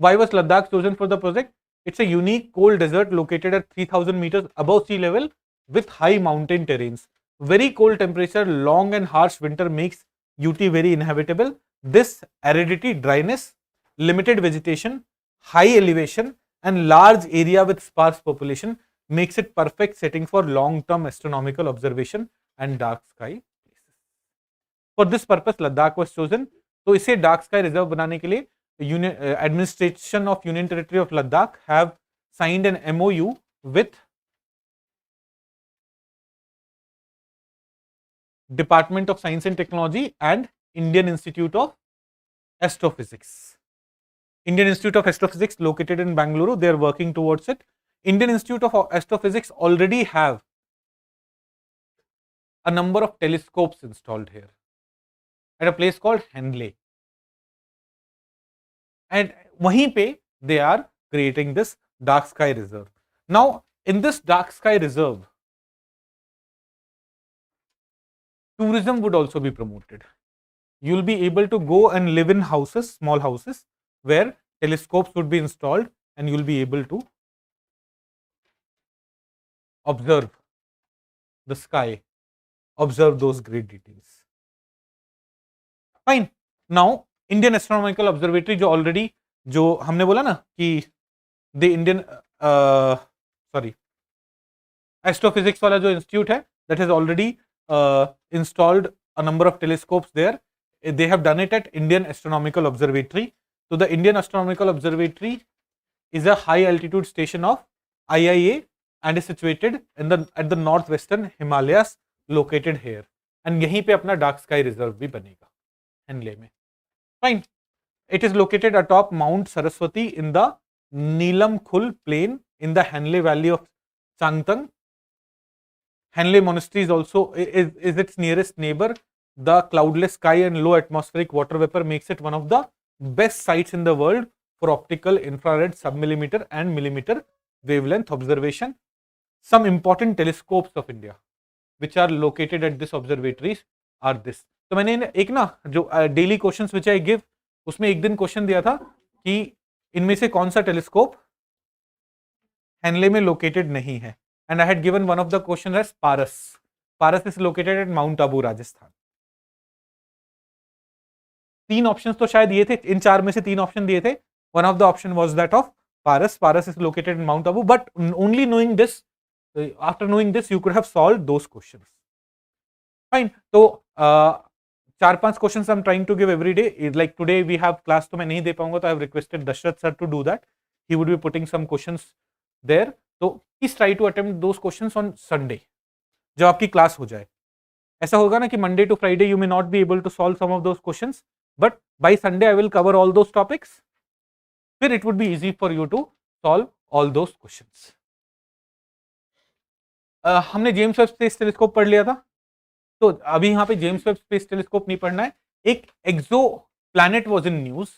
A: why was Ladakh chosen for the project? It's a unique cold desert located at 3000 meters above sea level with high mountain terrains. Very cold temperature, long and harsh winter makes UT very inhabitable. This aridity, dryness, limited vegetation, high elevation and large area with sparse population makes it perfect setting for long-term astronomical observation and dark sky. For this purpose Ladakh was chosen. तो इसे dark sky reserve बनाने के लिए administration of Union Territory of Ladakh have signed an MOU with Department of Science and Technology and Indian Institute of Astrophysics. Indian Institute of Astrophysics located in Bangalore, they are working towards it. Indian Institute of Astrophysics already have a number of telescopes installed here at a place called Henley. And wahin pe they are creating this dark sky reserve. Now in this dark sky reserve, tourism would also be promoted. You will be able to go and live in houses, small houses, where telescopes would be installed and you will be able to observe the sky, observe those great details. Fine. Now Indian astronomical observatory जो already जो हमने बोला ना कि the Indian sorry astrophysics वाला जो institute है that has already installed a number of telescopes there, they have done it at Indian Astronomical Observatory. So the Indian Astronomical Observatory is a high altitude station of IIA and is situated in at the northwestern Himalayas located here. And यहीं पे अपना dark sky reserve भी बनेगा Henley में. Fine. It is located atop Mount Saraswati in the Neelam Khul plain in the Hanle Valley of Changtang. Hanle Monastery is also is its nearest neighbor. The cloudless sky and low atmospheric water vapor makes it one of the best sites in the world for optical, infrared, submillimeter and millimeter wavelength observation. Some important telescopes of India which are located at this observatories are this. तो मैंने एक ना जो daily questions which I give उसमें एक दिन question दिया था कि इनमें से कौन सा टेलीस्कोप हैनले में लोकेटेड नहीं है, and I had given one of the question as PARAS. PARAS is located at mount Abu Rajasthan. तीन ऑप्शंस तो शायद ये थे, इन चार में से तीन ऑप्शन दिए थे. One of the option was that of PARAS. PARAS is located in mount Abu, but only knowing this, after knowing this you could have solved those questions. Fine. तो चार पांच questions I am trying to give every day. Like today we have class, तो मैं नहीं दे पाऊंगा, तो I have requested Dashrath sir to do that. He would be putting some questions there. तो please try to attempt those questions on Sunday जब आपकी class हो जाए. ऐसा होगा ना कि Monday to Friday you may not be able to solve some of those questions, but by Sunday I will cover all those topics. फिर it would be easy for you to solve all those questions. हमने James Webb space telescope पढ़ लिया था, तो अभी यहाँ पे James Webb space telescope नहीं पढ़ना है. एक exoplanet was in news.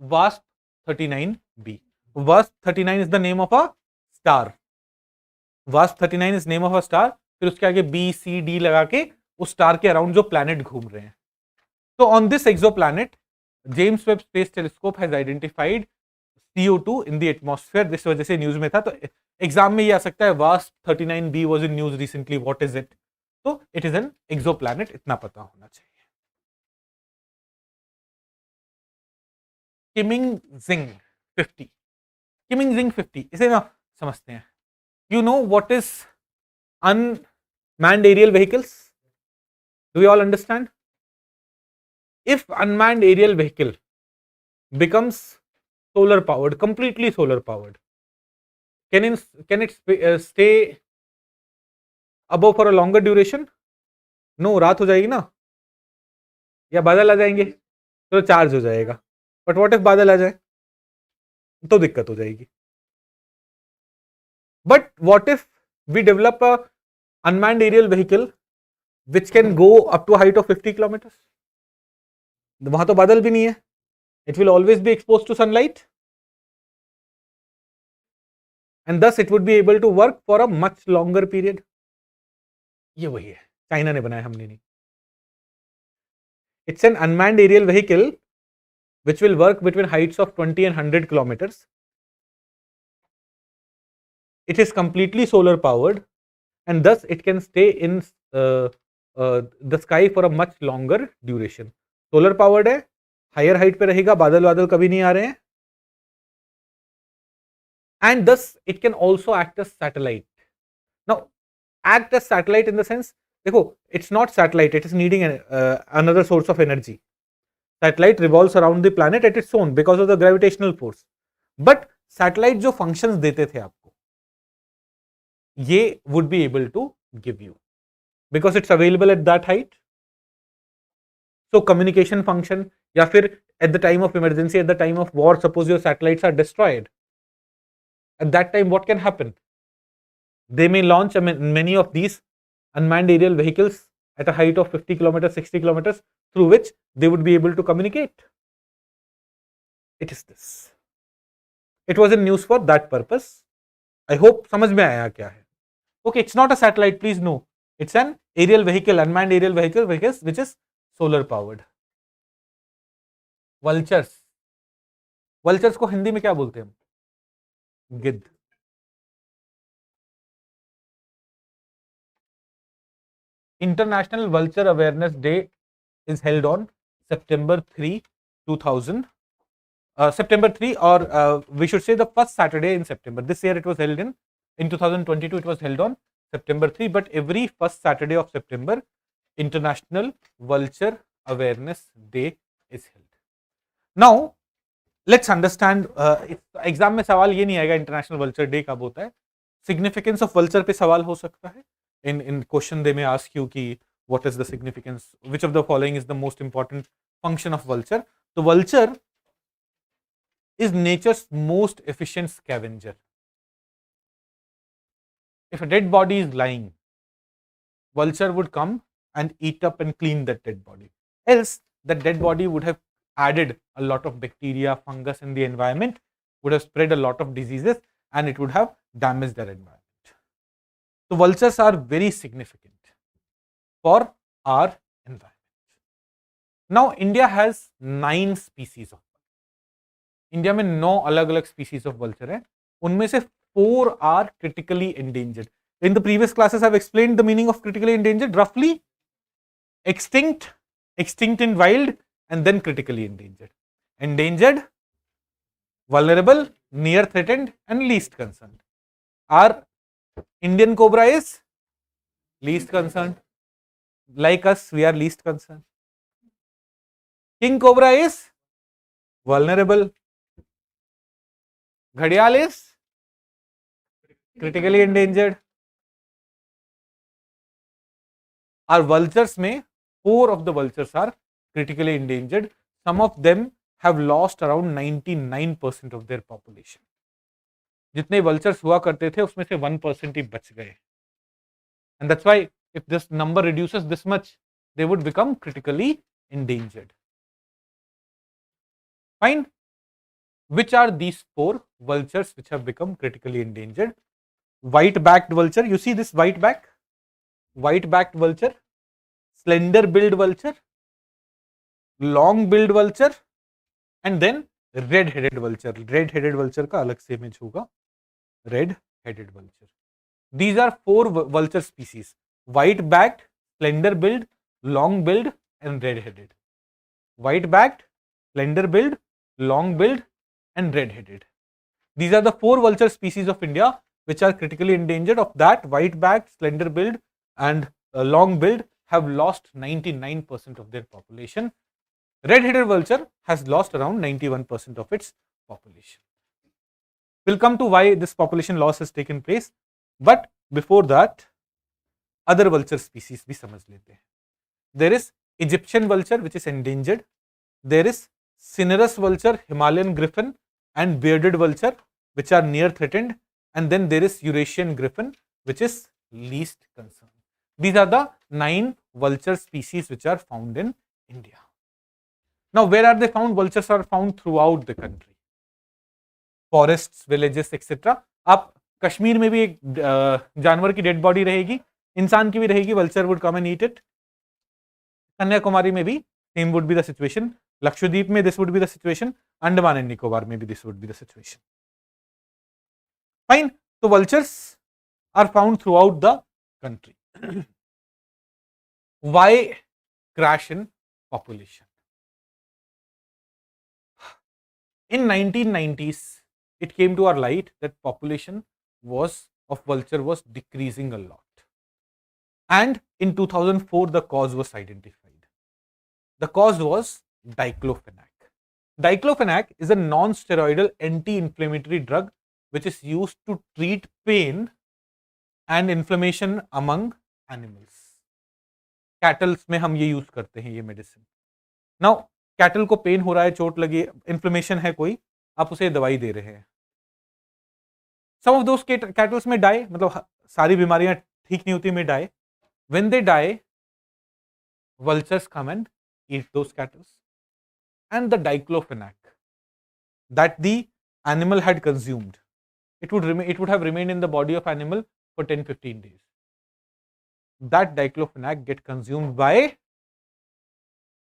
A: वास्प 39b. वास्प 39 is the name of a star. वास्प 39 is name of a star. फिर उसके आगे बी सी डी लगा के उस स्टार के अराउंड जो प्लैनेट घूम रहे हैं. तो on this exoplanet James Webb space telescope has identified CO2 in the atmosphere. इस वजह से न्यूज में था. तो एग्जाम में ये आ सकता है wasp 39b was in news recently, what is it? तो it is an exoplanet, इतना पता होना चाहिए. किमिंग-जिंग 50. किमिंग-जिंग 50 इसे ना समझते हैं. You know what is unmanned aerial vehicles? Do you all understand? If unmanned aerial vehicle becomes solar powered, completely solar powered, can it stay above for a longer duration? No, रात हो जाएगी ना, या बादल आ जाएंगे तो चार्ज हो जाएगा. बट व्हाट इफ बादल आ जाए तो दिक्कत हो जाएगी. But what if we develop a unmanned aerial vehicle which can go up to height of 50 kilometre? वहां तो बादल भी नहीं है. It will always be exposed to sunlight. and thus it would be able to work for a much longer period. ये वही है, China ने बनाया, हमने नहीं. It's an unmanned aerial vehicle which will work between heights of 20 and 100 kilometers. It is completely solar powered and thus it can stay in the sky for a much longer duration. Solar powered है, higher height पे रहेगा, बादल वादल कभी नहीं आ रहे हैं, and thus it can also act as satellite. Now act as satellite in the sense, देखो, it's not satellite, it is needing another source of energy. Satellite revolves around the planet at its own because of the gravitational force. But satellite जो functions देते थे आपको, ये would be able to give you because it's available at that height. So communication function, या फिर at the time of emergency, at the time of war, suppose your satellites are destroyed. At that time, what can happen? They may launch many of these unmanned aerial vehicles at a height of 50 kilometers, 60 kilometers, through which they would be able to communicate. It is this. It was in news for that purpose. I hope समझ में आया क्या है. Okay, it's not a satellite, please no. It's an aerial vehicle, unmanned aerial vehicle which is solar powered. Vultures. Vultures को हिंदी में क्या बोलते हैं हम? गिद्ध. International Vulture Awareness Day is held on September 3, 2000. September 3, or we should say the first Saturday in September. This year it was held in 2022, it was held on September 3, but every first Saturday of September, International Vulture Awareness Day is held. Now, let's understand, exam में सवाल ये नहीं आएगा international vulture day कब होता है. Significance of vulture पे सवाल हो सकता है. In question they may ask you कि what is the significance, which of the following is the most important function of vulture. So vulture is nature's most efficient scavenger. If a dead body is lying, vulture would come and eat up and clean that dead body. Else that dead body would have added a lot of bacteria, fungus in the environment, would have spread a lot of diseases, and it would have damaged their environment. So vultures are very significant for our environment. Now India has 9 species of vulture. India में 9 अलग-अलग species of vulture है. उनमें से 4 are critically endangered. In the previous classes I've explained the meaning of critically endangered. Roughly extinct, extinct in wild, and then critically endangered. Endangered, vulnerable, near threatened, and least concerned. Our Indian cobra is least concerned. Like us, we are least concerned. King cobra is vulnerable. Ghadial is critically endangered. Our vultures में 4 of the vultures are critically endangered. Some of them have lost around 99% of their population. जितने vultures हुआ करते थे उसमें से 1% ही बच गए. And that's why if this number reduces this much, they would become critically endangered. Fine. Which are these 4 vultures which have become critically endangered? White-backed vulture. You see this white-back? White-backed vulture, slender-billed vulture, long-billed vulture, and then red-headed vulture. Red-headed vulture का अलग से image होगा. Red-headed vulture. These are 4 vulture species: white-backed, slender-billed, long-billed, and red-headed. White-backed, slender-billed, long-billed, and red-headed. These are the 4 vulture species of India which are critically endangered. Of that, white-backed, slender-billed, and long-billed have lost 99% of their population. Red-headed vulture has lost around 91% of its population. We'll come to why this population loss has taken place, but before that, other vulture species भी समझ लेते हैं. There is Egyptian vulture which is endangered. There is cinereous vulture, Himalayan griffin, and bearded vulture which are near threatened, and then there is Eurasian griffin which is least concerned. These are the 9 vulture species which are found in India. Now, where are they found? Vultures are found throughout the country. Forests, villages, etc. आप कश्मीर में भी एक जानवर की dead body रहेगी, इंसान की भी रहेगी, vulture would come and eat it. Kanyakumari में भी same would be the situation, Lakshadweep में this would be the situation, Andaman and Nicobar में भी this would be the situation. Fine, तो vultures are found throughout the country. Why crash in population? In 1990s, it came to our light that population of vulture was decreasing a lot. And in 2004, the cause was identified. The cause was diclofenac. Diclofenac is a non-steroidal anti-inflammatory drug which is used to treat pain and inflammation among animals. Cattle में हम ये use करते हैं ये medicine. Now, cattle को pen हो रहा है, चोट लगी, इन्फ्लेमेशन है कोई, आप उसे दवाई दे रहे हैं। सम ऑफ दोस कैटल्स में डाई, मतलब सारी बीमारियां ठीक नहीं होती में die. When they die, vultures come and eat those cattle, and the diclofenac that the animal had consumed, it would have remained in the body of animal for 10-15 days. That diclofenac get consumed by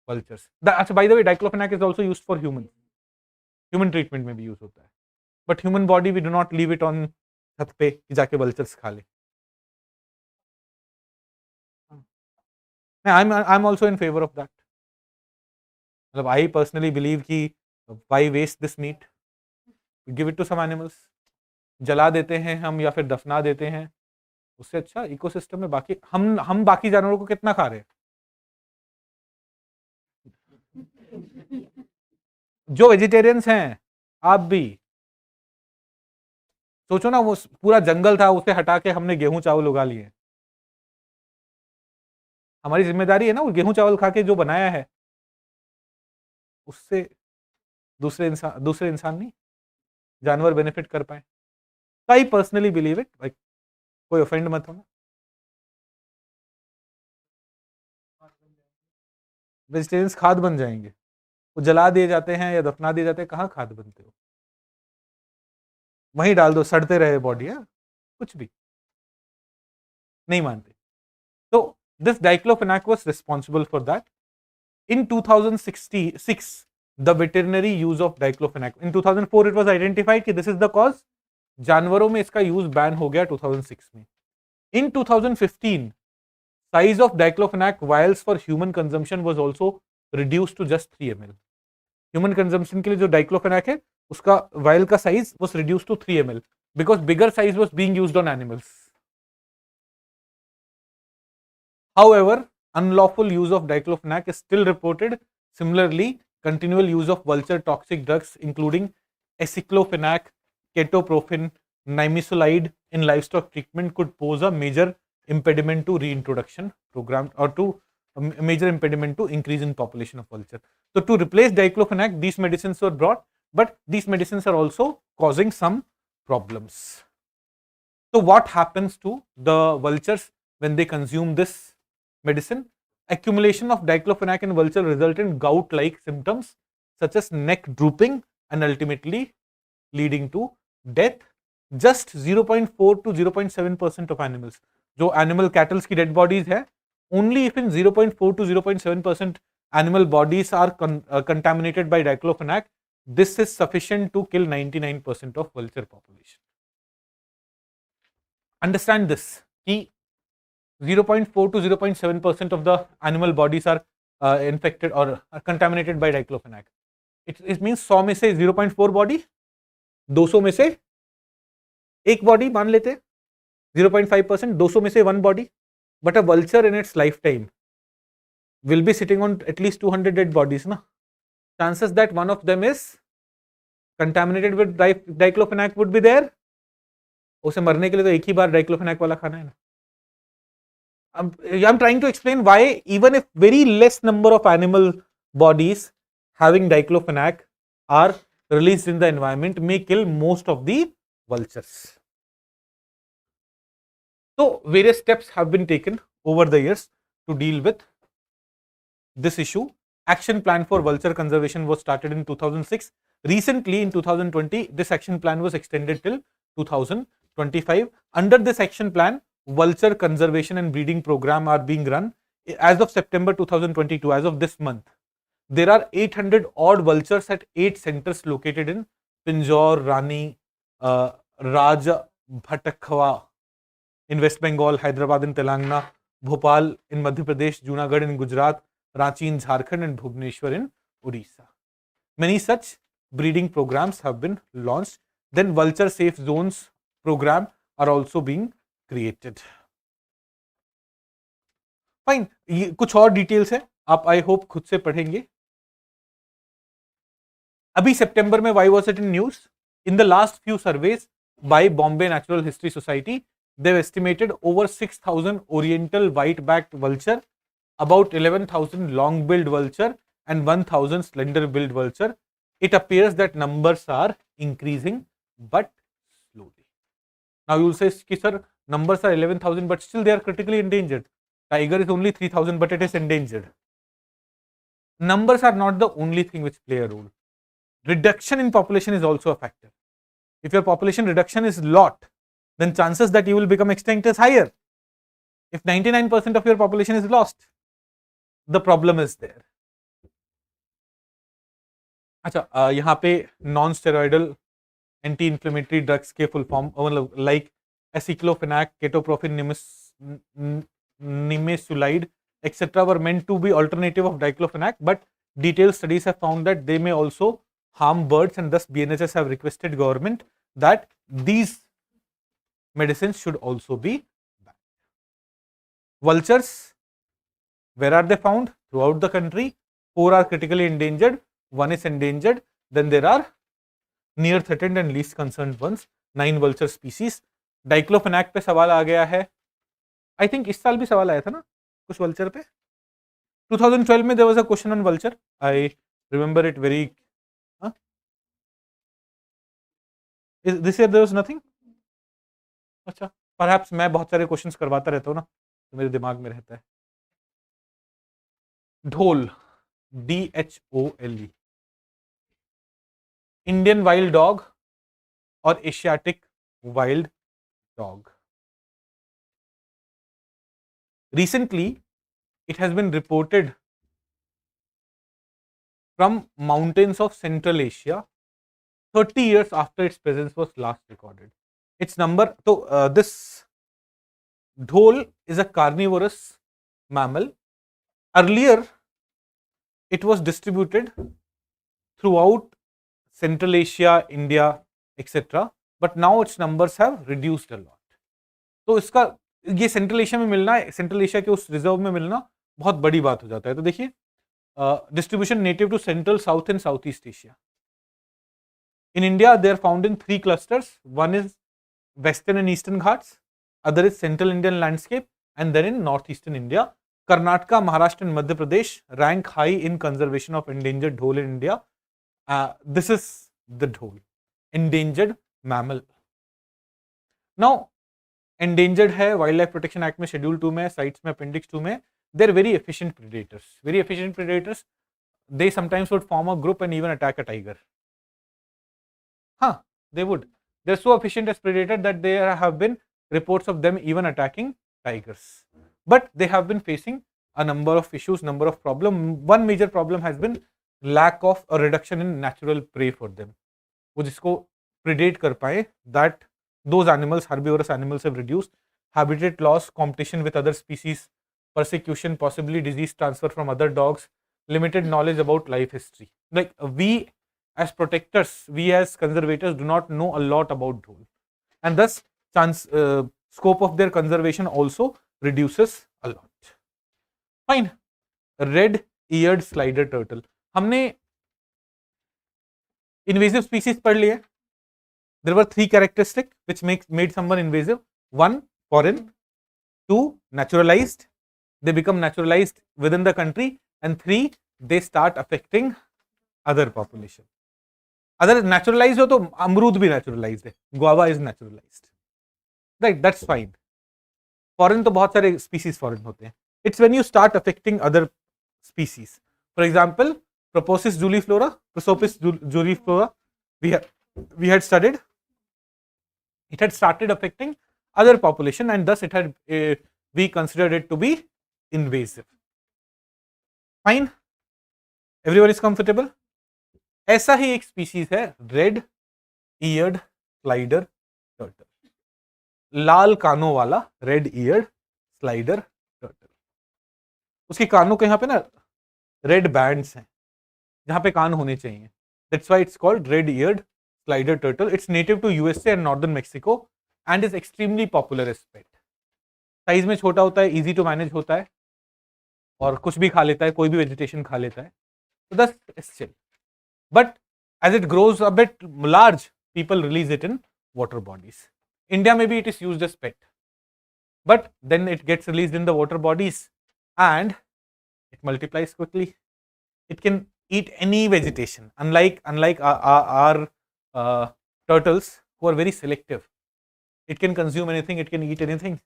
A: vultures. By the way, diclofenac is also used for human treatment में भी use होता है, but human body we do not leave it on छत पे कि जाके vultures खा ले। I'm also in favor of that. मतलब I personally believe कि why waste this meat? Give it to some animals. जला देते हैं हम या फिर दफना देते हैं, उससे अच्छा इकोसिस्टम में बाकी हम बाकी जानवरों को कितना खा रहे हैं। जो वेजिटेरियंस हैं, आप भी सोचो ना, वो पूरा जंगल था, उसे हटा के हमने गेहूं चावल उगा लिए। हमारी जिम्मेदारी है ना वो गेहूं चावल खा के जो बनाया है उससे दूसरे इंसान नहीं, जानवर बेनिफिट कर पाए। तो I personally believe it, like कोई ऑफेंड मत होना। वेजिटेरियंस खाद बन जाएंगे, वो जला दिए जाते हैं या दफना दिए जाते हैं, कहाँ खाद बनते हो, वहीं डाल दो, सड़ते रहे बॉडी है, कुछ भी नहीं मानते। तो this diclofenac was responsible for that. In 2006 the veterinary use of diclofenac, in 2004 it was identified कि दिस इज द कॉज, जानवरों में इसका यूज बैन हो गया 2006 में। इन 2015 size of diclofenac vials for human consumption was also reduced to just 3 ml. Human consumption के लिए जो diclofenac है उसका vial का size was reduced to 3 ml because bigger size was being used on animals. However, unlawful use of diclofenac is still reported. Similarly, continual use of vulture toxic drugs including aceclofenac, ketoprofen, nimesulide in livestock treatment could pose a major impediment to reintroduction program or to a major impediment to increase in population of vulture. So to replace diclofenac, these medicines were brought, but these medicines are also causing some problems. So what happens to the vultures when they consume this medicine? Accumulation of diclofenac in vulture result in gout-like symptoms such as neck drooping and ultimately leading to death. Just 0.4 to 0.7% of animals, जो animal cattles की dead bodies है, only if in 0.4 to 0.7% animal bodies are contaminated by diclofenac, this is sufficient to kill 99% of vulture population. Understand this कि 0.4 to 0.7% of the animal bodies are infected or are contaminated by diclofenac. It means 100 में से 0.4 body, 200 में से एक body मान लेते, 0.5%, 200 में से 1 body, but a vulture in its lifetime will be sitting on at least 200 dead bodies na. Chances that one of them is contaminated with diclofenac would be there. उसे मरने के लिए तो एक ही बार डाइक्लोफेनाक वाला खाना है ना। I'm trying to explain why even if very less number of animal bodies having diclofenac are released in the environment may kill most of the vultures. So various steps have been taken over the years to deal with this issue. Action plan for vulture conservation was started in 2006. Recently in 2020, this action plan was extended till 2025. 25. Under this action plan, vulture conservation and breeding program are being run. As of September 2022, as of this month, there are 800 odd vultures at 8 centers located in Pinjore, Rani, Raj Bhatakwa in West Bengal, Hyderabad in Telangana, Bhopal in Madhya Pradesh, Junagadh in Gujarat, Ranchi in Jharkhand, and Bhubaneswar in Odisha. Many such breeding programs have been launched. Then vulture safe zones program are also being created. Fine, ये कुछ और details है, आप I hope खुद से पढ़ेंगे. अभी सितंबर में why was it in news? In the last few surveys by Bombay natural history society, they've estimated over 6,000 oriental white-backed vulture, about 11,000 long-billed vulture, and 1,000 slender-billed vulture. It appears that numbers are increasing, but slowly. Now you'll say, sir, numbers are 11,000, but still they are critically endangered. Tiger is only 3,000, but it is endangered. Numbers are not the only thing which play a role. Reduction in population is also a factor. If your population reduction is lot, then chances that you will become extinct is higher. If 99% of your population is lost, the problem is there. अच्छा, यहाँ पे non steroidal anti inflammatory drugs के full form मतलब like aceclofenac, ketoprofen, nimesulide, etc. were meant to be alternative of diclofenac, but detailed studies have found that they may also harm birds, and thus BNHS have requested government that these medicines should also be banned. Vultures, where are they found? Throughout the country. 4 are critically endangered, 1 is endangered, then there are near threatened and least concerned ones, 9 vulture species. Diclofenac पे सवाल आ गया है. I think इस साल भी सवाल आया था ना कुछ वल्चर पे. 2012 में there was a question on vulture, I remember it very. This year there was nothing. अच्छा, परहैप्स मैं बहुत सारे क्वेश्चंस करवाता रहता हूँ ना, तो मेरे दिमाग में रहता है. ढोल, DHOLE, इंडियन वाइल्ड डॉग और Asiatic wild dog. Recently, it has been reported from mountains of Central Asia 30 years after its presence was last recorded. Its number, so this dhole is a carnivorous mammal. Earlier, it was distributed throughout Central Asia, India, etc. But now its numbers have reduced a lot. तो इसका ये central Asia में मिलना, central Asia के उस reserve में मिलना बहुत बड़ी बात हो जाता है. तो देखिए, distribution native to central, south and south east Asia. In India they are found in 3 clusters. One is western and eastern Ghats, other is central Indian landscape, and then in northeastern India. Karnataka, Maharashtra and Madhya Pradesh rank high in conservation of endangered dhole in India. This is the dhole, endangered mammal. Now endangered है wildlife protection act में, schedule 2 में, CITES में, appendix 2 में. They are very efficient predators. Very efficient predators. They sometimes would form a group and even attack a tiger. हाँ, they would. They're so efficient as predator that there have been reports of them even attacking tigers. But they have been facing a number of issues, number of problems. One major problem has been lack of a reduction in natural prey for them. वो जिसको predate कर पाए, that those animals, herbivorous animals, have reduced. Habitat loss, competition with other species, persecution, possibly disease transfer from other dogs, limited knowledge about life history. Like we as protectors, we as conservators do not know a lot about dhole, and thus scope of their conservation also reduces a lot. Fine. Red eared slider turtle, हमने invasive species पढ़ लिए. There were 3 characteristics which made someone invasive. 1, foreign. 2, naturalized. They become naturalized within the country. And 3, they start affecting other population. अगर naturalized हो तो अमरूद भी naturalized है. Guava is naturalized. Right, that's fine. Foreign तो बहुत सारे species foreign होते हैं. It's when you start affecting other species. For example, Proposis juliflora, Prosopis juliflora, we had studied. it had started affecting other population, and thus it had we considered it to be invasive. Fine, everyone is comfortable. ऐसा ही एक species है red eared slider turtle, लाल कानों वाला red eared slider turtle. उसके कानों के यहाँ पे ना रेड बैंड्स हैं जहां पे कान होने चाहिए. That's why it's called red eared slider turtle. It's native to USA and northern Mexico and is extremely popular as pet. Size में छोटा होता है, इजी टू मैनेज होता है और कुछ भी खा लेता है, कोई भी वेजिटेशन खा लेता है. So that's chill. But as it grows a bit large, people release it in water bodies. India maybe it is used as pet, but then it gets released in the water bodies and it multiplies quickly. It can eat any vegetation, unlike our turtles who are very selective. It can consume anything, it can eat anything,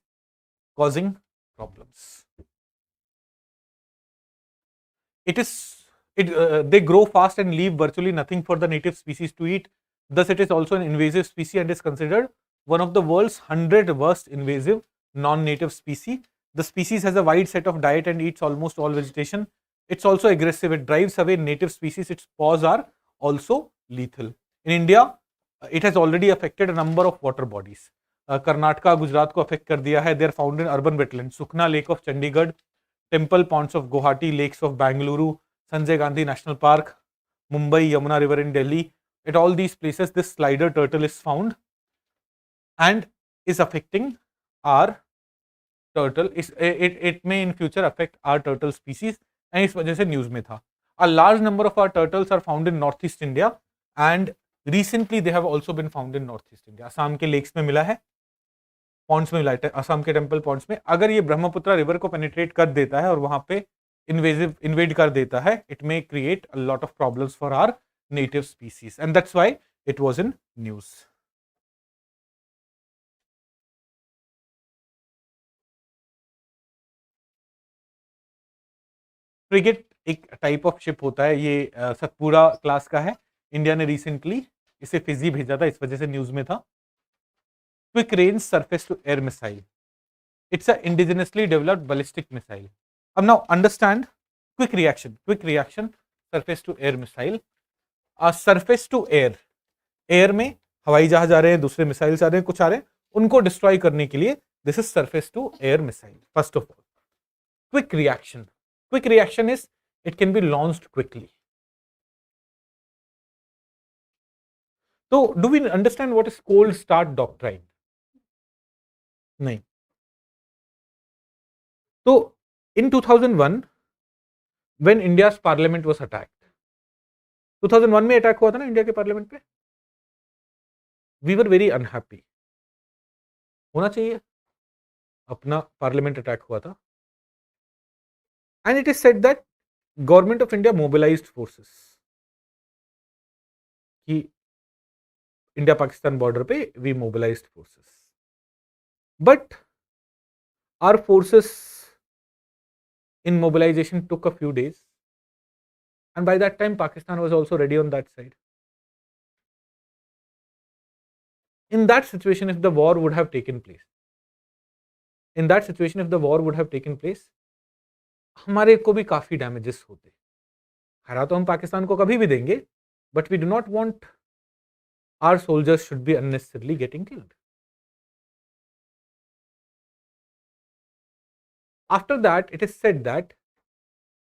A: causing problems. They grow fast and leave virtually nothing for the native species to eat. Thus, it is also an invasive species and is considered one of the world's 100 worst invasive non-native species. The species has a wide set of diet and eats almost all vegetation. It's also aggressive. It drives away native species. Its paws are also lethal. In India, it has already affected a number of water bodies. Karnataka, Gujarat को affect कर दिया है. They are found in urban wetlands. Sukna Lake of Chandigarh, Temple Ponds of Guwahati, lakes of Bangalore, Sanjay Gandhi National Park, Mumbai, Yamuna River in Delhi. At all these places, this slider turtle is found and is affecting our turtle. It may in future affect our turtle species, and इस वजह से news में था. A large number of our turtles are found in northeast India and recently they have also been found in northeast India. Assam के lakes में मिला है, Pond's में मिला है, असम के टेम्पल पॉन्ड्स में. अगर ये ब्रह्मपुत्र रिवर को पेनिट्रेट कर देता है और वहां पे इन्वेड कर देता है, it may create a lot of problems for our native species and that's why it was in news. Frigate एक टाइप ऑफ शिप होता है, ये सतपुरा क्लास का है. इंडिया ने रिसेंटली इसे फिजी भेजा था, इस वजह से न्यूज में था. Quick range surface to air missile. It's an indigenously developed ballistic missile. Now understand quick reaction surface to air missile. Surface to air, air में हवाई जहाज आ रहे हैं, दूसरे मिसाइल्स आ रहे हैं, कुछ आ रहे हैं, उनको डिस्ट्रॉय करने के लिए this is surface to air missile. First of all, quick reaction is it can be launched quickly. तो do we understand what is cold start doctrine? नहीं. तो in 2001 when India's parliament was attacked, 2001 में attack हुआ था ना India के parliament पे, we were very unhappy. होना चाहिए, अपना पार्लियामेंट अटैक हुआ था. And it is said that government of India mobilized forces कि इंडिया पाकिस्तान बॉर्डर पे we mobilized forces, but our forces in mobilization took a few days, and by that time Pakistan was also ready on that side. In that situation, if the war would have taken place, हमारे को भी काफी damages होते. हरा तो हम पाकिस्तान को कभी भी देंगे, but we do not want our soldiers should be unnecessarily getting killed. After that, it is said that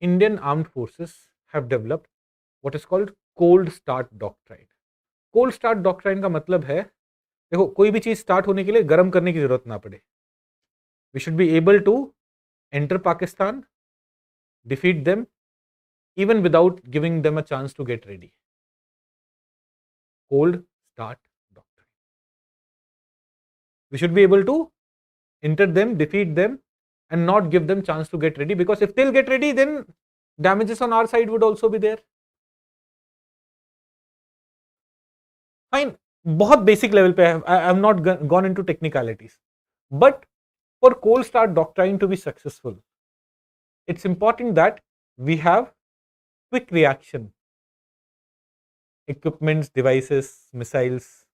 A: Indian armed forces have developed what is called cold start doctrine. Cold start doctrine का मतलब है, देखो कोई भी चीज start होने के लिए गर्म करने की जरूरत ना पड़े. We should be able to enter Pakistan, defeat them, even without giving them a chance to get ready. Cold start doctrine. We should be able to enter them, defeat them, and not give them chance to get ready, because if they'll get ready, then damages on our side would also be there. Fine, बहुत basic level पे है, I have not gone into technicalities, but for cold start doctrine to be successful, it's important that we have quick reaction equipments, devices, missiles,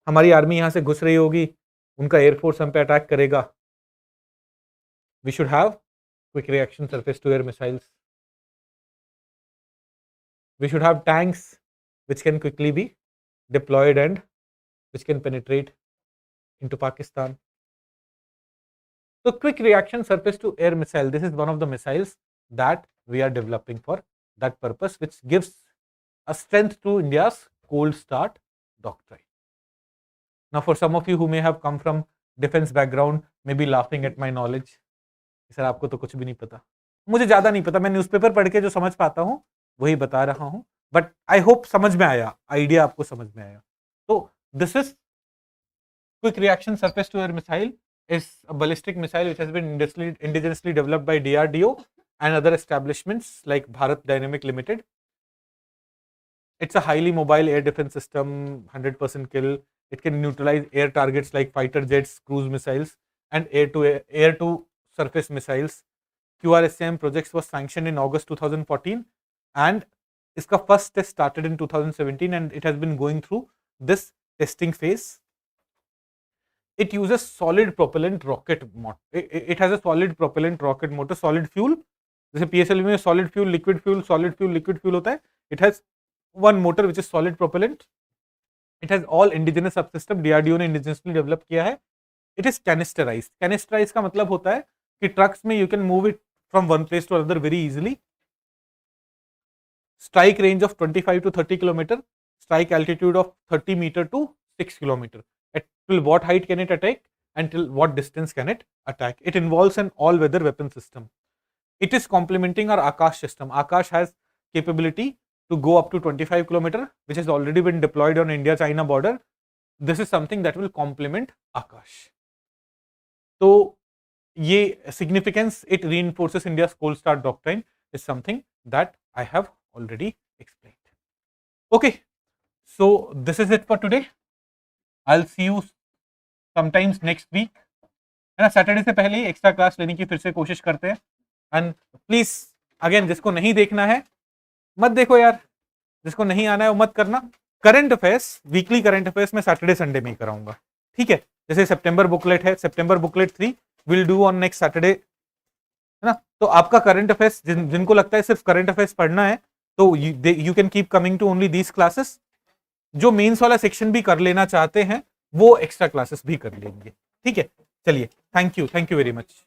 A: हमारी army यहां से घुस रही होगी, उनका एयरफोर्स हम पे अटैक करेगा, we should have quick reaction surface to air missiles, we should have tanks which can quickly be deployed and which can penetrate into Pakistan. So quick reaction surface to air missile, this is one of the missiles that we are developing for that purpose, which gives a strength to India's cold start doctrine. Now for some of you who may have come from defense background may be laughing at my knowledge. Sir आपको तो कुछ भी नहीं पता, मुझे ज्यादा नहीं पता, मैं न्यूज़पेपर पढ़ के जो समझ पाता हूं वही बता रहा हूं, बट आई होप समझ में आया, आइडिया आपको समझ में आया. तो this is quick reaction surface to air missile is a ballistic missile which has been indigenously developed by DRDO and other establishments like Bharat Dynamic Limited. It's a highly mobile air defense system, 100% kill. It can neutralize air targets like fighter jets, cruise missiles, and air to surface missiles. QRSAM projects was sanctioned in August 2014, and its first test started in 2017, and it has been going through this testing phase. It uses solid propellant rocket motor. It has a solid propellant rocket motor, solid fuel. जैसे PSLV में solid fuel, liquid fuel, solid fuel, liquid fuel होता है. It has one motor which is solid propellant. It has all indigenous subsystem. DRDO ने indigenously develop किया है. It is canisterized. Canisterized का मतलब होता है कि ट्रक्स में you can move it from one place to another very easily. Strike range of 25 to 30 kilometer. Strike altitude of 30 meter to 6 kilometer. At till what height can it attack and till what distance can it attack? It involves an all-weather weapon system. It is complementing our Akash system. Akash has capability to go up to 25 kilometer, which has already been deployed on India-China border. This is something that will complement Akash. So, ये significance, it reinforces India's cold start doctrine, is something that I have already explained. Okay, so this is it for today. I'll see you sometimes next week. है ना, Saturday से पहले ही extra class लेने की फिर से कोशिश करते हैं. एंड प्लीज अगेन, जिसको नहीं देखना है मत देखो यार, जिसको नहीं आना है वो मत करना. Current affairs, weekly current affairs में सैटरडे संडे में ही कराऊंगा, ठीक है. जैसे सितंबर बुकलेट है, सितंबर booklet 3 will do on next Saturday, है ना. तो आपका करंट अफेयर्स, जिनको लगता है सिर्फ करंट अफेयर्स पढ़ना है, तो you can keep coming to only these classes. जो मेंस वाला सेक्शन भी कर लेना चाहते हैं वो एक्स्ट्रा क्लासेस भी कर लेंगे, ठीक है. चलिए, थैंक यू वेरी मच.